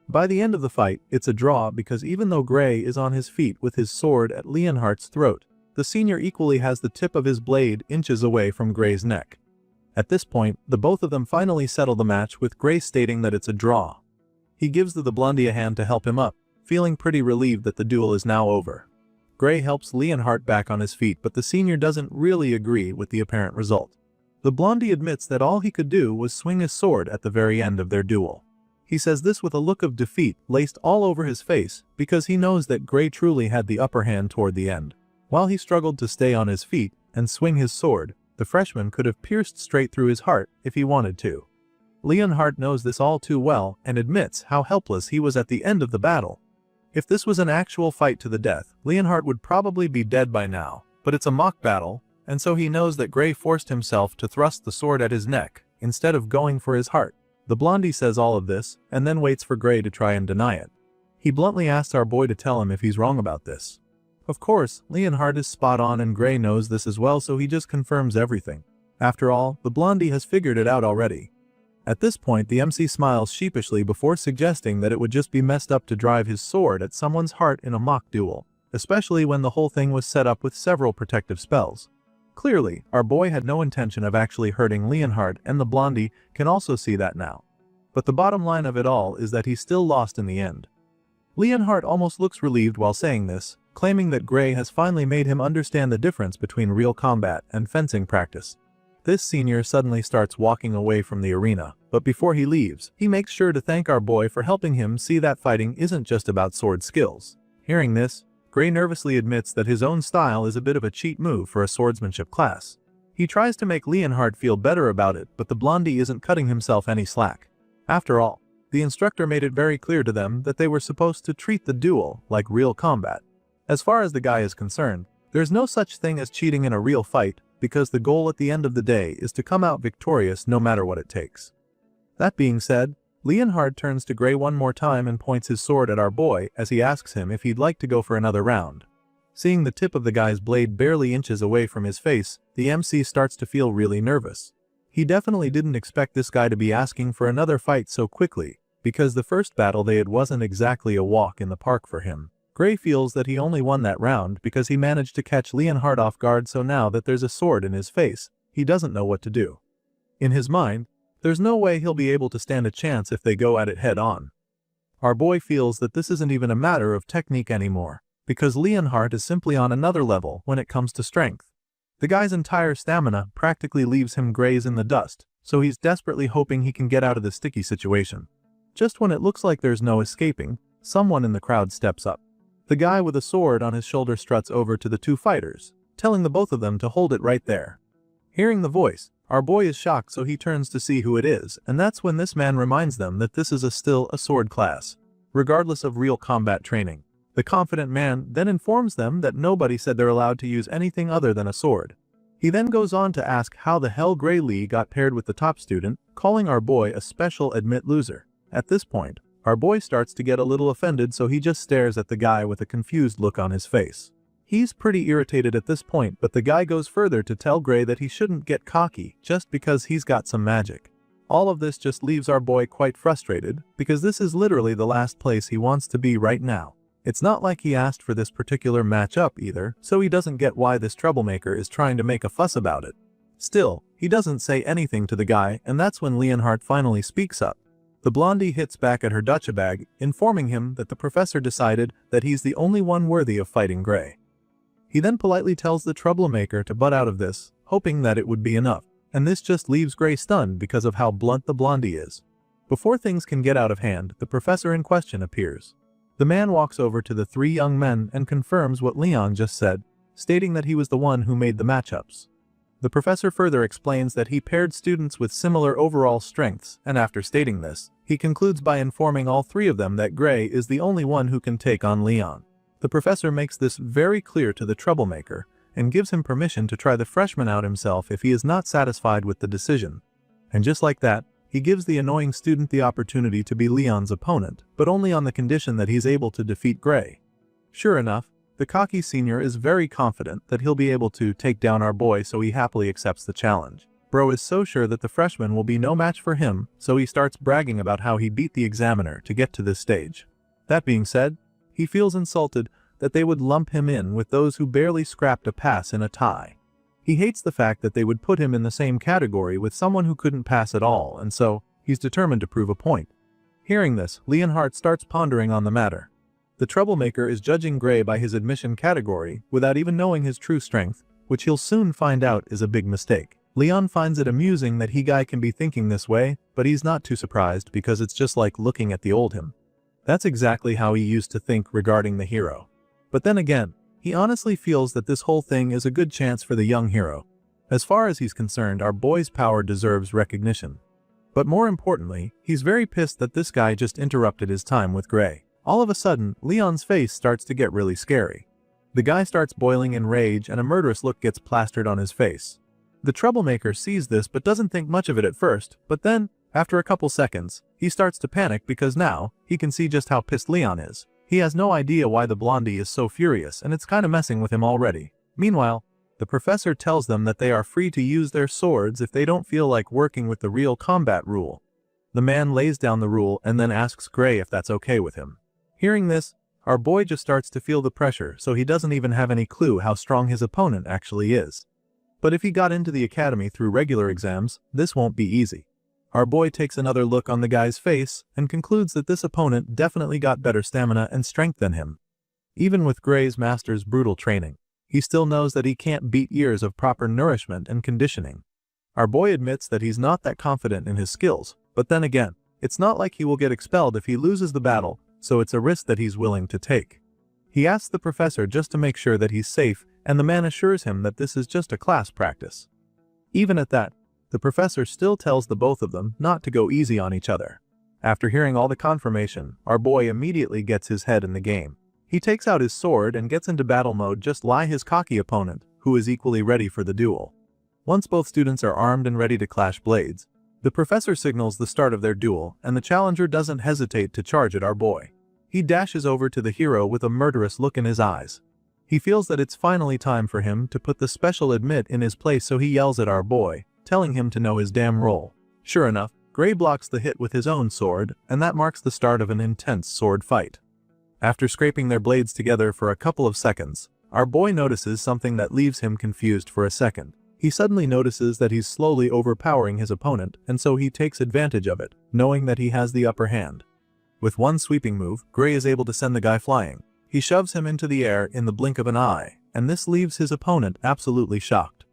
By the end of the fight, it's a draw because even though Gray is on his feet with his sword at Leonhardt's throat, the senior equally has the tip of his blade inches away from Gray's neck. At this point, the both of them finally settle the match, with Gray stating that it's a draw. He gives the blondie a hand to help him up, feeling pretty relieved that the duel is now over. Gray helps Leonhardt back on his feet, but the senior doesn't really agree with the apparent result. The blondie admits that all he could do was swing his sword at the very end of their duel. He says this with a look of defeat laced all over his face, because he knows that Gray truly had the upper hand toward the end. While he struggled to stay on his feet and swing his sword, the freshman could have pierced straight through his heart if he wanted to. Leonhardt knows this all too well and admits how helpless he was at the end of the battle. If this was an actual fight to the death, Leonhardt would probably be dead by now, but it's a mock battle, and so he knows that Gray forced himself to thrust the sword at his neck instead of going for his heart. The blondie says all of this and then waits for Gray to try and deny it. He bluntly asks our boy to tell him if he's wrong about this. Of course, Leonhardt is spot on and Gray knows this as well, so he just confirms everything. After all, the blondie has figured it out already. At this point, the MC smiles sheepishly before suggesting that it would just be messed up to drive his sword at someone's heart in a mock duel, especially when the whole thing was set up with several protective spells. Clearly, our boy had no intention of actually hurting Leonhardt, and the blondie can also see that now. But the bottom line of it all is that he still lost in the end. Leonhardt almost looks relieved while saying this, claiming that Gray has finally made him understand the difference between real combat and fencing practice. This senior suddenly starts walking away from the arena, but before he leaves, he makes sure to thank our boy for helping him see that fighting isn't just about sword skills. Hearing this, Gray nervously admits that his own style is a bit of a cheat move for a swordsmanship class. He tries to make Leonhardt feel better about it, but the blondie isn't cutting himself any slack. After all, the instructor made it very clear to them that they were supposed to treat the duel like real combat. As far as the guy is concerned, there's no such thing as cheating in a real fight, because the goal at the end of the day is to come out victorious no matter what it takes. That being said, Leonhardt turns to Gray one more time and points his sword at our boy as he asks him if he'd like to go for another round. Seeing the tip of the guy's blade barely inches away from his face, the MC starts to feel really nervous. He definitely didn't expect this guy to be asking for another fight so quickly, because the first battle they had wasn't exactly a walk in the park for him. Gray feels that he only won that round because he managed to catch Leonhardt off guard, so now that there's a sword in his face, he doesn't know what to do. In his mind, there's no way he'll be able to stand a chance if they go at it head on. Our boy feels that this isn't even a matter of technique anymore, because Leonhardt is simply on another level when it comes to strength. The guy's entire stamina practically leaves him graze in the dust, so he's desperately hoping he can get out of this sticky situation. Just when it looks like there's no escaping, someone in the crowd steps up. The guy with a sword on his shoulder struts over to the two fighters, telling the both of them to hold it right there. Hearing the voice, our boy is shocked, so he turns to see who it is, and that's when this man reminds them that this is still a sword class, regardless of real combat training. The confident man then informs them that nobody said they're allowed to use anything other than a sword. He then goes on to ask how the hell Gray Lee got paired with the top student, calling our boy a special admit loser. At this point, our boy starts to get a little offended, so he just stares at the guy with a confused look on his face. He's pretty irritated at this point, but the guy goes further to tell Gray that he shouldn't get cocky just because he's got some magic. All of this just leaves our boy quite frustrated, because this is literally the last place he wants to be right now. It's not like he asked for this particular matchup either, so he doesn't get why this troublemaker is trying to make a fuss about it. Still, he doesn't say anything to the guy, and that's when Leonhardt finally speaks up. The blondie hits back at her ducha bag, informing him that the professor decided that he's the only one worthy of fighting Gray. He then politely tells the troublemaker to butt out of this, hoping that it would be enough, and this just leaves Gray stunned because of how blunt the blondie is. Before things can get out of hand, the professor in question appears. The man walks over to the three young men and confirms what Leon just said, stating that he was the one who made the matchups. The professor further explains that he paired students with similar overall strengths, and after stating this, he concludes by informing all three of them that Gray is the only one who can take on Leon. The professor makes this very clear to the troublemaker, and gives him permission to try the freshman out himself if he is not satisfied with the decision. And just like that, he gives the annoying student the opportunity to be Leon's opponent, but only on the condition that he's able to defeat Gray. Sure enough, the cocky senior is very confident that he'll be able to take down our boy, so he happily accepts the challenge. Bro is so sure that the freshman will be no match for him, so he starts bragging about how he beat the examiner to get to this stage. That being said, he feels insulted that they would lump him in with those who barely scrapped a pass in a tie. He hates the fact that they would put him in the same category with someone who couldn't pass at all, and so, he's determined to prove a point. Hearing this, Leonhardt starts pondering on the matter. The troublemaker is judging Gray by his admission category without even knowing his true strength, which he'll soon find out is a big mistake. Leon finds it amusing that he guy can be thinking this way, but he's not too surprised because it's just like looking at the old him. That's exactly how he used to think regarding the hero. But then again, he honestly feels that this whole thing is a good chance for the young hero. As far as he's concerned, our boy's power deserves recognition. But more importantly, he's very pissed that this guy just interrupted his time with Gray. All of a sudden, Leon's face starts to get really scary. The guy starts boiling in rage and a murderous look gets plastered on his face. The troublemaker sees this but doesn't think much of it at first, but then, after a couple seconds, he starts to panic because now, he can see just how pissed Leon is. He has no idea why the blondie is so furious, and it's kinda messing with him already. Meanwhile, the professor tells them that they are free to use their swords if they don't feel like working with the real combat rule. The man lays down the rule and then asks Gray if that's okay with him. Hearing this, our boy just starts to feel the pressure, so he doesn't even have any clue how strong his opponent actually is. But if he got into the academy through regular exams, this won't be easy. Our boy takes another look on the guy's face and concludes that this opponent definitely got better stamina and strength than him. Even with Gray's master's brutal training, he still knows that he can't beat years of proper nourishment and conditioning. Our boy admits that he's not that confident in his skills, but then again, it's not like he will get expelled if he loses the battle, so it's a risk that he's willing to take. He asks the professor just to make sure that he's safe, and the man assures him that this is just a class practice. Even at that, the professor still tells the both of them not to go easy on each other. After hearing all the confirmation, our boy immediately gets his head in the game. He takes out his sword and gets into battle mode just like his cocky opponent, who is equally ready for the duel. Once both students are armed and ready to clash blades, the professor signals the start of their duel, and the challenger doesn't hesitate to charge at our boy. He dashes over to the hero with a murderous look in his eyes. He feels that it's finally time for him to put the special admit in his place, so he yells at our boy, telling him to know his damn role. Sure enough, Gray blocks the hit with his own sword, and that marks the start of an intense sword fight. After scraping their blades together for a couple of seconds, our boy notices something that leaves him confused for a second. He suddenly notices that he's slowly overpowering his opponent, and so he takes advantage of it, knowing that he has the upper hand. With one sweeping move, Gray is able to send the guy flying. He shoves him into the air in the blink of an eye, and this leaves his opponent absolutely shocked.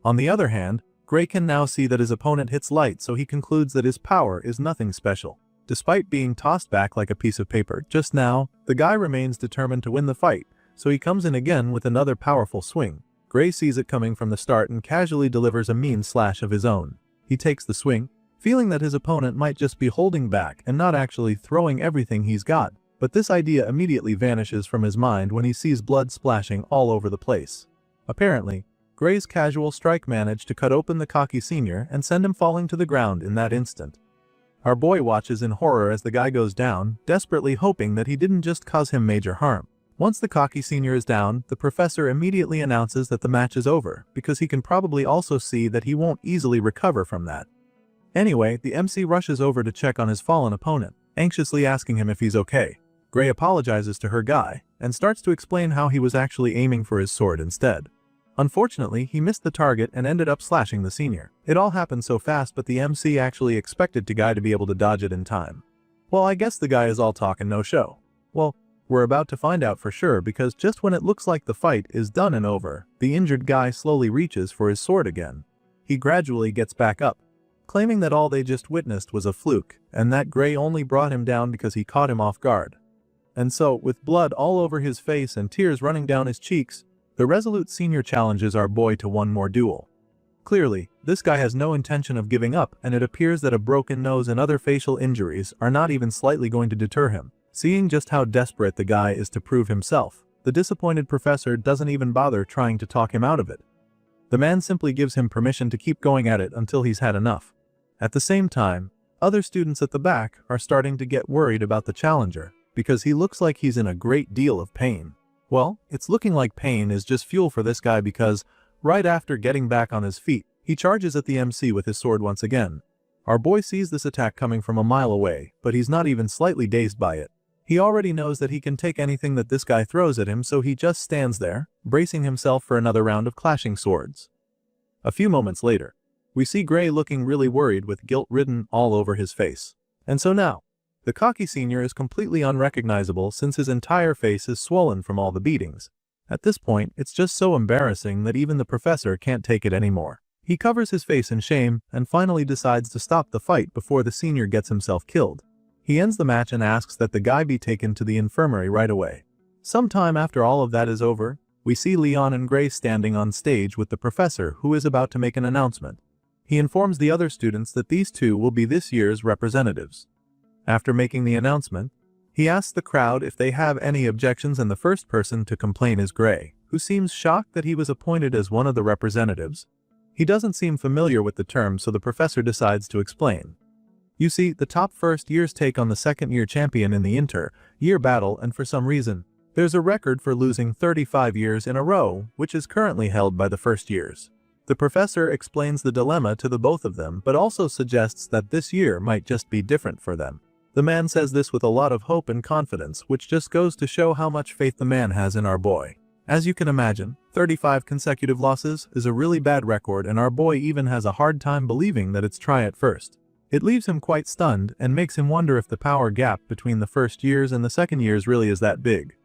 On the other hand, Gray can now see that his opponent hits light, so he concludes that his power is nothing special. Despite being tossed back like a piece of paper just now, the guy remains determined to win the fight, so he comes in again with another powerful swing. Gray sees it coming from the start and casually delivers a mean slash of his own. He takes the swing, feeling that his opponent might just be holding back and not actually throwing everything he's got, but this idea immediately vanishes from his mind when he sees blood splashing all over the place. Apparently, Gray's casual strike managed to cut open the cocky senior and send him falling to the ground in that instant. Our boy watches in horror as the guy goes down, desperately hoping that he didn't just cause him major harm. Once the cocky senior is down, the professor immediately announces that the match is over, because he can probably also see that he won't easily recover from that. Anyway, the MC rushes over to check on his fallen opponent, anxiously asking him if he's okay. Gray apologizes to her guy, and starts to explain how he was actually aiming for his sword instead. Unfortunately, he missed the target and ended up slashing the senior. It all happened so fast, but the MC actually expected the guy to be able to dodge it in time. Well, I guess the guy is all talk and no show. Well, we're about to find out for sure, because just when it looks like the fight is done and over, the injured guy slowly reaches for his sword again. He gradually gets back up, claiming that all they just witnessed was a fluke, and that Gray only brought him down because he caught him off guard. And so, with blood all over his face and tears running down his cheeks, the resolute senior challenges our boy to one more duel. Clearly, this guy has no intention of giving up, and it appears that a broken nose and other facial injuries are not even slightly going to deter him. Seeing just how desperate the guy is to prove himself, the disappointed professor doesn't even bother trying to talk him out of it. The man simply gives him permission to keep going at it until he's had enough. At the same time, other students at the back are starting to get worried about the challenger, because he looks like he's in a great deal of pain. Well, it's looking like pain is just fuel for this guy, because, right after getting back on his feet, he charges at the MC with his sword once again. Our boy sees this attack coming from a mile away, but he's not even slightly dazed by it. He already knows that he can take anything that this guy throws at him, so he just stands there, bracing himself for another round of clashing swords. A few moments later, we see Gray looking really worried with guilt written all over his face. And so now, the cocky senior is completely unrecognizable since his entire face is swollen from all the beatings. At this point, it's just so embarrassing that even the professor can't take it anymore. He covers his face in shame and finally decides to stop the fight before the senior gets himself killed. He ends the match and asks that the guy be taken to the infirmary right away. Sometime after all of that is over, we see Leon and Gray standing on stage with the professor, who is about to make an announcement. He informs the other students that these two will be this year's representatives. After making the announcement, he asks the crowd if they have any objections, and the first person to complain is Gray, who seems shocked that he was appointed as one of the representatives. He doesn't seem familiar with the term, so the professor decides to explain. You see, the top first years take on the second-year champion in the inter-year battle, and for some reason, there's a record for losing 35 years in a row, which is currently held by the first years. The professor explains the dilemma to the both of them, but also suggests that this year might just be different for them. The man says this with a lot of hope and confidence, which just goes to show how much faith the man has in our boy. As you can imagine, 35 consecutive losses is a really bad record, and our boy even has a hard time believing that it's try at first. It leaves him quite stunned and makes him wonder if the power gap between the first years and the second years really is that big.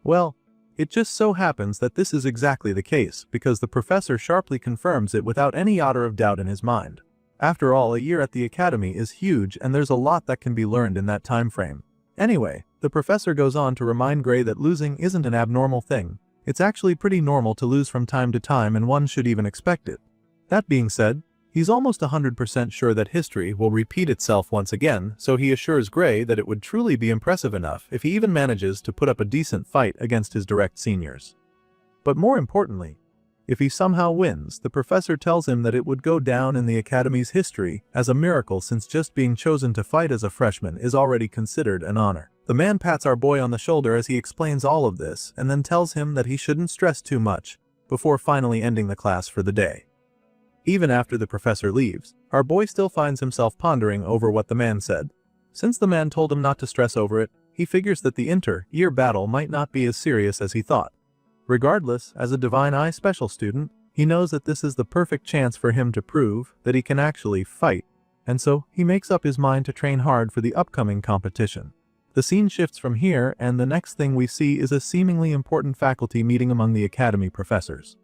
Well, It just so happens that this is exactly the case because the professor sharply confirms it without any iota of doubt in his mind. After all, a year at the academy is huge and there's a lot that can be learned in that time frame. Anyway, the professor goes on to remind Gray that losing isn't an abnormal thing. It's actually pretty normal to lose from time to time and one should even expect it. That being said, he's almost 100% sure that history will repeat itself once again, so he assures Gray that it would truly be impressive enough if he even manages to put up a decent fight against his direct seniors. But more importantly, if he somehow wins, the professor tells him that it would go down in the academy's history as a miracle since just being chosen to fight as a freshman is already considered an honor. The man pats our boy on the shoulder as he explains all of this and then tells him that he shouldn't stress too much before finally ending the class for the day. Even after the professor leaves, our boy still finds himself pondering over what the man said. Since the man told him not to stress over it, he figures that the inter-year battle might not be as serious as he thought. Regardless, as a Divine Eye special student, he knows that this is the perfect chance for him to prove that he can actually fight, and so he makes up his mind to train hard for the upcoming competition. The scene shifts from here and the next thing we see is a seemingly important faculty meeting among the academy professors.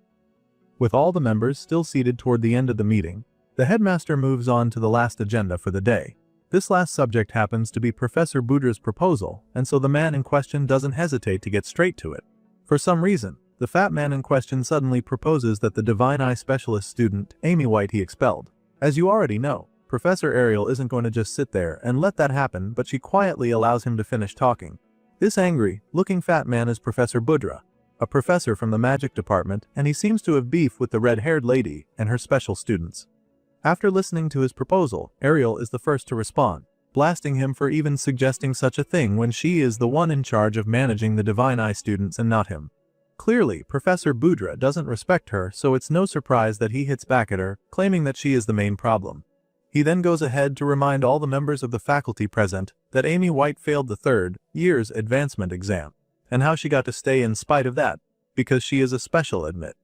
With all the members still seated toward the end of the meeting, the headmaster moves on to the last agenda for the day. This last subject happens to be Professor Budra's proposal, and so the man in question doesn't hesitate to get straight to it. For some reason, the fat man in question suddenly proposes that the Divine Eye Specialist student, Amy White, he expelled. As you already know, Professor Ariel isn't going to just sit there and let that happen, but she quietly allows him to finish talking. This angry-looking fat man is Professor Budra, a professor from the magic department, and he seems to have beef with the red-haired lady and her special students. After listening to his proposal, Ariel is the first to respond, blasting him for even suggesting such a thing when she is the one in charge of managing the Divine Eye students and not him. Clearly, Professor Budra doesn't respect her, so it's no surprise that he hits back at her, claiming that she is the main problem. He then goes ahead to remind all the members of the faculty present that Amy White failed the third year's advancement exam, and how she got to stay in spite of that, because she is a special admit.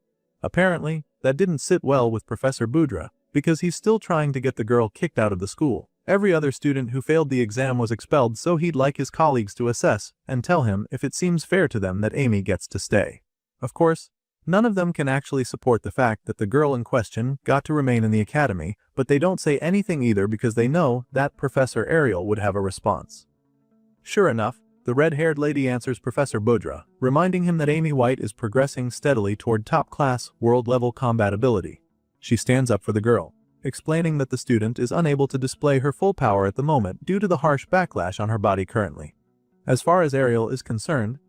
Apparently, that didn't sit well with Professor Budra, because he's still trying to get the girl kicked out of the school. Every other student who failed the exam was expelled, so he'd like his colleagues to assess and tell him if it seems fair to them that Amy gets to stay. Of course, none of them can actually support the fact that the girl in question got to remain in the academy, but they don't say anything either because they know that Professor Ariel would have a response. Sure enough, the red-haired lady answers Professor Budra, reminding him that Amy White is progressing steadily toward top-class, world-level combat ability. She stands up for the girl, explaining that the student is unable to display her full power at the moment due to the harsh backlash on her body currently. As far as Ariel is concerned,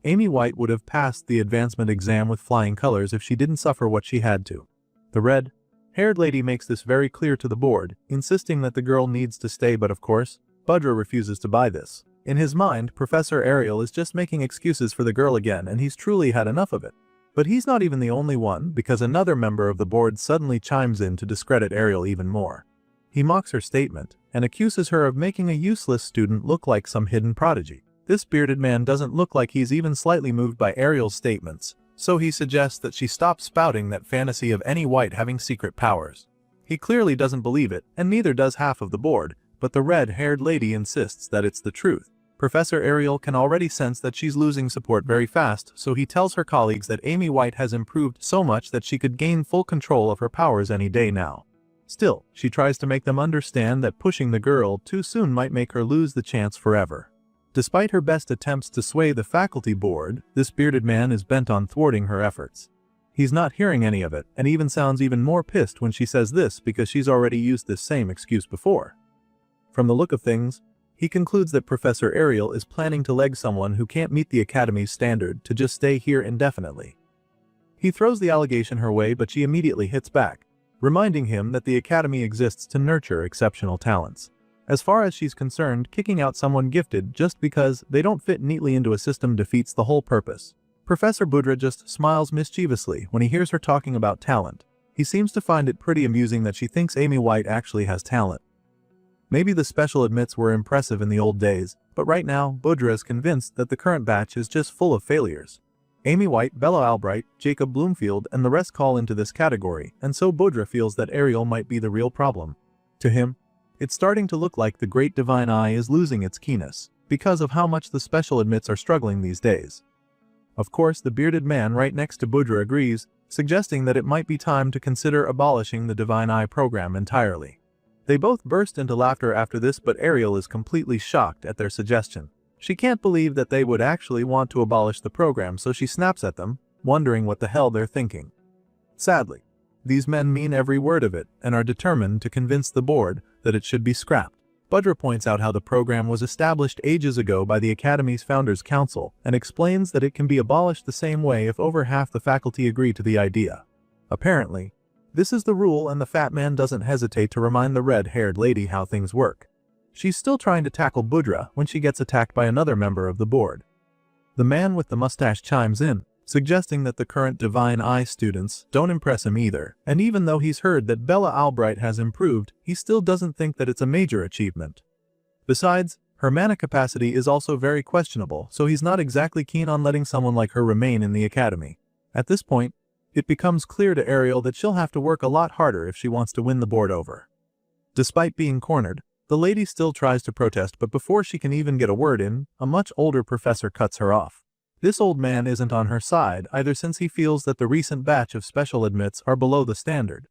Amy White would have passed the advancement exam with flying colors if she didn't suffer what she had to. The red-haired lady makes this very clear to the board, insisting that the girl needs to stay, but of course, Budra refuses to buy this. In his mind, Professor Ariel is just making excuses for the girl again and he's truly had enough of it. But he's not even the only one, because another member of the board suddenly chimes in to discredit Ariel even more. He mocks her statement and accuses her of making a useless student look like some hidden prodigy. This bearded man doesn't look like he's even slightly moved by Ariel's statements, so he suggests that she stop spouting that fantasy of any White having secret powers. He clearly doesn't believe it, and neither does half of the board, but the red-haired lady insists that it's the truth. Professor Ariel can already sense that she's losing support very fast, so he tells her colleagues that Amy White has improved so much that she could gain full control of her powers any day now. Still, she tries to make them understand that pushing the girl too soon might make her lose the chance forever. Despite her best attempts to sway the faculty board, this bearded man is bent on thwarting her efforts. He's not hearing any of it, and even sounds even more pissed when she says this because she's already used this same excuse before. From the look of things, he concludes that Professor Ariel is planning to leg someone who can't meet the academy's standard to just stay here indefinitely. He throws the allegation her way, but she immediately hits back, reminding him that the academy exists to nurture exceptional talents. As far as she's concerned, kicking out someone gifted just because they don't fit neatly into a system defeats the whole purpose. Professor Budra just smiles mischievously when he hears her talking about talent. He seems to find it pretty amusing that she thinks Amy White actually has talent. Maybe the special admits were impressive in the old days, but right now, Budra is convinced that the current batch is just full of failures. Amy White, Bella Albright, Jacob Bloomfield, and the rest call into this category, and so Budra feels that Ariel might be the real problem. To him, it's starting to look like the Great Divine Eye is losing its keenness, because of how much the special admits are struggling these days. Of course, the bearded man right next to Budra agrees, suggesting that it might be time to consider abolishing the Divine Eye program entirely. They both burst into laughter after this, but Ariel is completely shocked at their suggestion. She can't believe that they would actually want to abolish the program, so she snaps at them, wondering what the hell they're thinking. Sadly, these men mean every word of it and are determined to convince the board that it should be scrapped. Budra points out how the program was established ages ago by the Academy's Founders Council and explains that it can be abolished the same way if over half the faculty agree to the idea. Apparently, this is the rule, and the fat man doesn't hesitate to remind the red-haired lady how things work. She's still trying to tackle Budra when she gets attacked by another member of the board. The man with the mustache chimes in, suggesting that the current Divine Eye students don't impress him either, and even though he's heard that Bella Albright has improved, he still doesn't think that it's a major achievement. Besides, her mana capacity is also very questionable, so he's not exactly keen on letting someone like her remain in the academy. At this point, it becomes clear to Ariel that she'll have to work a lot harder if she wants to win the board over. Despite being cornered, the lady still tries to protest, but before she can even get a word in, a much older professor cuts her off. This old man isn't on her side either, since he feels that the recent batch of special admits are below the standard.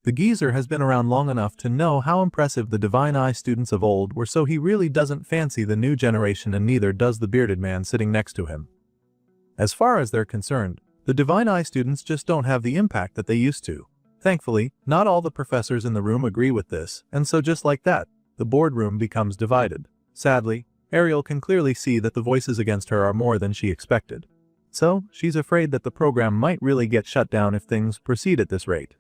The geezer has been around long enough to know how impressive the Divine Eye students of old were, so he really doesn't fancy the new generation, and neither does the bearded man sitting next to him. As far as they're concerned, the Divine Eye students just don't have the impact that they used to. Thankfully, not all the professors in the room agree with this, and so just like that, the boardroom becomes divided. Sadly, Ariel can clearly see that the voices against her are more than she expected. So, she's afraid that the program might really get shut down if things proceed at this rate.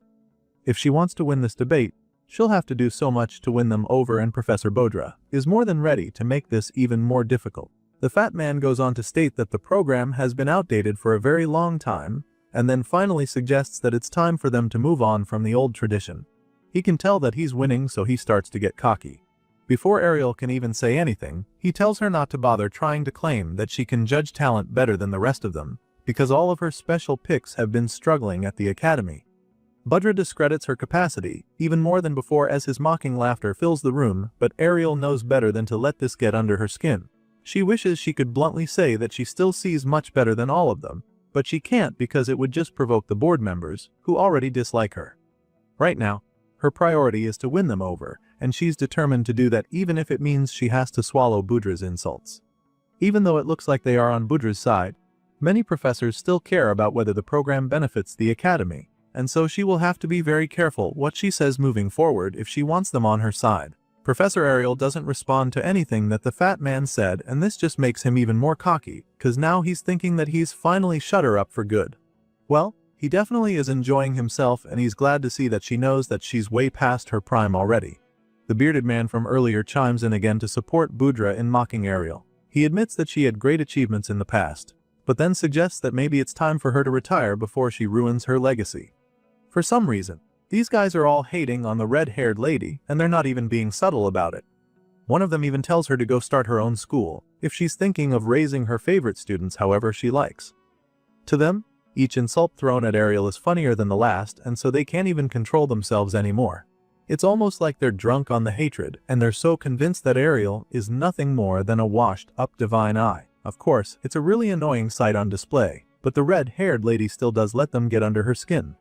If she wants to win this debate, she'll have to do so much to win them over, and Professor Bodra is more than ready to make this even more difficult. The fat man goes on to state that the program has been outdated for a very long time, and then finally suggests that it's time for them to move on from the old tradition. He can tell that he's winning, so he starts to get cocky. Before Ariel can even say anything, he tells her not to bother trying to claim that she can judge talent better than the rest of them, because all of her special picks have been struggling at the academy. Budra discredits her capacity, even more than before, as his mocking laughter fills the room, but Ariel knows better than to let this get under her skin. She wishes she could bluntly say that she still sees much better than all of them, but she can't because it would just provoke the board members, who already dislike her. Right now, her priority is to win them over, and she's determined to do that even if it means she has to swallow Budra's insults. Even though it looks like they are on Budra's side, many professors still care about whether the program benefits the academy, and so she will have to be very careful what she says moving forward if she wants them on her side. Professor Ariel doesn't respond to anything that the fat man said, and this just makes him even more cocky, cause now he's thinking that he's finally shut her up for good. Well, he definitely is enjoying himself, and he's glad to see that she knows that she's way past her prime already. The bearded man from earlier chimes in again to support Budra in mocking Ariel. He admits that she had great achievements in the past, but then suggests that maybe it's time for her to retire before she ruins her legacy. For some reason, these guys are all hating on the red-haired lady, and they're not even being subtle about it. One of them even tells her to go start her own school, if she's thinking of raising her favorite students however she likes. To them, each insult thrown at Ariel is funnier than the last, and so they can't even control themselves anymore. It's almost like they're drunk on the hatred, and they're so convinced that Ariel is nothing more than a washed-up Divine Eye. Of course, it's a really annoying sight on display, but the red-haired lady still does let them get under her skin.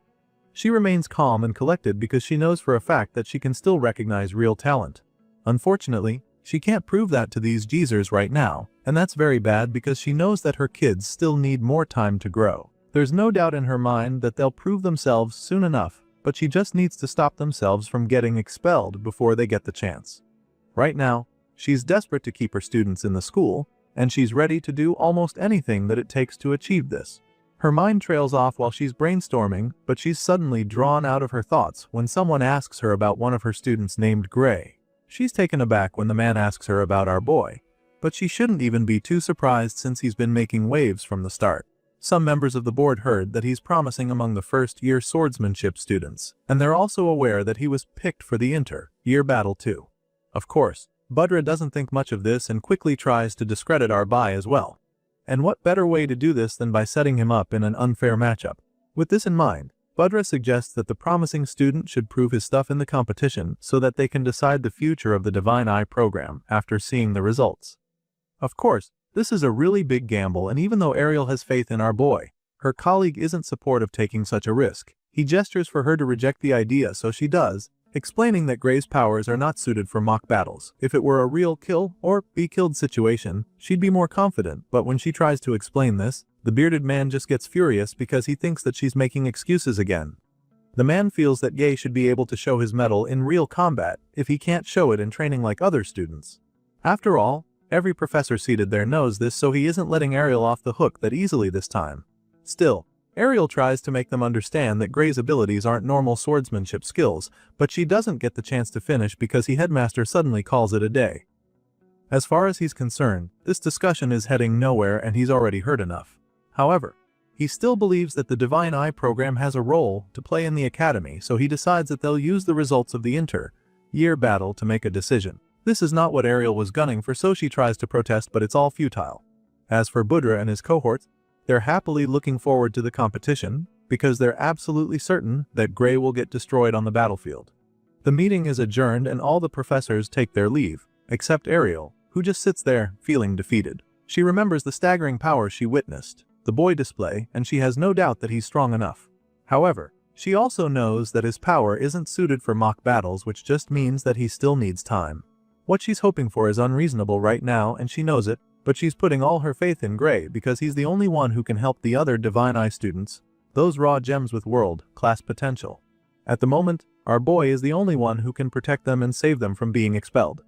She remains calm and collected because she knows for a fact that she can still recognize real talent. Unfortunately, she can't prove that to these geezers right now, and that's very bad because she knows that her kids still need more time to grow. There's no doubt in her mind that they'll prove themselves soon enough, but she just needs to stop themselves from getting expelled before they get the chance. Right now, she's desperate to keep her students in the school, and she's ready to do almost anything that it takes to achieve this. Her mind trails off while she's brainstorming, but she's suddenly drawn out of her thoughts when someone asks her about one of her students named Gray. She's taken aback when the man asks her about our boy, but she shouldn't even be too surprised since he's been making waves from the start. Some members of the board heard that he's promising among the first-year swordsmanship students, and they're also aware that he was picked for the inter-year battle too. Of course, Budra doesn't think much of this and quickly tries to discredit our boy as well. And what better way to do this than by setting him up in an unfair matchup? With this in mind, Budra suggests that the promising student should prove his stuff in the competition so that they can decide the future of the Divine Eye program after seeing the results. Of course, This is a really big gamble, and even though Ariel has faith in our boy, her colleague isn't supportive taking such a risk. He gestures for her to reject the idea, so she does, explaining that Gray's powers are not suited for mock battles. If it were a real kill or be killed situation, she'd be more confident, but when she tries to explain this, the bearded man just gets furious because he thinks that she's making excuses again. The man feels that Gay should be able to show his mettle in real combat if he can't show it in training like other students. After all, every professor seated there knows this, so he isn't letting Ariel off the hook that easily this time. Still, Ariel tries to make them understand that Gray's abilities aren't normal swordsmanship skills, but she doesn't get the chance to finish because the headmaster suddenly calls it a day. As far as he's concerned, this discussion is heading nowhere and he's already heard enough. However, he still believes that the Divine Eye program has a role to play in the academy, so he decides that they'll use the results of the inter-year battle to make a decision. This is not what Ariel was gunning for, so she tries to protest, but it's all futile. As for Budra and his cohorts, they're happily looking forward to the competition because they're absolutely certain that Gray will get destroyed on the battlefield. The meeting is adjourned and all the professors take their leave, except Ariel, who just sits there, feeling defeated. She remembers the staggering power she witnessed the boy display, and she has no doubt that he's strong enough. However, she also knows that his power isn't suited for mock battles, which just means that he still needs time. What she's hoping for is unreasonable right now, and she knows it, but she's putting all her faith in Gray because he's the only one who can help the other Divine Eye students, those raw gems with world-class potential. At the moment, our boy is the only one who can protect them and save them from being expelled.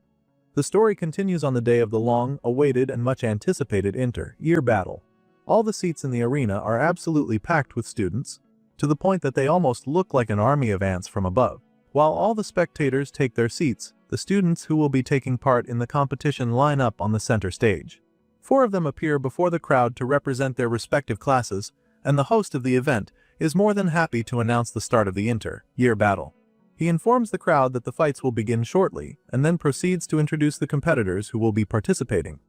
The story continues on the day of the long-awaited and much-anticipated inter-year battle. All the seats in the arena are absolutely packed with students, to the point that they almost look like an army of ants from above. While all the spectators take their seats, the students who will be taking part in the competition line up on the center stage. 4 of them appear before the crowd to represent their respective classes, and the host of the event is more than happy to announce the start of the inter-year battle. He informs the crowd that the fights will begin shortly, and then proceeds to introduce the competitors who will be participating.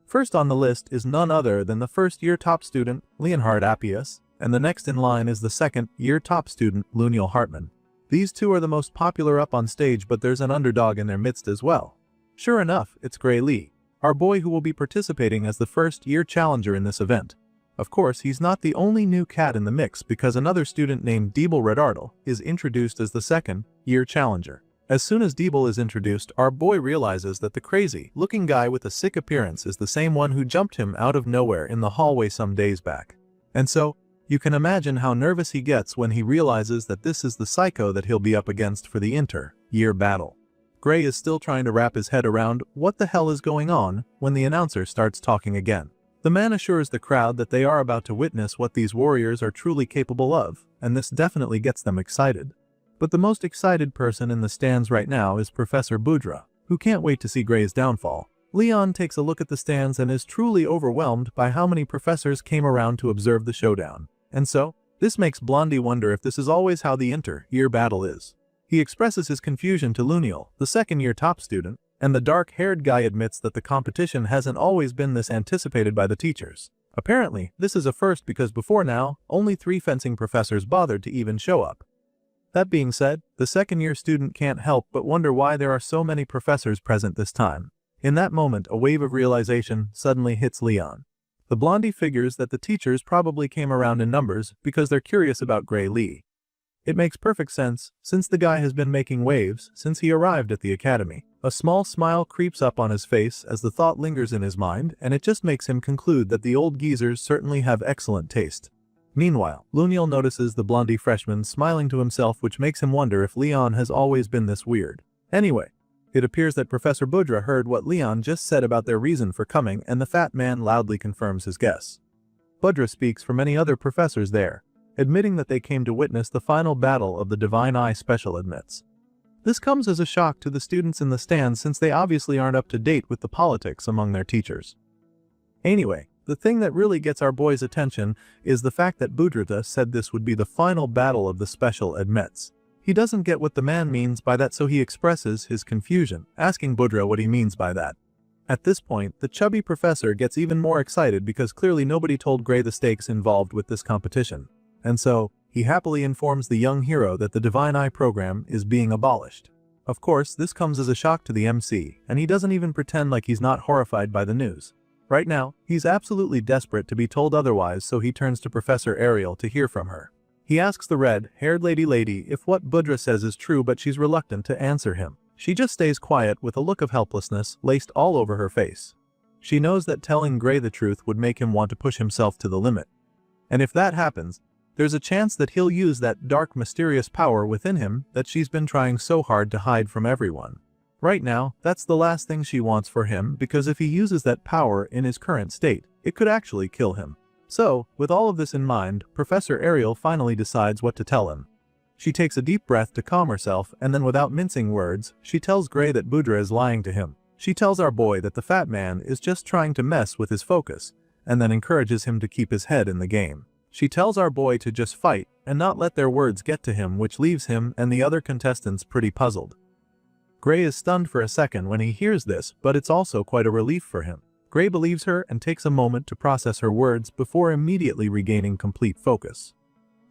First on the list is none other than the first-year top student, Leonhard Appius, and the next in line is the second-year top student, Luniel Hartman. These two are the most popular up on stage, but there's an underdog in their midst as well. Sure enough, it's Gray Lee, our boy who will be participating as the first-year challenger in this event. Of course, he's not the only new cat in the mix because another student named Deeble Redardle is introduced as the second-year challenger. As soon as Deeble is introduced, our boy realizes that the crazy-looking guy with a sick appearance is the same one who jumped him out of nowhere in the hallway some days back. And so, you can imagine how nervous he gets when he realizes that this is the psycho that he'll be up against for the inter-year battle. Gray is still trying to wrap his head around what the hell is going on when the announcer starts talking again. The man assures the crowd that they are about to witness what these warriors are truly capable of, and this definitely gets them excited. But the most excited person in the stands right now is Professor Budra, who can't wait to see Gray's downfall. Leon takes a look at the stands and is truly overwhelmed by how many professors came around to observe the showdown. And so, this makes Blondie wonder if this is always how the inter-year battle is. He expresses his confusion to Luniel, the second-year top student, and the dark-haired guy admits that the competition hasn't always been this anticipated by the teachers. Apparently, this is a first because before now, only 3 fencing professors bothered to even show up. That being said, the second-year student can't help but wonder why there are so many professors present this time. In that moment, a wave of realization suddenly hits Leon. The Blondie figures that the teachers probably came around in numbers because they're curious about Gray Lee. It makes perfect sense, since the guy has been making waves since he arrived at the academy. A small smile creeps up on his face as the thought lingers in his mind, and it just makes him conclude that the old geezers certainly have excellent taste. Meanwhile, Luniel notices the Blondie freshman smiling to himself, which makes him wonder if Leon has always been this weird. Anyway, it appears that Professor Budra heard what Leon just said about their reason for coming, and the fat man loudly confirms his guess. Budra speaks for many other professors there, admitting that they came to witness the final battle of the Divine Eye Special admits. This comes as a shock to the students in the stands since they obviously aren't up to date with the politics among their teachers. Anyway, the thing that really gets our boy's attention is the fact that Budra said this would be the final battle of the special admits. He doesn't get what the man means by that, so he expresses his confusion, asking Budra what he means by that. At this point, the chubby professor gets even more excited because clearly nobody told Gray the stakes involved with this competition. And so, he happily informs the young hero that the Divine Eye program is being abolished. Of course, this comes as a shock to the MC, and he doesn't even pretend like he's not horrified by the news. Right now, he's absolutely desperate to be told otherwise, so he turns to Professor Ariel to hear from her. He asks the red-haired lady if what Budra says is true, but she's reluctant to answer him. She just stays quiet with a look of helplessness laced all over her face. She knows that telling Gray the truth would make him want to push himself to the limit. And if that happens, there's a chance that he'll use that dark, mysterious power within him that she's been trying so hard to hide from everyone. Right now, that's the last thing she wants for him, because if he uses that power in his current state, it could actually kill him. So, with all of this in mind, Professor Ariel finally decides what to tell him. She takes a deep breath to calm herself, and then without mincing words, she tells Gray that Budra is lying to him. She tells our boy that the fat man is just trying to mess with his focus, and then encourages him to keep his head in the game. She tells our boy to just fight and not let their words get to him, which leaves him and the other contestants pretty puzzled. Gray is stunned for a second when he hears this, but it's also quite a relief for him. Gray believes her and takes a moment to process her words before immediately regaining complete focus.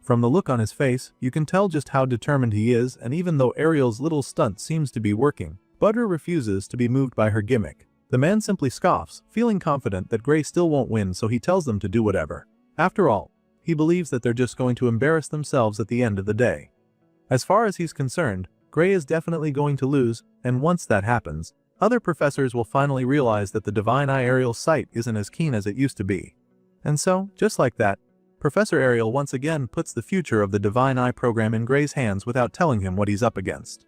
From the look on his face, you can tell just how determined he is, and even though Ariel's little stunt seems to be working, Budra refuses to be moved by her gimmick. The man simply scoffs, feeling confident that Gray still won't win, so he tells them to do whatever. After all, he believes that they're just going to embarrass themselves at the end of the day. As far as he's concerned, Gray is definitely going to lose, and once that happens, other professors will finally realize that the Divine Eye Ariel's sight isn't as keen as it used to be. And so, just like that, Professor Ariel once again puts the future of the Divine Eye program in Gray's hands without telling him what he's up against.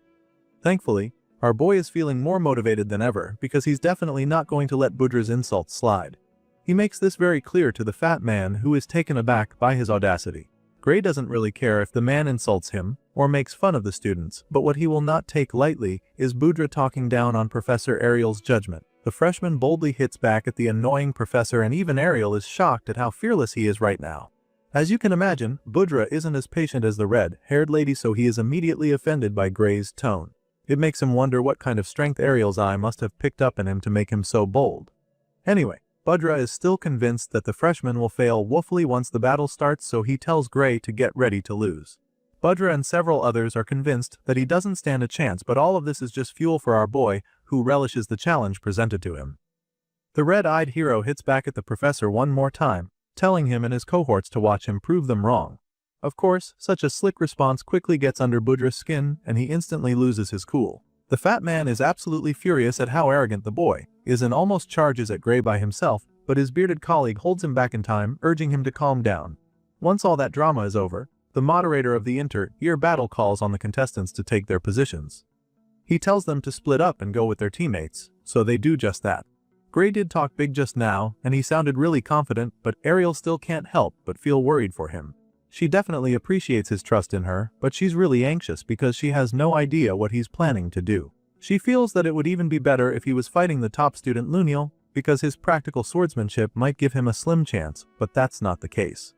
Thankfully, our boy is feeling more motivated than ever because he's definitely not going to let Budra's insults slide. He makes this very clear to the fat man, who is taken aback by his audacity. Gray doesn't really care if the man insults him or makes fun of the students, but what he will not take lightly is Budra talking down on Professor Ariel's judgment. The freshman boldly hits back at the annoying professor, and even Ariel is shocked at how fearless he is right now. As you can imagine, Budra isn't as patient as the red-haired lady, so he is immediately offended by Gray's tone. It makes him wonder what kind of strength Ariel's eye must have picked up in him to make him so bold. Anyway, Budra is still convinced that the freshman will fail woefully once the battle starts, so he tells Gray to get ready to lose. Budra and several others are convinced that he doesn't stand a chance, but all of this is just fuel for our boy, who relishes the challenge presented to him. The red-eyed hero hits back at the professor one more time, telling him and his cohorts to watch him prove them wrong. Of course, such a slick response quickly gets under Budra's skin, and he instantly loses his cool. The fat man is absolutely furious at how arrogant the boy is and almost charges at Gray by himself, but his bearded colleague holds him back in time, urging him to calm down. Once all that drama is over, the moderator of the inter-year battle calls on the contestants to take their positions. He tells them to split up and go with their teammates, so they do just that. Gray did talk big just now, and he sounded really confident, but Ariel still can't help but feel worried for him. She definitely appreciates his trust in her, but she's really anxious because she has no idea what he's planning to do. She feels that it would even be better if he was fighting the top student Luniel, because his practical swordsmanship might give him a slim chance, but that's not the case.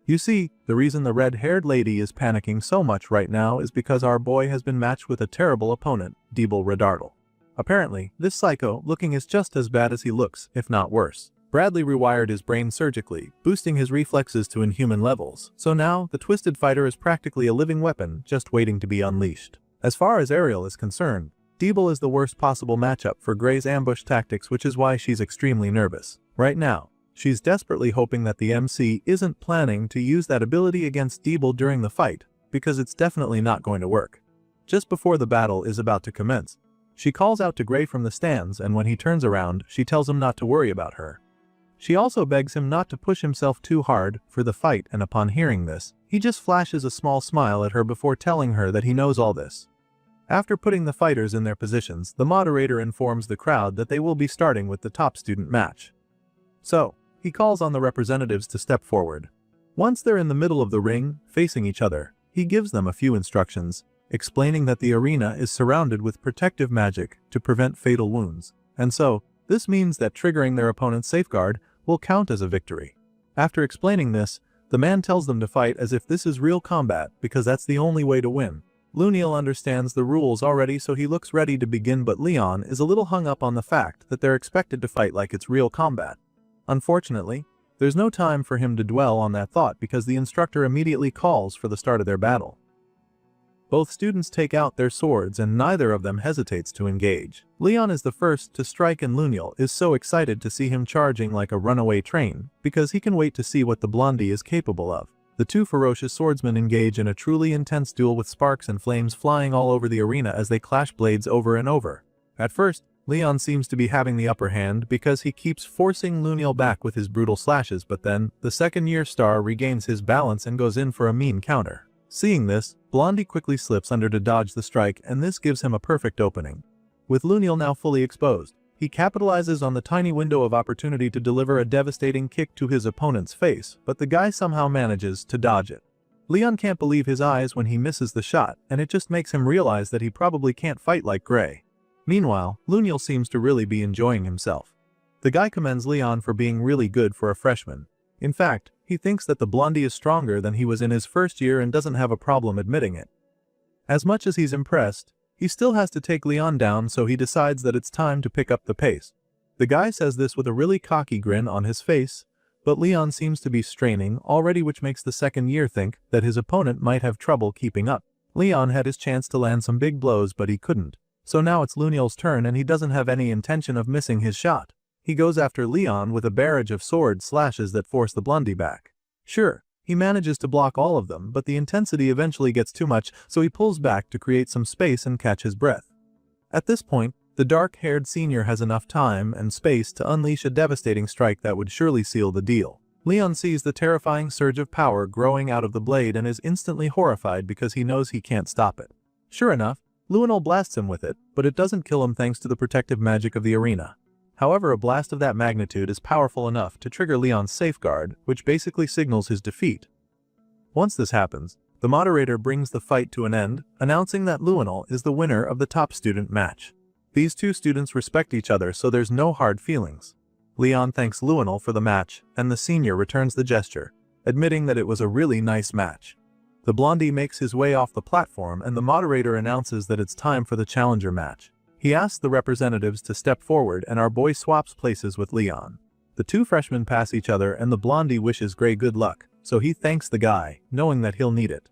You see, the reason the red-haired lady is panicking so much right now is because our boy has been matched with a terrible opponent, Deeble Redartle. Apparently, this psycho looking is just as bad as he looks, if not worse. Bradley rewired his brain surgically, boosting his reflexes to inhuman levels, so now the twisted fighter is practically a living weapon just waiting to be unleashed. As far as Ariel is concerned, Deeble is the worst possible matchup for Gray's ambush tactics, which is why she's extremely nervous. Right now, she's desperately hoping that the MC isn't planning to use that ability against Deeble during the fight, because it's definitely not going to work. Just before the battle is about to commence, she calls out to Gray from the stands, and when he turns around, she tells him not to worry about her. She also begs him not to push himself too hard for the fight, and upon hearing this, he just flashes a small smile at her before telling her that he knows all this. After putting the fighters in their positions, the moderator informs the crowd that they will be starting with the top student match. So, he calls on the representatives to step forward. Once they're in the middle of the ring, facing each other, he gives them a few instructions, explaining that the arena is surrounded with protective magic to prevent fatal wounds, and so, this means that triggering their opponent's safeguard will count as a victory. After explaining this, the man tells them to fight as if this is real combat, because that's the only way to win. Luniel understands the rules already, so he looks ready to begin, but Leon is a little hung up on the fact that they're expected to fight like it's real combat. Unfortunately, there's no time for him to dwell on that thought because the instructor immediately calls for the start of their battle. Both students take out their swords and neither of them hesitates to engage. Leon is the first to strike and Luniel is so excited to see him charging like a runaway train because he can wait to see what the blondie is capable of. The two ferocious swordsmen engage in a truly intense duel with sparks and flames flying all over the arena as they clash blades over and over. At first, Leon seems to be having the upper hand because he keeps forcing Luniel back with his brutal slashes, but then, the second-year star regains his balance and goes in for a mean counter. Seeing this, Blondie quickly slips under to dodge the strike and this gives him a perfect opening. With Luniel now fully exposed, he capitalizes on the tiny window of opportunity to deliver a devastating kick to his opponent's face, but the guy somehow manages to dodge it. Leon can't believe his eyes when he misses the shot, and it just makes him realize that he probably can't fight like Gray. Meanwhile, Luniel seems to really be enjoying himself. The guy commends Leon for being really good for a freshman. In fact, he thinks that the blondie is stronger than he was in his first year and doesn't have a problem admitting it. As much as he's impressed, he still has to take Leon down, so he decides that it's time to pick up the pace. The guy says this with a really cocky grin on his face, but Leon seems to be straining already, which makes the second year think that his opponent might have trouble keeping up. Leon had his chance to land some big blows but he couldn't. So now it's Luniel's turn and he doesn't have any intention of missing his shot. He goes after Leon with a barrage of sword slashes that force the blondie back. Sure, he manages to block all of them, but the intensity eventually gets too much, so he pulls back to create some space and catch his breath. At this point, the dark-haired senior has enough time and space to unleash a devastating strike that would surely seal the deal. Leon sees the terrifying surge of power growing out of the blade and is instantly horrified because he knows he can't stop it. Sure enough, Luniel blasts him with it, but it doesn't kill him thanks to the protective magic of the arena. However, a blast of that magnitude is powerful enough to trigger Leon's safeguard, which basically signals his defeat. Once this happens, the moderator brings the fight to an end, announcing that Luniel is the winner of the top student match. These two students respect each other, so there's no hard feelings. Leon thanks Luniel for the match, and the senior returns the gesture, admitting that it was a really nice match. The blondie makes his way off the platform and the moderator announces that it's time for the challenger match. He asks the representatives to step forward and our boy swaps places with Leon. The two freshmen pass each other and the blondie wishes Gray good luck, so he thanks the guy, knowing that he'll need it.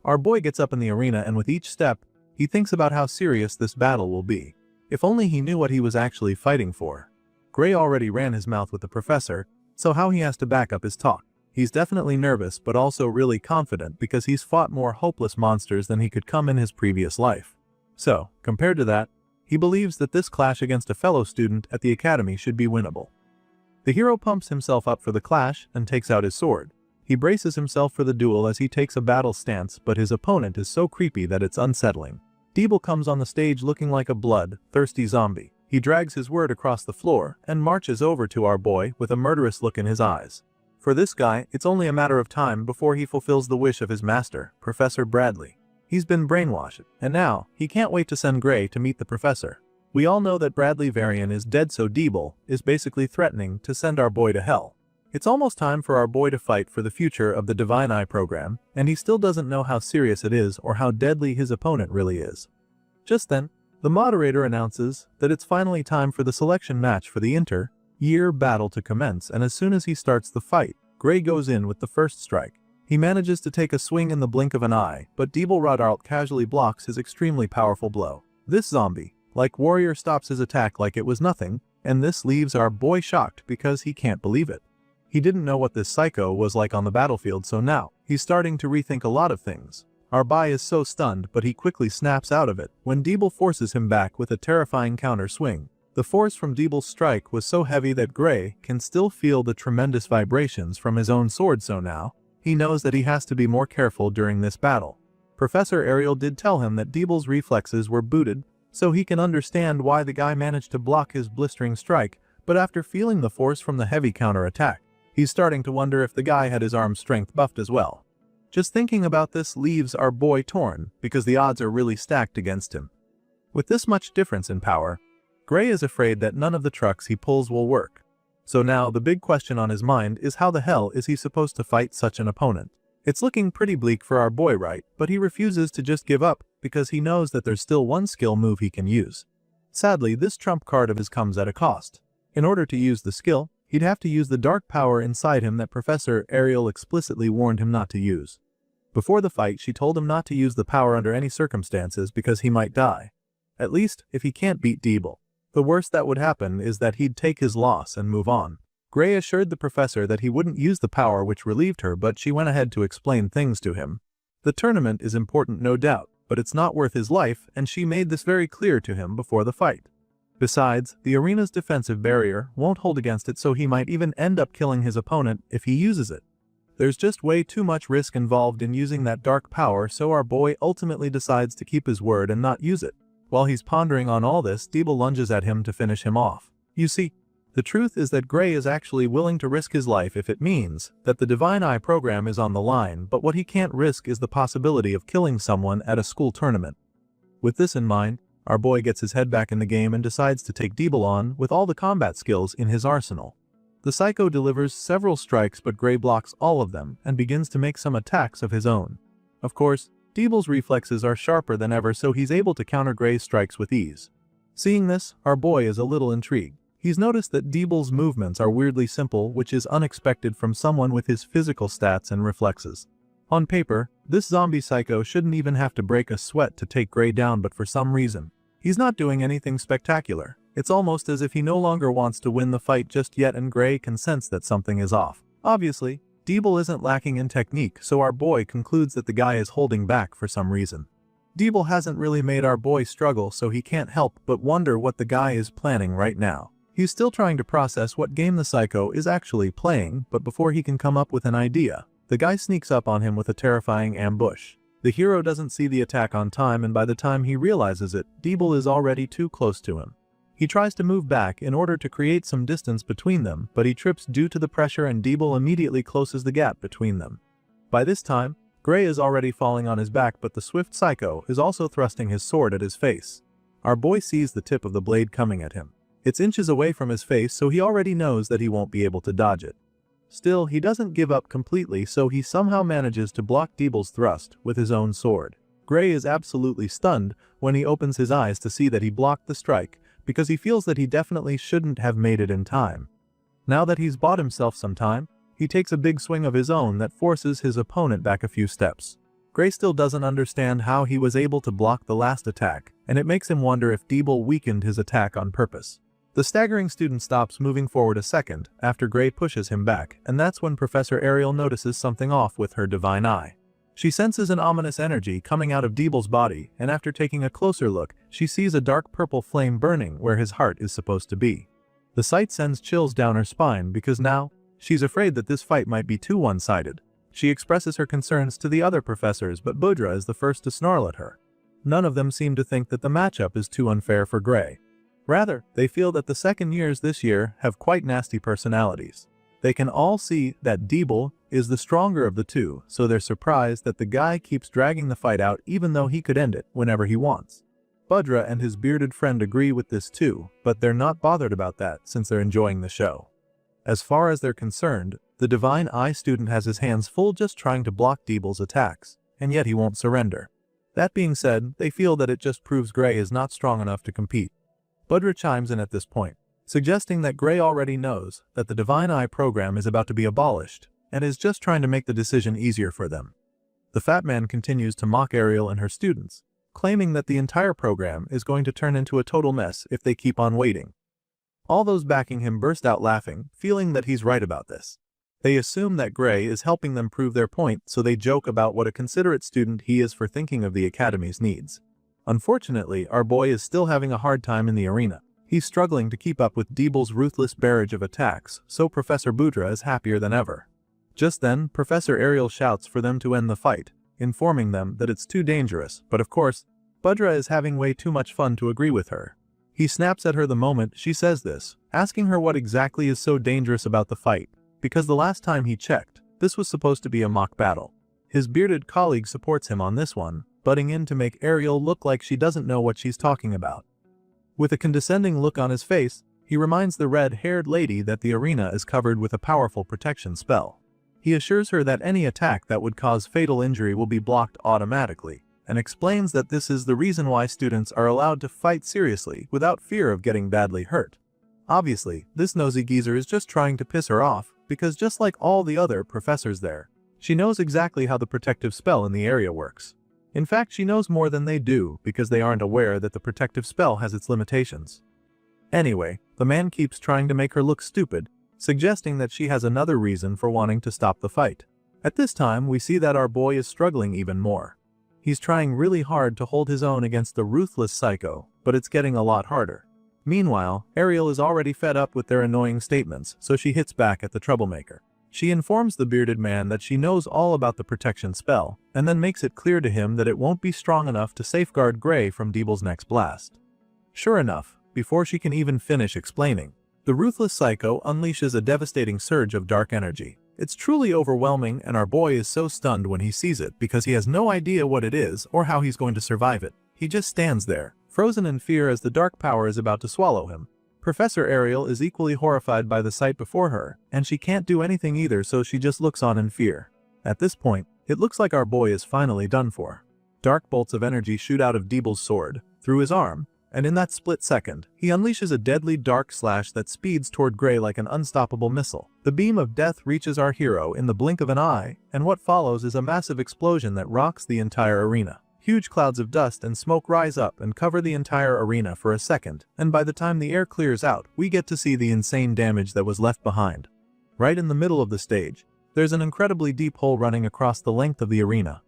Our boy gets up in the arena and with each step, he thinks about how serious this battle will be. If only he knew what he was actually fighting for. Gray already ran his mouth with the professor, so how he has to back up his talk. He's definitely nervous but also really confident because he's fought more hopeless monsters than he could come in his previous life. So, compared to that, he believes that this clash against a fellow student at the academy should be winnable. The hero pumps himself up for the clash and takes out his sword. He braces himself for the duel as he takes a battle stance, but his opponent is so creepy that it's unsettling. Deeble comes on the stage looking like a blood-thirsty zombie. He drags his word across the floor and marches over to our boy with a murderous look in his eyes. For this guy, it's only a matter of time before he fulfills the wish of his master, Professor Bradley. He's been brainwashed, and now, he can't wait to send Gray to meet the professor. We all know that Bradley Varian is dead, so Deeble is basically threatening to send our boy to hell. It's almost time for our boy to fight for the future of the Divine Eye program, and he still doesn't know how serious it is or how deadly his opponent really is. Just then, the moderator announces that it's finally time for the selection match for the inter-year battle to commence, and as soon as he starts the fight, Gray goes in with the first strike. He manages to take a swing in the blink of an eye, but Deeble Rodart casually blocks his extremely powerful blow. This zombie, like warrior, stops his attack like it was nothing, and this leaves our boy shocked because he can't believe it. He didn't know what this psycho was like on the battlefield, so now, he's starting to rethink a lot of things. Our boy is so stunned, but he quickly snaps out of it when Deeble forces him back with a terrifying counter swing. The force from Deeble's strike was so heavy that Gray can still feel the tremendous vibrations from his own sword, so now, he knows that he has to be more careful during this battle. Professor Ariel did tell him that Deeble's reflexes were booted, so he can understand why the guy managed to block his blistering strike, but after feeling the force from the heavy counter-attack, he's starting to wonder if the guy had his arm strength buffed as well. Just thinking about this leaves our boy torn, because the odds are really stacked against him. With this much difference in power, Gray is afraid that none of the trucks he pulls will work. So now the big question on his mind is how the hell is he supposed to fight such an opponent? It's looking pretty bleak for our boy, right? But he refuses to just give up because he knows that there's still one skill move he can use. Sadly, this trump card of his comes at a cost. In order to use the skill, he'd have to use the dark power inside him that Professor Ariel explicitly warned him not to use. Before the fight, she told him not to use the power under any circumstances because he might die. At least, if he can't beat Deeble. The worst that would happen is that he'd take his loss and move on. Gray assured the professor that he wouldn't use the power which relieved her, but she went ahead to explain things to him. The tournament is important, no doubt, but it's not worth his life, and she made this very clear to him before the fight. Besides, the arena's defensive barrier won't hold against it, so he might even end up killing his opponent if he uses it. There's just way too much risk involved in using that dark power, so our boy ultimately decides to keep his word and not use it. While he's pondering on all this, Deeble lunges at him to finish him off. You see, the truth is that Gray is actually willing to risk his life if it means that the Divine Eye program is on the line, but what he can't risk is the possibility of killing someone at a school tournament. With this in mind, our boy gets his head back in the game and decides to take Deeble on with all the combat skills in his arsenal. The Psycho delivers several strikes, but Gray blocks all of them and begins to make some attacks of his own. Of course, Deeble's reflexes are sharper than ever, so he's able to counter Gray's strikes with ease. Seeing this, our boy is a little intrigued. He's noticed that Deeble's movements are weirdly simple, which is unexpected from someone with his physical stats and reflexes. On paper, this zombie psycho shouldn't even have to break a sweat to take Gray down, but for some reason, he's not doing anything spectacular. It's almost as if he no longer wants to win the fight just yet, and Gray can sense that something is off. Obviously, Deeble isn't lacking in technique, so our boy concludes that the guy is holding back for some reason. Deeble hasn't really made our boy struggle, so he can't help but wonder what the guy is planning right now. He's still trying to process what game the psycho is actually playing, but before he can come up with an idea, the guy sneaks up on him with a terrifying ambush. The hero doesn't see the attack on time, and by the time he realizes it, Deeble is already too close to him. He tries to move back in order to create some distance between them, but he trips due to the pressure, and Deeble immediately closes the gap between them. By this time, Gray is already falling on his back, but the swift psycho is also thrusting his sword at his face. Our boy sees the tip of the blade coming at him. It's inches away from his face, so he already knows that he won't be able to dodge it. Still, he doesn't give up completely, so he somehow manages to block Deeble's thrust with his own sword. Gray is absolutely stunned when he opens his eyes to see that he blocked the strike, because he feels that he definitely shouldn't have made it in time. Now that he's bought himself some time, he takes a big swing of his own that forces his opponent back a few steps. Gray still doesn't understand how he was able to block the last attack, and it makes him wonder if Deeble weakened his attack on purpose. The staggering student stops moving forward a second after Gray pushes him back, and that's when Professor Ariel notices something off with her divine eye. She senses an ominous energy coming out of Deeble's body, and after taking a closer look, she sees a dark purple flame burning where his heart is supposed to be. The sight sends chills down her spine because now, she's afraid that this fight might be too one-sided. She expresses her concerns to the other professors, but Budra is the first to snarl at her. None of them seem to think that the matchup is too unfair for Gray. Rather, they feel that the second years this year have quite nasty personalities. They can all see that Deeble is the stronger of the two, so they're surprised that the guy keeps dragging the fight out even though he could end it whenever he wants. Budra and his bearded friend agree with this too, but they're not bothered about that since they're enjoying the show. As far as they're concerned, the Divine Eye student has his hands full just trying to block Deeble's attacks, and yet he won't surrender. That being said, they feel that it just proves Gray is not strong enough to compete. Budra chimes in at this point, suggesting that Gray already knows that the Divine Eye program is about to be abolished, and is just trying to make the decision easier for them. The fat man continues to mock Ariel and her students, claiming that the entire program is going to turn into a total mess if they keep on waiting. All those backing him burst out laughing, feeling that he's right about this. They assume that Gray is helping them prove their point, so they joke about what a considerate student he is for thinking of the Academy's needs. Unfortunately, our boy is still having a hard time in the arena. He's struggling to keep up with Deeble's ruthless barrage of attacks, so Professor Budra is happier than ever. Just then, Professor Ariel shouts for them to end the fight, informing them that it's too dangerous, but of course, Budra is having way too much fun to agree with her. He snaps at her the moment she says this, asking her what exactly is so dangerous about the fight, because the last time he checked, this was supposed to be a mock battle. His bearded colleague supports him on this one, butting in to make Ariel look like she doesn't know what she's talking about. With a condescending look on his face, he reminds the red-haired lady that the arena is covered with a powerful protection spell. He assures her that any attack that would cause fatal injury will be blocked automatically, and explains that this is the reason why students are allowed to fight seriously without fear of getting badly hurt. Obviously, this nosy geezer is just trying to piss her off, because just like all the other professors there, She knows exactly how the protective spell in the area works. In fact, she knows more than they do because they aren't aware that the protective spell has its limitations. Anyway, the man keeps trying to make her look stupid, suggesting that she has another reason for wanting to stop the fight. At this time, we see that our boy is struggling even more. He's trying really hard to hold his own against the ruthless psycho, but it's getting a lot harder. Meanwhile, Ariel is already fed up with their annoying statements, so she hits back at the troublemaker. She informs the bearded man that she knows all about the protection spell, and then makes it clear to him that it won't be strong enough to safeguard Gray from Deeble's next blast. Sure enough, before she can even finish explaining, the ruthless psycho unleashes a devastating surge of dark energy. It's truly overwhelming, and our boy is so stunned when he sees it because he has no idea what it is or how he's going to survive it. He just stands there, frozen in fear as the dark power is about to swallow him. Professor Ariel is equally horrified by the sight before her, and she can't do anything either, so she just looks on in fear. At this point, it looks like our boy is finally done for. Dark bolts of energy shoot out of Deeble's sword, through his arm, and in that split second, he unleashes a deadly dark slash that speeds toward Gray like an unstoppable missile. The beam of death reaches our hero in the blink of an eye, and what follows is a massive explosion that rocks the entire arena. Huge clouds of dust and smoke rise up and cover the entire arena for a second, and by the time the air clears out, we get to see the insane damage that was left behind. Right in the middle of the stage, there's an incredibly deep hole running across the length of the arena.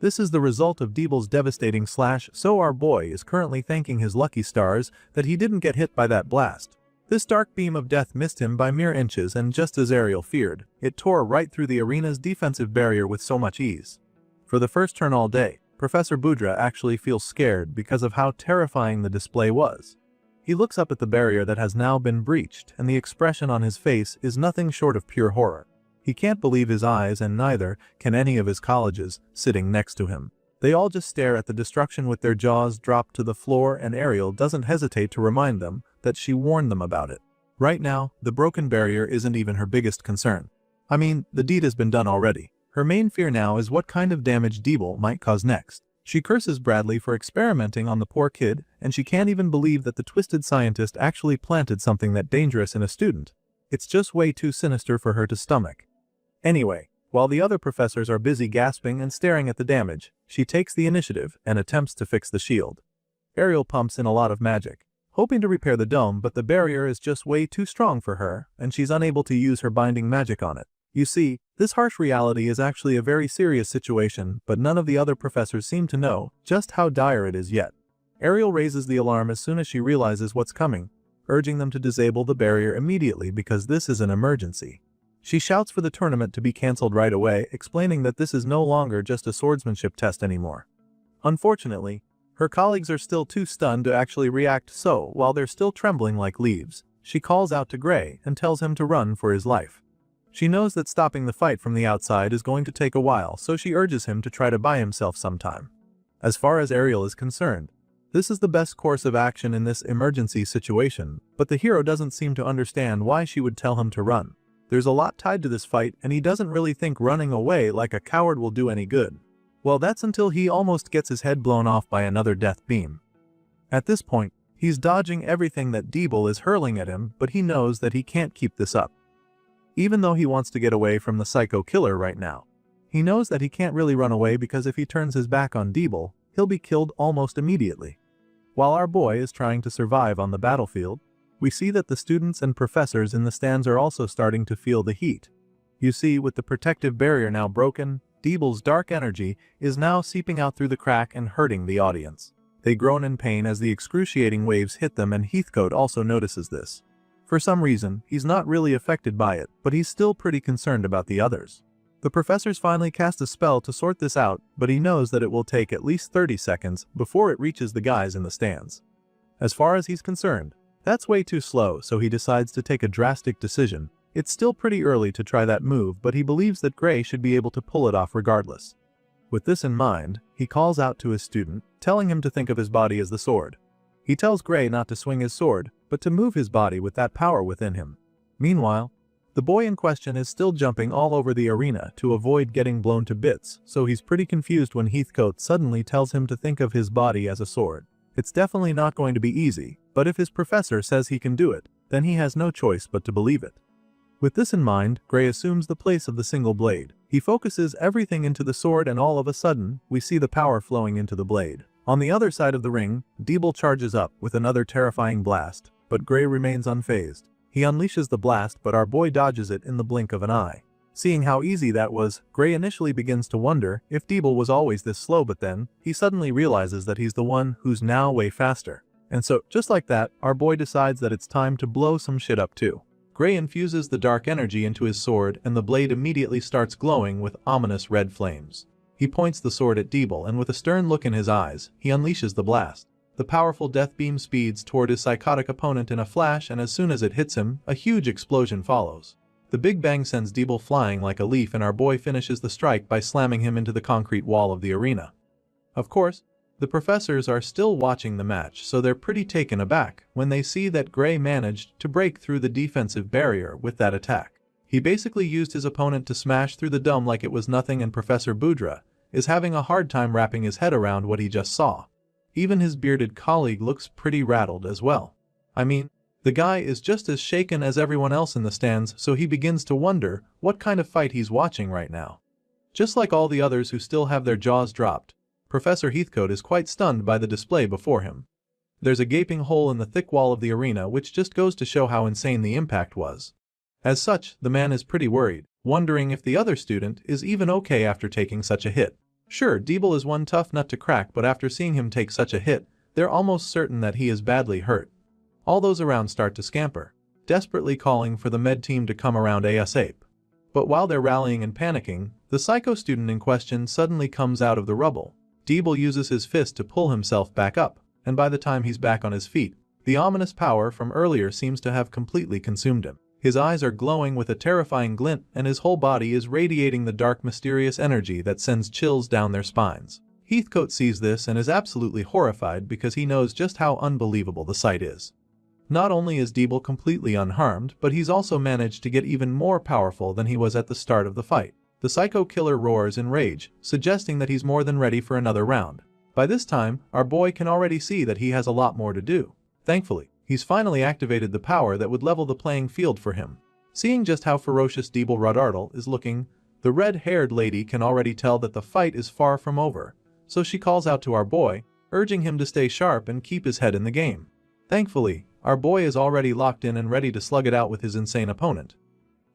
This is the result of Deeble's devastating slash, so our boy is currently thanking his lucky stars that he didn't get hit by that blast. This dark beam of death missed him by mere inches, and just as Ariel feared, it tore right through the arena's defensive barrier with so much ease. For the first turn all day, Professor Budra actually feels scared because of how terrifying the display was. He looks up at the barrier that has now been breached, and the expression on his face is nothing short of pure horror. He can't believe his eyes, and neither can any of his colleagues sitting next to him. They all just stare at the destruction with their jaws dropped to the floor, and Ariel doesn't hesitate to remind them that she warned them about it. Right now, the broken barrier isn't even her biggest concern. I mean, the deed has been done already. Her main fear now is what kind of damage Deeble might cause next. She curses Bradley for experimenting on the poor kid, and she can't even believe that the twisted scientist actually planted something that dangerous in a student. It's just way too sinister for her to stomach. Anyway, while the other professors are busy gasping and staring at the damage, she takes the initiative and attempts to fix the shield. Ariel pumps in a lot of magic, hoping to repair the dome, but the barrier is just way too strong for her, and she's unable to use her binding magic on it. You see, this harsh reality is actually a very serious situation, but none of the other professors seem to know just how dire it is yet. Ariel raises the alarm as soon as she realizes what's coming, urging them to disable the barrier immediately because this is an emergency. She shouts for the tournament to be cancelled right away, explaining that this is no longer just a swordsmanship test anymore. Unfortunately, her colleagues are still too stunned to actually react, so while they're still trembling like leaves, she calls out to Gray and tells him to run for his life. She knows that stopping the fight from the outside is going to take a while, so she urges him to try to buy himself some time. As far as Ariel is concerned, this is the best course of action in this emergency situation, but the hero doesn't seem to understand why she would tell him to run. There's a lot tied to this fight, and he doesn't really think running away like a coward will do any good. Well, that's until he almost gets his head blown off by another death beam. At this point, he's dodging everything that Deeble is hurling at him, but he knows that he can't keep this up. Even though he wants to get away from the psycho killer right now, he knows that he can't really run away because if he turns his back on Deeble, he'll be killed almost immediately. While our boy is trying to survive on the battlefield, we see that the students and professors in the stands are also starting to feel the heat. You see, with the protective barrier now broken, Deeble's dark energy is now seeping out through the crack and hurting the audience. They groan in pain as the excruciating waves hit them, and Heathcote also notices this. For some reason, he's not really affected by it, but he's still pretty concerned about the others. The professors finally cast a spell to sort this out, but he knows that it will take at least 30 seconds before it reaches the guys in the stands. As far as he's concerned, that's way too slow, so he decides to take a drastic decision. It's still pretty early to try that move, but he believes that Gray should be able to pull it off regardless. With this in mind, he calls out to his student, telling him to think of his body as the sword. He tells Gray not to swing his sword, but to move his body with that power within him. Meanwhile, the boy in question is still jumping all over the arena to avoid getting blown to bits, so he's pretty confused when Heathcote suddenly tells him to think of his body as a sword. It's definitely not going to be easy, but if his professor says he can do it, then he has no choice but to believe it. With this in mind, Gray assumes the place of the single blade. He focuses everything into the sword and all of a sudden, we see the power flowing into the blade. On the other side of the ring, Deeble charges up with another terrifying blast, but Gray remains unfazed. He unleashes the blast, but our boy dodges it in the blink of an eye. Seeing how easy that was, Gray initially begins to wonder if Deeble was always this slow, but then, he suddenly realizes that he's the one who's now way faster. And so, just like that, our boy decides that it's time to blow some shit up too. Gray infuses the dark energy into his sword and the blade immediately starts glowing with ominous red flames. He points the sword at Deeble and with a stern look in his eyes, he unleashes the blast. The powerful death beam speeds toward his psychotic opponent in a flash, and as soon as it hits him, a huge explosion follows. The Big Bang sends Deeble flying like a leaf and our boy finishes the strike by slamming him into the concrete wall of the arena. Of course, the professors are still watching the match, so they're pretty taken aback when they see that Gray managed to break through the defensive barrier with that attack. He basically used his opponent to smash through the dome like it was nothing, and Professor Boudra is having a hard time wrapping his head around what he just saw. Even his bearded colleague looks pretty rattled as well. I mean, the guy is just as shaken as everyone else in the stands, so he begins to wonder what kind of fight he's watching right now. Just like all the others who still have their jaws dropped, Professor Heathcote is quite stunned by the display before him. There's a gaping hole in the thick wall of the arena, which just goes to show how insane the impact was. As such, the man is pretty worried, wondering if the other student is even okay after taking such a hit. Sure, Deeble is one tough nut to crack, but after seeing him take such a hit, they're almost certain that he is badly hurt. All those around start to scamper, desperately calling for the med team to come around ASAP. But while they're rallying and panicking, the psycho student in question suddenly comes out of the rubble. Deeble uses his fist to pull himself back up, and by the time he's back on his feet, the ominous power from earlier seems to have completely consumed him. His eyes are glowing with a terrifying glint and his whole body is radiating the dark, mysterious energy that sends chills down their spines. Heathcote sees this and is absolutely horrified because he knows just how unbelievable the sight is. Not only is Deeble completely unharmed, but he's also managed to get even more powerful than he was at the start of the fight. The psycho killer roars in rage, suggesting that he's more than ready for another round. By this time, our boy can already see that he has a lot more to do. Thankfully, he's finally activated the power that would level the playing field for him. Seeing just how ferocious Deeble Rudartle is looking, the red-haired lady can already tell that the fight is far from over, so she calls out to our boy, urging him to stay sharp and keep his head in the game. Thankfully, our boy is already locked in and ready to slug it out with his insane opponent.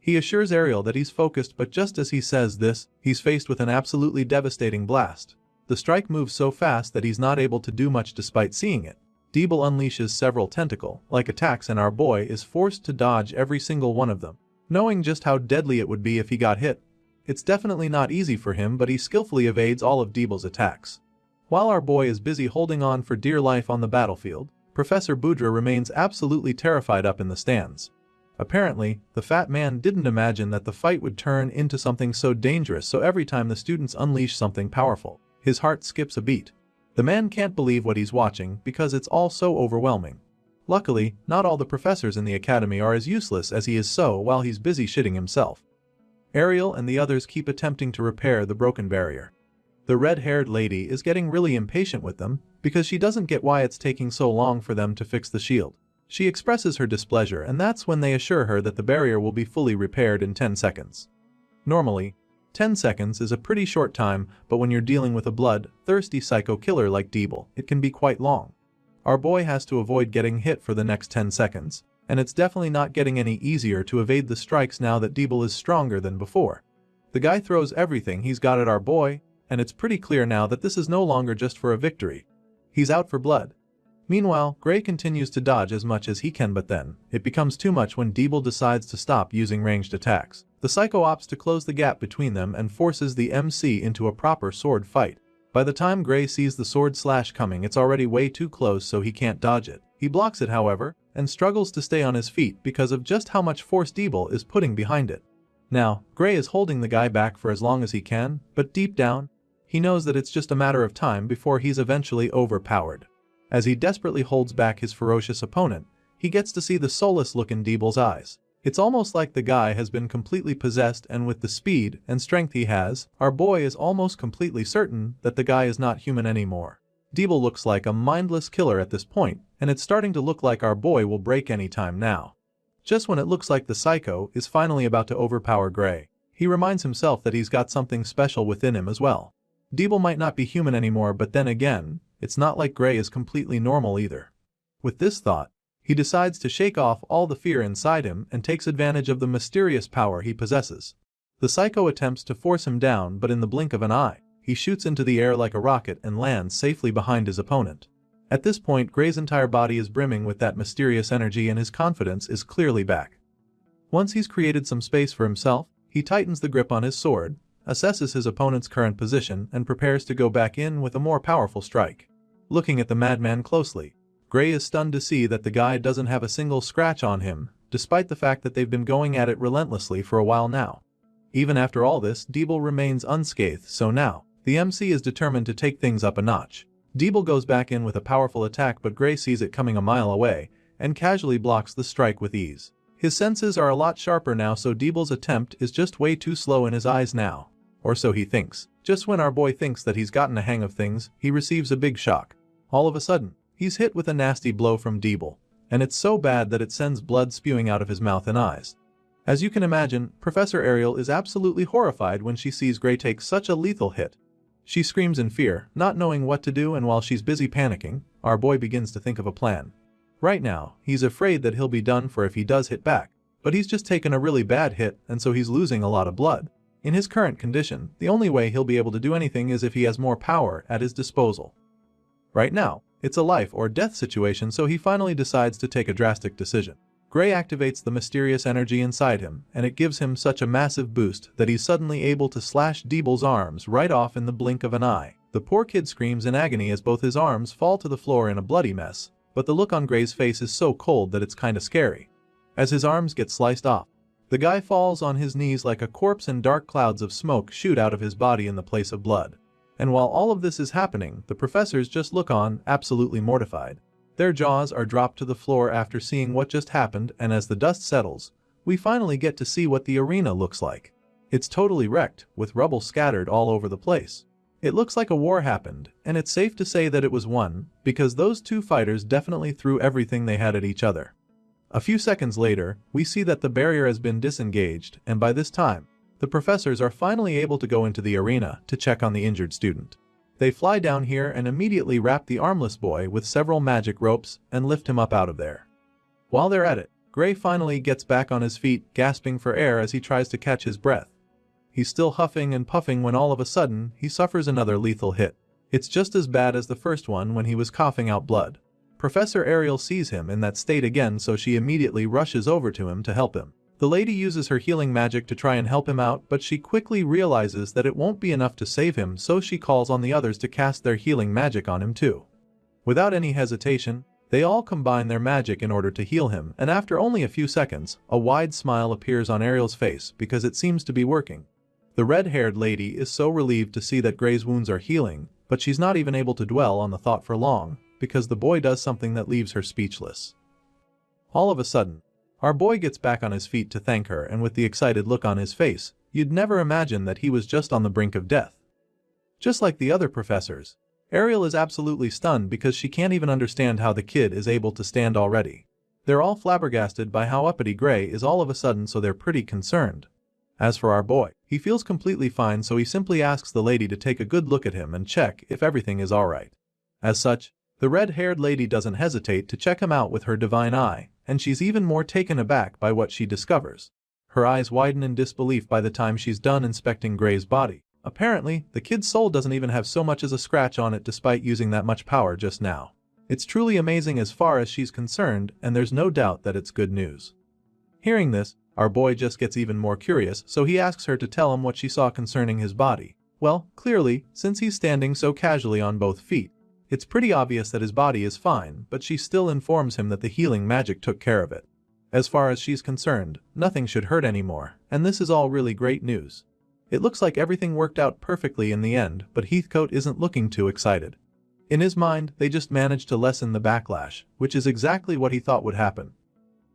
He assures Ariel that he's focused, but just as he says this, he's faced with an absolutely devastating blast. The strike moves so fast that he's not able to do much despite seeing it. Deeble unleashes several tentacle-like attacks and our boy is forced to dodge every single one of them. Knowing just how deadly it would be if he got hit, it's definitely not easy for him, but he skillfully evades all of Deeble's attacks. While our boy is busy holding on for dear life on the battlefield, Professor Boudra remains absolutely terrified up in the stands. Apparently, the fat man didn't imagine that the fight would turn into something so dangerous, so every time the students unleash something powerful, his heart skips a beat. The man can't believe what he's watching because it's all so overwhelming. Luckily, not all the professors in the academy are as useless as he is, so while he's busy shitting himself, Ariel and the others keep attempting to repair the broken barrier. The red-haired lady is getting really impatient with them because she doesn't get why it's taking so long for them to fix the shield. She expresses her displeasure, and that's when they assure her that the barrier will be fully repaired in 10 seconds. Normally, 10 seconds is a pretty short time, but when you're dealing with a blood-thirsty psycho killer like Deeble, it can be quite long. Our boy has to avoid getting hit for the next 10 seconds, and it's definitely not getting any easier to evade the strikes now that Deeble is stronger than before. The guy throws everything he's got at our boy, and it's pretty clear now that this is no longer just for a victory. He's out for blood. Meanwhile, Gray continues to dodge as much as he can, but then, it becomes too much when Deeble decides to stop using ranged attacks. The psycho opts to close the gap between them and forces the MC into a proper sword fight. By the time Gray sees the sword slash coming, it's already way too close, so he can't dodge it. He blocks it, however, and struggles to stay on his feet because of just how much force Deeble is putting behind it. Now, Gray is holding the guy back for as long as he can, but deep down, he knows that it's just a matter of time before he's eventually overpowered. As he desperately holds back his ferocious opponent, he gets to see the soulless look in Deeble's eyes. It's almost like the guy has been completely possessed, and with the speed and strength he has, our boy is almost completely certain that the guy is not human anymore. Deeble looks like a mindless killer at this point, and it's starting to look like our boy will break any time now. Just when it looks like the psycho is finally about to overpower Gray, he reminds himself that he's got something special within him as well. Deeble might not be human anymore, but then again, it's not like Gray is completely normal either. With this thought, he decides to shake off all the fear inside him and takes advantage of the mysterious power he possesses. The psycho attempts to force him down, but in the blink of an eye, he shoots into the air like a rocket and lands safely behind his opponent. At this point, Gray's entire body is brimming with that mysterious energy and his confidence is clearly back. Once he's created some space for himself, he tightens the grip on his sword, assesses his opponent's current position and prepares to go back in with a more powerful strike. Looking at the madman closely, Gray is stunned to see that the guy doesn't have a single scratch on him, despite the fact that they've been going at it relentlessly for a while now. Even after all this, Deeble remains unscathed, so now, the MC is determined to take things up a notch. Deeble goes back in with a powerful attack, but Gray sees it coming a mile away and casually blocks the strike with ease. His senses are a lot sharper now, so Deeble's attempt is just way too slow in his eyes now. Or so he thinks. Just when our boy thinks that he's gotten a hang of things, he receives a big shock. All of a sudden, he's hit with a nasty blow from Deeble, and it's so bad that it sends blood spewing out of his mouth and eyes. As you can imagine, Professor Ariel is absolutely horrified when she sees Gray take such a lethal hit. She screams in fear, not knowing what to do, and while she's busy panicking, our boy begins to think of a plan. Right now, he's afraid that he'll be done for if he does hit back, but he's just taken a really bad hit and so he's losing a lot of blood. In his current condition, the only way he'll be able to do anything is if he has more power at his disposal. Right now, it's a life or death situation, so he finally decides to take a drastic decision. Gray activates the mysterious energy inside him, and it gives him such a massive boost that he's suddenly able to slash Deeble's arms right off in the blink of an eye. The poor kid screams in agony as both his arms fall to the floor in a bloody mess, but the look on Gray's face is so cold that it's kinda scary. As his arms get sliced off, the guy falls on his knees like a corpse and dark clouds of smoke shoot out of his body in the place of blood. And while all of this is happening, the professors just look on, absolutely mortified. Their jaws are dropped to the floor after seeing what just happened, and as the dust settles, we finally get to see what the arena looks like. It's totally wrecked, with rubble scattered all over the place. It looks like a war happened, and it's safe to say that it was won, because those two fighters definitely threw everything they had at each other. A few seconds later, we see that the barrier has been disengaged, and by this time, the professors are finally able to go into the arena to check on the injured student. They fly down here and immediately wrap the armless boy with several magic ropes and lift him up out of there. While they're at it, Gray finally gets back on his feet, gasping for air as he tries to catch his breath. He's still huffing and puffing when all of a sudden, he suffers another lethal hit. It's just as bad as the first one when he was coughing out blood. Professor Ariel sees him in that state again, so she immediately rushes over to him to help him. The lady uses her healing magic to try and help him out, but she quickly realizes that it won't be enough to save him, so she calls on the others to cast their healing magic on him too. Without any hesitation, they all combine their magic in order to heal him, and after only a few seconds, a wide smile appears on Ariel's face because it seems to be working. The red-haired lady is so relieved to see that Gray's wounds are healing, but she's not even able to dwell on the thought for long, because the boy does something that leaves her speechless. All of a sudden, our boy gets back on his feet to thank her, and with the excited look on his face, you'd never imagine that he was just on the brink of death. Just like the other professors, Ariel is absolutely stunned because she can't even understand how the kid is able to stand already. They're all flabbergasted by how uppity Gray is all of a sudden, so they're pretty concerned. As for our boy, he feels completely fine, so he simply asks the lady to take a good look at him and check if everything is alright. As such, the red-haired lady doesn't hesitate to check him out with her divine eye, and she's even more taken aback by what she discovers. Her eyes widen in disbelief by the time she's done inspecting Gray's body. Apparently, the kid's soul doesn't even have so much as a scratch on it despite using that much power just now. It's truly amazing as far as she's concerned, and there's no doubt that it's good news. Hearing this, our boy just gets even more curious, so he asks her to tell him what she saw concerning his body. Well, clearly, since he's standing so casually on both feet, it's pretty obvious that his body is fine, but she still informs him that the healing magic took care of it. As far as she's concerned, nothing should hurt anymore, and this is all really great news. It looks like everything worked out perfectly in the end, but Heathcote isn't looking too excited. In his mind, they just managed to lessen the backlash, which is exactly what he thought would happen.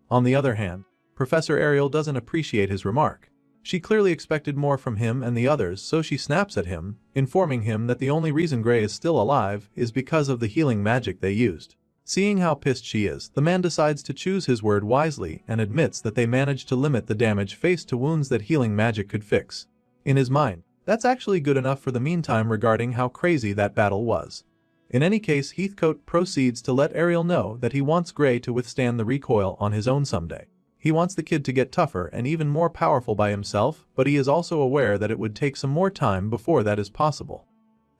On the other hand, Professor Ariel doesn't appreciate his remark. She clearly expected more from him and the others, so she snaps at him, informing him that the only reason Gray is still alive is because of the healing magic they used. Seeing how pissed she is, the man decides to choose his word wisely and admits that they managed to limit the damage faced to wounds that healing magic could fix. In his mind, that's actually good enough for the meantime regarding how crazy that battle was. In any case, Heathcote proceeds to let Ariel know that he wants Gray to withstand the recoil on his own someday. He wants the kid to get tougher and even more powerful by himself, but he is also aware that it would take some more time before that is possible.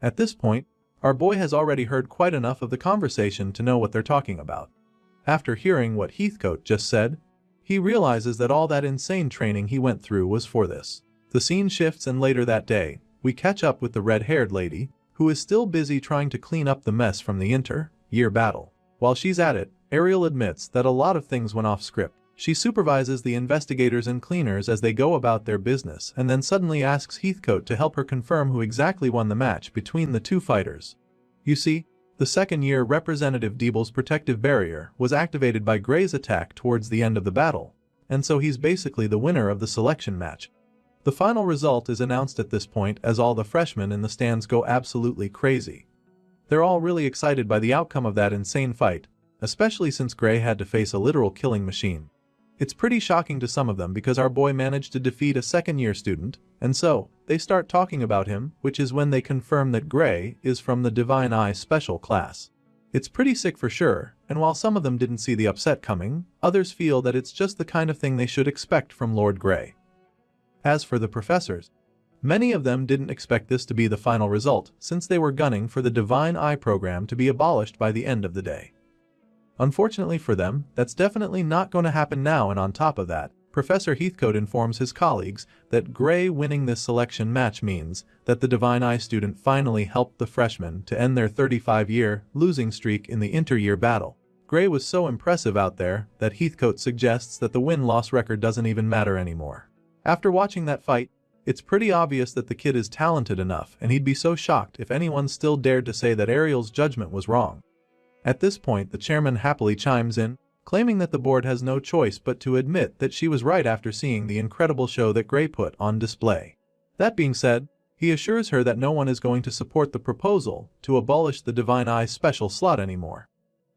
At this point, our boy has already heard quite enough of the conversation to know what they're talking about. After hearing what Heathcote just said, he realizes that all that insane training he went through was for this. The scene shifts and later that day, we catch up with the red-haired lady, who is still busy trying to clean up the mess from the inter-year battle. While she's at it, Ariel admits that a lot of things went off script. She supervises the investigators and cleaners as they go about their business and then suddenly asks Heathcote to help her confirm who exactly won the match between the two fighters. You see, the second-year representative Deeble's protective barrier was activated by Gray's attack towards the end of the battle, and so he's basically the winner of the selection match. The final result is announced at this point as all the freshmen in the stands go absolutely crazy. They're all really excited by the outcome of that insane fight, especially since Gray had to face a literal killing machine. It's pretty shocking to some of them because our boy managed to defeat a second-year student, and so, they start talking about him, which is when they confirm that Gray is from the Divine Eye Special class. It's pretty sick for sure, and while some of them didn't see the upset coming, others feel that it's just the kind of thing they should expect from Lord Gray. As for the professors, many of them didn't expect this to be the final result since they were gunning for the Divine Eye program to be abolished by the end of the day. Unfortunately for them, that's definitely not going to happen now, and on top of that, Professor Heathcote informs his colleagues that Gray winning this selection match means that the Divine Eye student finally helped the freshmen to end their 35-year losing streak in the inter-year battle. Gray was so impressive out there that Heathcote suggests that the win-loss record doesn't even matter anymore. After watching that fight, it's pretty obvious that the kid is talented enough, and he'd be so shocked if anyone still dared to say that Ariel's judgment was wrong. At this point, the chairman happily chimes in, claiming that the board has no choice but to admit that she was right after seeing the incredible show that Gray put on display. That being said, he assures her that no one is going to support the proposal to abolish the Divine Eye special slot anymore.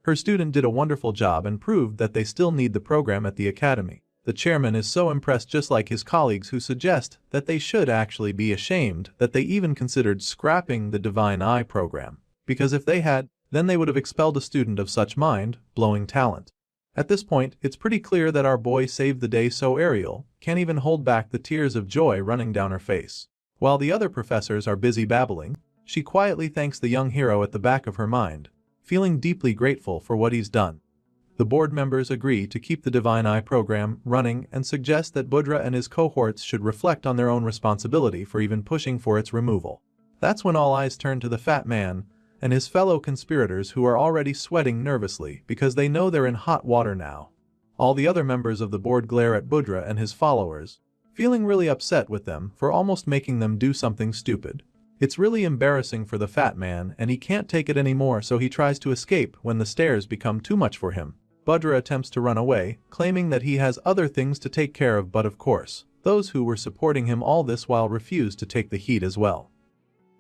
Her student did a wonderful job and proved that they still need the program at the academy. The chairman is so impressed, just like his colleagues who suggest that they should actually be ashamed that they even considered scrapping the Divine Eye program, because if they had, then they would have expelled a student of such mind-blowing talent. At this point, it's pretty clear that our boy saved the day, so Ariel can't even hold back the tears of joy running down her face. While the other professors are busy babbling, she quietly thanks the young hero at the back of her mind, feeling deeply grateful for what he's done. The board members agree to keep the Divine Eye program running and suggest that Budra and his cohorts should reflect on their own responsibility for even pushing for its removal. That's when all eyes turn to the fat man and his fellow conspirators, who are already sweating nervously because they know they're in hot water now. All the other members of the board glare at Budra and his followers, feeling really upset with them for almost making them do something stupid. It's really embarrassing for the fat man, and he can't take it anymore, so he tries to escape when the stairs become too much for him. Budra attempts to run away, claiming that he has other things to take care of, but of course, those who were supporting him all this while refuse to take the heat as well.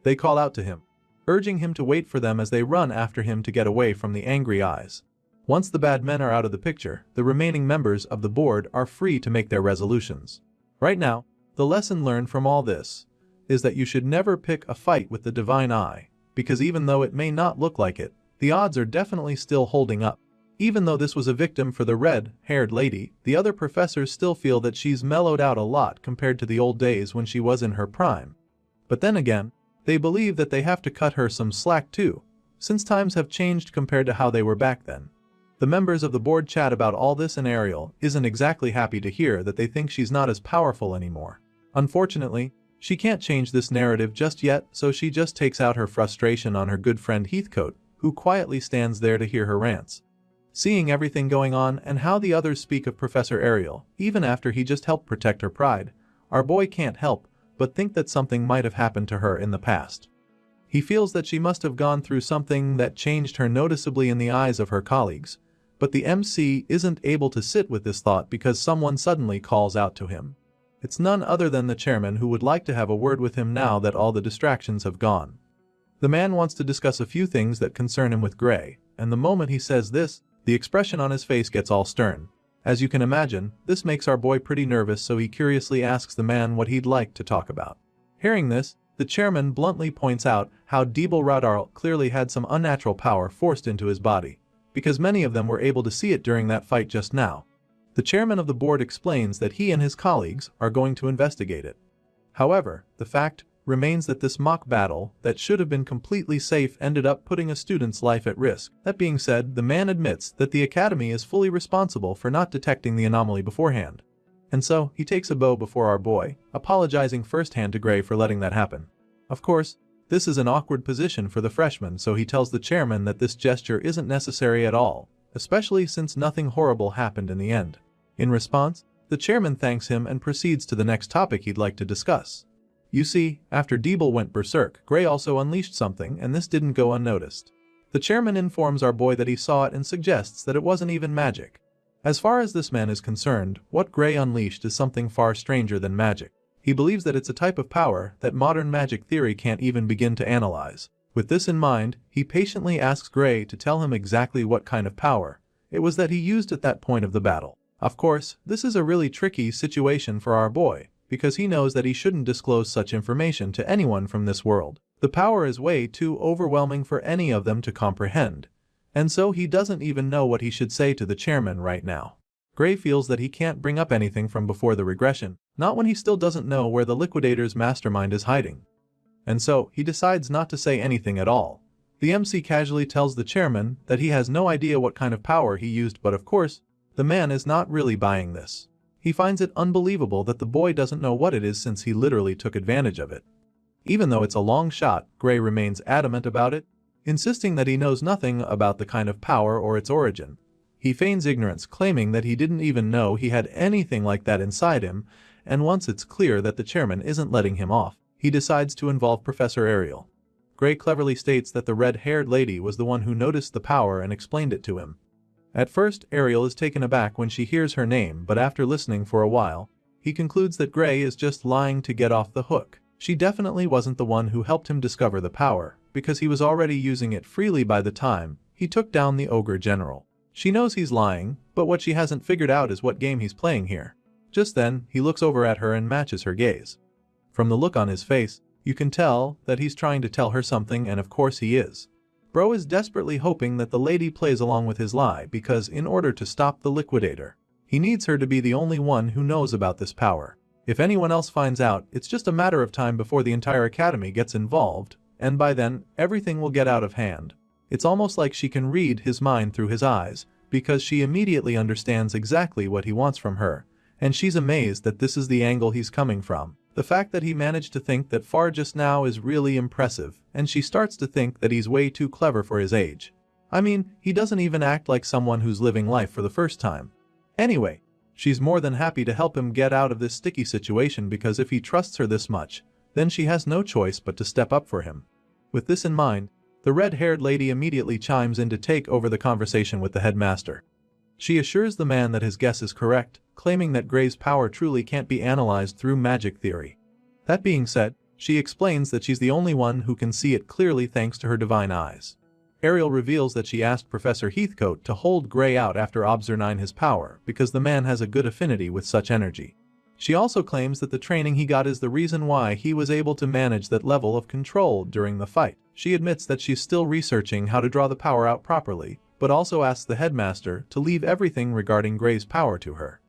They call out to him, urging him to wait for them as they run after him to get away from the angry eyes. Once the bad men are out of the picture, the remaining members of the board are free to make their resolutions. Right now, the lesson learned from all this is that you should never pick a fight with the Divine Eye, because even though it may not look like it, the odds are definitely still holding up. Even though this was a victim for the red-haired lady, the other professors still feel that she's mellowed out a lot compared to the old days when she was in her prime. But then again, they believe that they have to cut her some slack too, since times have changed compared to how they were back then. The members of the board chat about all this, and Ariel isn't exactly happy to hear that they think she's not as powerful anymore. Unfortunately, she can't change this narrative just yet, so she just takes out her frustration on her good friend Heathcote, who quietly stands there to hear her rants. Seeing everything going on and how the others speak of Professor Ariel, even after he just helped protect her pride, our boy can't help but think that something might have happened to her in the past. He feels that she must have gone through something that changed her noticeably in the eyes of her colleagues, but the MC isn't able to sit with this thought because someone suddenly calls out to him. It's none other than the chairman, who would like to have a word with him now that all the distractions have gone. The man wants to discuss a few things that concern him with Gray, and the moment he says this, the expression on his face gets all stern. As you can imagine, this makes our boy pretty nervous, so he curiously asks the man what he'd like to talk about. Hearing this, the chairman bluntly points out how Debel Radar clearly had some unnatural power forced into his body, because many of them were able to see it during that fight just now. The chairman of the board explains that he and his colleagues are going to investigate it. However, the fact remains that this mock battle that should have been completely safe ended up putting a student's life at risk. That being said, the man admits that the academy is fully responsible for not detecting the anomaly beforehand. And so, he takes a bow before our boy, apologizing firsthand to Gray for letting that happen. Of course, this is an awkward position for the freshman, so he tells the chairman that this gesture isn't necessary at all, especially since nothing horrible happened in the end. In response, the chairman thanks him and proceeds to the next topic he'd like to discuss. You see, after Debel went berserk, Gray also unleashed something, and this didn't go unnoticed. The chairman informs our boy that he saw it and suggests that it wasn't even magic. As far as this man is concerned, what Gray unleashed is something far stranger than magic. He believes that it's a type of power that modern magic theory can't even begin to analyze. With this in mind, he patiently asks Gray to tell him exactly what kind of power it was that he used at that point of the battle. Of course, this is a really tricky situation for our boy, because he knows that he shouldn't disclose such information to anyone from this world. The power is way too overwhelming for any of them to comprehend, and so he doesn't even know what he should say to the chairman right now. Gray feels that he can't bring up anything from before the regression, not when he still doesn't know where the liquidator's mastermind is hiding. And so, he decides not to say anything at all. The MC casually tells the chairman that he has no idea what kind of power he used, but of course, the man is not really buying this. He finds it unbelievable that the boy doesn't know what it is since he literally took advantage of it. Even though it's a long shot, Gray remains adamant about it, insisting that he knows nothing about the kind of power or its origin. He feigns ignorance, claiming that he didn't even know he had anything like that inside him, and once it's clear that the chairman isn't letting him off, he decides to involve Professor Ariel. Gray cleverly states that the red-haired lady was the one who noticed the power and explained it to him. At first, Ariel is taken aback when she hears her name, but after listening for a while, he concludes that Gray is just lying to get off the hook. She definitely wasn't the one who helped him discover the power, because he was already using it freely by the time he took down the ogre general. She knows he's lying, but what she hasn't figured out is what game he's playing here. Just then, he looks over at her and matches her gaze. From the look on his face, you can tell that he's trying to tell her something, and of course he is. Bro is desperately hoping that the lady plays along with his lie because in order to stop the liquidator, he needs her to be the only one who knows about this power. If anyone else finds out, it's just a matter of time before the entire academy gets involved, and by then, everything will get out of hand. It's almost like she can read his mind through his eyes, because she immediately understands exactly what he wants from her, and she's amazed that this is the angle he's coming from. The fact that he managed to think that far just now is really impressive, and she starts to think that he's way too clever for his age. I mean, he doesn't even act like someone who's living life for the first time. Anyway, she's more than happy to help him get out of this sticky situation because if he trusts her this much, then she has no choice but to step up for him. With this in mind, the red-haired lady immediately chimes in to take over the conversation with the headmaster. She assures the man that his guess is correct, claiming that Gray's power truly can't be analyzed through magic theory. That being said, she explains that she's the only one who can see it clearly thanks to her divine eyes. Ariel reveals that she asked Professor Heathcote to hold Gray out after observing his power because the man has a good affinity with such energy. She also claims that the training he got is the reason why he was able to manage that level of control during the fight. She admits that she's still researching how to draw the power out properly, but also asks the headmaster to leave everything regarding Gray's power to her.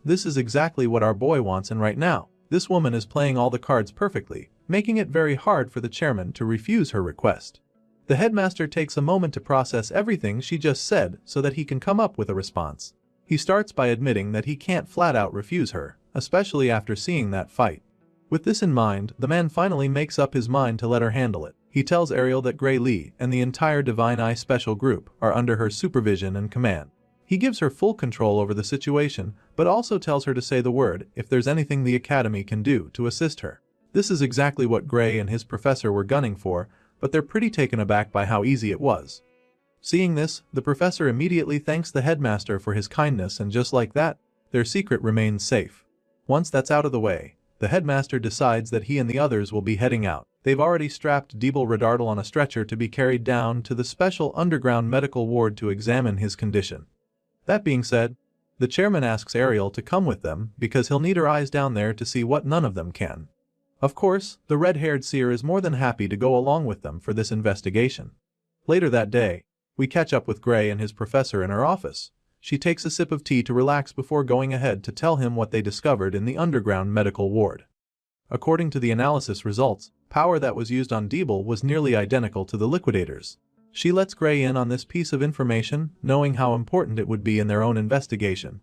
This is exactly what our boy wants, and right now, this woman is playing all the cards perfectly, making it very hard for the chairman to refuse her request. The headmaster takes a moment to process everything she just said so that he can come up with a response. He starts by admitting that he can't flat out refuse her, especially after seeing that fight. With this in mind, the man finally makes up his mind to let her handle it. He tells Ariel that Gray Lee and the entire Divine Eye Special Group are under her supervision and command. He gives her full control over the situation, but also tells her to say the word if there's anything the Academy can do to assist her. This is exactly what Gray and his professor were gunning for, but they're pretty taken aback by how easy it was. Seeing this, the professor immediately thanks the headmaster for his kindness, and just like that, their secret remains safe. Once that's out of the way, the headmaster decides that he and the others will be heading out. They've already strapped Deeble Redardal on a stretcher to be carried down to the special underground medical ward to examine his condition. That being said, the chairman asks Ariel to come with them because he'll need her eyes down there to see what none of them can. Of course, the red-haired seer is more than happy to go along with them for this investigation. Later that day, we catch up with Gray and his professor in her office. She takes a sip of tea to relax before going ahead to tell him what they discovered in the underground medical ward. According to the analysis results, power that was used on Deeble was nearly identical to the Liquidators. She lets Gray in on this piece of information, knowing how important it would be in their own investigation.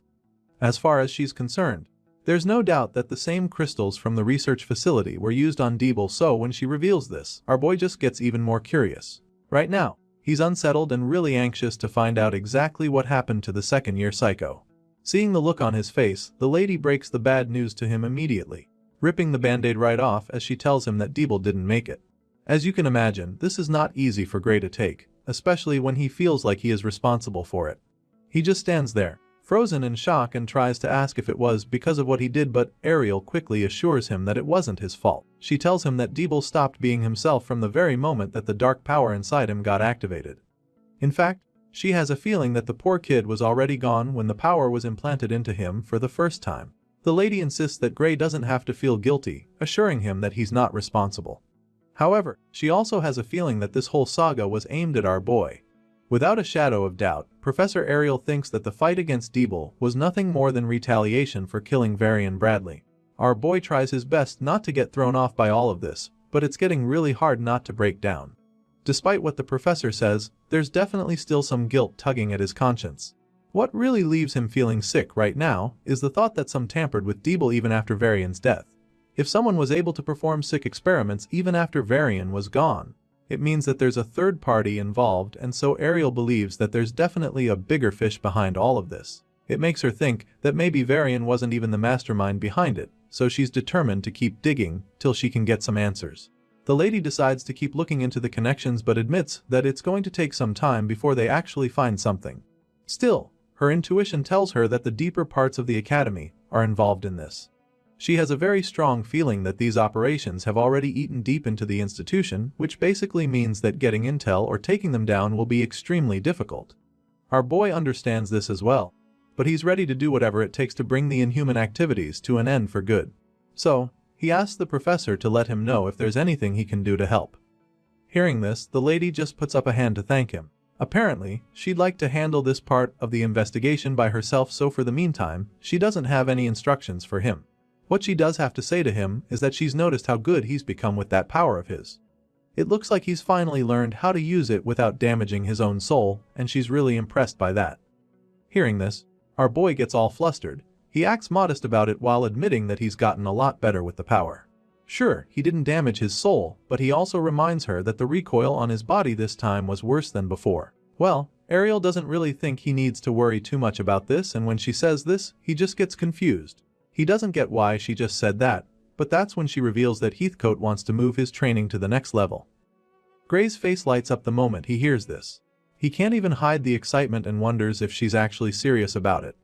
As far as she's concerned, there's no doubt that the same crystals from the research facility were used on Deeble, so when she reveals this, our boy just gets even more curious. Right now, he's unsettled and really anxious to find out exactly what happened to the second-year psycho. Seeing the look on his face, the lady breaks the bad news to him immediately, ripping the band-aid right off as she tells him that Deeble didn't make it. As you can imagine, this is not easy for Gray to take, especially when he feels like he is responsible for it. He just stands there, frozen in shock, and tries to ask if it was because of what he did, but Ariel quickly assures him that it wasn't his fault. She tells him that Deeble stopped being himself from the very moment that the dark power inside him got activated. In fact, she has a feeling that the poor kid was already gone when the power was implanted into him for the first time. The lady insists that Gray doesn't have to feel guilty, assuring him that he's not responsible. However, she also has a feeling that this whole saga was aimed at our boy. Without a shadow of doubt, Professor Ariel thinks that the fight against Deeble was nothing more than retaliation for killing Varian Bradley. Our boy tries his best not to get thrown off by all of this, but it's getting really hard not to break down. Despite what the professor says, there's definitely still some guilt tugging at his conscience. What really leaves him feeling sick right now is the thought that some tampered with Deeble even after Varian's death. If someone was able to perform sick experiments even after Varian was gone, it means that there's a third party involved, and so Ariel believes that there's definitely a bigger fish behind all of this. It makes her think that maybe Varian wasn't even the mastermind behind it, so she's determined to keep digging till she can get some answers. The lady decides to keep looking into the connections but admits that it's going to take some time before they actually find something. Still, her intuition tells her that the deeper parts of the academy are involved in this. She has a very strong feeling that these operations have already eaten deep into the institution, which basically means that getting intel or taking them down will be extremely difficult. Our boy understands this as well, but he's ready to do whatever it takes to bring the inhuman activities to an end for good. So, he asks the professor to let him know if there's anything he can do to help. Hearing this, the lady just puts up a hand to thank him. Apparently, she'd like to handle this part of the investigation by herself, so for the meantime, she doesn't have any instructions for him. What she does have to say to him is that she's noticed how good he's become with that power of his. It looks like he's finally learned how to use it without damaging his own soul, and she's really impressed by that. Hearing this, our boy gets all flustered. He acts modest about it while admitting that he's gotten a lot better with the power. Sure, he didn't damage his soul, but he also reminds her that the recoil on his body this time was worse than before. Well, Ariel doesn't really think he needs to worry too much about this, and when she says this, he just gets confused. He doesn't get why she just said that, but that's when she reveals that Heathcote wants to move his training to the next level. Gray's face lights up the moment he hears this. He can't even hide the excitement and wonders if she's actually serious about it.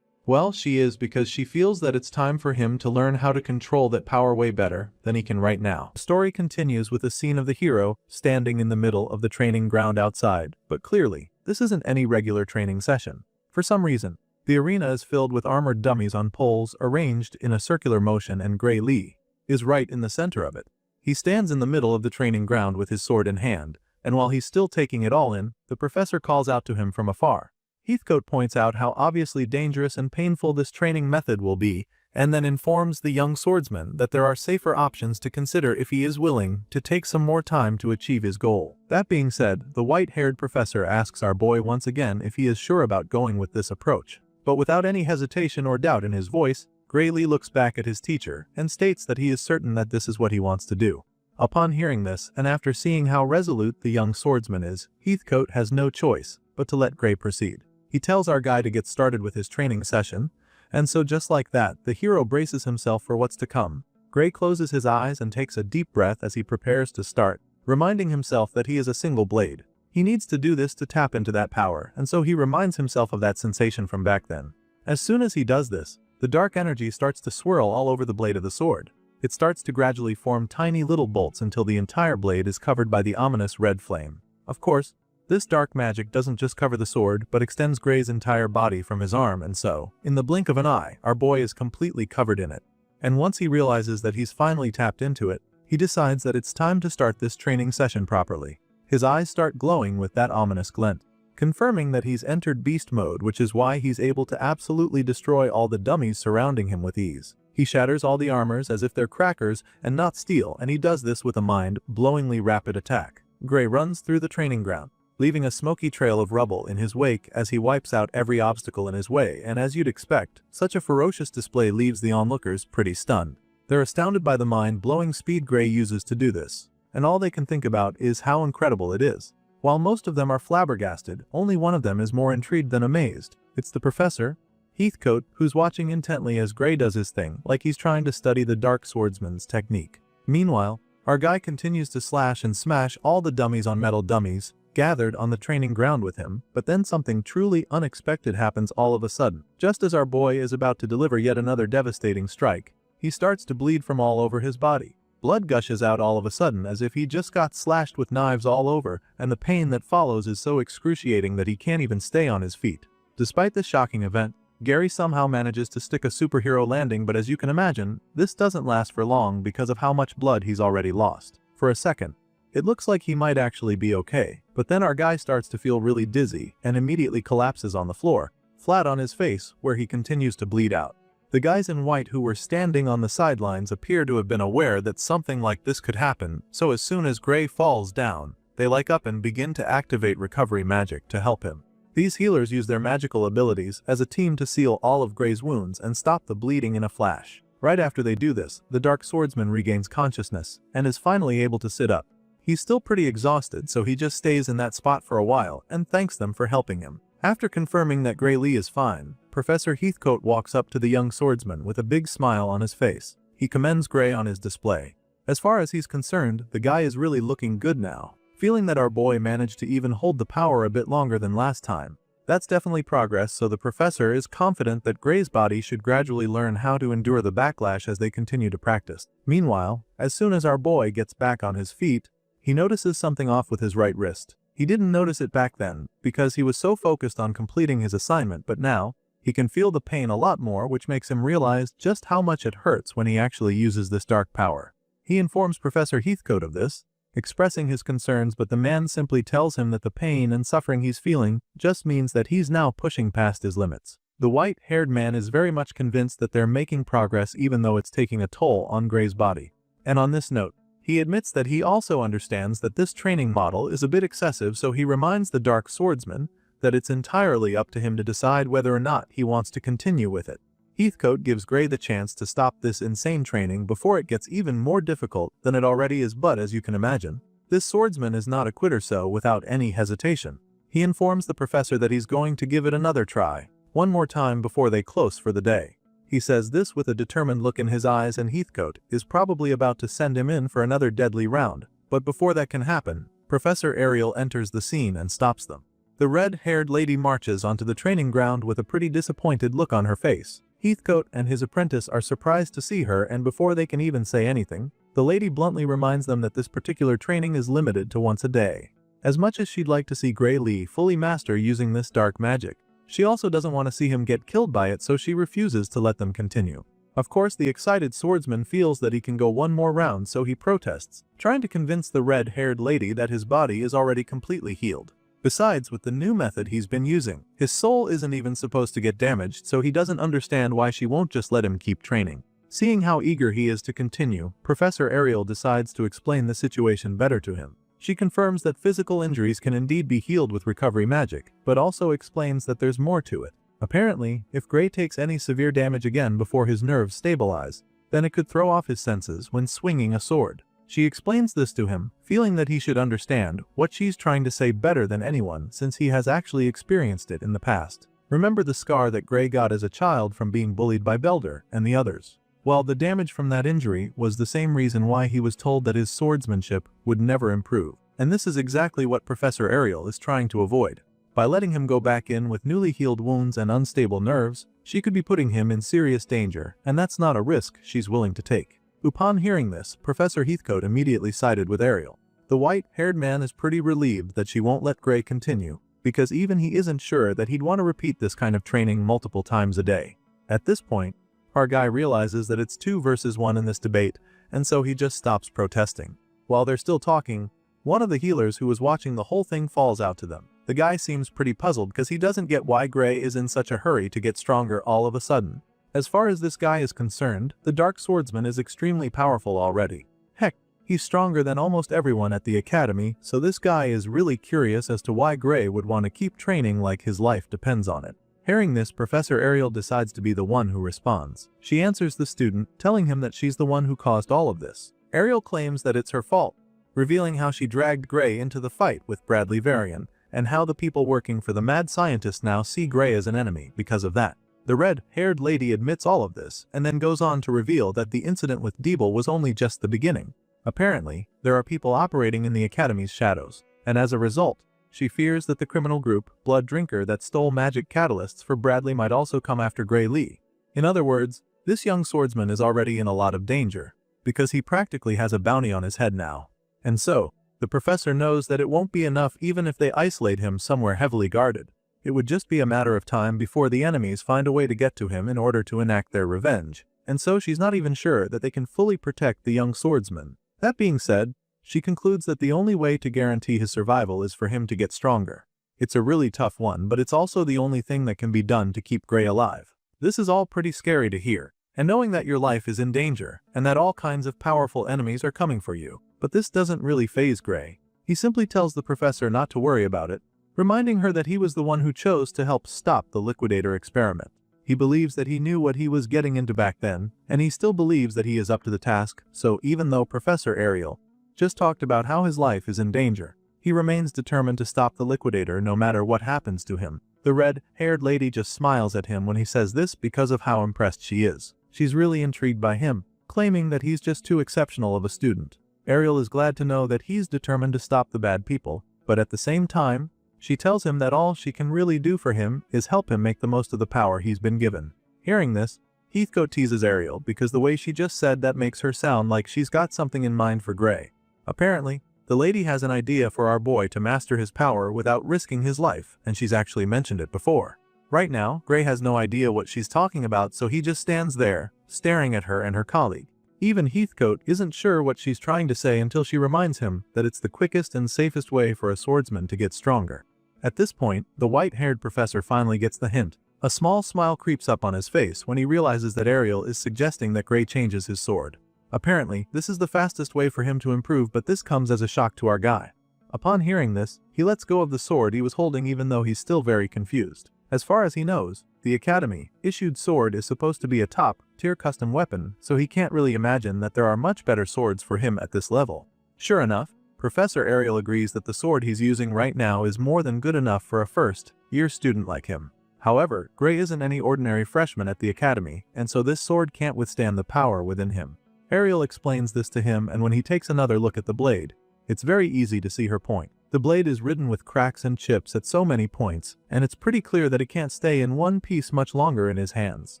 Well, she is, because she feels that it's time for him to learn how to control that power way better than he can right now. The story continues with a scene of the hero standing in the middle of the training ground outside, but clearly, this isn't any regular training session. For some reason, the arena is filled with armored dummies on poles arranged in a circular motion, and Gray Lee is right in the center of it. He stands in the middle of the training ground with his sword in hand, and while he's still taking it all in, the professor calls out to him from afar. Heathcote points out how obviously dangerous and painful this training method will be, and then informs the young swordsman that there are safer options to consider if he is willing to take some more time to achieve his goal. That being said, the white-haired professor asks our boy once again if he is sure about going with this approach. But without any hesitation or doubt in his voice, Gray Lee looks back at his teacher and states that he is certain that this is what he wants to do. Upon hearing this, and after seeing how resolute the young swordsman is, Heathcote has no choice but to let Gray proceed. He tells our guy to get started with his training session, and so just like that, the hero braces himself for what's to come. Gray closes his eyes and takes a deep breath as he prepares to start, reminding himself that he is a single blade. He needs to do this to tap into that power, and so he reminds himself of that sensation from back then. As soon as he does this, the dark energy starts to swirl all over the blade of the sword. It starts to gradually form tiny little bolts until the entire blade is covered by the ominous red flame. Of course, this dark magic doesn't just cover the sword but extends Gray's entire body from his arm, and so, in the blink of an eye, our boy is completely covered in it. And once he realizes that he's finally tapped into it, he decides that it's time to start this training session properly. His eyes start glowing with that ominous glint, confirming that he's entered beast mode, which is why he's able to absolutely destroy all the dummies surrounding him with ease. He shatters all the armors as if they're crackers and not steel, and he does this with a mind-blowingly rapid attack. Gray runs through the training ground, leaving a smoky trail of rubble in his wake as he wipes out every obstacle in his way, and as you'd expect, such a ferocious display leaves the onlookers pretty stunned. They're astounded by the mind-blowing speed Gray uses to do this, and all they can think about is how incredible it is. While most of them are flabbergasted, only one of them is more intrigued than amazed. It's the professor, Heathcote, who's watching intently as Gray does his thing, like he's trying to study the Dark Swordsman's technique. Meanwhile, our guy continues to slash and smash all the dummies on metal dummies gathered on the training ground with him, but then something truly unexpected happens all of a sudden. Just as our boy is about to deliver yet another devastating strike, he starts to bleed from all over his body. Blood gushes out all of a sudden as if he just got slashed with knives all over, and the pain that follows is so excruciating that he can't even stay on his feet. Despite this shocking event, Gary somehow manages to stick a superhero landing, but as you can imagine, this doesn't last for long because of how much blood he's already lost. For a second, it looks like he might actually be okay, but then our guy starts to feel really dizzy and immediately collapses on the floor, flat on his face, where he continues to bleed out. The guys in white who were standing on the sidelines appear to have been aware that something like this could happen, so as soon as Gray falls down, they light up and begin to activate recovery magic to help him. These healers use their magical abilities as a team to seal all of Gray's wounds and stop the bleeding in a flash. Right after they do this, the Dark Swordsman regains consciousness and is finally able to sit up. He's still pretty exhausted, so he just stays in that spot for a while and thanks them for helping him. After confirming that Gray Lee is fine, Professor Heathcote walks up to the young swordsman with a big smile on his face. He commends Gray on his display. As far as he's concerned, the guy is really looking good now. Feeling that our boy managed to even hold the power a bit longer than last time. That's definitely progress, so the professor is confident that Gray's body should gradually learn how to endure the backlash as they continue to practice. Meanwhile, as soon as our boy gets back on his feet, he notices something off with his right wrist. He didn't notice it back then, because he was so focused on completing his assignment, but now, he can feel the pain a lot more, which makes him realize just how much it hurts when he actually uses this dark power. He informs Professor Heathcote of this, expressing his concerns, but the man simply tells him that the pain and suffering he's feeling just means that he's now pushing past his limits. The white-haired man is very much convinced that they're making progress even though it's taking a toll on Gray's body. And on this note, he admits that he also understands that this training model is a bit excessive, so he reminds the Dark Swordsman that it's entirely up to him to decide whether or not he wants to continue with it. Heathcote gives Gray the chance to stop this insane training before it gets even more difficult than it already is, but as you can imagine, this swordsman is not a quitter, so without any hesitation, he informs the professor that he's going to give it another try, one more time before they close for the day. He says this with a determined look in his eyes, and Heathcote is probably about to send him in for another deadly round, but before that can happen, Professor Ariel enters the scene and stops them. The red-haired lady marches onto the training ground with a pretty disappointed look on her face. Heathcote and his apprentice are surprised to see her, and before they can even say anything, the lady bluntly reminds them that this particular training is limited to once a day. As much as she'd like to see Gray Lee fully master using this dark magic, she also doesn't want to see him get killed by it, so she refuses to let them continue. Of course, the excited swordsman feels that he can go one more round, so he protests, trying to convince the red-haired lady that his body is already completely healed. Besides, with the new method he's been using, his soul isn't even supposed to get damaged, so he doesn't understand why she won't just let him keep training. Seeing how eager he is to continue, Professor Ariel decides to explain the situation better to him. She confirms that physical injuries can indeed be healed with recovery magic, but also explains that there's more to it. Apparently, if Gray takes any severe damage again before his nerves stabilize, then it could throw off his senses when swinging a sword. She explains this to him, feeling that he should understand what she's trying to say better than anyone since he has actually experienced it in the past. Remember the scar that Gray got as a child from being bullied by Belder and the others? Well, the damage from that injury was the same reason why he was told that his swordsmanship would never improve. And this is exactly what Professor Ariel is trying to avoid. By letting him go back in with newly healed wounds and unstable nerves, she could be putting him in serious danger, and that's not a risk she's willing to take. Upon hearing this, Professor Heathcote immediately sided with Ariel. The white-haired man is pretty relieved that she won't let Gray continue, because even he isn't sure that he'd want to repeat this kind of training multiple times a day. At this point, our guy realizes that it's 2 versus 1 in this debate, and so he just stops protesting. While they're still talking, one of the healers who was watching the whole thing falls out to them. The guy seems pretty puzzled because he doesn't get why Gray is in such a hurry to get stronger all of a sudden. As far as this guy is concerned, the Dark Swordsman is extremely powerful already. Heck, he's stronger than almost everyone at the academy, so this guy is really curious as to why Gray would want to keep training like his life depends on it. Hearing this, Professor Ariel decides to be the one who responds. She answers the student, telling him that she's the one who caused all of this. Ariel claims that it's her fault, revealing how she dragged Gray into the fight with Bradley Varian, and how the people working for the mad scientist now see Gray as an enemy because of that. The red-haired lady admits all of this, and then goes on to reveal that the incident with Deeble was only just the beginning. Apparently, there are people operating in the Academy's shadows, and as a result, she fears that the criminal group, Blood Drinker, that stole magic catalysts for Bradley might also come after Gray Lee. In other words, this young swordsman is already in a lot of danger, because he practically has a bounty on his head now. And so, the professor knows that it won't be enough even if they isolate him somewhere heavily guarded. It would just be a matter of time before the enemies find a way to get to him in order to enact their revenge, and so she's not even sure that they can fully protect the young swordsman. That being said, she concludes that the only way to guarantee his survival is for him to get stronger. It's a really tough one, but it's also the only thing that can be done to keep Gray alive. This is all pretty scary to hear, and knowing that your life is in danger, and that all kinds of powerful enemies are coming for you. But this doesn't really faze Gray. He simply tells the professor not to worry about it, reminding her that he was the one who chose to help stop the liquidator experiment. He believes that he knew what he was getting into back then, and he still believes that he is up to the task, so even though Professor Ariel just talked about how his life is in danger, he remains determined to stop the liquidator no matter what happens to him. The red-haired lady just smiles at him when he says this because of how impressed she is. She's really intrigued by him, claiming that he's just too exceptional of a student. Ariel is glad to know that he's determined to stop the bad people, but at the same time, she tells him that all she can really do for him is help him make the most of the power he's been given. Hearing this, Heathcote teases Ariel because the way she just said that makes her sound like she's got something in mind for Gray. Apparently, the lady has an idea for our boy to master his power without risking his life, and she's actually mentioned it before. Right now, Gray has no idea what she's talking about, so he just stands there, staring at her and her colleague. Even Heathcote isn't sure what she's trying to say until she reminds him that it's the quickest and safest way for a swordsman to get stronger. At this point, the white-haired professor finally gets the hint. A small smile creeps up on his face when he realizes that Ariel is suggesting that Gray changes his sword. Apparently, this is the fastest way for him to improve, but this comes as a shock to our guy. Upon hearing this, he lets go of the sword he was holding even though he's still very confused. As far as he knows, the Academy-issued sword is supposed to be a top-tier custom weapon, so he can't really imagine that there are much better swords for him at this level. Sure enough, Professor Ariel agrees that the sword he's using right now is more than good enough for a first-year student like him. However, Gray isn't any ordinary freshman at the Academy, and so this sword can't withstand the power within him. Ariel explains this to him, and when he takes another look at the blade, it's very easy to see her point. The blade is ridden with cracks and chips at so many points, and it's pretty clear that it can't stay in one piece much longer in his hands.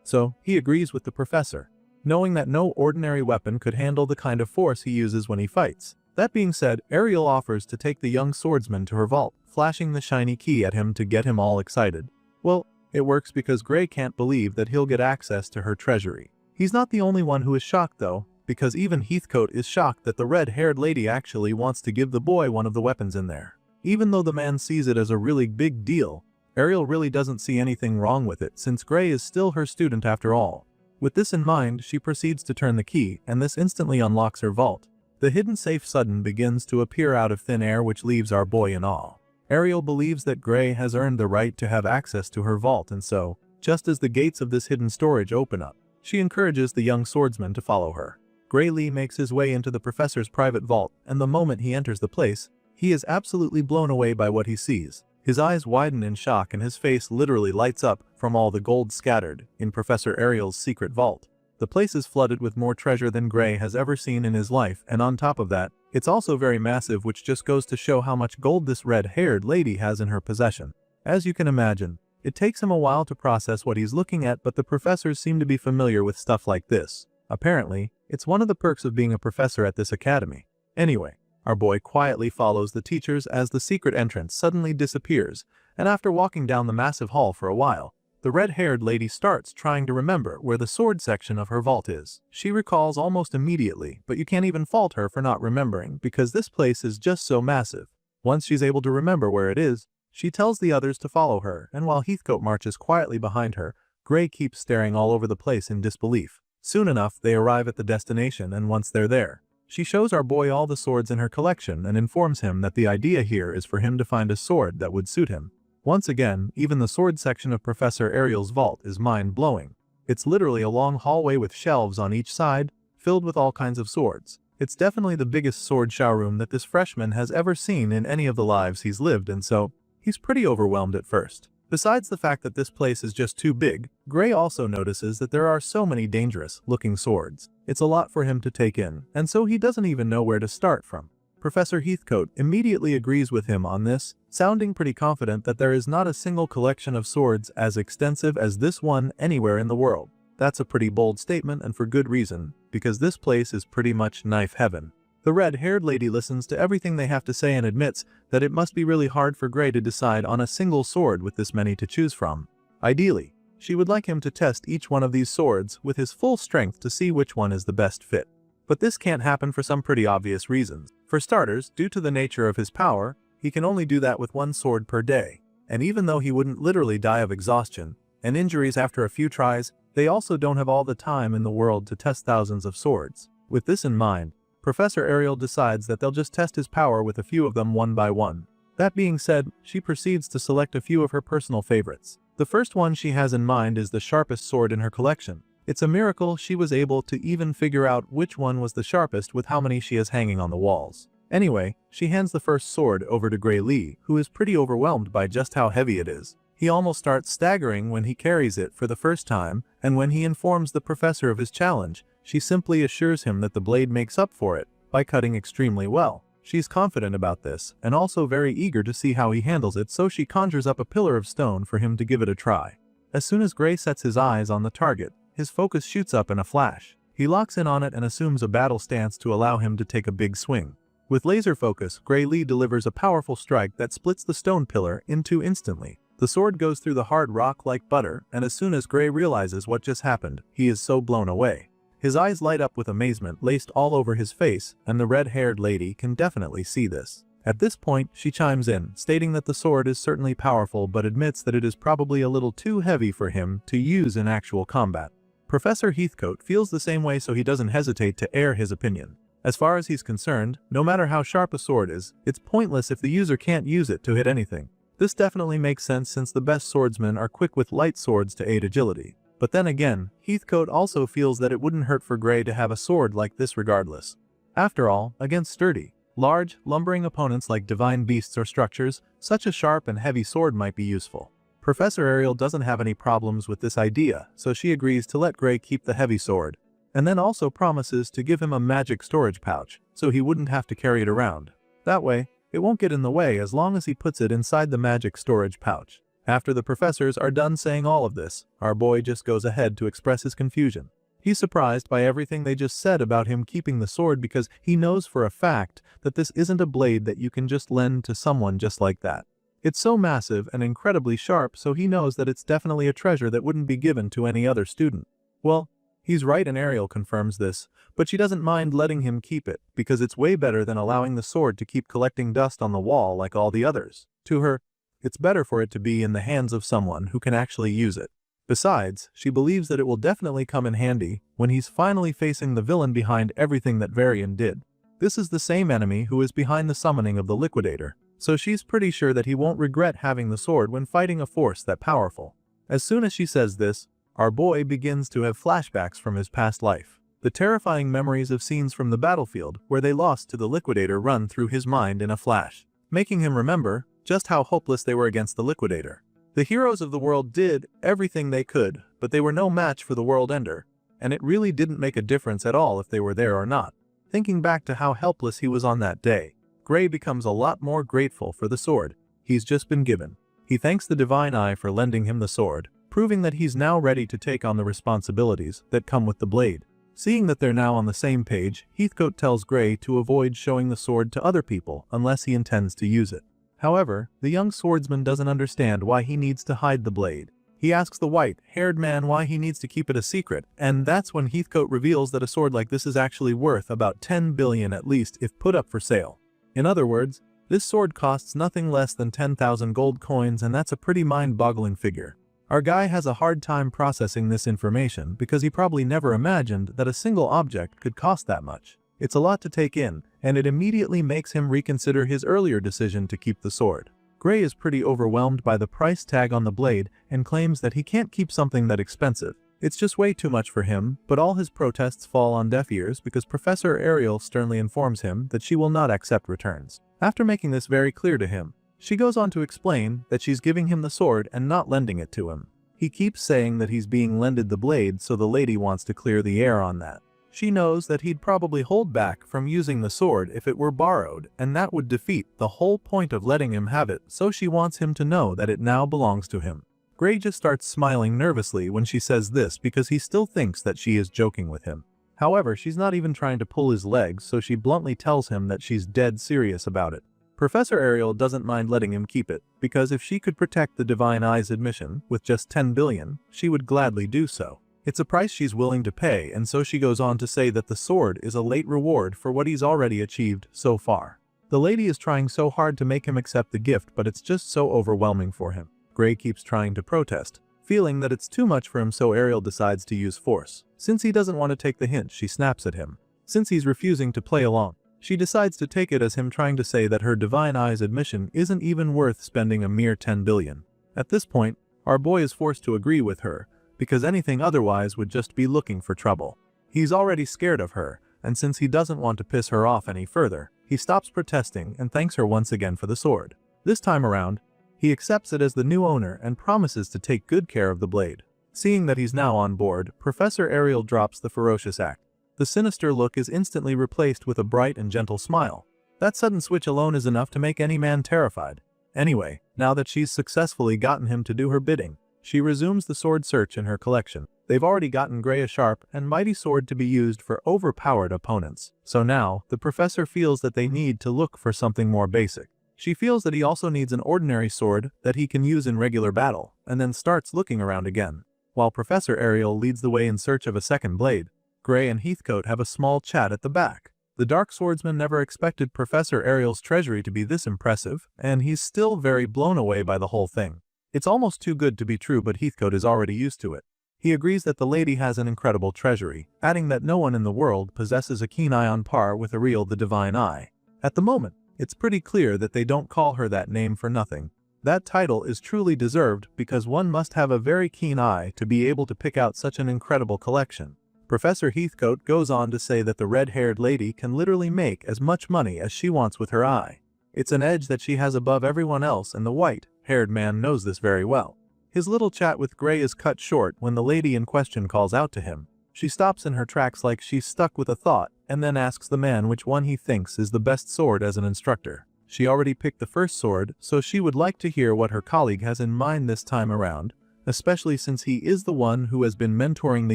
So, he agrees with the professor, knowing that no ordinary weapon could handle the kind of force he uses when he fights. That being said, Ariel offers to take the young swordsman to her vault, flashing the shiny key at him to get him all excited. Well, it works because Gray can't believe that he'll get access to her treasury. He's not the only one who is shocked though, because even Heathcote is shocked that the red-haired lady actually wants to give the boy one of the weapons in there. Even though the man sees it as a really big deal, Ariel really doesn't see anything wrong with it since Gray is still her student after all. With this in mind, she proceeds to turn the key, and this instantly unlocks her vault. The hidden safe sudden begins to appear out of thin air, which leaves our boy in awe. Ariel believes that Gray has earned the right to have access to her vault, and so, just as the gates of this hidden storage open up, she encourages the young swordsman to follow her. Gray Lee makes his way into the professor's private vault, and the moment he enters the place, he is absolutely blown away by what he sees. His eyes widen in shock and his face literally lights up from all the gold scattered in Professor Ariel's secret vault. The place is flooded with more treasure than Gray has ever seen in his life, and on top of that, it's also very massive, which just goes to show how much gold this red-haired lady has in her possession. As you can imagine, it takes him a while to process what he's looking at, but the professors seem to be familiar with stuff like this. Apparently, It's one of the perks of being a professor at this academy. Anyway, our boy quietly follows the teachers as the secret entrance suddenly disappears, and after walking down the massive hall for a while, the red-haired lady starts trying to remember where the sword section of her vault is. She recalls almost immediately, but you can't even fault her for not remembering because this place is just so massive. Once she's able to remember where it is, she tells the others to follow her, and while Heathcote marches quietly behind her, Gray keeps staring all over the place in disbelief. Soon enough, they arrive at the destination, and once they're there, she shows our boy all the swords in her collection and informs him that the idea here is for him to find a sword that would suit him. Once again, even the sword section of Professor Ariel's vault is mind-blowing. It's literally a long hallway with shelves on each side, filled with all kinds of swords. It's definitely the biggest sword showroom that this freshman has ever seen in any of the lives he's lived, and so, he's pretty overwhelmed at first. Besides the fact that this place is just too big, Gray also notices that there are so many dangerous-looking swords. It's a lot for him to take in, and so he doesn't even know where to start from. Professor Heathcote immediately agrees with him on this, sounding pretty confident that there is not a single collection of swords as extensive as this one anywhere in the world. That's a pretty bold statement, and for good reason, because this place is pretty much knife heaven. The red-haired lady listens to everything they have to say and admits that it must be really hard for Gray to decide on a single sword with this many to choose from. Ideally, she would like him to test each one of these swords with his full strength to see which one is the best fit. But this can't happen for some pretty obvious reasons. For starters, due to the nature of his power, he can only do that with one sword per day. And even though he wouldn't literally die of exhaustion and injuries after a few tries, they also don't have all the time in the world to test thousands of swords. With this in mind, Professor Ariel decides that they'll just test his power with a few of them one by one. That being said, she proceeds to select a few of her personal favorites. The first one she has in mind is the sharpest sword in her collection. It's a miracle she was able to even figure out which one was the sharpest with how many she has hanging on the walls. Anyway, she hands the first sword over to Gray Lee, who is pretty overwhelmed by just how heavy it is. He almost starts staggering when he carries it for the first time, and when he informs the professor of his challenge, she simply assures him that the blade makes up for it by cutting extremely well. She's confident about this, and also very eager to see how he handles it, so she conjures up a pillar of stone for him to give it a try. As soon as Gray sets his eyes on the target, his focus shoots up in a flash. He locks in on it and assumes a battle stance to allow him to take a big swing. With laser focus, Gray Lee delivers a powerful strike that splits the stone pillar in two instantly. The sword goes through the hard rock like butter, and as soon as Gray realizes what just happened, he is so blown away. His eyes light up with amazement laced all over his face, and the red-haired lady can definitely see this. At this point, she chimes in, stating that the sword is certainly powerful but admits that it is probably a little too heavy for him to use in actual combat. Professor Heathcote feels the same way, so he doesn't hesitate to air his opinion. As far as he's concerned, no matter how sharp a sword is, it's pointless if the user can't use it to hit anything. This definitely makes sense since the best swordsmen are quick with light swords to aid agility. But then again, Heathcote also feels that it wouldn't hurt for Gray to have a sword like this regardless. After all, against sturdy, large, lumbering opponents like divine beasts or structures, such a sharp and heavy sword might be useful. Professor Ariel doesn't have any problems with this idea, so she agrees to let Gray keep the heavy sword, and then also promises to give him a magic storage pouch, so he wouldn't have to carry it around. That way, it won't get in the way as long as he puts it inside the magic storage pouch. After the professors are done saying all of this, our boy just goes ahead to express his confusion. He's surprised by everything they just said about him keeping the sword because he knows for a fact that this isn't a blade that you can just lend to someone just like that. It's so massive and incredibly sharp, so he knows that it's definitely a treasure that wouldn't be given to any other student. Well, he's right, and Ariel confirms this, but she doesn't mind letting him keep it because it's way better than allowing the sword to keep collecting dust on the wall like all the others. To her, it's better for it to be in the hands of someone who can actually use it. Besides, she believes that it will definitely come in handy when he's finally facing the villain behind everything that Varian did. This is the same enemy who is behind the summoning of the Liquidator, so she's pretty sure that he won't regret having the sword when fighting a force that powerful. As soon as she says this, our boy begins to have flashbacks from his past life. The terrifying memories of scenes from the battlefield where they lost to the Liquidator run through his mind in a flash, making him remember just how hopeless they were against the Liquidator. The heroes of the world did everything they could, but they were no match for the World Ender, and it really didn't make a difference at all if they were there or not. Thinking back to how helpless he was on that day, Gray becomes a lot more grateful for the sword he's just been given. He thanks the Divine Eye for lending him the sword, proving that he's now ready to take on the responsibilities that come with the blade. Seeing that they're now on the same page, Heathcote tells Gray to avoid showing the sword to other people unless he intends to use it. However, the young swordsman doesn't understand why he needs to hide the blade. He asks the white-haired man why he needs to keep it a secret, and that's when Heathcote reveals that a sword like this is actually worth about 10 billion at least if put up for sale. In other words, this sword costs nothing less than 10,000 gold coins, and that's a pretty mind-boggling figure. Our guy has a hard time processing this information because he probably never imagined that a single object could cost that much. It's a lot to take in, and it immediately makes him reconsider his earlier decision to keep the sword. Gray is pretty overwhelmed by the price tag on the blade and claims that he can't keep something that expensive. It's just way too much for him, but all his protests fall on deaf ears because Professor Ariel sternly informs him that she will not accept returns. After making this very clear to him, she goes on to explain that she's giving him the sword and not lending it to him. He keeps saying that he's being lended the blade, so the lady wants to clear the air on that. She knows that he'd probably hold back from using the sword if it were borrowed, and that would defeat the whole point of letting him have it, so she wants him to know that it now belongs to him. Gray just starts smiling nervously when she says this because he still thinks that she is joking with him. However, she's not even trying to pull his legs, so she bluntly tells him that she's dead serious about it. Professor Ariel doesn't mind letting him keep it, because if she could protect the Divine Eye's admission with just 10 billion, she would gladly do so. It's a price she's willing to pay, and so she goes on to say that the sword is a late reward for what he's already achieved so far. The lady is trying so hard to make him accept the gift, but it's just so overwhelming for him. Gray keeps trying to protest, feeling that it's too much for him, so Ariel decides to use force. Since he doesn't want to take the hint, she snaps at him. Since he's refusing to play along, she decides to take it as him trying to say that her Divine Eye's admission isn't even worth spending a mere 10 billion. At this point, our boy is forced to agree with her, because anything otherwise would just be looking for trouble. He's already scared of her, and since he doesn't want to piss her off any further, he stops protesting and thanks her once again for the sword. This time around, he accepts it as the new owner and promises to take good care of the blade. Seeing that he's now on board, Professor Ariel drops the ferocious act. The sinister look is instantly replaced with a bright and gentle smile. That sudden switch alone is enough to make any man terrified. Anyway, now that she's successfully gotten him to do her bidding, she resumes the sword search in her collection. They've already gotten Gray a sharp and mighty sword to be used for overpowered opponents, so now the professor feels that they need to look for something more basic. She feels that he also needs an ordinary sword that he can use in regular battle, and then starts looking around again. While Professor Ariel leads the way in search of a second blade, Gray and Heathcote have a small chat at the back. The Dark Swordsman never expected Professor Ariel's treasury to be this impressive, and he's still very blown away by the whole thing. It's almost too good to be true, but Heathcote is already used to it. He agrees that the lady has an incredible treasury, adding that no one in the world possesses a keen eye on par with Ariel the Divine Eye. At the moment, it's pretty clear that they don't call her that name for nothing. That title is truly deserved because one must have a very keen eye to be able to pick out such an incredible collection. Professor Heathcote goes on to say that the red-haired lady can literally make as much money as she wants with her eye. It's an edge that she has above everyone else, and the white-haired man knows this very well. His little chat with Gray is cut short when the lady in question calls out to him. She stops in her tracks like she's stuck with a thought, and then asks the man which one he thinks is the best sword as an instructor. She already picked the first sword, so she would like to hear what her colleague has in mind this time around, especially since he is the one who has been mentoring the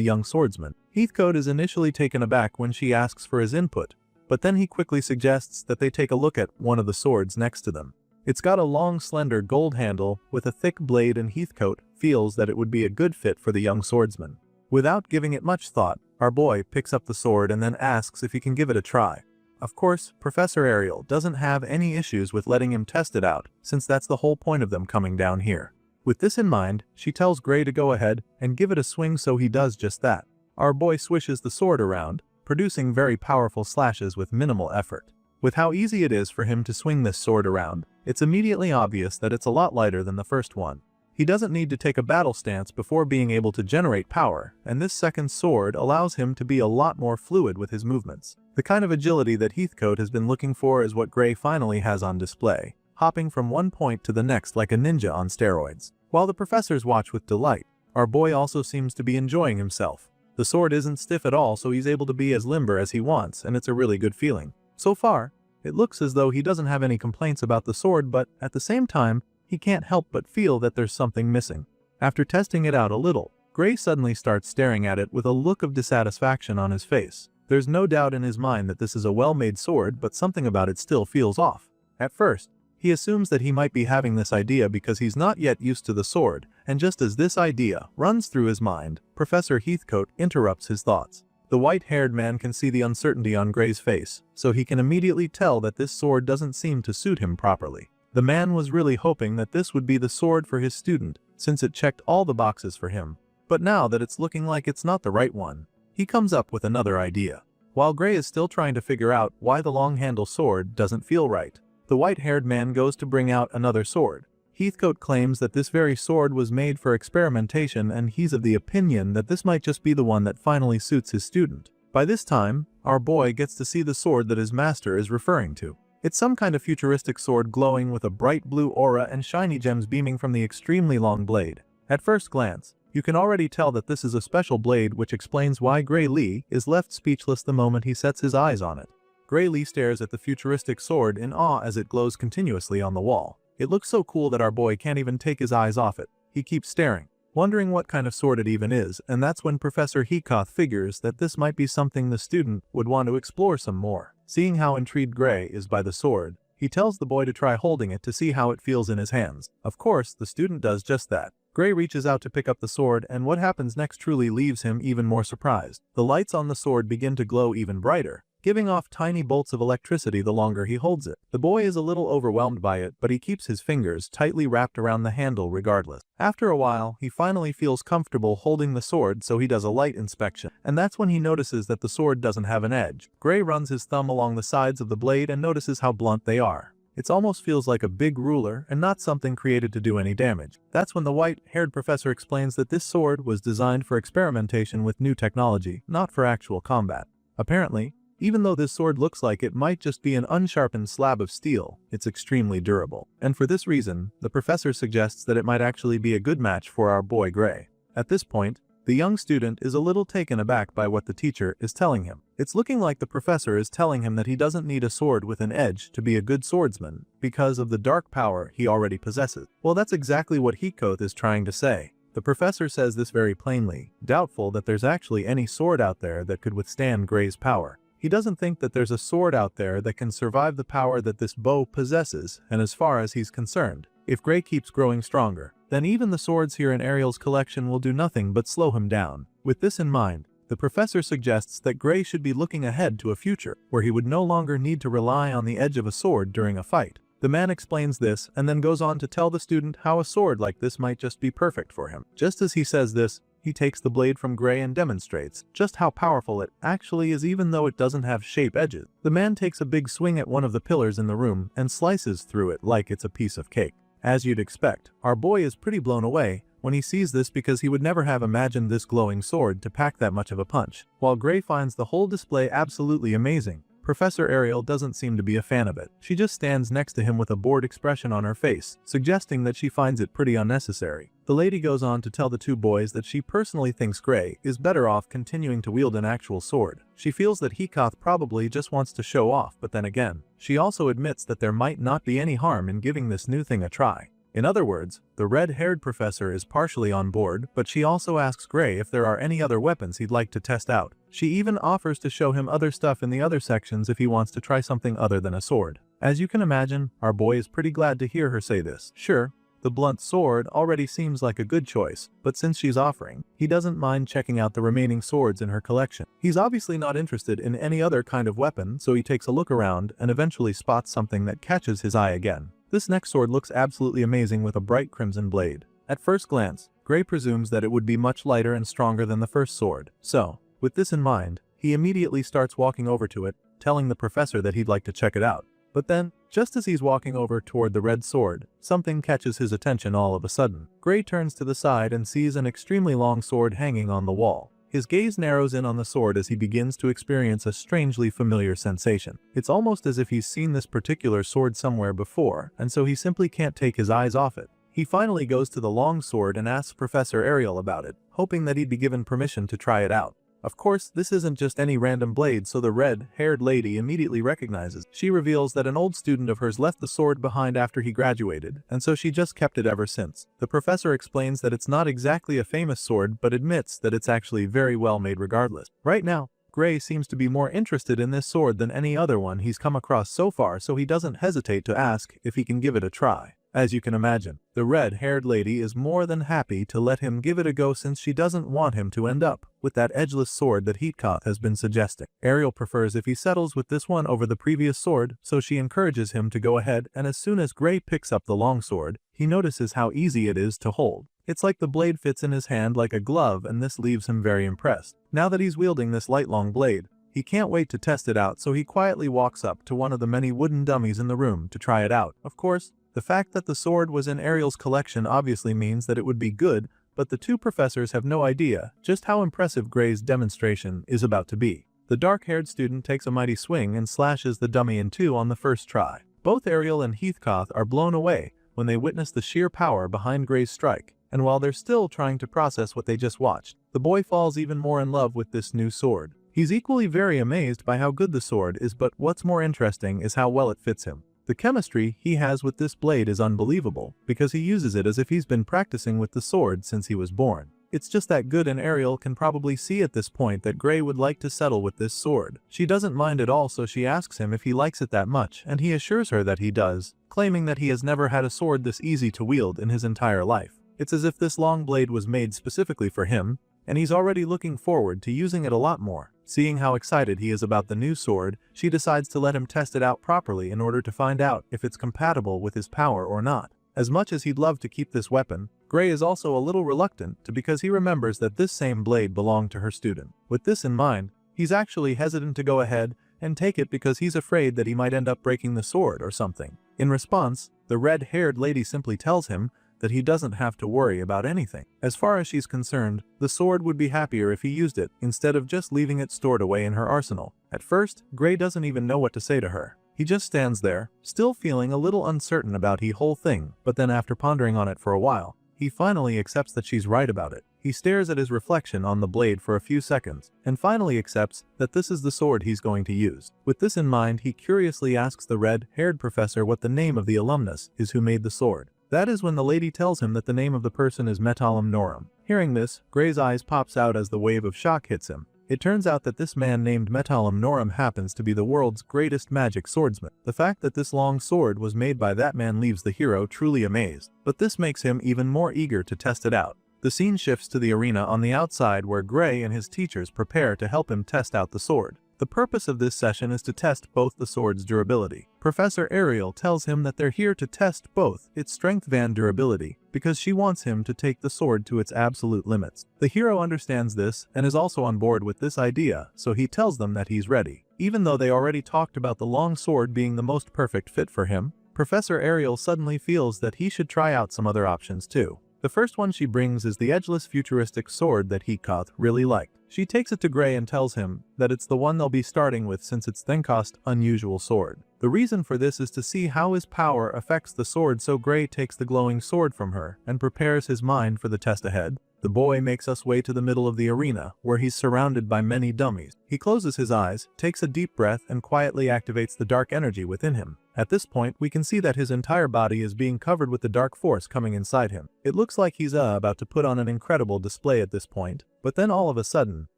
young swordsman. Heathcote is initially taken aback when she asks for his input, but then he quickly suggests that they take a look at one of the swords next to them. It's got a long, slender gold handle with a thick blade, and Heathcote feels that it would be a good fit for the young swordsman. Without giving it much thought, our boy picks up the sword and then asks if he can give it a try. Of course, Professor Ariel doesn't have any issues with letting him test it out, since that's the whole point of them coming down here. With this in mind, she tells Gray to go ahead and give it a swing, so he does just that. Our boy swishes the sword around, producing very powerful slashes with minimal effort. With how easy it is for him to swing this sword around, it's immediately obvious that it's a lot lighter than the first one. He doesn't need to take a battle stance before being able to generate power, and this second sword allows him to be a lot more fluid with his movements. The kind of agility that Heathcote has been looking for is what Gray finally has on display, hopping from one point to the next like a ninja on steroids. While the professors watch with delight, our boy also seems to be enjoying himself. The sword isn't stiff at all, so he's able to be as limber as he wants, and it's a really good feeling. So far, it looks as though he doesn't have any complaints about the sword, but at the same time, he can't help but feel that there's something missing. After testing it out a little, Gray suddenly starts staring at it with a look of dissatisfaction on his face. There's no doubt in his mind that this is a well-made sword, but something about it still feels off. At first, he assumes that he might be having this idea because he's not yet used to the sword, and just as this idea runs through his mind, Professor Heathcote interrupts his thoughts. The white-haired man can see the uncertainty on Gray's face, so he can immediately tell that this sword doesn't seem to suit him properly. The man was really hoping that this would be the sword for his student, since it checked all the boxes for him. But now that it's looking like it's not the right one, he comes up with another idea. While Gray is still trying to figure out why the long-handle sword doesn't feel right, the white-haired man goes to bring out another sword. Heathcote claims that this very sword was made for experimentation, and he's of the opinion that this might just be the one that finally suits his student. By this time, our boy gets to see the sword that his master is referring to. It's some kind of futuristic sword glowing with a bright blue aura and shiny gems beaming from the extremely long blade. At first glance, you can already tell that this is a special blade, which explains why Gray Lee is left speechless the moment he sets his eyes on it. Gray Lee stares at the futuristic sword in awe as it glows continuously on the wall. It looks so cool that our boy can't even take his eyes off it. He keeps staring, wondering what kind of sword it even is, and that's when Professor Heathcote figures that this might be something the student would want to explore some more. Seeing how intrigued Gray is by the sword, he tells the boy to try holding it to see how it feels in his hands. Of course, the student does just that. Gray reaches out to pick up the sword, and what happens next truly leaves him even more surprised. The lights on the sword begin to glow even brighter, giving off tiny bolts of electricity the longer he holds it. The boy is a little overwhelmed by it, but he keeps his fingers tightly wrapped around the handle regardless. After a while, he finally feels comfortable holding the sword, so he does a light inspection, and that's when he notices that the sword doesn't have an edge. Gray runs his thumb along the sides of the blade and notices how blunt they are. It almost feels like a big ruler and not something created to do any damage. That's when the white-haired professor explains that this sword was designed for experimentation with new technology, not for actual combat. Apparently, even though this sword looks like it might just be an unsharpened slab of steel, it's extremely durable. And for this reason, the professor suggests that it might actually be a good match for our boy Gray. At this point, the young student is a little taken aback by what the teacher is telling him. It's looking like the professor is telling him that he doesn't need a sword with an edge to be a good swordsman because of the dark power he already possesses. Well, that's exactly what Heathcote is trying to say. The professor says this very plainly, doubtful that there's actually any sword out there that could withstand Gray's power. He doesn't think that there's a sword out there that can survive the power that this bow possesses, and as far as he's concerned, if Gray keeps growing stronger, then even the swords here in Ariel's collection will do nothing but slow him down. With this in mind, the professor suggests that Gray should be looking ahead to a future where he would no longer need to rely on the edge of a sword during a fight. The man explains this and then goes on to tell the student how a sword like this might just be perfect for him. Just as he says this, he takes the blade from Gray and demonstrates just how powerful it actually is even though it doesn't have sharp edges. The man takes a big swing at one of the pillars in the room and slices through it like it's a piece of cake. As you'd expect, our boy is pretty blown away when he sees this because he would never have imagined this glowing sword to pack that much of a punch. While Gray finds the whole display absolutely amazing, Professor Ariel doesn't seem to be a fan of it. She just stands next to him with a bored expression on her face, suggesting that she finds it pretty unnecessary. The lady goes on to tell the two boys that she personally thinks Gray is better off continuing to wield an actual sword. She feels that Heathcote probably just wants to show off, but then again, she also admits that there might not be any harm in giving this new thing a try. In other words, the red-haired professor is partially on board, but she also asks Gray if there are any other weapons he'd like to test out. She even offers to show him other stuff in the other sections if he wants to try something other than a sword. As you can imagine, our boy is pretty glad to hear her say this. Sure, the blunt sword already seems like a good choice, but since she's offering, he doesn't mind checking out the remaining swords in her collection. He's obviously not interested in any other kind of weapon, so he takes a look around and eventually spots something that catches his eye again. This next sword looks absolutely amazing with a bright crimson blade. At first glance, Gray presumes that it would be much lighter and stronger than the first sword. So, with this in mind, he immediately starts walking over to it, telling the professor that he'd like to check it out. But then, just as he's walking over toward the red sword, something catches his attention all of a sudden. Gray turns to the side and sees an extremely long sword hanging on the wall. His gaze narrows in on the sword as he begins to experience a strangely familiar sensation. It's almost as if he's seen this particular sword somewhere before, and so he simply can't take his eyes off it. He finally goes to the long sword and asks Professor Ariel about it, hoping that he'd be given permission to try it out. Of course, this isn't just any random blade, so the red-haired lady immediately recognizes. She reveals that an old student of hers left the sword behind after he graduated, and so she just kept it ever since. The professor explains that it's not exactly a famous sword, but admits that it's actually very well made regardless. Right now, Gray seems to be more interested in this sword than any other one he's come across so far, so he doesn't hesitate to ask if he can give it a try. As you can imagine, the red-haired lady is more than happy to let him give it a go since she doesn't want him to end up with that edgeless sword that Heathcote has been suggesting. Ariel prefers if he settles with this one over the previous sword, so she encourages him to go ahead, and as soon as Gray picks up the long sword, he notices how easy it is to hold. It's like the blade fits in his hand like a glove, and this leaves him very impressed. Now that he's wielding this light long blade, he can't wait to test it out, so he quietly walks up to one of the many wooden dummies in the room to try it out. Of course, the fact that the sword was in Ariel's collection obviously means that it would be good, but the two professors have no idea just how impressive Gray's demonstration is about to be. The dark-haired student takes a mighty swing and slashes the dummy in two on the first try. Both Ariel and Heathcote are blown away when they witness the sheer power behind Gray's strike, and while they're still trying to process what they just watched, the boy falls even more in love with this new sword. He's equally very amazed by how good the sword is, but what's more interesting is how well it fits him. The chemistry he has with this blade is unbelievable, because he uses it as if he's been practicing with the sword since he was born. It's just that good, and Ariel can probably see at this point that Gray would like to settle with this sword. She doesn't mind at all, so she asks him if he likes it that much, and he assures her that he does, claiming that he has never had a sword this easy to wield in his entire life. It's as if this long blade was made specifically for him, and he's already looking forward to using it a lot more. Seeing how excited he is about the new sword, she decides to let him test it out properly in order to find out if it's compatible with his power or not. As much as he'd love to keep this weapon, Gray is also a little reluctant because he remembers that this same blade belonged to her student. With this in mind, he's actually hesitant to go ahead and take it because he's afraid that he might end up breaking the sword or something. In response, the red-haired lady simply tells him that he doesn't have to worry about anything. As far as she's concerned, the sword would be happier if he used it instead of just leaving it stored away in her arsenal. At first, Gray doesn't even know what to say to her. He just stands there, still feeling a little uncertain about the whole thing, but then after pondering on it for a while, he finally accepts that she's right about it. He stares at his reflection on the blade for a few seconds, and finally accepts that this is the sword he's going to use. With this in mind, he curiously asks the red-haired professor what the name of the alumnus is who made the sword. That is when the lady tells him that the name of the person is Metalum Norum. Hearing this, Gray's eyes pops out as the wave of shock hits him. It turns out that this man named Metalum Norum happens to be the world's greatest magic swordsman. The fact that this long sword was made by that man leaves the hero truly amazed, but this makes him even more eager to test it out. The scene shifts to the arena on the outside where Gray and his teachers prepare to help him test out the sword. The purpose of this session is to test both the sword's durability. Professor Ariel tells him that they're here to test both its strength and durability, because she wants him to take the sword to its absolute limits. The hero understands this and is also on board with this idea, so he tells them that he's ready. Even though they already talked about the long sword being the most perfect fit for him, Professor Ariel suddenly feels that he should try out some other options too. The first one she brings is the edgeless futuristic sword that Heathcote really liked. She takes it to Gray and tells him that it's the one they'll be starting with since it's the cost unusual sword. The reason for this is to see how his power affects the sword, so Gray takes the glowing sword from her and prepares his mind for the test ahead. The boy makes us way to the middle of the arena, where he's surrounded by many dummies. He closes his eyes, takes a deep breath, and quietly activates the dark energy within him. At this point, we can see that his entire body is being covered with the dark force coming inside him. It looks like he's about to put on an incredible display at this point, but then all of a sudden,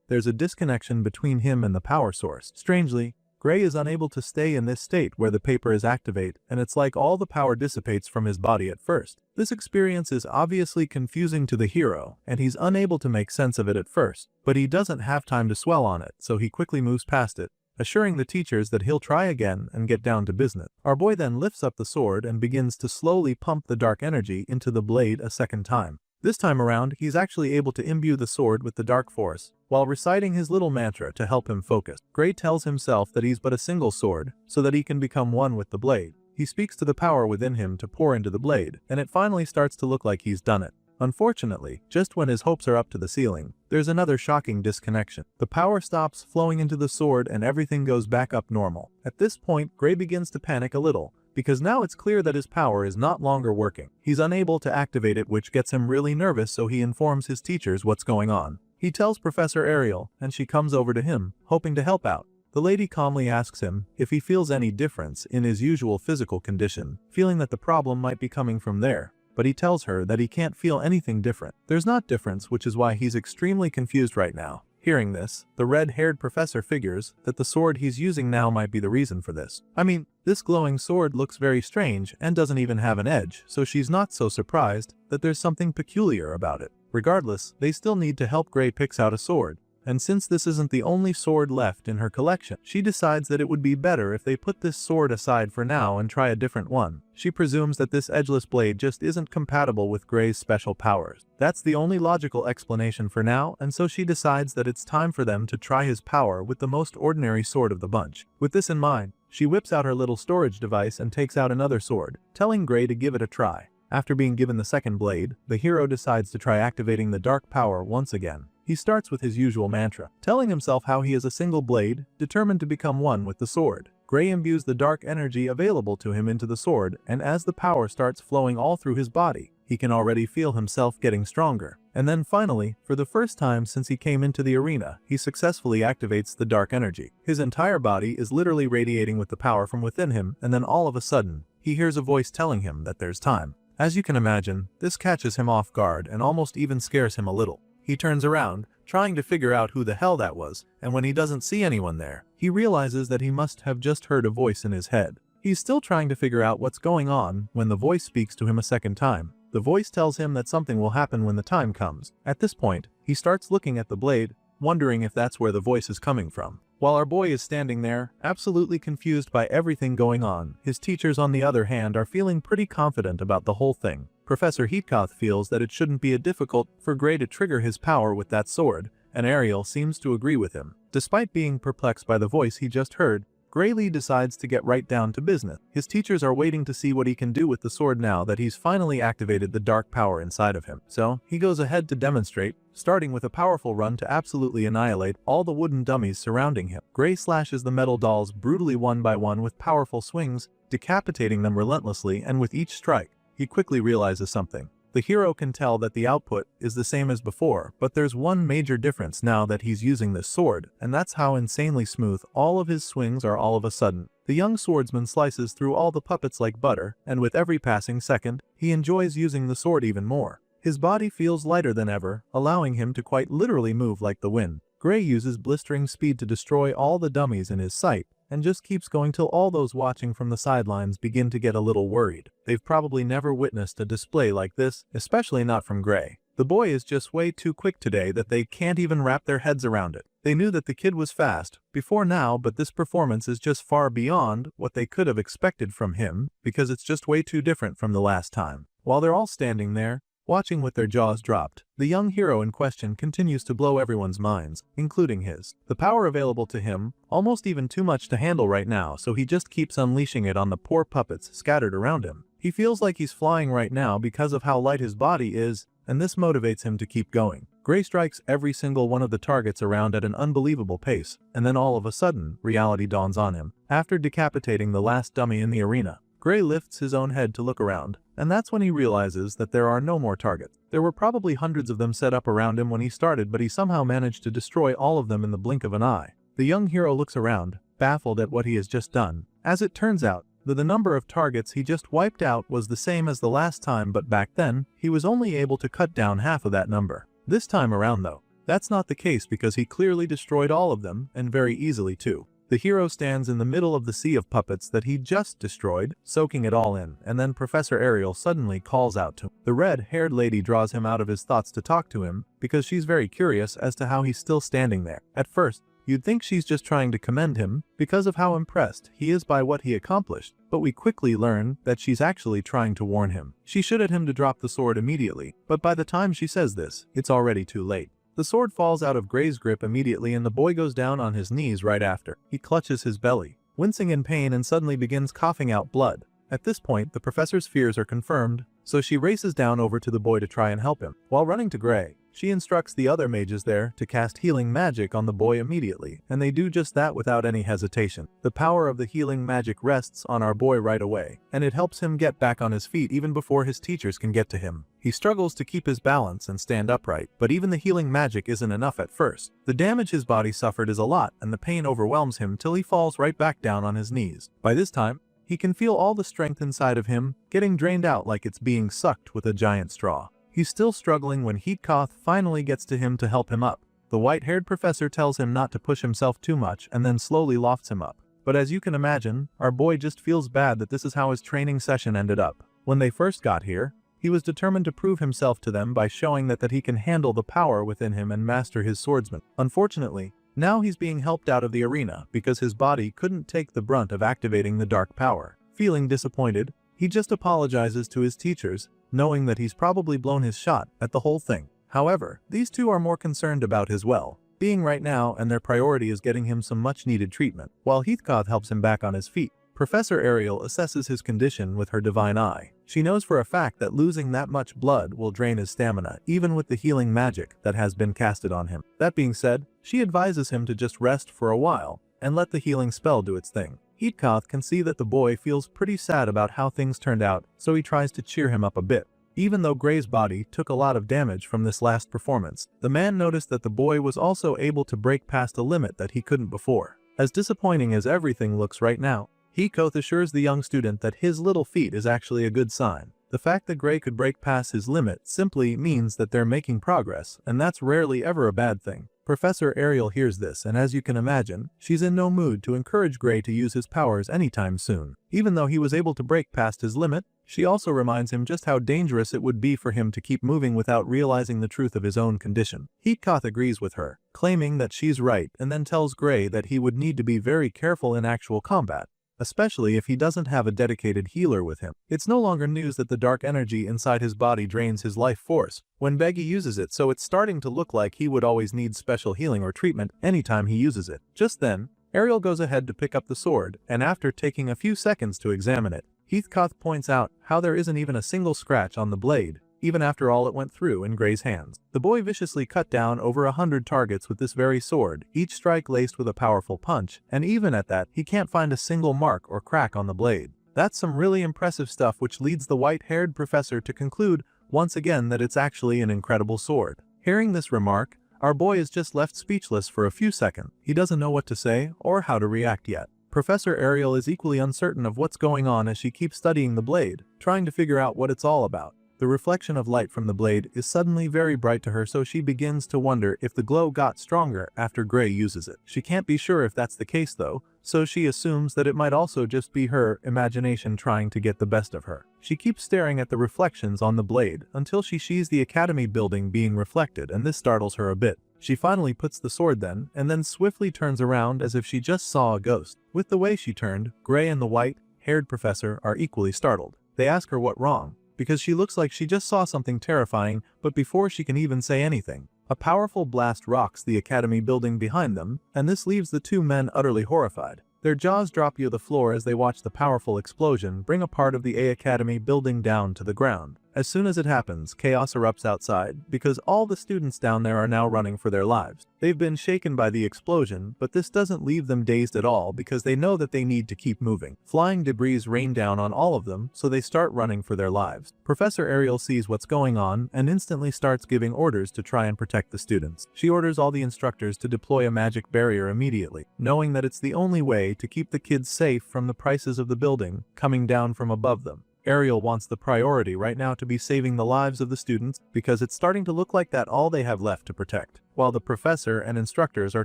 there's a disconnection between him and the power source. Strangely, Gray is unable to stay in this state where the paper is activate, and it's like all the power dissipates from his body at first. This experience is obviously confusing to the hero, and he's unable to make sense of it at first, but he doesn't have time to dwell on it, so he quickly moves past it, assuring the teachers that he'll try again and get down to business. Our boy then lifts up the sword and begins to slowly pump the dark energy into the blade a second time. This time around, he's actually able to imbue the sword with the dark force, while reciting his little mantra to help him focus. Gray tells himself that he's but a single sword, so that he can become one with the blade. He speaks to the power within him to pour into the blade, and it finally starts to look like he's done it. Unfortunately, just when his hopes are up to the ceiling, there's another shocking disconnection. The power stops flowing into the sword and everything goes back up normal. At this point, Gray begins to panic a little, because now it's clear that his power is not longer working. He's unable to activate it, which gets him really nervous, so he informs his teachers what's going on. He tells Professor Ariel, and she comes over to him, hoping to help out. The lady calmly asks him if he feels any difference in his usual physical condition, feeling that the problem might be coming from there. But he tells her that he can't feel anything different. There's not difference, which is why he's extremely confused right now. Hearing this, the red-haired professor figures that the sword he's using now might be the reason for this. I mean, this glowing sword looks very strange and doesn't even have an edge, so she's not so surprised that there's something peculiar about it. Regardless, they still need to help Gray picks out a sword. And since this isn't the only sword left in her collection, she decides that it would be better if they put this sword aside for now and try a different one. She presumes that this edgeless blade just isn't compatible with Gray's special powers. That's the only logical explanation for now, and so she decides that it's time for them to try his power with the most ordinary sword of the bunch. With this in mind, she whips out her little storage device and takes out another sword, telling Gray to give it a try. After being given the second blade, the hero decides to try activating the dark power once again. He starts with his usual mantra, telling himself how he is a single blade, determined to become one with the sword. Gray imbues the dark energy available to him into the sword, and as the power starts flowing all through his body, he can already feel himself getting stronger. And then finally, for the first time since he came into the arena, he successfully activates the dark energy. His entire body is literally radiating with the power from within him, and then all of a sudden, he hears a voice telling him that there's time. As you can imagine, this catches him off guard and almost even scares him a little. He turns around, trying to figure out who the hell that was, and when he doesn't see anyone there, he realizes that he must have just heard a voice in his head. He's still trying to figure out what's going on when the voice speaks to him a second time. The voice tells him that something will happen when the time comes. At this point, he starts looking at the blade, wondering if that's where the voice is coming from. While our boy is standing there, absolutely confused by everything going on, his teachers on the other hand are feeling pretty confident about the whole thing. Professor Heatkoth feels that it shouldn't be difficult for Gray to trigger his power with that sword, and Ariel seems to agree with him. Despite being perplexed by the voice he just heard, Graylee decides to get right down to business. His teachers are waiting to see what he can do with the sword now that he's finally activated the dark power inside of him. So, he goes ahead to demonstrate, starting with a powerful run to absolutely annihilate all the wooden dummies surrounding him. Gray slashes the metal dolls brutally one by one with powerful swings, decapitating them relentlessly, and with each strike, he quickly realizes something. The hero can tell that the output is the same as before, but there's one major difference now that he's using this sword, and that's how insanely smooth all of his swings are all of a sudden. The young swordsman slices through all the puppets like butter, and with every passing second, he enjoys using the sword even more. His body feels lighter than ever, allowing him to quite literally move like the wind. Gray uses blistering speed to destroy all the dummies in his sight, and just keeps going till all those watching from the sidelines begin to get a little worried. They've probably never witnessed a display like this, especially not from Gray. The boy is just way too quick today that they can't even wrap their heads around it. They knew that the kid was fast before now, but this performance is just far beyond what they could have expected from him, because it's just way too different from the last time. While they're all standing there, watching with their jaws dropped, the young hero in question continues to blow everyone's minds, including his. The power available to him, almost even too much to handle right now, so he just keeps unleashing it on the poor puppets scattered around him. He feels like he's flying right now because of how light his body is, and this motivates him to keep going. Gray strikes every single one of the targets around at an unbelievable pace, and then all of a sudden, reality dawns on him. After decapitating the last dummy in the arena, Gray lifts his own head to look around, and that's when he realizes that there are no more targets. There were probably hundreds of them set up around him when he started, but he somehow managed to destroy all of them in the blink of an eye. The young hero looks around, baffled at what he has just done. As it turns out, the number of targets he just wiped out was the same as the last time, but back then, he was only able to cut down half of that number. This time around though, that's not the case because he clearly destroyed all of them, and very easily too. The hero stands in the middle of the sea of puppets that he just destroyed, soaking it all in, and then Professor Ariel suddenly calls out to him. The red-haired lady draws him out of his thoughts to talk to him, because she's very curious as to how he's still standing there. At first, you'd think she's just trying to commend him, because of how impressed he is by what he accomplished, but we quickly learn that she's actually trying to warn him. She should at him to drop the sword immediately, but by the time she says this, it's already too late. The sword falls out of Gray's grip immediately and the boy goes down on his knees right after. He clutches his belly, wincing in pain, and suddenly begins coughing out blood. At this point, the professor's fears are confirmed, so she races down over to the boy to try and help him. While running to Gray, She instructs the other mages there to cast healing magic on the boy immediately, and they do just that without any hesitation. The power of the healing magic rests on our boy right away, and it helps him get back on his feet even before his teachers can get to him. He struggles to keep his balance and stand upright, but even the healing magic isn't enough at first. The damage his body suffered is a lot, and the pain overwhelms him till he falls right back down on his knees. By this time, he can feel all the strength inside of him getting drained out like it's being sucked with a giant straw. He's still struggling when Heatkoth finally gets to him to help him up. The white-haired professor tells him not to push himself too much and then slowly lofts him up. But as you can imagine, our boy just feels bad that this is how his training session ended up. When they first got here, he was determined to prove himself to them by showing that he can handle the power within him and master his swordsman. Unfortunately, now he's being helped out of the arena because his body couldn't take the brunt of activating the dark power. Feeling disappointed, he just apologizes to his teachers, knowing that he's probably blown his shot at the whole thing. However, these two are more concerned about his well-being right now, and their priority is getting him some much-needed treatment. While Heathkoth helps him back on his feet, Professor Ariel assesses his condition with her divine eye. She knows for a fact that losing that much blood will drain his stamina, even with the healing magic that has been casted on him. That being said, she advises him to just rest for a while and let the healing spell do its thing. Heatkoth can see that the boy feels pretty sad about how things turned out, so he tries to cheer him up a bit. Even though Gray's body took a lot of damage from this last performance, the man noticed that the boy was also able to break past a limit that he couldn't before. As disappointing as everything looks right now, Heatkoth assures the young student that his little feat is actually a good sign. The fact that Gray could break past his limit simply means that they're making progress, and that's rarely ever a bad thing. Professor Ariel hears this, and as you can imagine, she's in no mood to encourage Gray to use his powers anytime soon. Even though he was able to break past his limit, she also reminds him just how dangerous it would be for him to keep moving without realizing the truth of his own condition. Heatkoth agrees with her, claiming that she's right, and then tells Gray that he would need to be very careful in actual combat, especially if he doesn't have a dedicated healer with him. It's no longer news that the dark energy inside his body drains his life force when Beggy uses it, so it's starting to look like he would always need special healing or treatment anytime he uses it. Just then, Ariel goes ahead to pick up the sword, and after taking a few seconds to examine it, Heatkoth points out how there isn't even a single scratch on the blade, even after all it went through in Gray's hands. The boy viciously cut down over 100 targets with this very sword, each strike laced with a powerful punch, and even at that, he can't find a single mark or crack on the blade. That's some really impressive stuff, which leads the white-haired professor to conclude once again that it's actually an incredible sword. Hearing this remark, our boy is just left speechless for a few seconds. He doesn't know what to say or how to react yet. Professor Ariel is equally uncertain of what's going on as she keeps studying the blade, trying to figure out what it's all about. The reflection of light from the blade is suddenly very bright to her, so she begins to wonder if the glow got stronger after Gray uses it. She can't be sure if that's the case though, so she assumes that it might also just be her imagination trying to get the best of her. She keeps staring at the reflections on the blade until she sees the academy building being reflected, and this startles her a bit. She finally puts the sword then, and then swiftly turns around as if she just saw a ghost. With the way she turned, Gray and the white-haired professor are equally startled. They ask her what's wrong, because she looks like she just saw something terrifying, but before she can even say anything, a powerful blast rocks the academy building behind them, and this leaves the two men utterly horrified. Their jaws drop to the floor as they watch the powerful explosion bring a part of the Academy building down to the ground. As soon as it happens, chaos erupts outside because all the students down there are now running for their lives. They've been shaken by the explosion, but this doesn't leave them dazed at all because they know that they need to keep moving. Flying debris rain down on all of them, so they start running for their lives. Professor Ariel sees what's going on and instantly starts giving orders to try and protect the students. She orders all the instructors to deploy a magic barrier immediately, knowing that it's the only way to keep the kids safe from the prices of the building coming down from above them. Ariel wants the priority right now to be saving the lives of the students because it's starting to look like that's all they have left to protect. While the professor and instructors are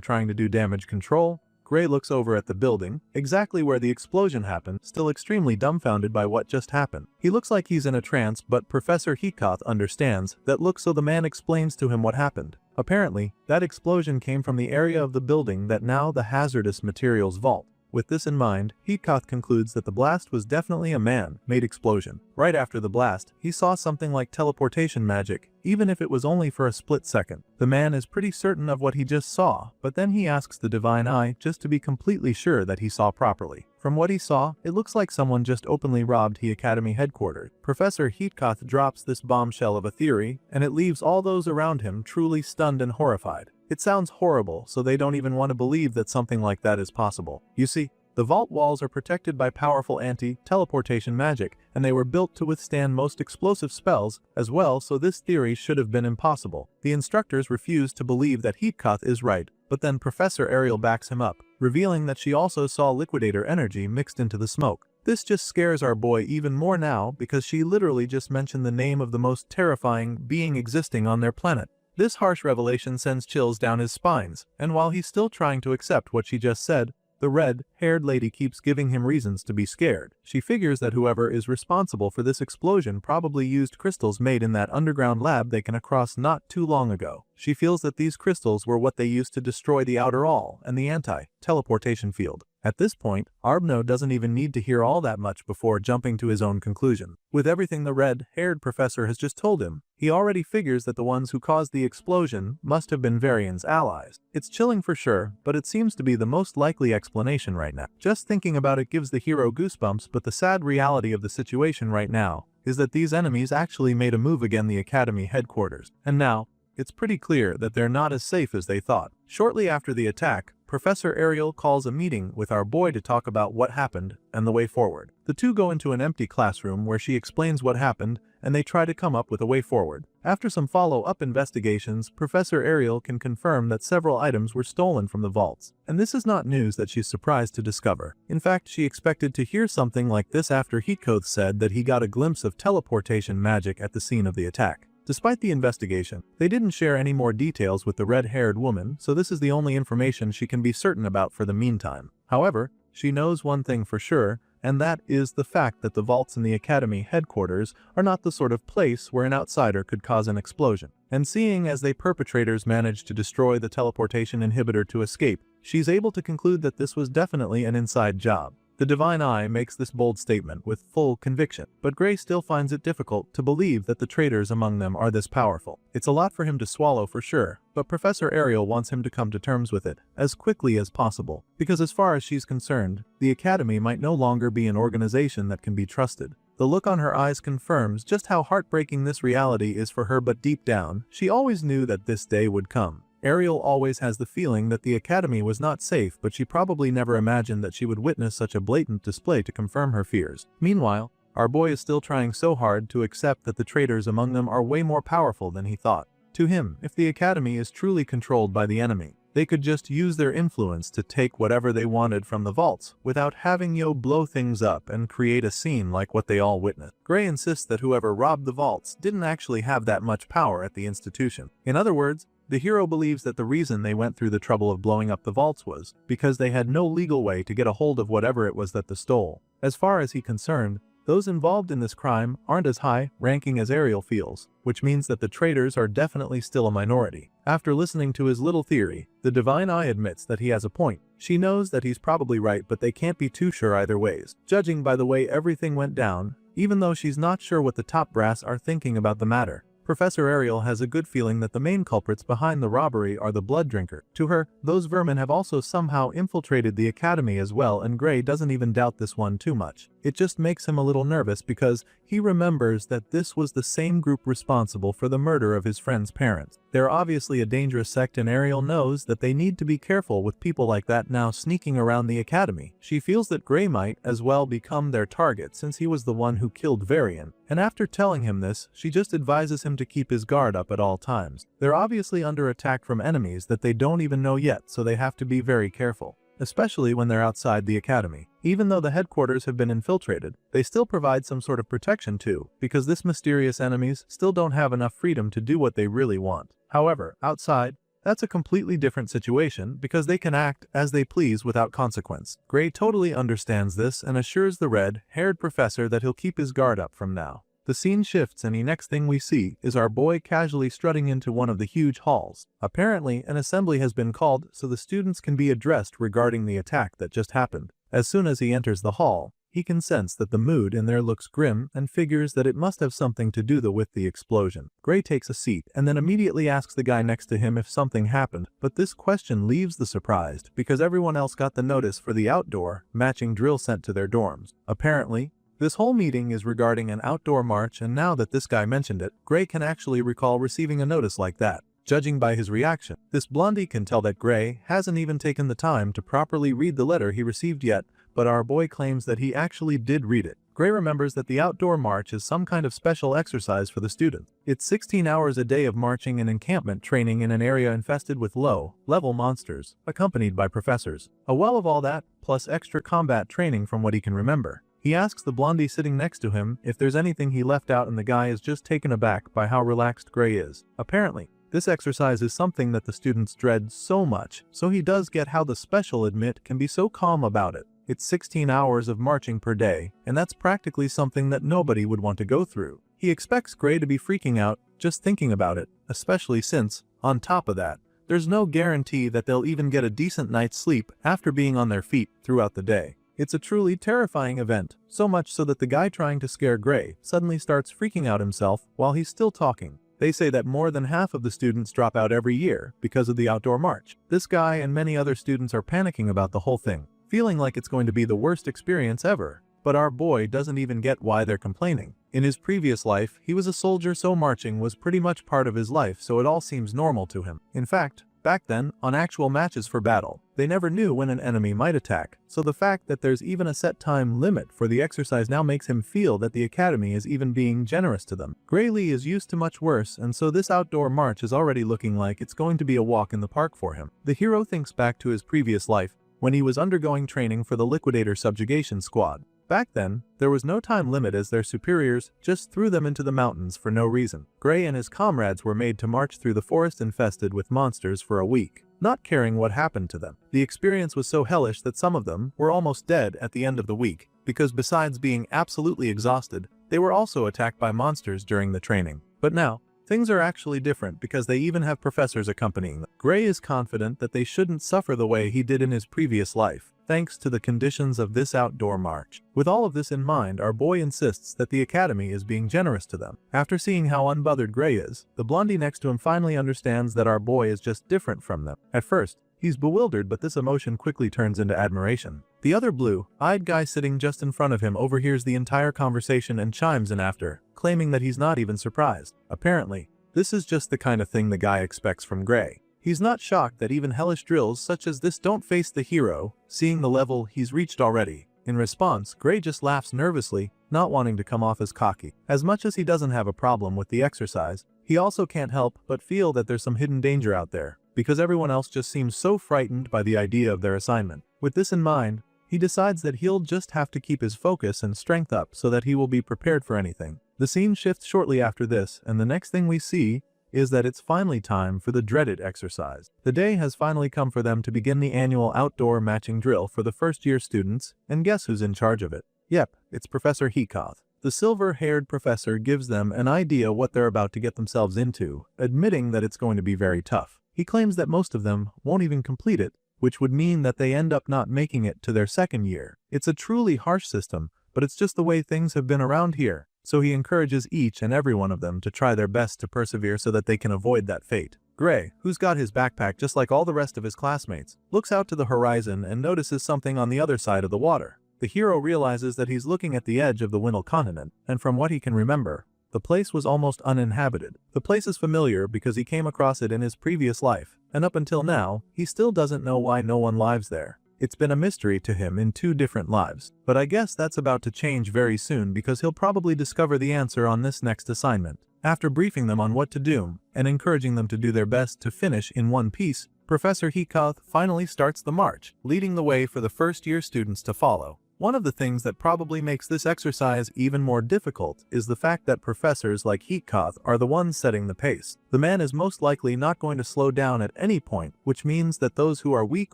trying to do damage control, Gray looks over at the building, exactly where the explosion happened, still extremely dumbfounded by what just happened. He looks like he's in a trance, but Professor Heatkoth understands that look, so the man explains to him what happened. Apparently, that explosion came from the area of the building that now the hazardous materials vault. With this in mind, Heatkoth concludes that the blast was definitely a man-made explosion. Right after the blast, he saw something like teleportation magic, even if it was only for a split second. The man is pretty certain of what he just saw, but then he asks the Divine Eye just to be completely sure that he saw properly. From what he saw, it looks like someone just openly robbed the Academy headquarters. Professor Heathcote drops this bombshell of a theory, and it leaves all those around him truly stunned and horrified. It sounds horrible, so they don't even want to believe that something like that is possible. You see, the vault walls are protected by powerful anti-teleportation magic, and they were built to withstand most explosive spells as well, so this theory should have been impossible. The instructors refuse to believe that Heathcote is right, but then Professor Ariel backs him up, revealing that she also saw liquidator energy mixed into the smoke. This just scares our boy even more now because she literally just mentioned the name of the most terrifying being existing on their planet. This harsh revelation sends chills down his spines, and while he's still trying to accept what she just said, the red-haired lady keeps giving him reasons to be scared. She figures that whoever is responsible for this explosion probably used crystals made in that underground lab they came across not too long ago. She feels that these crystals were what they used to destroy the outer all and the anti-teleportation field. At this point, Arbno doesn't even need to hear all that much before jumping to his own conclusion. With everything the red-haired professor has just told him, he already figures that the ones who caused the explosion must have been Varian's allies. It's chilling for sure, but it seems to be the most likely explanation right now. Just thinking about it gives the hero goosebumps, but the sad reality of the situation right now is that these enemies actually made a move against the Academy headquarters, and now, it's pretty clear that they're not as safe as they thought. Shortly after the attack, Professor Ariel calls a meeting with our boy to talk about what happened and the way forward. The two go into an empty classroom where she explains what happened and they try to come up with a way forward. After some follow-up investigations, Professor Ariel can confirm that several items were stolen from the vaults. And this is not news that she's surprised to discover. In fact, she expected to hear something like this after Heathcote said that he got a glimpse of teleportation magic at the scene of the attack. Despite the investigation, they didn't share any more details with the red-haired woman, so this is the only information she can be certain about for the meantime. However, she knows one thing for sure, and that is the fact that the vaults in the Academy headquarters are not the sort of place where an outsider could cause an explosion. And seeing as the perpetrators managed to destroy the teleportation inhibitor to escape, she's able to conclude that this was definitely an inside job. The Divine Eye makes this bold statement with full conviction, but Gray still finds it difficult to believe that the traitors among them are this powerful. It's a lot for him to swallow for sure, but Professor Ariel wants him to come to terms with it as quickly as possible, because as far as she's concerned, the Academy might no longer be an organization that can be trusted. The look on her eyes confirms just how heartbreaking this reality is for her, but deep down, she always knew that this day would come. Ariel always has the feeling that the Academy was not safe, but she probably never imagined that she would witness such a blatant display to confirm her fears. Meanwhile, our boy is still trying so hard to accept that the traitors among them are way more powerful than he thought. To him, if the Academy is truly controlled by the enemy, they could just use their influence to take whatever they wanted from the vaults, without having Yo blow things up and create a scene like what they all witnessed. Gray insists that whoever robbed the vaults didn't actually have that much power at the institution. In other words, the hero believes that the reason they went through the trouble of blowing up the vaults was because they had no legal way to get a hold of whatever it was that they stole. As far as he's concerned, those involved in this crime aren't as high-ranking as Ariel feels, which means that the traitors are definitely still a minority. After listening to his little theory, the Divine Eye admits that he has a point. She knows that he's probably right, but they can't be too sure either ways, judging by the way everything went down, even though she's not sure what the top brass are thinking about the matter. Professor Ariel has a good feeling that the main culprits behind the robbery are the blood drinker. To her, those vermin have also somehow infiltrated the Academy as well, and Gray doesn't even doubt this one too much. It just makes him a little nervous because he remembers that this was the same group responsible for the murder of his friend's parents. They're obviously a dangerous sect, and Ariel knows that they need to be careful with people like that now sneaking around the Academy. She feels that Gray might as well become their target since he was the one who killed Varian, and after telling him this, she just advises him to keep his guard up at all times. They're obviously under attack from enemies that they don't even know yet, so they have to be very careful, especially when they're outside the Academy. Even though the headquarters have been infiltrated, they still provide some sort of protection too, because this mysterious enemies still don't have enough freedom to do what they really want. However, outside, that's a completely different situation because they can act as they please without consequence. Gray totally understands this and assures the red-haired professor that he'll keep his guard up from now. The scene shifts and the next thing we see is our boy casually strutting into one of the huge halls. Apparently, an assembly has been called so the students can be addressed regarding the attack that just happened. As soon as he enters the hall, He can sense that the mood in there looks grim and figures that it must have something to do with the explosion. Gray takes a seat and then immediately asks the guy next to him if something happened, but this question leaves the surprised because everyone else got the notice for the outdoor matching drill sent to their dorms. Apparently, this whole meeting is regarding an outdoor march, and now that this guy mentioned it, Gray can actually recall receiving a notice like that. Judging by his reaction, this blondie can tell that Gray hasn't even taken the time to properly read the letter he received yet, but our boy claims that he actually did read it. Gray remembers that the outdoor march is some kind of special exercise for the students. It's 16 hours a day of marching and encampment training in an area infested with low-level monsters, accompanied by professors. A well of all that, plus extra combat training from what he can remember. He asks the blondie sitting next to him if there's anything he left out, and the guy is just taken aback by how relaxed Gray is. Apparently, this exercise is something that the students dread so much, so he does get how the special admit can be so calm about it. It's 16 hours of marching per day, and that's practically something that nobody would want to go through. He expects Gray to be freaking out just thinking about it, especially since, on top of that, there's no guarantee that they'll even get a decent night's sleep after being on their feet throughout the day. It's a truly terrifying event, so much so that the guy trying to scare Gray suddenly starts freaking out himself while he's still talking. They say that more than half of the students drop out every year because of the outdoor march. This guy and many other students are panicking about the whole thing, feeling like it's going to be the worst experience ever. But our boy doesn't even get why they're complaining. In his previous life, he was a soldier, so marching was pretty much part of his life, so it all seems normal to him. In fact, back then, on actual matches for battle, they never knew when an enemy might attack, so the fact that there's even a set time limit for the exercise now makes him feel that the academy is even being generous to them. Gray Lee is used to much worse, and so this outdoor march is already looking like it's going to be a walk in the park for him. The hero thinks back to his previous life, when he was undergoing training for the Liquidator Subjugation Squad. Back then, there was no time limit as their superiors just threw them into the mountains for no reason. Gray and his comrades were made to march through the forest infested with monsters for a week, not caring what happened to them. The experience was so hellish that some of them were almost dead at the end of the week, because besides being absolutely exhausted, they were also attacked by monsters during the training. But now, things are actually different because they even have professors accompanying them. Gray is confident that they shouldn't suffer the way he did in his previous life, thanks to the conditions of this outdoor march. With all of this in mind, our boy insists that the academy is being generous to them. After seeing how unbothered Gray is, the blondie next to him finally understands that our boy is just different from them. At first, he's bewildered, but this emotion quickly turns into admiration. The other blue-eyed guy sitting just in front of him overhears the entire conversation and chimes in after, claiming that he's not even surprised. Apparently, this is just the kind of thing the guy expects from Gray. He's not shocked that even hellish drills such as this don't face the hero, seeing the level he's reached already. In response, Gray just laughs nervously, not wanting to come off as cocky. As much as he doesn't have a problem with the exercise, he also can't help but feel that there's some hidden danger out there, because everyone else just seems so frightened by the idea of their assignment. With this in mind, he decides that he'll just have to keep his focus and strength up so that he will be prepared for anything. The scene shifts shortly after this, and the next thing we see is that it's finally time for the dreaded exercise. The day has finally come for them to begin the annual outdoor matching drill for the first-year students, and guess who's in charge of it? Yep, it's Professor Heacoth. The silver-haired professor gives them an idea what they're about to get themselves into, admitting that it's going to be very tough. He claims that most of them won't even complete it, which would mean that they end up not making it to their second year. It's a truly harsh system, but it's just the way things have been around here. So he encourages each and every one of them to try their best to persevere so that they can avoid that fate. Gray, who's got his backpack just like all the rest of his classmates, looks out to the horizon and notices something on the other side of the water. The hero realizes that he's looking at the edge of the Winnel continent, and from what he can remember, the place was almost uninhabited. The place is familiar because he came across it in his previous life, and up until now, he still doesn't know why no one lives there. It's been a mystery to him in 2 different lives, but I guess that's about to change very soon because he'll probably discover the answer on this next assignment. After briefing them on what to do, and encouraging them to do their best to finish in one piece, Professor Heacoth finally starts the march, leading the way for the first-year students to follow. One of the things that probably makes this exercise even more difficult is the fact that professors like Heacoth are the ones setting the pace. The man is most likely not going to slow down at any point, which means that those who are weak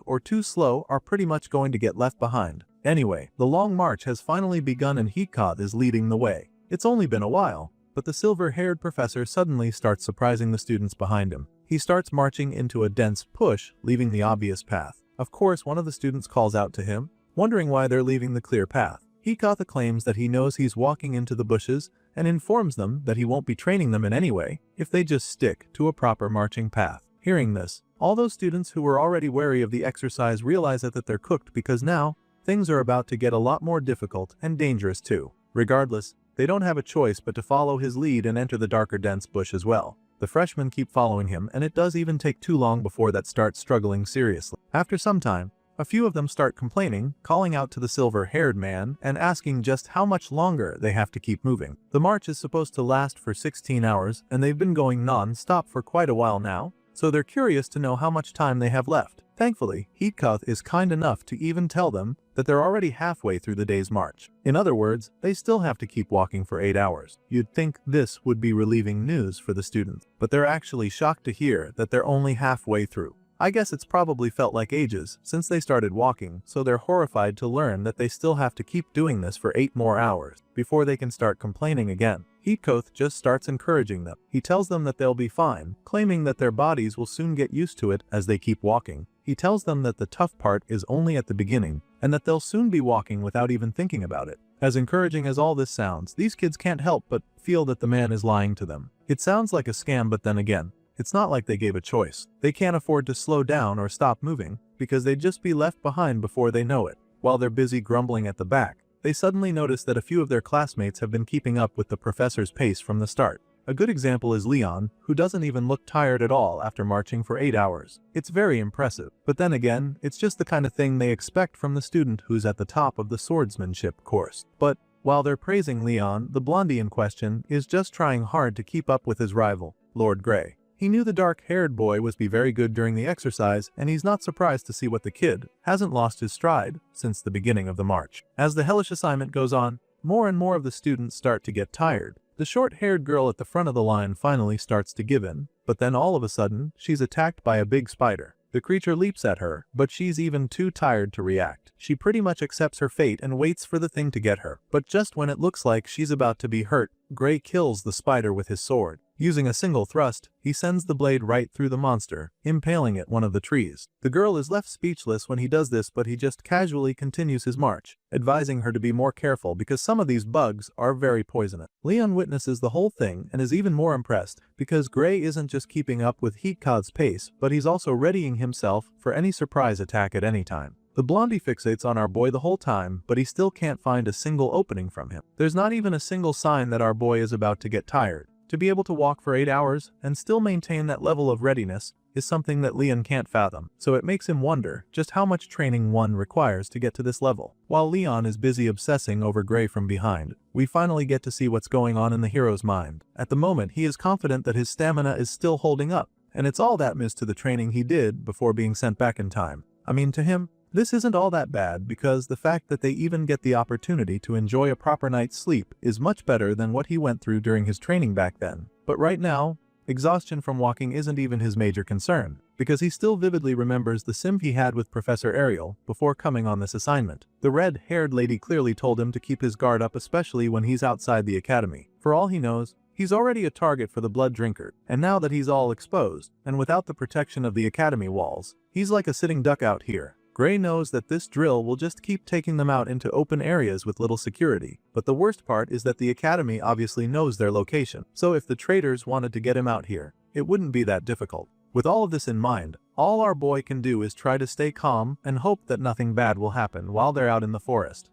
or too slow are pretty much going to get left behind. Anyway, the long march has finally begun and Heacoth is leading the way. It's only been a while, but the silver-haired professor suddenly starts surprising the students behind him. He starts marching into a dense push, leaving the obvious path. Of course, one of the students calls out to him, wondering why they're leaving the clear path. Hikatha claims that he knows he's walking into the bushes and informs them that he won't be training them in any way if they just stick to a proper marching path. Hearing this, all those students who were already wary of the exercise realize that they're cooked because now things are about to get a lot more difficult and dangerous too. Regardless, they don't have a choice but to follow his lead and enter the darker dense bush as well. The freshmen keep following him, and it does even take too long before that starts struggling seriously. After some time, a few of them start complaining, calling out to the silver-haired man and asking just how much longer they have to keep moving. The march is supposed to last for 16 hours, and they've been going non-stop for quite a while now, so they're curious to know how much time they have left. Thankfully, Heatcuth is kind enough to even tell them that they're already halfway through the day's march. In other words, they still have to keep walking for 8 hours. You'd think this would be relieving news for the students, but they're actually shocked to hear that they're only halfway through. I guess it's probably felt like ages since they started walking, so they're horrified to learn that they still have to keep doing this for 8 more hours before they can start complaining again. Heatcoth just starts encouraging them. He tells them that they'll be fine, claiming that their bodies will soon get used to it as they keep walking. He tells them that the tough part is only at the beginning, and that they'll soon be walking without even thinking about it. As encouraging as all this sounds, these kids can't help but feel that the man is lying to them. It sounds like a scam, but then again, it's not like they gave a choice. They can't afford to slow down or stop moving, because they'd just be left behind before they know it. While they're busy grumbling at the back, they suddenly notice that a few of their classmates have been keeping up with the professor's pace from the start. A good example is Leon, who doesn't even look tired at all after marching for 8 hours. It's very impressive. But then again, it's just the kind of thing they expect from the student who's at the top of the swordsmanship course. But while they're praising Leon, the blondie in question is just trying hard to keep up with his rival, Lord Grey. He knew the dark-haired boy was be very good during the exercise, and he's not surprised to see what the kid hasn't lost his stride since the beginning of the march. As the hellish assignment goes on, more and more of the students start to get tired. The short-haired girl at the front of the line finally starts to give in, but then all of a sudden, she's attacked by a big spider. The creature leaps at her, but she's even too tired to react. She pretty much accepts her fate and waits for the thing to get her. But just when it looks like she's about to be hurt, Grey kills the spider with his sword. Using a single thrust, he sends the blade right through the monster, impaling it one of the trees. The girl is left speechless when he does this, but he just casually continues his march, advising her to be more careful because some of these bugs are very poisonous. Leon witnesses the whole thing and is even more impressed because Grey isn't just keeping up with Heatcod's pace, but he's also readying himself for any surprise attack at any time. The blondie fixates on our boy the whole time, but he still can't find a single opening from him. There's not even a single sign that our boy is about to get tired. To be able to walk for 8 hours and still maintain that level of readiness is something that Leon can't fathom, so it makes him wonder just how much training one requires to get to this level. While Leon is busy obsessing over Grey from behind, we finally get to see what's going on in the hero's mind. At the moment, he is confident that his stamina is still holding up, and it's all that missed to the training he did before being sent back in time. I mean, to him, this isn't all that bad because the fact that they even get the opportunity to enjoy a proper night's sleep is much better than what he went through during his training back then. But right now, exhaustion from walking isn't even his major concern, because he still vividly remembers the sim he had with Professor Ariel before coming on this assignment. The red-haired lady clearly told him to keep his guard up, especially when he's outside the academy. For all he knows, he's already a target for the blood drinker, and now that he's all exposed, and without the protection of the academy walls, he's like a sitting duck out here. Grey knows that this drill will just keep taking them out into open areas with little security, but the worst part is that the academy obviously knows their location, so if the traitors wanted to get him out here, it wouldn't be that difficult. With all of this in mind, all our boy can do is try to stay calm and hope that nothing bad will happen while they're out in the forest.